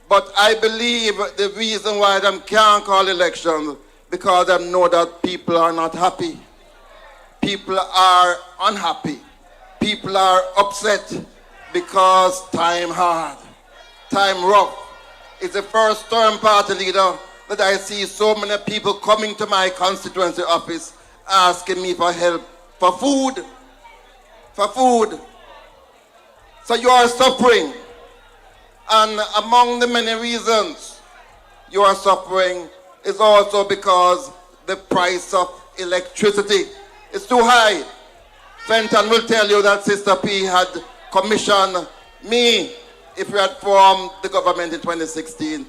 But I believe the reason why them can't call elections because they know that people are not happy. People are unhappy. People are upset because time hard, time rough. It's the first term party leader that I see so many people coming to my constituency office asking me for help, for food. So you are suffering. And among the many reasons you are suffering is also because the price of electricity is too high. Fenton will tell you that Sister P had commissioned me, if we had formed the government in 2016,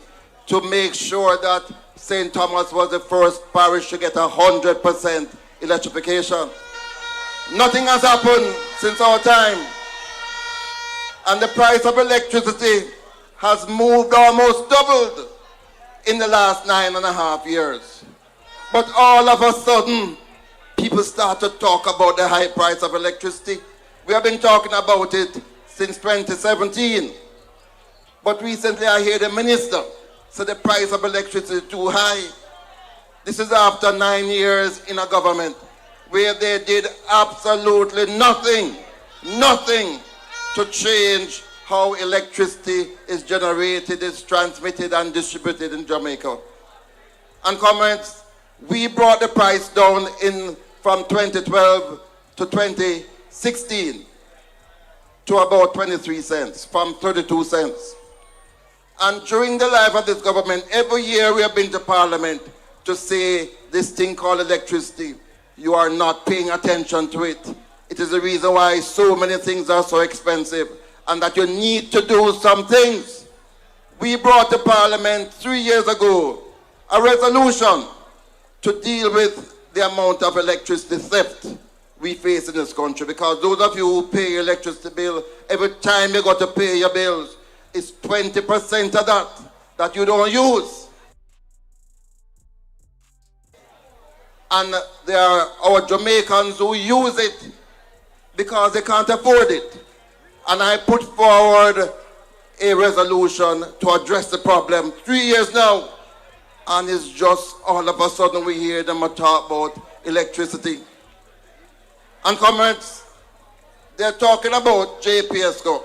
to make sure that St. Thomas was the first parish to get 100% electrification. Nothing has happened since our time. And the price of electricity has moved almost doubled in the last 9.5 years. But all of a sudden, people start to talk about the high price of electricity. We have been talking about it since 2017. But recently I hear the minister say the price of electricity is too high. This is after 9 years in a government where they did absolutely nothing to change how electricity is generated, is transmitted and distributed in Jamaica. And comrades, we brought the price down from 2012 to 2016 to about 23 cents, from 32 cents. And during the life of this government, every year we have been to Parliament to say this thing called electricity, you are not paying attention to it. It is the reason why so many things are so expensive and that you need to do some things. We brought to Parliament 3 years ago a resolution to deal with the amount of electricity theft we face in this country, because those of you who pay your electricity bill, every time you got to pay your bills, it's 20% of that you don't use. And there are our Jamaicans who use it because they can't afford it. And I put forward a resolution to address the problem 3 years now. And it's just all of a sudden we hear them talk about electricity. And comrades, they're talking about JPSCO,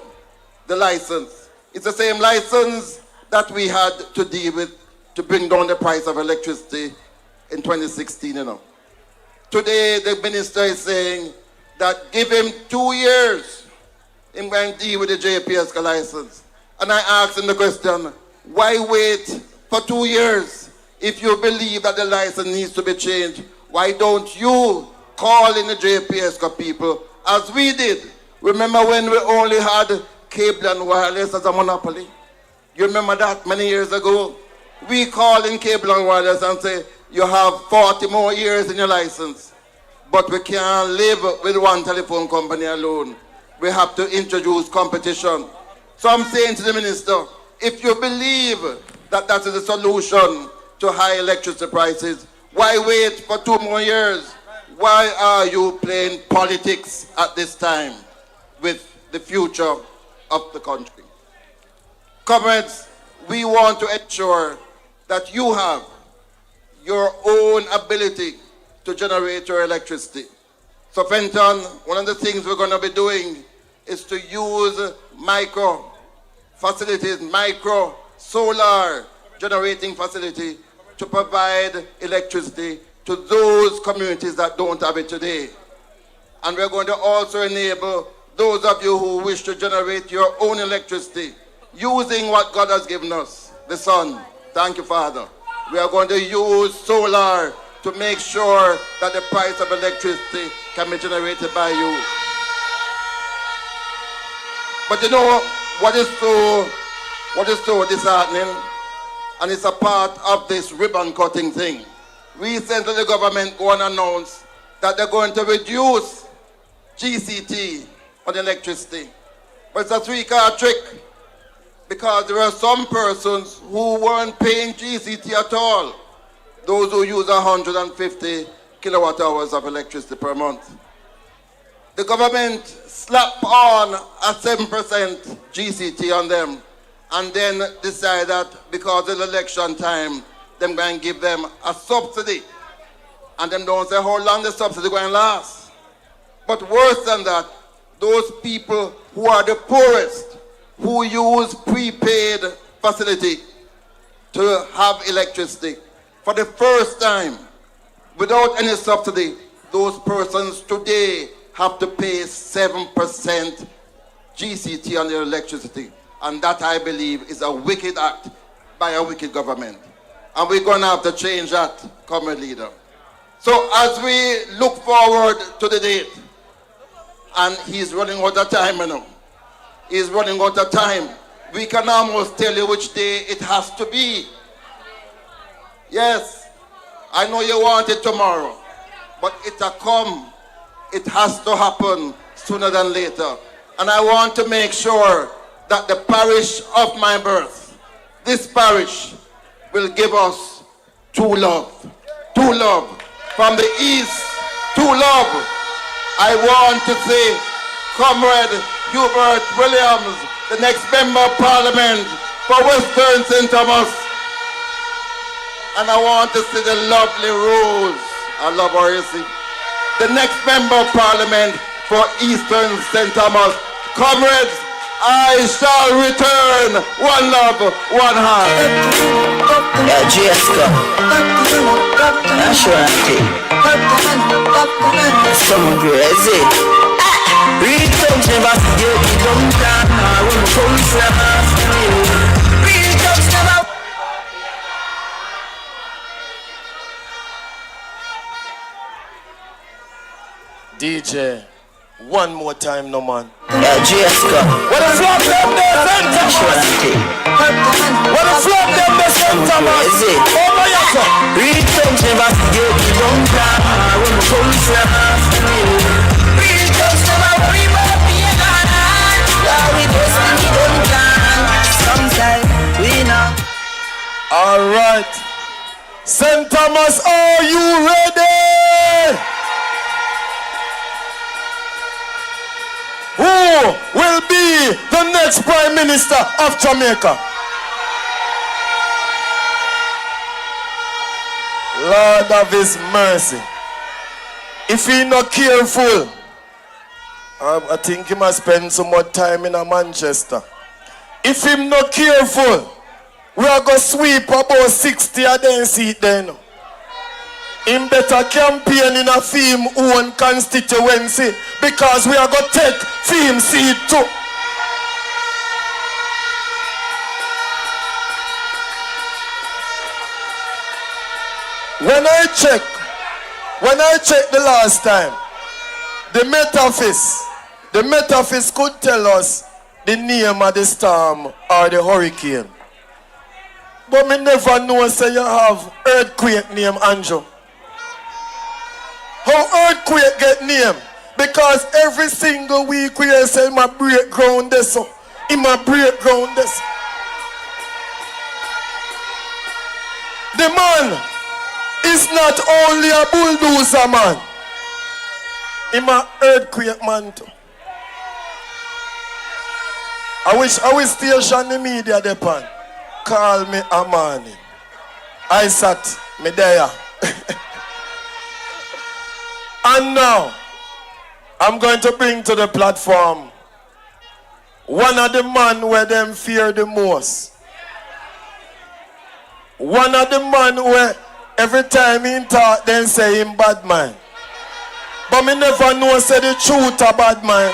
the license. It's the same license that we had to deal with to bring down the price of electricity in 2016, Today, the minister is saying that give him 2 years in going to deal with the JPSCO license. And I asked him the question, why wait for 2 years? If you believe that the license needs to be changed, why don't you call in the JPSCO people as we did? Remember when we only had cable and wireless as a monopoly? You remember that many years ago? We called in cable and wireless and say, you have 40 more years in your license. But we can't live with one telephone company alone. We have to introduce competition. So I'm saying to the minister, if you believe that that is the solution to high electricity prices, why wait for 2 more years? Why are you playing politics at this time with the future of the country? Comrades, we want to ensure that you have your own ability to generate your electricity. So Fenton, one of the things we're going to be doing is to use micro facilities, micro solar generating facility to provide electricity to those communities that don't have it today. And we're going to also enable those of you who wish to generate your own electricity using what God has given us, the sun. Thank you, Father. We are going to use solar to make sure that the price of electricity can be generated by you. But you know what is so disheartening, and it's a part of this ribbon cutting thing. Recently the government go and announce that they're going to reduce GCT on electricity. But it's a 3-card trick, because there are some persons who weren't paying GCT at all. Those who use 150 kilowatt hours of electricity per month. The government slapped on a 7% GCT on them, and then decide that because it's election time, them going to give them a subsidy. And them don't say how long the subsidy going to last. But worse than that, those people who are the poorest, who use prepaid facility to have electricity, for the first time, without any subsidy, those persons today have to pay 7% GCT on their electricity. And that, I believe, is a wicked act by a wicked government. And we're going to have to change that, Comrade Leader. So as we look forward to the date, and he's running out of time, you know. He's running out of time. We can almost tell you which day it has to be. Yes, I know you want it tomorrow, but it'll come. It has to happen sooner than later. And I want to make sure that the parish of my birth, this parish, will give us true love. True love. From the east, true love. I want to say, Comrade Hubert Williams, the next Member of Parliament for Western St. Thomas. And I want to see the lovely Rose. I love her, you see. The next Member of Parliament for Eastern St. Thomas. Comrades, I shall return. One love, one heart. Yeah, Jessica. That's right. Someone crazy. Real thugs never forget the Duncan. When we come from real thugs never. DJ, one more time, no man. Yeah, Jessica. What the flop them there, St. Thomas? What the flop them there, St. Thomas? Oh my God. Real thugs never forget the Duncan. When we come from real thugs never worry about being on. Yeah, we just need Duncan. Sometimes we know. All right. St. Thomas, are you ready? Who will be the next Prime Minister of Jamaica? Lord of His mercy. If he not careful, I think he must spend some more time in Manchester. If him not careful, we are going to sweep about 60 of them seat then. Him better campaign in a Fim own constituency because we are going to take Fim seat too. When I check the last time, the Met Office could tell us the name of the storm or the hurricane. But me never know say you have earthquake name Andrew. How earthquake get name? Because every single week we say my break ground this so. In my break ground this. The man is not only a bulldozer man. In my earthquake man too. I wish station the media depend. Call me a morning. I sat me there. And now, I'm going to bring to the platform one of the men where them fear the most. One of the men where every time he talk, then say him bad man. But me never know say the truth a bad man.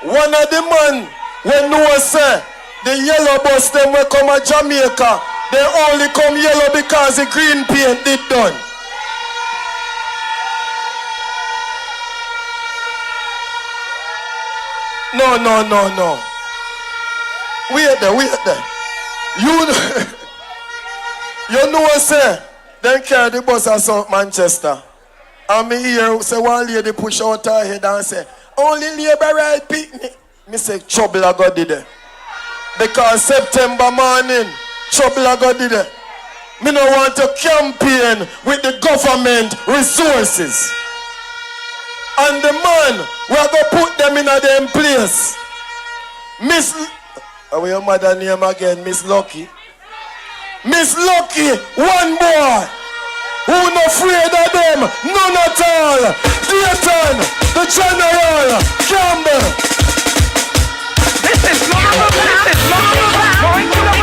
One of the men when know say the yellow bus them will come to Jamaica, they only come yellow because the green paint did done. No. Wait there. You know say, then carry the bus to South Manchester. And me hear say one lady push out her head and say, only labor ride picnic. Me say trouble I got did there. Because September morning, trouble I got did there. Me no want to campaign with the government resources. And the man, we are going to put them in a damn place. Miss, how your mother name again? Miss Lucky. Miss Lucky, one boy. Who not afraid of them? None at all. Dayton, the General, Campbell. This is going to the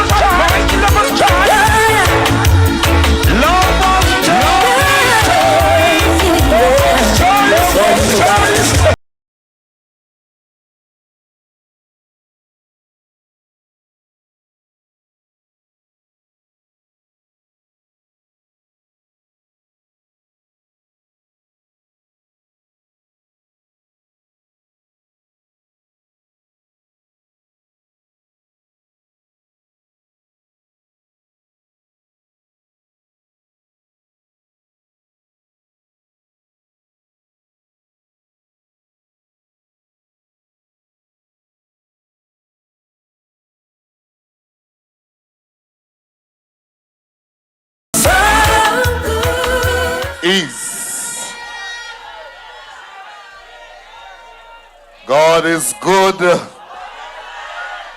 God is good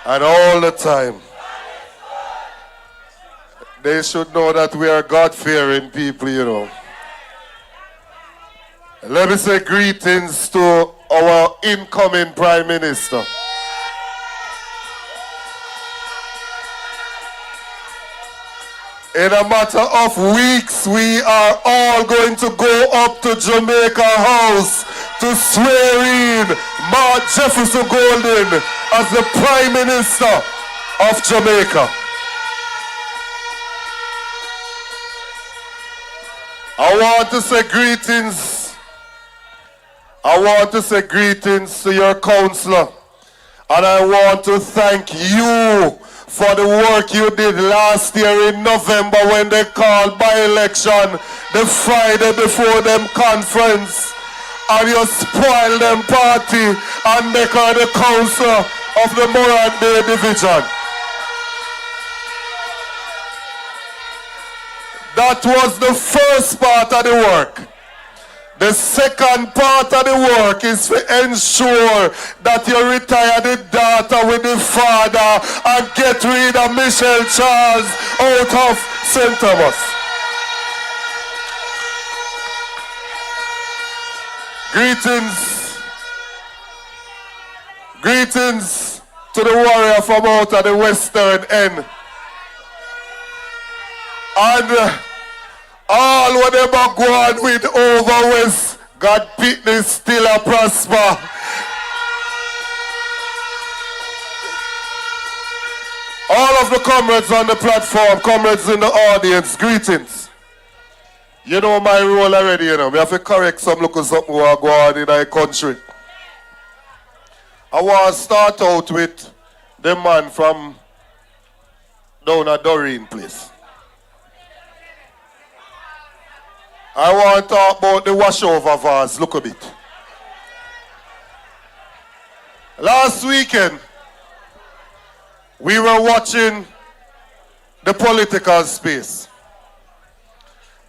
and all the time. They should know that we are God-fearing people, you know. Let me say greetings to our incoming Prime Minister. In a matter of weeks, we are all going to go up to Jamaica House to swear in Mark Jefferson Golden as the Prime Minister of Jamaica. I want to say greetings. I want to say greetings to your counselor. And I want to thank you for the work you did last year in November when they called by-election the Friday before them conference. And you spoiled them party and make her the councillor of the Morant Bay Division. That was the first part of the work. The second part of the work is to ensure that you retire the daughter with the father and get rid of Michelle Charles out of St. Thomas. Greetings to the warrior from out of the western end. And all whatever go on with over west, God Pitney still a prosper. All of the comrades on the platform, comrades in the audience, greetings. You know my role already, you know. We have to correct some look something who are going on in our country. I want to start out with the man from down at Doreen place. I want to talk about the washover vase. Look a bit. Last weekend, we were watching the political space.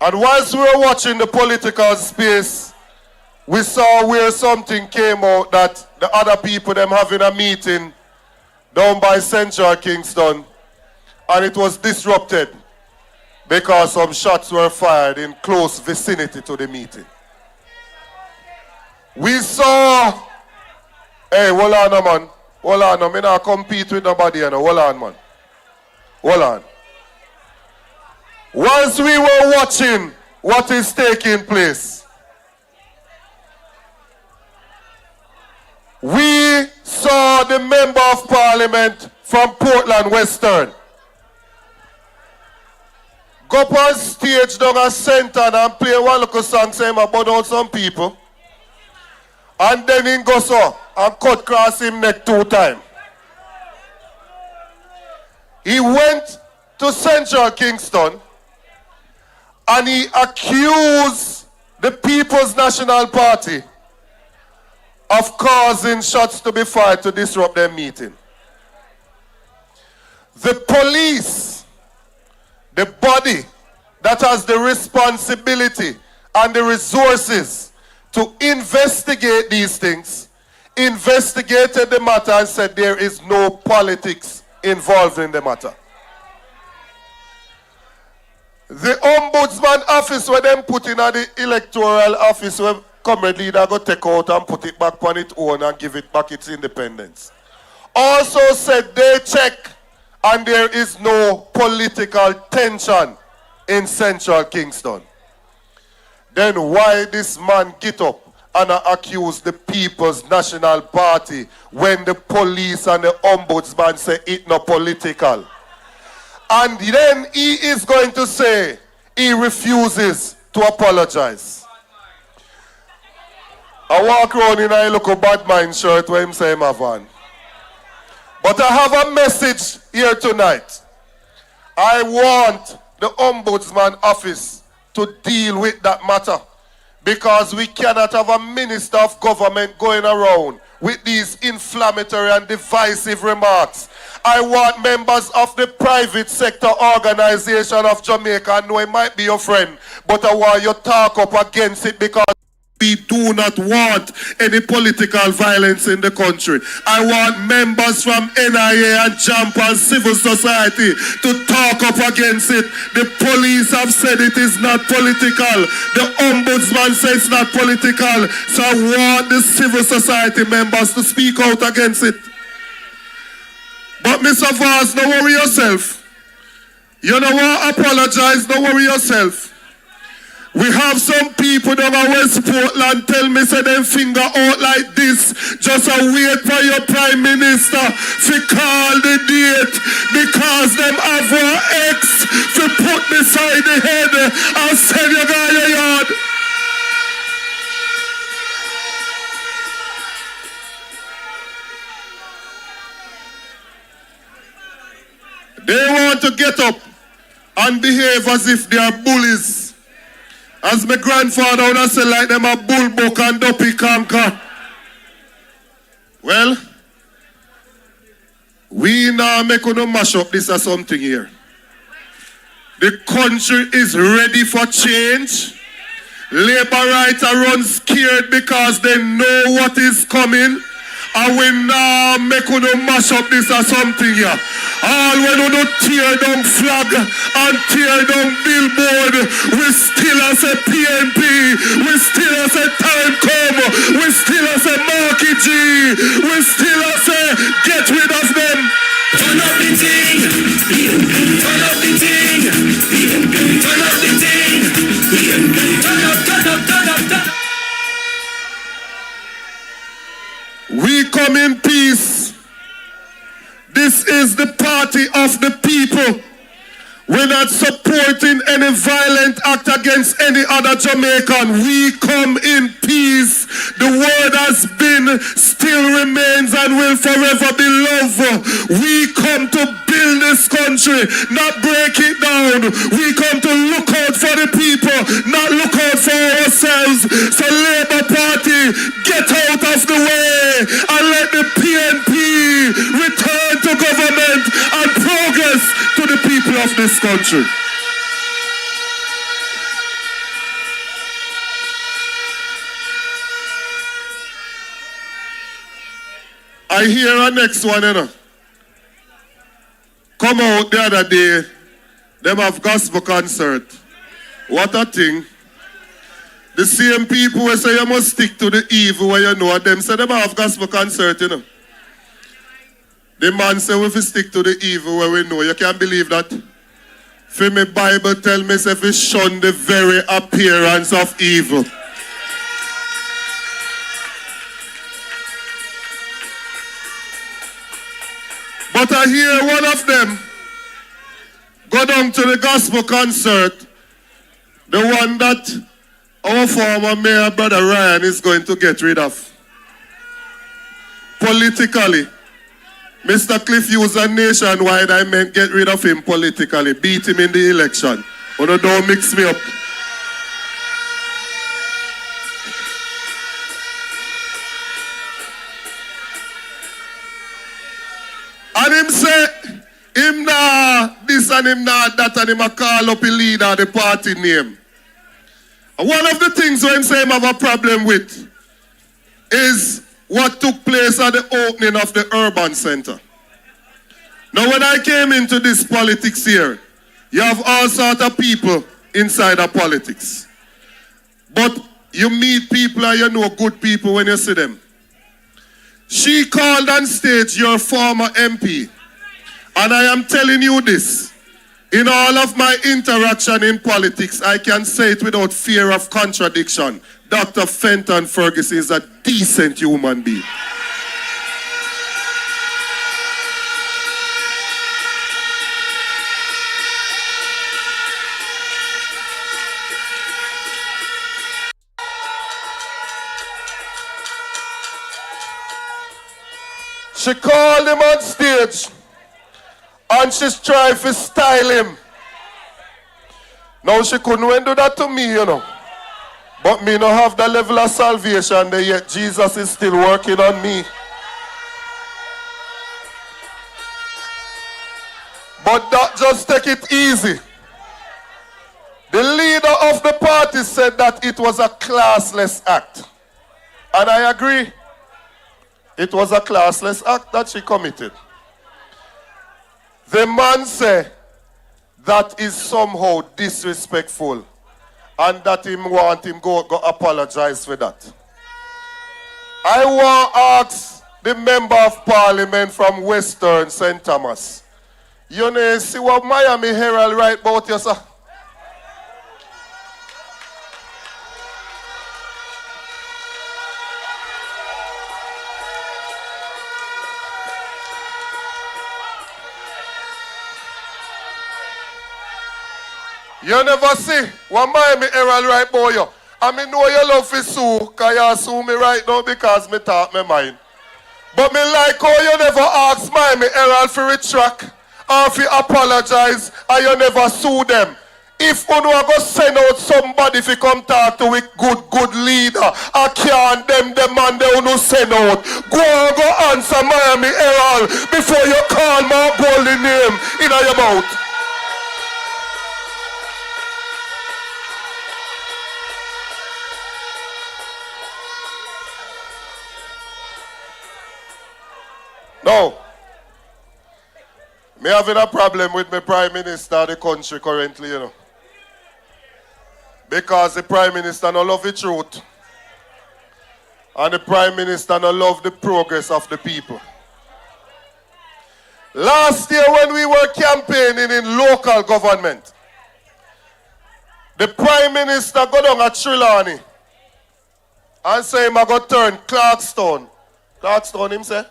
And whilst we were watching the political space, we saw where something came out that the other people, them having a meeting down by Central Kingston, and it was disrupted because some shots were fired in close vicinity to the meeting. We saw, hey, hold on, man. Hold on, I'm not compete with nobody, you know. Hold on, man. Hold on. Once we were watching what is taking place, we saw the Member of Parliament from Portland Western go up on stage down at center and play one little song saying about out some people. And then he goes so and cut across him neck 2 times. He went to Central Kingston and he accused the People's National Party of causing shots to be fired to disrupt their meeting. The police, the body that has the responsibility and the resources to investigate these things, investigated the matter and said there is no politics involved in the matter. The ombudsman office where them put in at the electoral office where comrade leader go take out and put it back on its own and give it back its independence. Also said they check and there is no political tension in Central Kingston. Then why this man get up and accuse the People's National Party when the police and the ombudsman say it not political? And then he is going to say he refuses to apologize. I walk around in a look a bad mind shirt where him say him have on. But I have a message here tonight. I want the Ombudsman office to deal with that matter because we cannot have a minister of government going around with these inflammatory and divisive remarks. I want members of the private sector organization of Jamaica, I know it might be your friend, but I want you to talk up against it because We do not want any political violence in the country. I want members from NIA and JAMP and civil society to talk up against it. The police have said it is not political. The ombudsman says it's not political. So I want the civil society members to speak out against it. But Mr. Vaz, don't worry yourself. You know what? Apologize, don't worry yourself. We have some people down at West Portland tell me say them finger out like this. Just a wait for your prime minister to call the date because them have our ex to put beside the head and send you guy your yard. They want to get up and behave as if they are bullies. As my grandfather would have said, like them a bullbuck and dopey conquer. Well, we now make no mash up this or something here. The country is ready for change. Labor rights are run scared because they know what is coming. And we now make no mash up this or something here. All when we do tear down flag and tear down billboard, we still as a PNP, we still as a time come, we still as a Marky G, we still as a get rid of them. Turn up the thing, turn up the thing, turn up the thing, turn up, turn up, turn up, turn up. We come in peace. This is the party of the people. We're not supporting any violent act against any other Jamaican. We come in peace. The word has been, still remains, and will forever be love. We come to build this country, not break it down. We come to look out for the people, not look out for ourselves. So Labour Party, get out of the way and let the PNP return to government and progress to the people of this country. I hear a next one, you know. Come out the other day, them have gospel concert. What a thing. The same people who say you must stick to the evil where you know them say them have gospel concert, you know. The man say we fi stick to the evil where we know. You can't believe that. For me Bible tell me say we shun the very appearance of evil. But I hear one of them go down to the gospel concert, the one that our former mayor, Brother Ryan, is going to get rid of. Politically. Mr. Cliff used a nationwide, I meant get rid of him politically, beat him in the election. Oh no, don't mix me up. And him say, him nah this and him nah that, and him a call up a leader of the party name. And one of the things where him say him have a problem with is what took place at the opening of the urban center. Now when I came into this politics here, you have all sorts of people inside of politics. But you meet people and you know good people when you see them. She called on stage your former MP. And I am telling you this. In all of my interaction in politics, I can say it without fear of contradiction. Dr. Fenton Ferguson is a decent human being. She called him on stage and she's trying to style him. Now she couldn't do that to me, you know. But me not have the level of salvation there yet. Jesus is still working on me. But that just take it easy. The leader of the party said that it was a classless act. And I agree. It was a classless act that she committed. The man said that is somehow disrespectful and that him want him go apologize for that. I want to ask the member of parliament from Western St. Thomas. You know, see what Miami Herald write about you, sir? You never see what Miami Herald write about you. I mean, know you love to sue, because you sue me right now because me talk my mind. But me like how you never ask Miami Herald for retract or for apologize and you never sue them. If you are going to send out somebody to come talk to a good leader, I can't them man they will send out. Go and go answer Miami Herald before you call my golden name in your mouth. No. Me having a problem with my Prime Minister of the country currently, you know. Because the Prime Minister don't love the truth. And the Prime Minister don't love the progress of the people. Last year when we were campaigning in local government, the Prime Minister got down at Trelawney and say him I go turn Clarkstown. Clarkstown him say?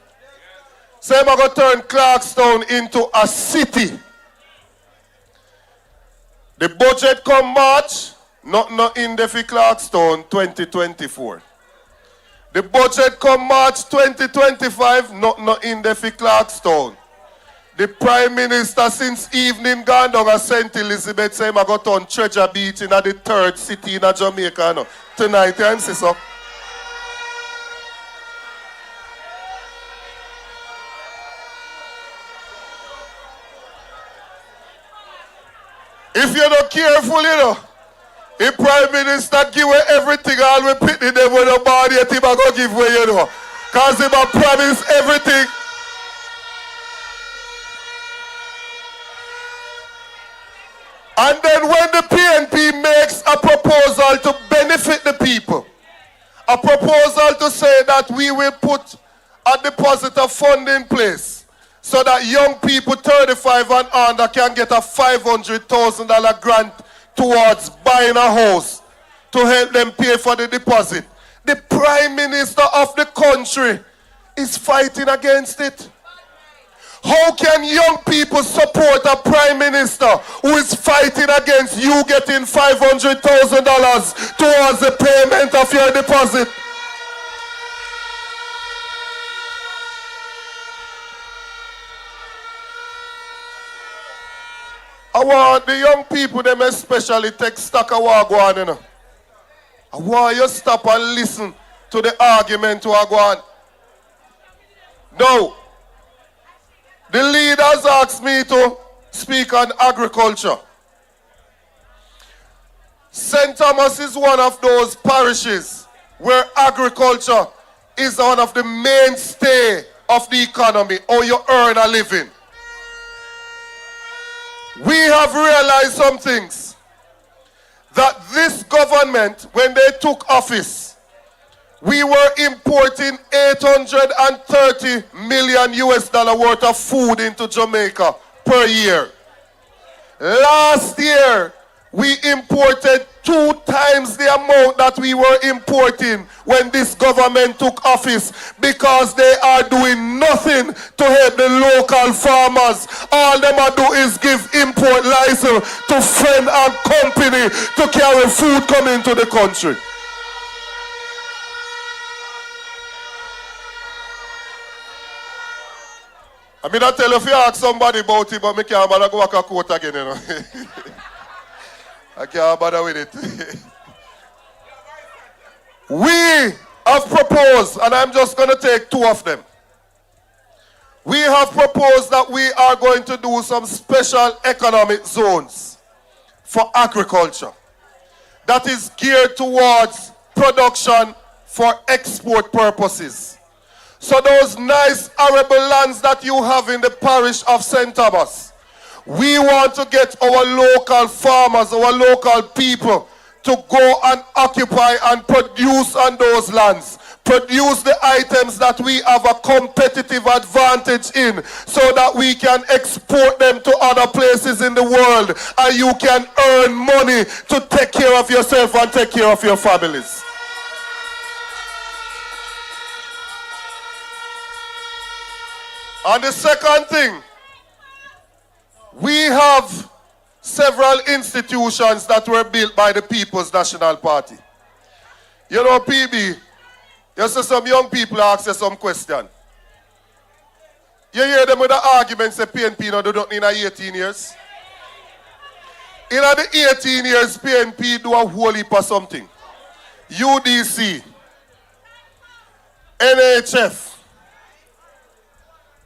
Say I'm going to turn Clarkstown into a city. The budget come March, not in the for Clarkstown 2024. The budget come March 2025, not in the for Clarkstown. The Prime Minister since evening gone down at St. Elizabeth say I'm going to turn Treasure Beach in the third city in Jamaica. No. Tonight, you see so. If you're not careful, you know, the Prime Minister give away everything, all we pity them with the body, and him go give away, you know. Because him promise everything. And then when the PNP makes a proposal to benefit the people, a proposal to say that we will put a deposit of fund in place, so that young people 35 and under can get a $500,000 grant towards buying a house to help them pay for the deposit. The Prime Minister of the country is fighting against it. How can young people support a Prime Minister who is fighting against you getting $500,000 towards the payment of your deposit? I want the young people, them especially, take stock of what going on, you know. I want you stop and listen to the argument what going on. Now, the leaders asked me to speak on agriculture. St. Thomas is one of those parishes where agriculture is one of the mainstay of the economy, or you earn a living. We have realized some things. That this government, when they took office, we were importing 830 million US dollar worth of food into Jamaica per year. Last year, we imported 2 times the amount that we were importing when this government took office, because they are doing nothing to help the local farmers. All them are do is give import license to friend and company to carry food coming into the country. I mean, I tell you if you ask somebody about it, but I can't bother go back a quote again, you know. I can't bother with it. We have proposed, and I'm just going to take 2 of them. We have proposed that we are going to do some special economic zones for agriculture that is geared towards production for export purposes. So those nice arable lands that you have in the parish of St. Thomas, we want to get our local farmers, our local people to go and occupy and produce on those lands. Produce the items that we have a competitive advantage in so that we can export them to other places in the world and you can earn money to take care of yourself and take care of your families. And the second thing, we have several institutions that were built by the People's National Party. You know, PB, you see some young people ask you some question. You hear them with the argument say PNP no do nothing in 18 years. In the 18 years, PNP do a whole heap of something. UDC, NHF,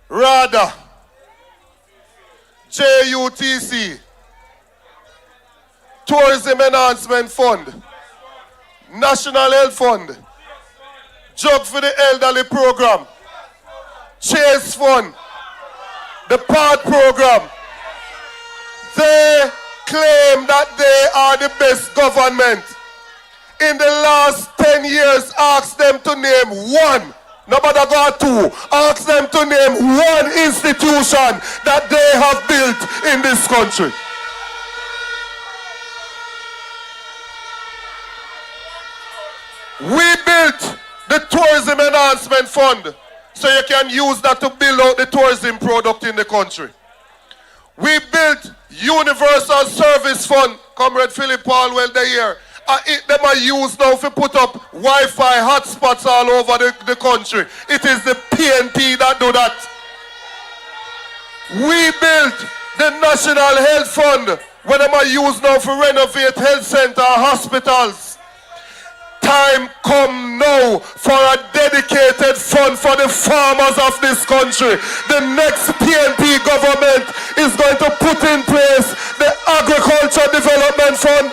RADA, JUTC, Tourism Enhancement Fund, National Health Fund, Jug for the Elderly Program, Chase Fund, the PAD Program. They claim that they are the best government. In the last 10 years, ask them to name one. Nobody got two. Ask them to name one institution that they have built in this country. We built the Tourism Enhancement Fund so you can use that to build out the tourism product in the country. We built Universal Service Fund, Comrade Philip Paulwell there here. Them are used now to put up Wi-Fi hotspots all over the country. It is the PNP that do that. We built the National Health Fund, where them are used now to renovate health center, hospitals. Time come now for a dedicated fund for the farmers of this country. The next PNP government is going to put in place the Agriculture Development Fund.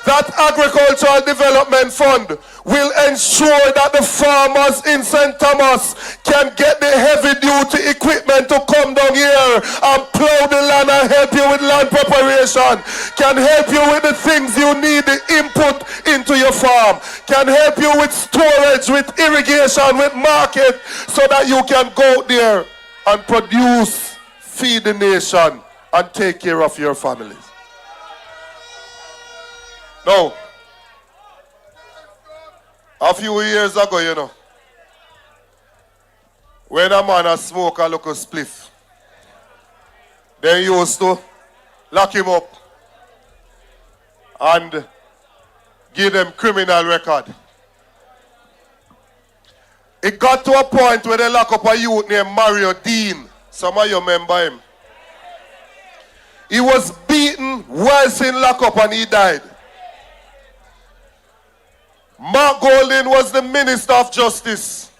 That Agricultural Development Fund will ensure that the farmers in St. Thomas can get the heavy-duty equipment to come down here and plow the land and help you with land preparation, can help you with the things you need, the input into your farm, can help you with storage, with irrigation, with market, so that you can go there and produce, feed the nation, and take care of your families. Now, a few years ago, you know, when a man a smoke a local spliff, they used to lock him up and give them criminal record. It got to a point where they lock up a youth named Mario Dean. Some of you remember him. He was beaten whilst in lockup and he died. Mark Golding was the Minister of Justice,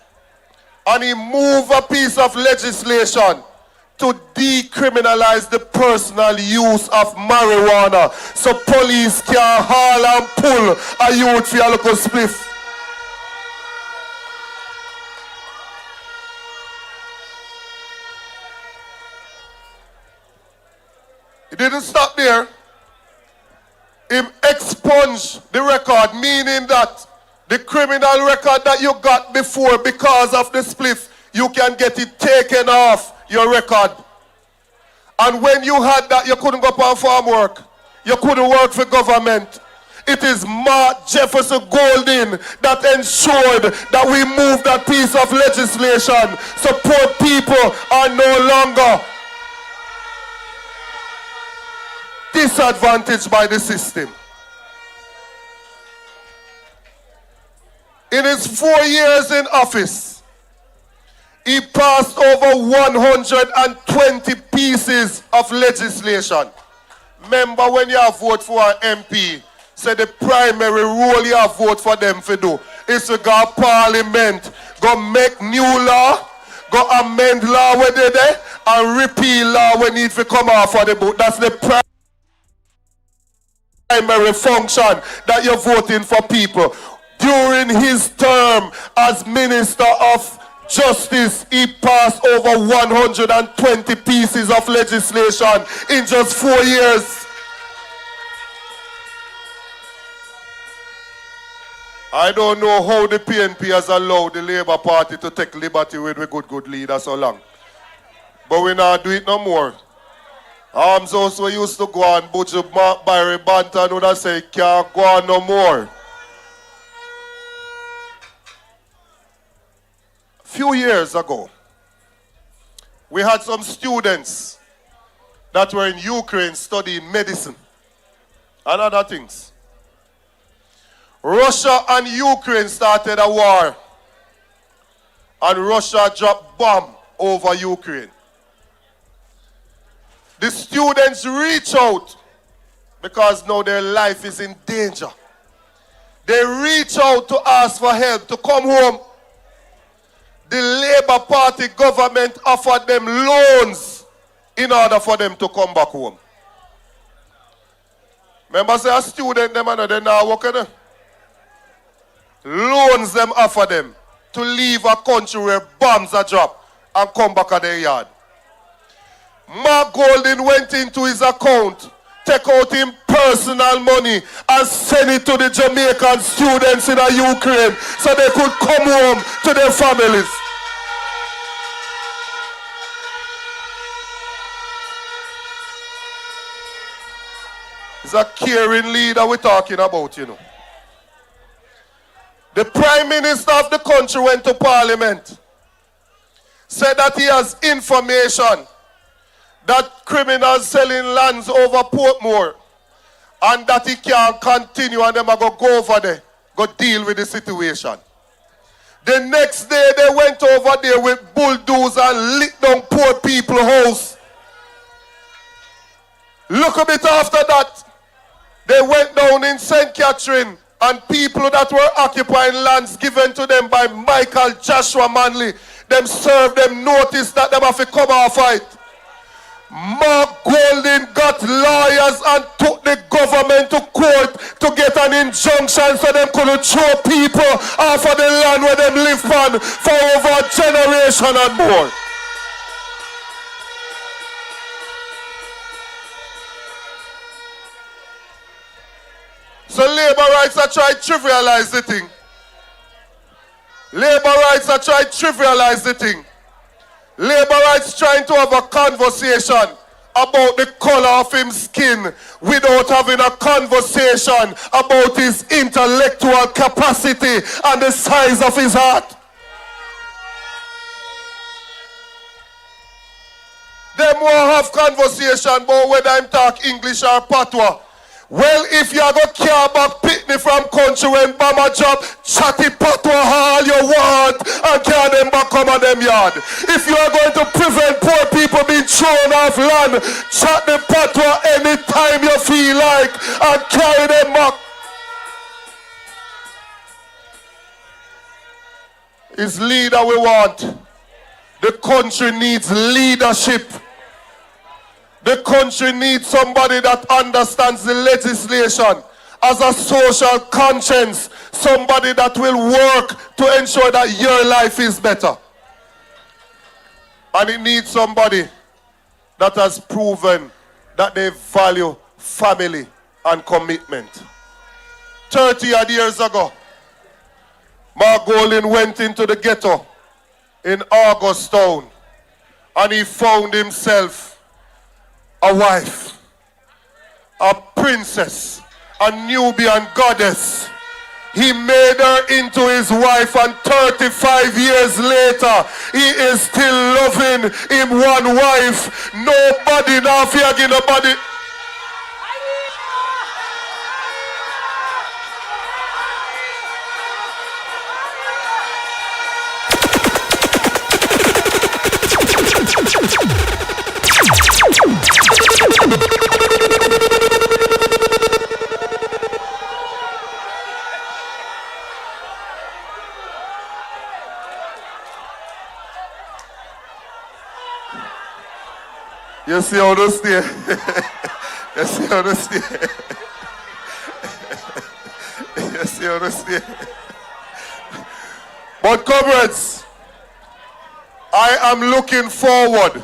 and he moved a piece of legislation to decriminalize the personal use of marijuana so police can haul and pull a youth for a local spliff. It didn't stop there. He expunged the record, meaning that the criminal record that you got before because of the spliff, you can get it taken off your record. And when you had that, you couldn't go on farm work. You couldn't work for government. It is Mark Jefferson Golding that ensured that we moved that piece of legislation so poor people are no longer disadvantaged by the system. In his 4 years in office, he passed over 120 pieces of legislation. Remember when you have vote for an MP, say the primary role you have vote for them to do is to go to Parliament, go make new law, go amend law where they there and repeal law when need to come off of the book. That's the primary function that you're voting for people. During his term as Minister of Justice, he passed over 120 pieces of legislation in just 4 years. I don't know how the PNP has allowed the Labour Party to take liberty with the good leader so long. But we not do it no more. Arms House we used to go on, Butcher Barry Banton would have say, can't go on no more. A few years ago, we had some students that were in Ukraine studying medicine and other things. Russia and Ukraine started a war, and Russia dropped bomb over Ukraine. The students reach out because now their life is in danger. They reach out to ask for help to come home. The Labour Party government offered them loans in order for them to come back home. Remember, say a student, them and they now working. Loans them offer them to leave a country where bombs are dropped and come back at their yard. Mark Golding went into his account, take out his personal money and send it to the Jamaican students in Ukraine so they could come home to their families. It's a caring leader we're talking about, you know. The Prime Minister of the country went to Parliament, said that he has information that criminals selling lands over Portmore and that he can't continue and them are going to go over there, go deal with the situation. The next day they went over there with bulldozers and lit down poor people's house. Look a bit after that, they went down in St. Catherine and people that were occupying lands given to them by Michael Joshua Manley, them served them notice that them have to come off fight. Mark Golding got lawyers and took the government to court to get an injunction so them couldn't throw people off of the land where them live on for over a generation and more. So labor rights are trying to trivialize the thing. Labor rights are trying to trivialize the thing. Labor rights trying to have a conversation about the color of his skin without having a conversation about his intellectual capacity and the size of his heart. Them won't have conversation about whether I'm talk English or patois. Well, if you are going to care about Pitney from country when Bama job, chatty patois all you want and carry them back come on them yard. If you are going to prevent poor people being thrown off land, chat the patois anytime you feel like and carry them back. It's leader we want. The country needs leadership. The country needs somebody that understands the legislation as a social conscience, somebody that will work to ensure that your life is better. And it needs somebody that has proven that they value family and commitment. 30 odd years ago, Mark Golding went into the ghetto in Augustown and he found himself a wife, a princess, a Nubian goddess. He made her into his wife and 35 years later, he is still loving him one wife. Nobody now fear nobody. You see how to stay? You see how to stay? You see how to stay? But comrades, I am looking forward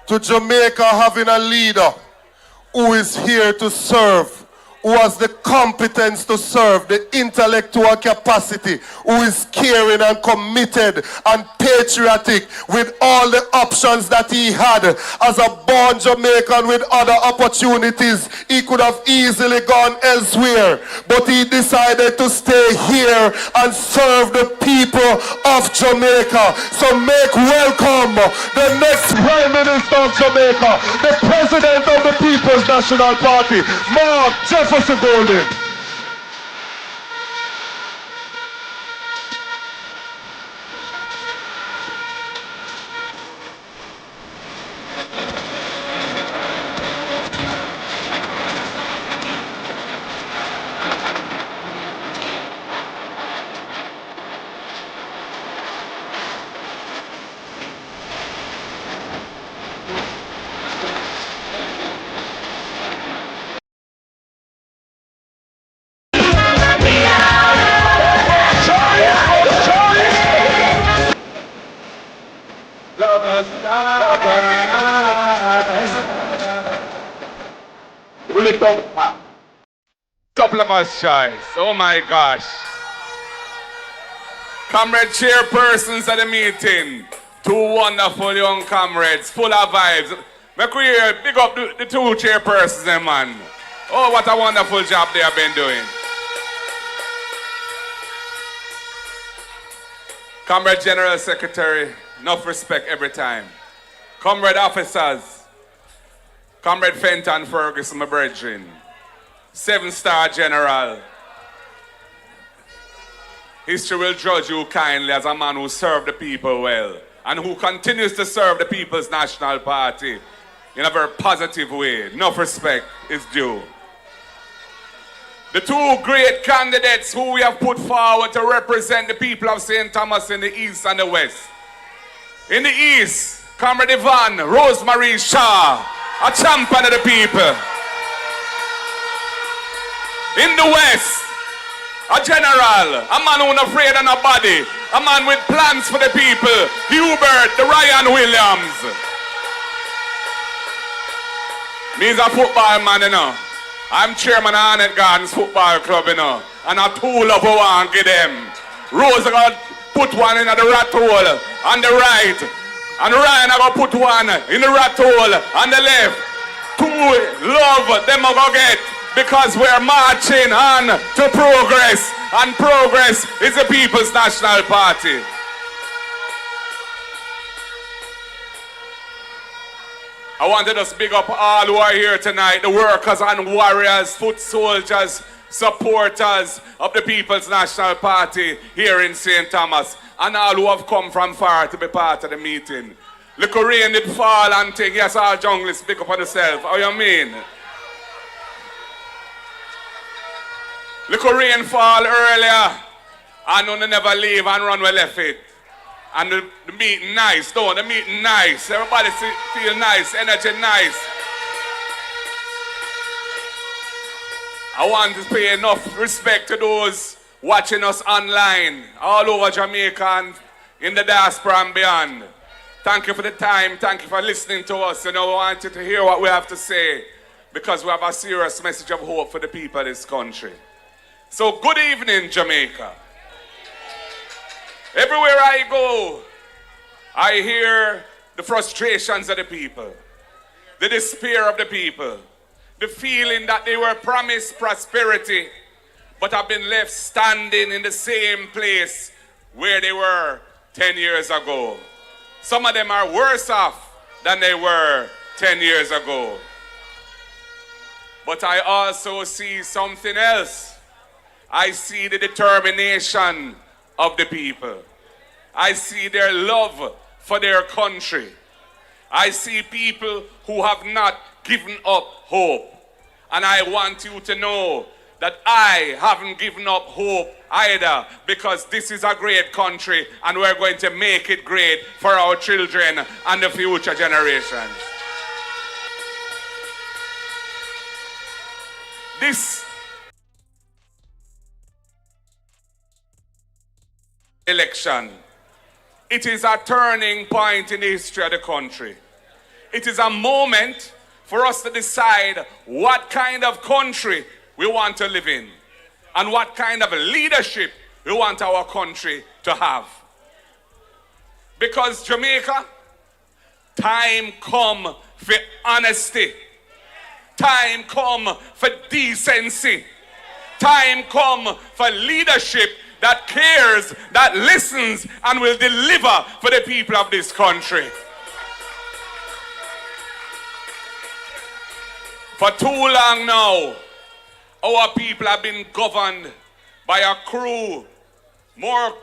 to Jamaica having a leader who is here to serve, who has the competence to serve, the intellectual capacity, who is caring and committed and patriotic with all the options that he had. As a born Jamaican with other opportunities, he could have easily gone elsewhere, but he decided to stay here and serve the people of Jamaica. So make welcome the next Prime Minister of Jamaica, the President of the People's National Party, Mark Jefferson Golden. Couple of us choice. Oh my gosh. Comrade chairpersons at the meeting. Two wonderful young comrades, full of vibes. Make we big up the two chairpersons, man. Oh, what a wonderful job they have been doing. Comrade General Secretary, enough respect every time. Comrade officers, Comrade Fenton Ferguson, my brethren. 7-star general. History will judge you kindly as a man who served the people well and who continues to serve the People's National Party in a very positive way. Enough respect is due. The two great candidates who we have put forward to represent the people of St. Thomas in the East and the West. In the East, Comrade Yvonne Rosemary Shaw, a champion of the people. In the West, a general, a man who's not afraid of nobody, a man with plans for the people, Hubert the Ryan Williams. Me's a football man, you know. I'm chairman of Arnett Gardens Football Club, you know. And a tool of who I give them. Rose got put one in the rat hole on the right. And Ryan I got put one in the rat hole on the left. Two love them I go get. Because we're marching on to progress, and progress is the People's National Party. I wanted us to big up all who are here tonight, the workers and warriors, foot soldiers, supporters of the People's National Party here in St. Thomas, and all who have come from far to be part of the meeting. Look, rain did fall and thing. Yes, all junglists, pick up on yourself. How you mean? Look, rain fall earlier, and none never leave and run well left it. And the meeting nice, don't the meeting nice. Everybody feel nice, energy nice. I want to pay enough respect to those watching us online, all over Jamaica and in the diaspora and beyond. Thank you for the time, thank you for listening to us. You know, I want you to hear what we have to say, because we have a serious message of hope for the people of this country. So good evening, Jamaica. Everywhere I go, I hear the frustrations of the people, the despair of the people, the feeling that they were promised prosperity, but have been left standing in the same place where they were 10 years ago. Some of them are worse off than they were 10 years ago. But I also see something else. I see the determination of the people. I see their love for their country. I see people who have not given up hope. And I want you to know that I haven't given up hope either, because this is a great country and we're going to make it great for our children and the future generations. This election, it is a turning point in the history of the country. It is a moment for us to decide what kind of country we want to live in and what kind of leadership we want our country to have. Because Jamaica, time come for honesty. Time come for decency. Time come for leadership that cares, that listens, and will deliver for the people of this country. For too long now, our people have been governed by a crew more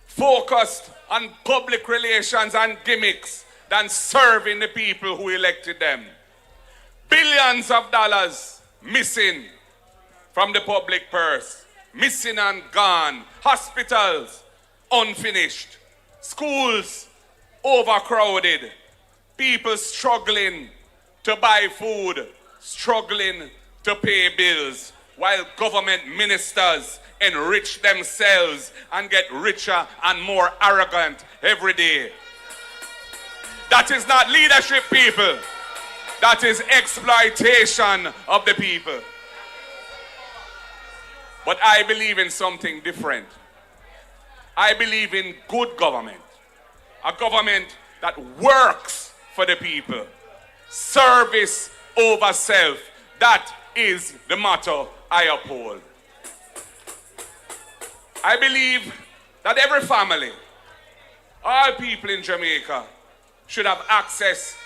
focused on public relations and gimmicks than serving the people who elected them. Billions of dollars missing from the public purse. Missing and gone. Hospitals unfinished. Schools overcrowded. People struggling to buy food, struggling to pay bills, while government ministers enrich themselves and get richer and more arrogant every day. That is not leadership, people. That is exploitation of the people. But I believe in something different. I believe in good government. A government that works for the people. Service over self. That is the motto I uphold. I believe that every family, all people in Jamaica, should have access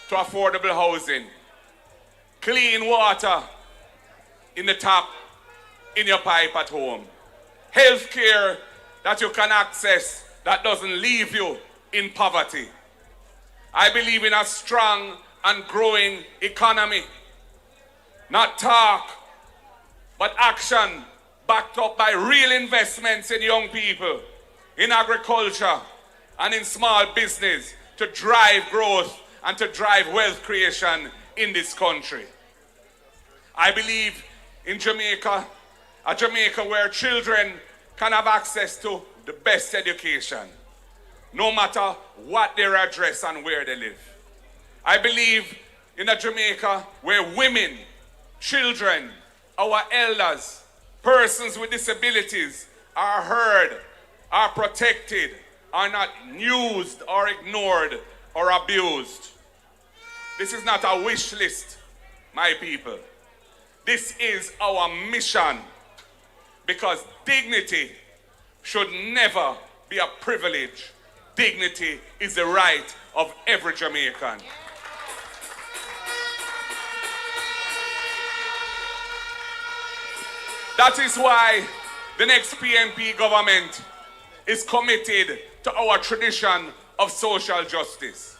to affordable housing, clean water in the tap, in your pipe at home, health care that you can access that doesn't leave you in poverty. I believe in a strong and growing economy. Not talk, but action backed up by real investments in young people, in agriculture, and in small business to drive growth and to drive wealth creation in this country. I believe in Jamaica, a Jamaica where children can have access to the best education, no matter what their address and where they live. I believe in a Jamaica where women, children, our elders, persons with disabilities are heard, are protected, are not used or ignored or abused. This is not a wish list, my people. This is our mission, because dignity should never be a privilege. Dignity is the right of every Jamaican. That is why the next PNP government is committed to our tradition of social justice.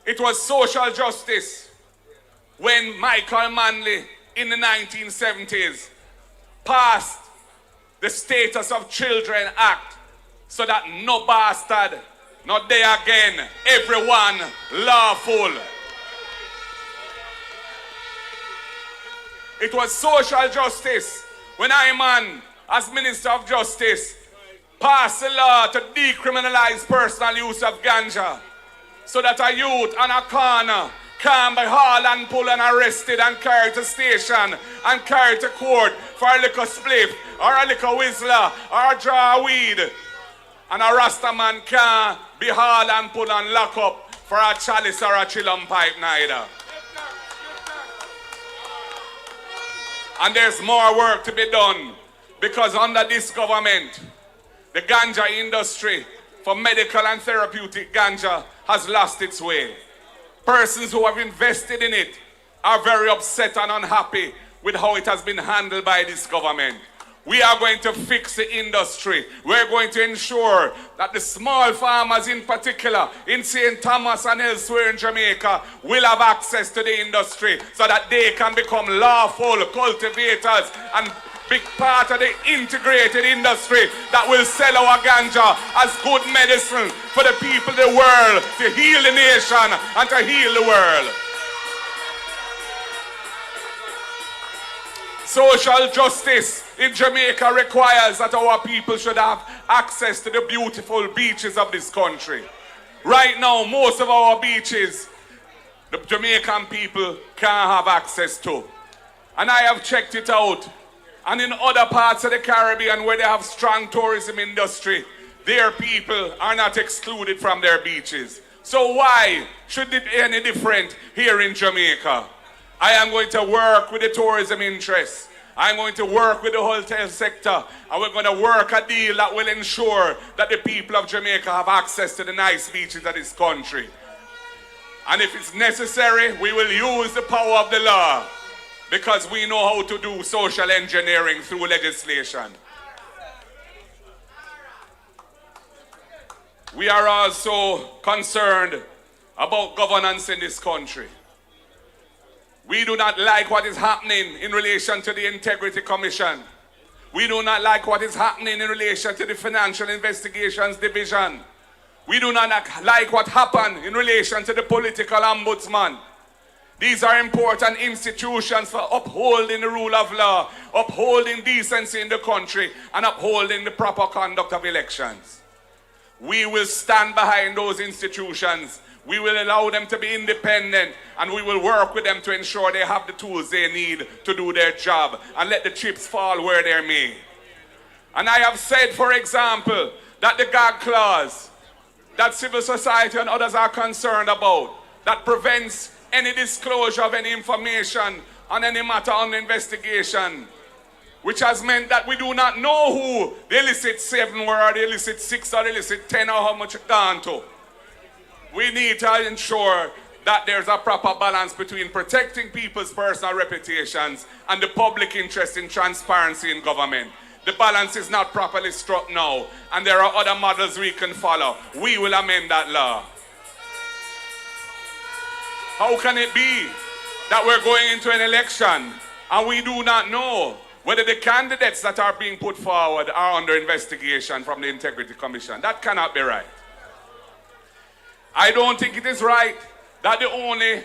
It was social justice when Michael Manley in the 1970s passed the Status of Children Act so that no bastard, not they again, everyone lawful. It was social justice when Iman, as Minister of Justice, passed a law to decriminalize personal use of ganja so that a youth on a corner can be hauled and pulled and arrested and carried to station and carried to court for a little spliff or a little whistler or a draw weed. And a Rasta man can't be hauled and pulled and locked up for a chalice or a chillum pipe neither. And there's more work to be done, because under this government, the ganja industry for medical and therapeutic ganja has lost its way. Persons who have invested in it are very upset and unhappy with how it has been handled by this government. We are going to fix the industry. We're going to ensure that the small farmers in particular in St. Thomas and elsewhere in Jamaica will have access to the industry so that they can become lawful cultivators and be part of the integrated industry that will sell our ganja as good medicine for the people of the world, to heal the nation and to heal the world. Social justice in Jamaica requires that our people should have access to the beautiful beaches of this country. Right now, most of our beaches, the Jamaican people can't have access to. And I have checked it out. And in other parts of the Caribbean where they have strong tourism industry, their people are not excluded from their beaches. So why should it be any different here in Jamaica? I am going to work with the tourism interests. I'm going to work with the hotel sector, and we're going to work a deal that will ensure that the people of Jamaica have access to the nice beaches of this country. And if it's necessary, we will use the power of the law, because we know how to do social engineering through legislation. We are also concerned about governance in this country. We do not like what is happening in relation to the Integrity Commission. We do not like what is happening in relation to the Financial Investigations Division. We do not like what happened in relation to the Political Ombudsman. These are important institutions for upholding the rule of law, upholding decency in the country, and upholding the proper conduct of elections. We will stand behind those institutions. We will allow them to be independent, and we will work with them to ensure they have the tools they need to do their job and let the chips fall where they may. And I have said, for example, that the gag clause that civil society and others are concerned about, that prevents any disclosure of any information on any matter under investigation, which has meant that we do not know who the illicit 7 were, or the illicit 6, or the illicit 10, or how much it gone to. We need to ensure that there's a proper balance between protecting people's personal reputations and the public interest in transparency in government. The balance is not properly struck now, and there are other models we can follow. We will amend that law. How can it be that we're going into an election and we do not know whether the candidates that are being put forward are under investigation from the Integrity Commission? That cannot be right. I don't think it is right that the only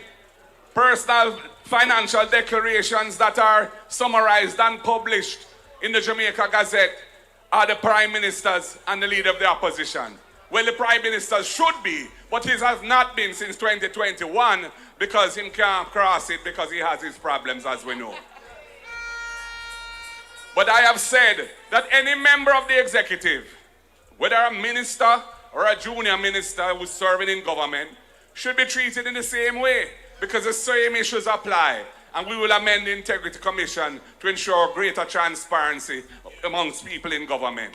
personal financial declarations that are summarized and published in the Jamaica Gazette are the Prime Ministers and the Leader of the Opposition. Well, the Prime Minister should be, but he has not been since 2021 because he can't cross it because he has his problems, as we know. But I have said that any member of the executive, whether a minister or a junior minister who's serving in government, should be treated in the same way because the same issues apply. And we will amend the Integrity Commission to ensure greater transparency amongst people in government.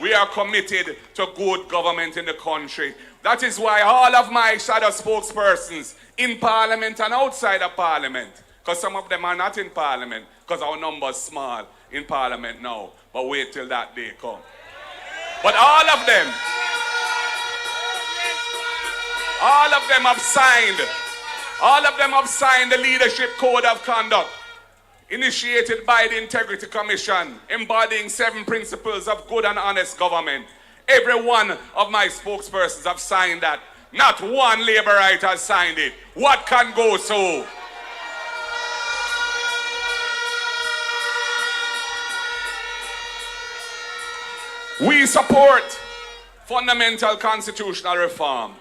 We are committed to good government in the country. That is why all of my shadow spokespersons in Parliament and outside of Parliament, because some of them are not in Parliament, because our number is small in Parliament now, but wait till that day comes. But all of them have signed the Leadership Code of Conduct initiated by the Integrity Commission, embodying 7 principles of good and honest government. Every one of my spokespersons have signed that. Not one Labourite has signed it. What can go so? We support fundamental constitutional reform.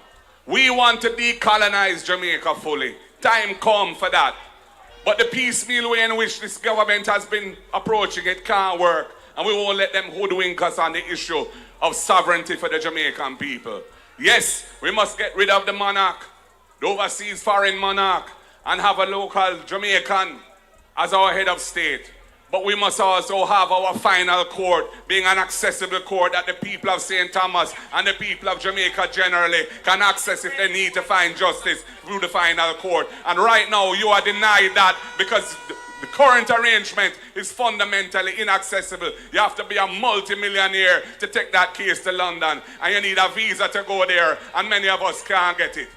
We want to decolonize Jamaica fully. Time come for that. But the piecemeal way in which this government has been approaching it can't work. And we won't let them hoodwink us on the issue of sovereignty for the Jamaican people. Yes, we must get rid of the monarch, the overseas foreign monarch, and have a local Jamaican as our head of state. But we must also have our final court being an accessible court that the people of St. Thomas and the people of Jamaica generally can access if they need to find justice through the final court. And right now you are denied that because the current arrangement is fundamentally inaccessible. You have to be a multi-millionaire to take that case to London, and you need a visa to go there, and many of us can't get it.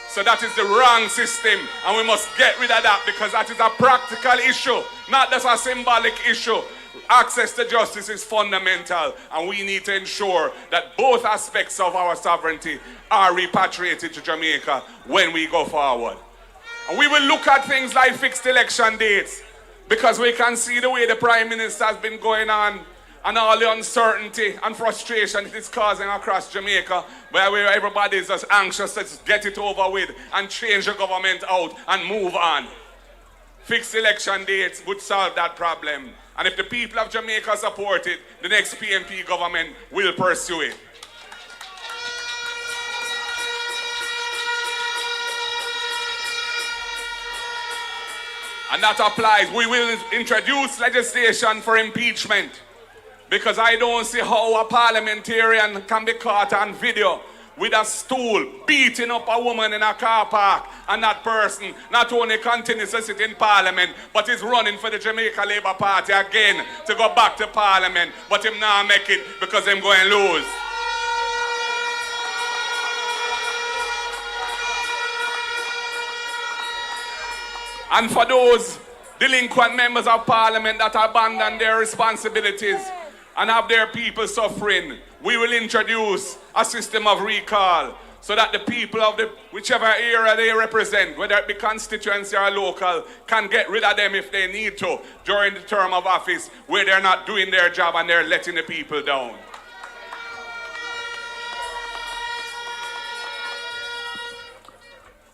So that is the wrong system, and we must get rid of that because that is a practical issue, not just a symbolic issue. Access to justice is fundamental, and we need to ensure that both aspects of our sovereignty are repatriated to Jamaica when we go forward. And we will look at things like fixed election dates. Because we can see the way the Prime Minister has been going on and all the uncertainty and frustration it is causing across Jamaica, where everybody is just anxious to get it over with and change the government out and move on. Fixed election dates would solve that problem. And if the people of Jamaica support it, the next PNP government will pursue it. And that applies. We will introduce legislation for impeachment, because I don't see how a parliamentarian can be caught on video with a stool beating up a woman in a car park, and that person not only continues to sit in parliament, but is running for the Jamaica Labour Party again to go back to parliament, but him now make it because him going lose. And for those delinquent members of parliament that abandon their responsibilities and have their people suffering, we will introduce a system of recall so that the people of whichever area they represent, whether it be constituency or local, can get rid of them if they need to during the term of office where they're not doing their job and they're letting the people down.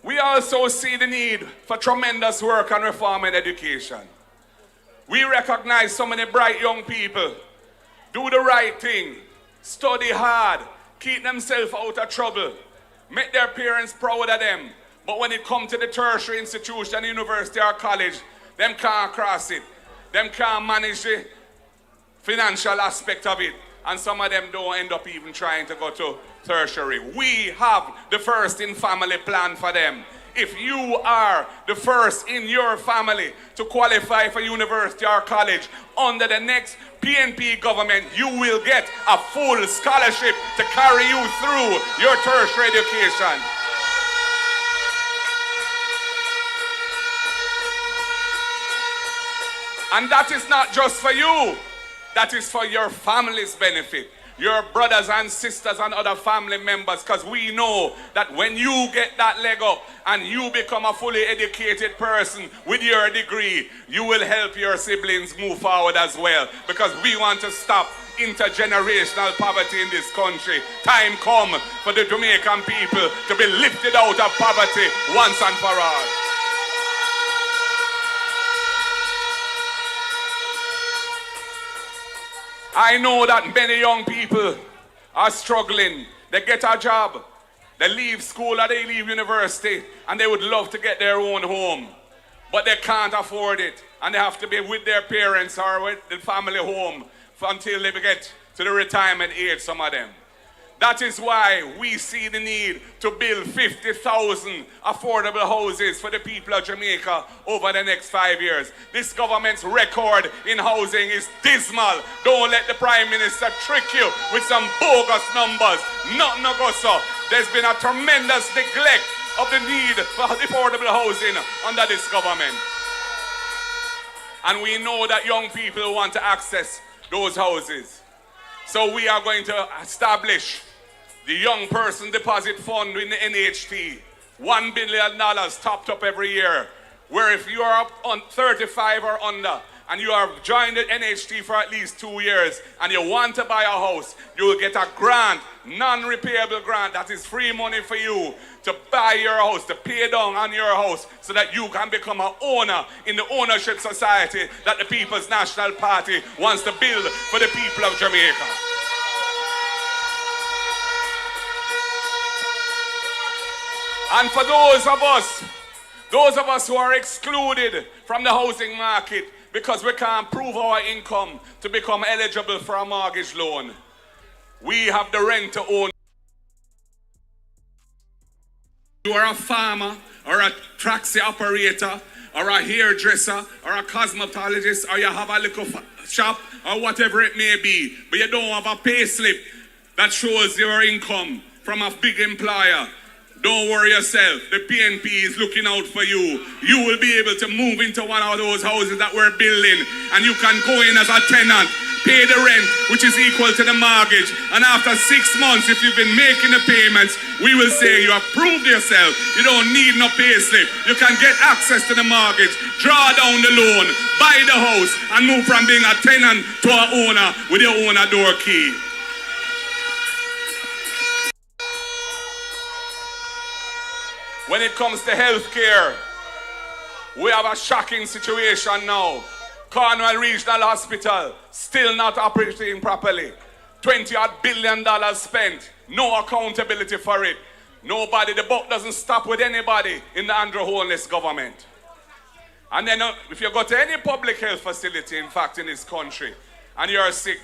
We also see the need for tremendous work on reform and education. We recognize so many bright young people do the right thing, study hard, keep themselves out of trouble, make their parents proud of them. But when it comes to the tertiary institution, university or college, them can't cross it. Them can't manage the financial aspect of it. And some of them don't end up even trying to go to tertiary. We have the first in family plan for them. If you are the first in your family to qualify for university or college, under the next PNP government, you will get a full scholarship to carry you through your tertiary education. And that is not just for you. That is for your family's benefit, your brothers and sisters and other family members, because we know that when you get that leg up and you become a fully educated person with your degree, you will help your siblings move forward as well, because we want to stop intergenerational poverty in this country. Time come for the Jamaican people to be lifted out of poverty once and for all. I know that many young people are struggling. They get a job, they leave school or they leave university, and they would love to get their own home. But they can't afford it, and they have to be with their parents or with the family home until they get to the retirement age, some of them. That is why we see the need to build 50,000 affordable houses for the people of Jamaica over the next 5 years. This government's record in housing is dismal. Don't let the Prime Minister trick you with some bogus numbers. Nothing no go so. There's been a tremendous neglect of the need for affordable housing under this government. And we know that young people want to access those houses. So we are going to establish the Young Person Deposit Fund in the NHT. $1 billion topped up every year, where if you are up on 35 or under, and you have joined the NHT for at least 2 years, and you want to buy a house, you will get a grant, non-repayable grant, that is free money for you to buy your house, to pay down on your house, so that you can become an owner in the ownership society that the People's National Party wants to build for the people of Jamaica. And for those of us who are excluded from the housing market because we can't prove our income to become eligible for a mortgage loan, we have the rent to own. You are a farmer or a taxi operator or a hairdresser or a cosmetologist, or you have a little shop or whatever it may be, but you don't have a pay slip that shows your income from a big employer. Don't worry yourself. The PNP is looking out for you. You will be able to move into one of those houses that we're building, and you can go in as a tenant, pay the rent, which is equal to the mortgage. And after 6 months, if you've been making the payments, we will say you have proved yourself. You don't need no pay slip. You can get access to the mortgage, draw down the loan, buy the house, and move from being a tenant to an owner with your owner door key. When it comes to healthcare, we have a shocking situation now. Cornwall Regional Hospital still not operating properly. $20 billion spent, no accountability for it. Nobody, the buck doesn't stop with anybody in the Andrew Holness government. And then if you go to any public health facility, in fact, in this country, and you're sick,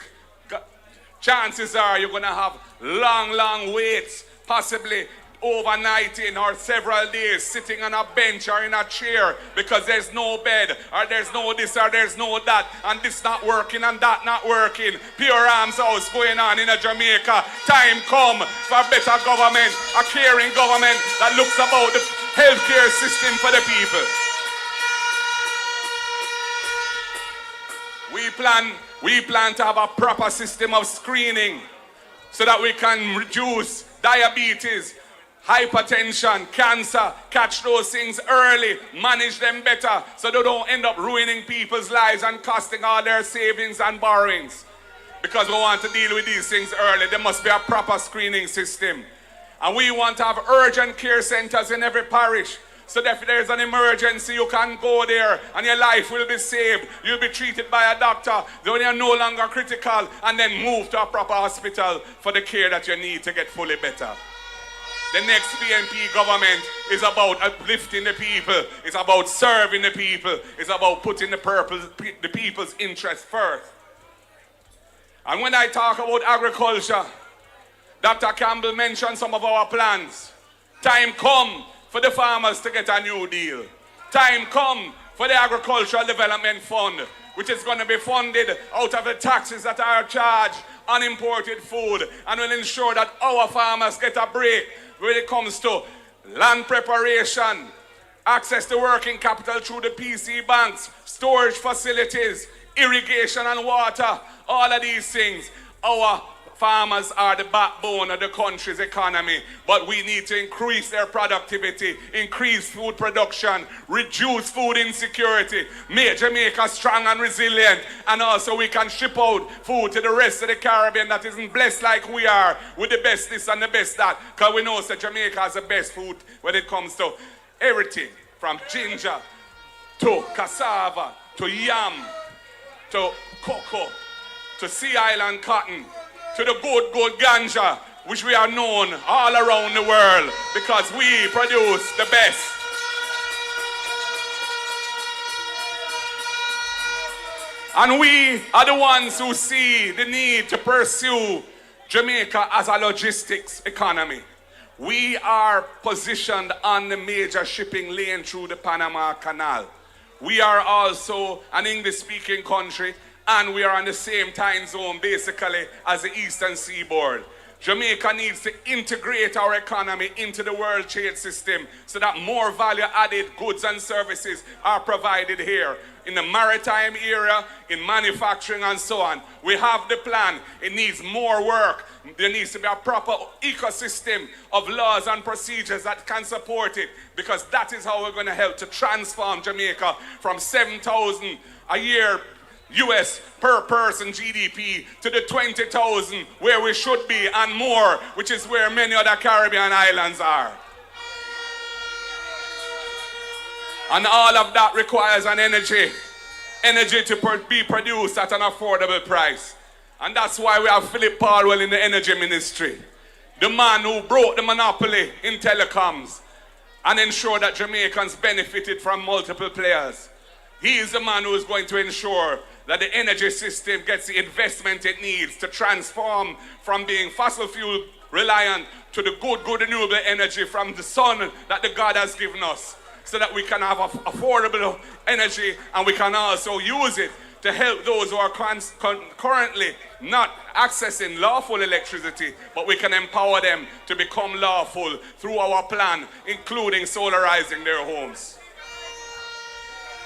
chances are you're going to have long waits, possibly overnighting or several days sitting on a bench or in a chair because there's no bed or there's no this or there's no that and this not working and that not working. Pure Arms House going on in Jamaica. Time come for better government, a caring government that looks about the healthcare system for the people. We plan to have a proper system of screening so that we can reduce diabetes, hypertension, cancer, catch those things early, manage them better so they don't end up ruining people's lives and costing all their savings and borrowings. Because we want to deal with these things early, there must be a proper screening system. And we want to have urgent care centers in every parish so that if there's an emergency, you can go there and your life will be saved. You'll be treated by a doctor when you're no longer critical and then move to a proper hospital for the care that you need to get fully better. The next PNP government is about uplifting the people. It's about serving the people. It's about putting the people's interests first. And when I talk about agriculture, Dr. Campbell mentioned some of our plans. Time come for the farmers to get a new deal. Time come for the Agricultural Development Fund, which is going to be funded out of the taxes that are charged on imported food and will ensure that our farmers get a break when it comes to land preparation, access to working capital through the PC banks, storage facilities, irrigation and water, all of these things. Our farmers are the backbone of the country's economy, but we need to increase their productivity, increase food production, reduce food insecurity, make Jamaica strong and resilient, and also we can ship out food to the rest of the Caribbean that isn't blessed like we are with the best this and the best that, because we know that Jamaica has the best food when it comes to everything, from ginger to cassava to yam to cocoa to Sea Island cotton to the good ganja, which we are known all around the world because we produce the best. And we are the ones who see the need to pursue Jamaica as a logistics economy. We are positioned on the major shipping lane through the Panama Canal. We are also an English-speaking country, and we are on the same time zone basically as the Eastern Seaboard. Jamaica needs to integrate our economy into the world trade system so that more value-added goods and services are provided here in the maritime area, in manufacturing and so on. We have the plan. It needs more work. There needs to be a proper ecosystem of laws and procedures that can support it, because that is how we're going to help to transform Jamaica from 7,000 a year US per person GDP to the 20,000 where we should be and more, which is where many other Caribbean islands are. And all of that requires an energy to be produced at an affordable price. And that's why we have Philip Paulwell in the energy ministry, the man who broke the monopoly in telecoms and ensured that Jamaicans benefited from multiple players. He is the man who is going to ensure that the energy system gets the investment it needs to transform from being fossil fuel reliant to the good renewable energy from the sun that the God has given us, so that we can have affordable energy and we can also use it to help those who are currently not accessing lawful electricity, but we can empower them to become lawful through our plan, including solarizing their homes.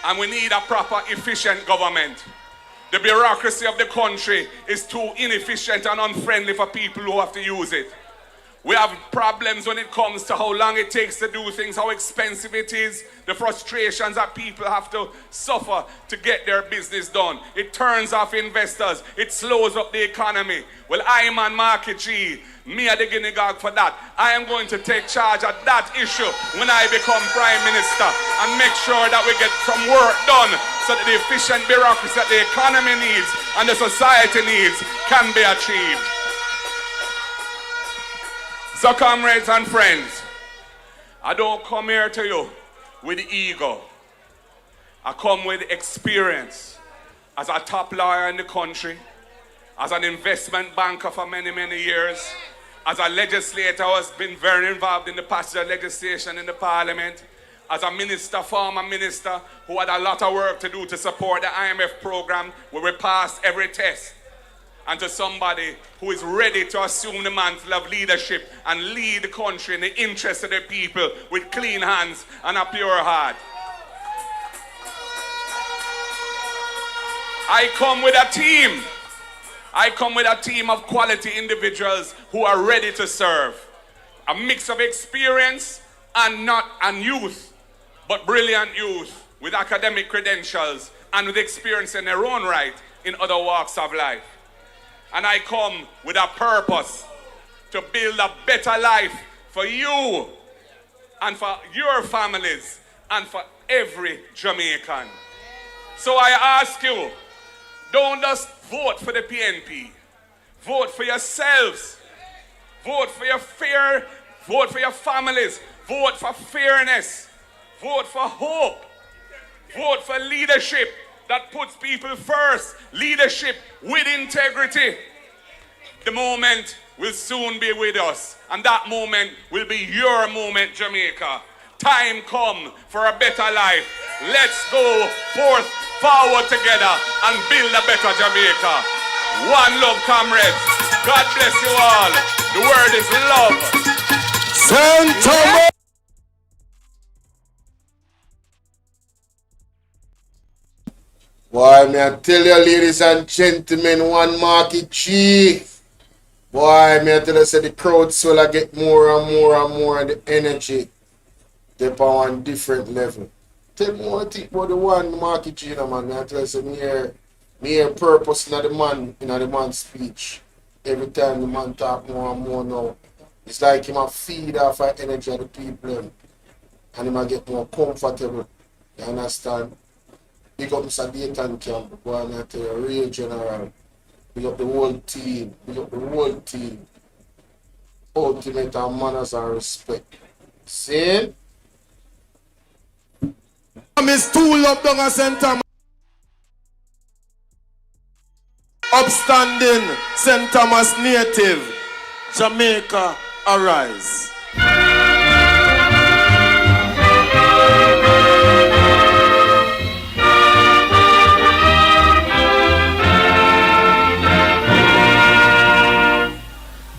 And we need a proper, efficient government. The bureaucracy of the country is too inefficient and unfriendly for people who have to use it. We have problems when it comes to how long it takes to do things, how expensive it is, the frustrations that people have to suffer to get their business done. It turns off investors. It slows up the economy. Well, I am on Market G. Me are the guinea gog for that. I am going to take charge of that issue when I become Prime Minister and make sure that we get some work done so that the efficient bureaucracy that the economy needs and the society needs can be achieved. So, comrades and friends, I don't come here to you with ego. I come with experience as a top lawyer in the country, as an investment banker for many, many years, as a legislator who has been very involved in the passage of legislation in the parliament, as a minister, former minister, who had a lot of work to do to support the IMF program where we passed every test, and to somebody who is ready to assume the mantle of leadership and lead the country in the interest of the people with clean hands and a pure heart. I come with a team. I come with a team of quality individuals who are ready to serve. A mix of experience and youth, but brilliant youth with academic credentials and with experience in their own right in other walks of life. And I come with a purpose to build a better life for you and for your families and for every Jamaican. So I ask you, don't just vote for the PNP. Vote for yourselves. Vote for your fear. Vote for your families. Vote for fairness. Vote for hope. Vote for leadership that puts people first. Leadership with integrity. The moment will soon be with us. And that moment will be your moment, Jamaica. Time come for a better life. Let's go forward together and build a better Jamaica. One love, comrades. God bless you all. The word is love. Santa. Boy, may I tell you, ladies and gentlemen, one Market G. Boy, may I tell you, say the crowd swell get more and more and more, and the energy they on one different level. Tell me what you think about the one Market G, man. May I tell you, say me hear purpose in the man's speech. Every time the man talk more and more now, it's like him a feed off the energy of the people, and him a get more comfortable. You understand? Big up Mr. Dayton, Campbell, boy, I'm tell you, real general. Big up the whole team. Big up the whole team. Ultimate and manners and respect. See? Miss Tool up down a center. Upstanding St. Thomas native. Jamaica, arise.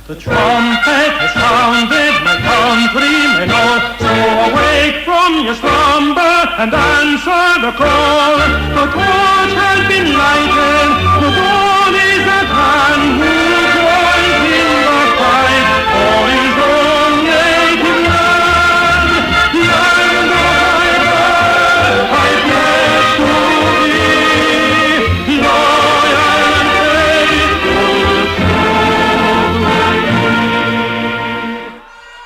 The trumpet has sounded, my countrymen all, so awake from your slumber and answer the call. The torch has been lighted, the dawn is at hand. Who joins in the fight for his own native land? Land of my birth, I pledge to be loyal and faithful to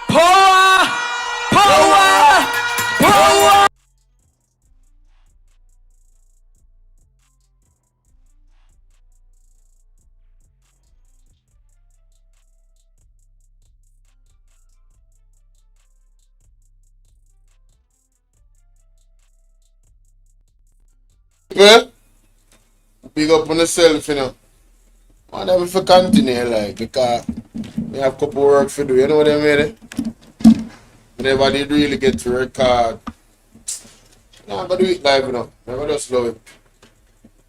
Power! Power! Power! People, big up on yourself, you know. Man, I'm for continue, like, because we have a couple work to do, you know what I mean? Whenever they really get to record, you know, I'm going to do it live, you know. Never just love it.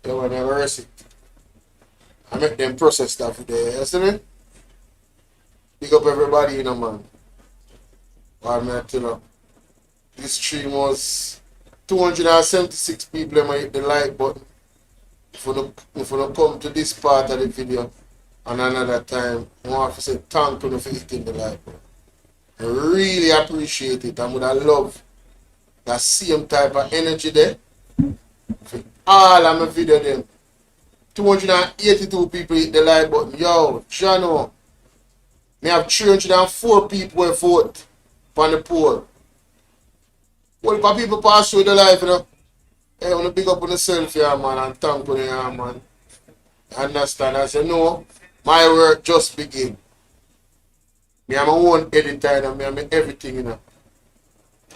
You know, never rest it. I make them process stuff there, you see me? Big up everybody, you know, man. Why, man, you know, this stream was 276 people that might hit the like button. if you don't come to this part of the video and another time, I want to say thank you for hitting the like button. I really appreciate it. I would have loved that same type of energy there for all of my video them. 282 people hit the like button. Yo, Jano, me have 304 people who vote on the poll. What if people pass through the life, you know? Hey, I want to big up on yourself, yeah, man, and thank you, yeah, man. Understand? I say, no, my work just begin. Me have my own editor, and me have my everything, you know.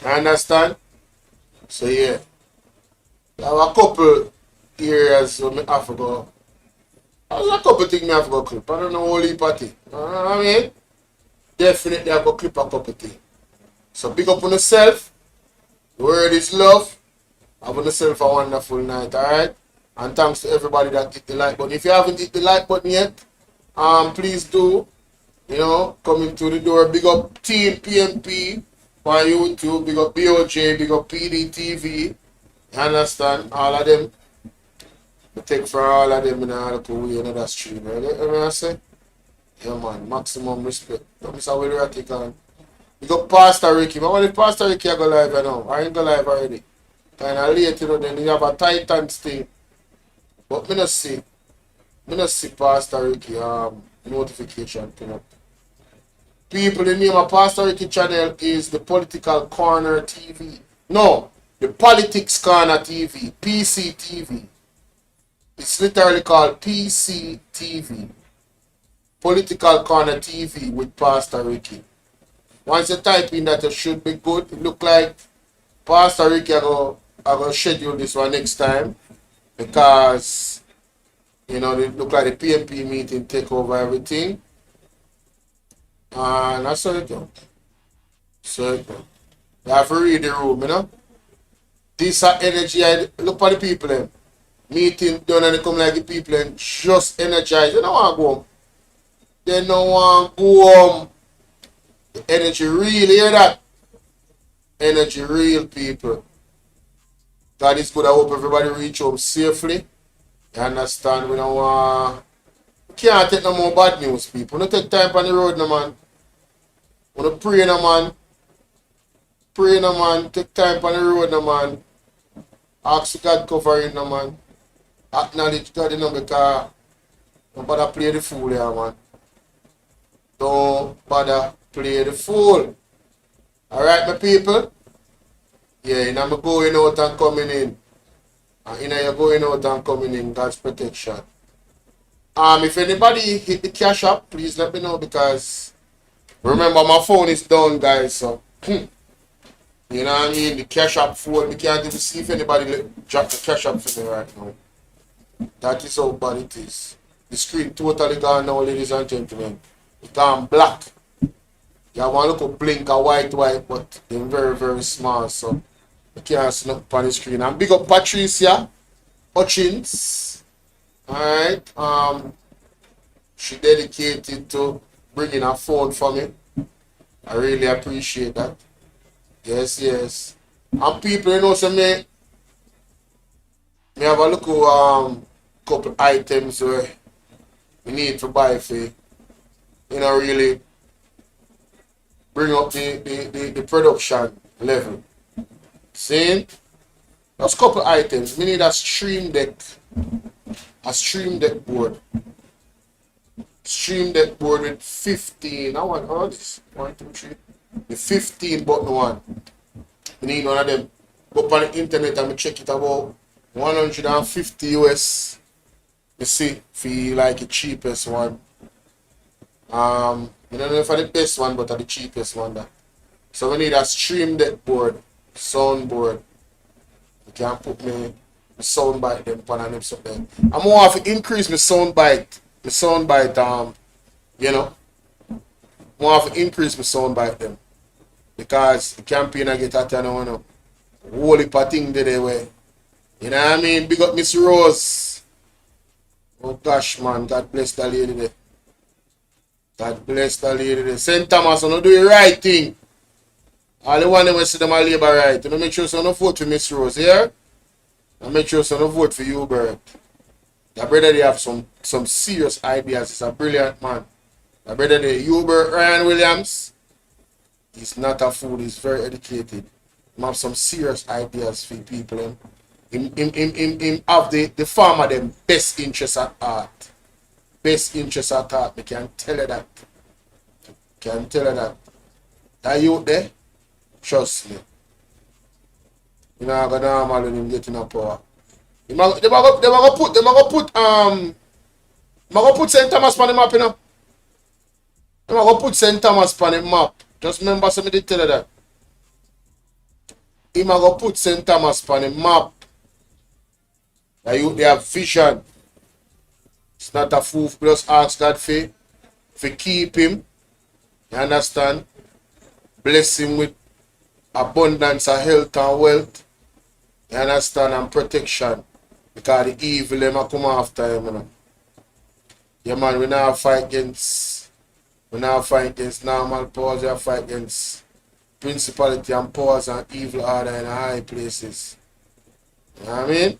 Understand? So, yeah. I have a couple areas where I have to go. There's a couple things I have to go clip. I don't know all heap of things. You know what I mean? Definitely I have to clip a couple things. So, big up on yourself. The word is love. Have yourself a wonderful night, alright? And thanks to everybody that hit the like button. If you haven't hit the like button yet, please do. You know, coming to the door. Big up Team PNP on YouTube. Big up BOJ. Big up PDTV. You understand? All of them. I take for all of them in a local way another stream. You know what I say? Yeah, man. Maximum respect. Don't miss a way to take on. Big up Pastor Ricky. But when Pastor Ricky I go live right now. I ain't go live already. Kind of late, you know, then you have a Titans thing. But me not see Pastor Ricky notification come up. People, the name of Pastor Ricky channel is the Political Corner TV. No, the Politics Corner TV, PCTV. It's literally called PCTV. Political Corner TV with Pastor Ricky. Once you type in that, it should be good. It look like Pastor Ricky I go schedule this one next time because you know they look like the PMP meeting take over everything. And that's how it goes. So it goes. You have to read the room, you know. This energy, look at the people them. Meeting done and they come like the people and just energize. They don't want to go home. They don't want to go home. The energy real, hear that? Energy real, people. God is good. I hope everybody reach home safely. You understand? We can't take no more bad news, people. We don't take time on the road, no man. We don't pray, no man. Pray, no man. Take time on the road, no man. Ask God covering, no man. Acknowledge God, you know, because don't bother play the fool here, man. Don't bother play the fool. Alright, my people? Yeah, and I'm going out and coming in. And you're going out and coming in, God's protection. If anybody hit the cash up, please let me know because remember my phone is down, guys. So you know what I mean? The cash up phone, we can't even see if anybody drop the cash up for me right now. That is how bad it is. The screen totally gone now, ladies and gentlemen. It's gone black. You have one little blink of white, but they're very, very small, so you can't see nothing on the screen. And big up Patricia Hutchins. Alright. She dedicated to bringing a phone for me. I really appreciate that. Yes, yes. And people, you know, so me have a little couple items where we need to buy for you know, really bring up the production level. See? Those couple items. We need a stream deck board. Stream deck board with 15. I want all this. 1, 2, 3. The 15 button one. We need one of them. Go up on the internet and check it about 150 US. You see, feel like the cheapest one. You don't know if it's the best one, but the cheapest one. That. So we need a stream deck board, sound board. You can put me sound bite them pan and them something. I'm more to increase my sound bite. You know. More to increase my sound bite them. Because the campaign I get at you know. Whole heap of thing there way. You know what I mean? Big up Miss Rose. Oh gosh man, God bless the lady there. God bless the lady there. St. Thomas, you know, do the right thing. All the one that see them a labor right. You know, make sure you don't vote for Miss Rose, yeah? And make sure you don't vote for you, Bert. Your brother they have some serious ideas. He's a brilliant man. Your brother the Hubert Ryan Williams. He's not a fool, he's very educated. He have some serious ideas for people. Him have the farmer them best interest at heart. Best interest at heart. I can tell you that. That youth there, trust me. You know, go normal when him getting a power. They gonna put St. Thomas on the map, you know. They gonna put St. Thomas on the map. Just remember somebody tell you that. He gonna put St. Thomas on the map. That you they have vision. It's not a fool. Just ask God for keep him. You understand? Bless him with abundance of health and wealth. You understand? And protection. Because the evil them come after him. You know? Yeah, man, we now fight against normal powers, we fight against principality and powers and evil order in high places. You know what I mean?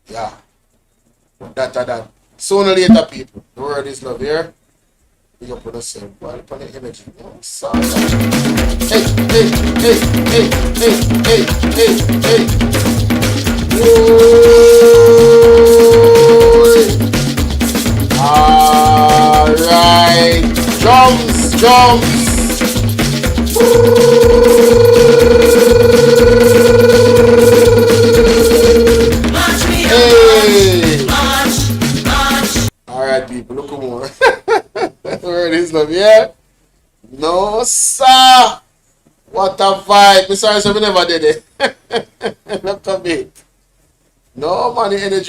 Yeah. That. Sooner or later, people. The word is love here. We go put us in. Well, upon the energy. Alright. Jumps. Alright, people, look more. Word is love, yeah? No, sir. What a vibe. I'm sorry, we never did it. Look a bit. No money energy.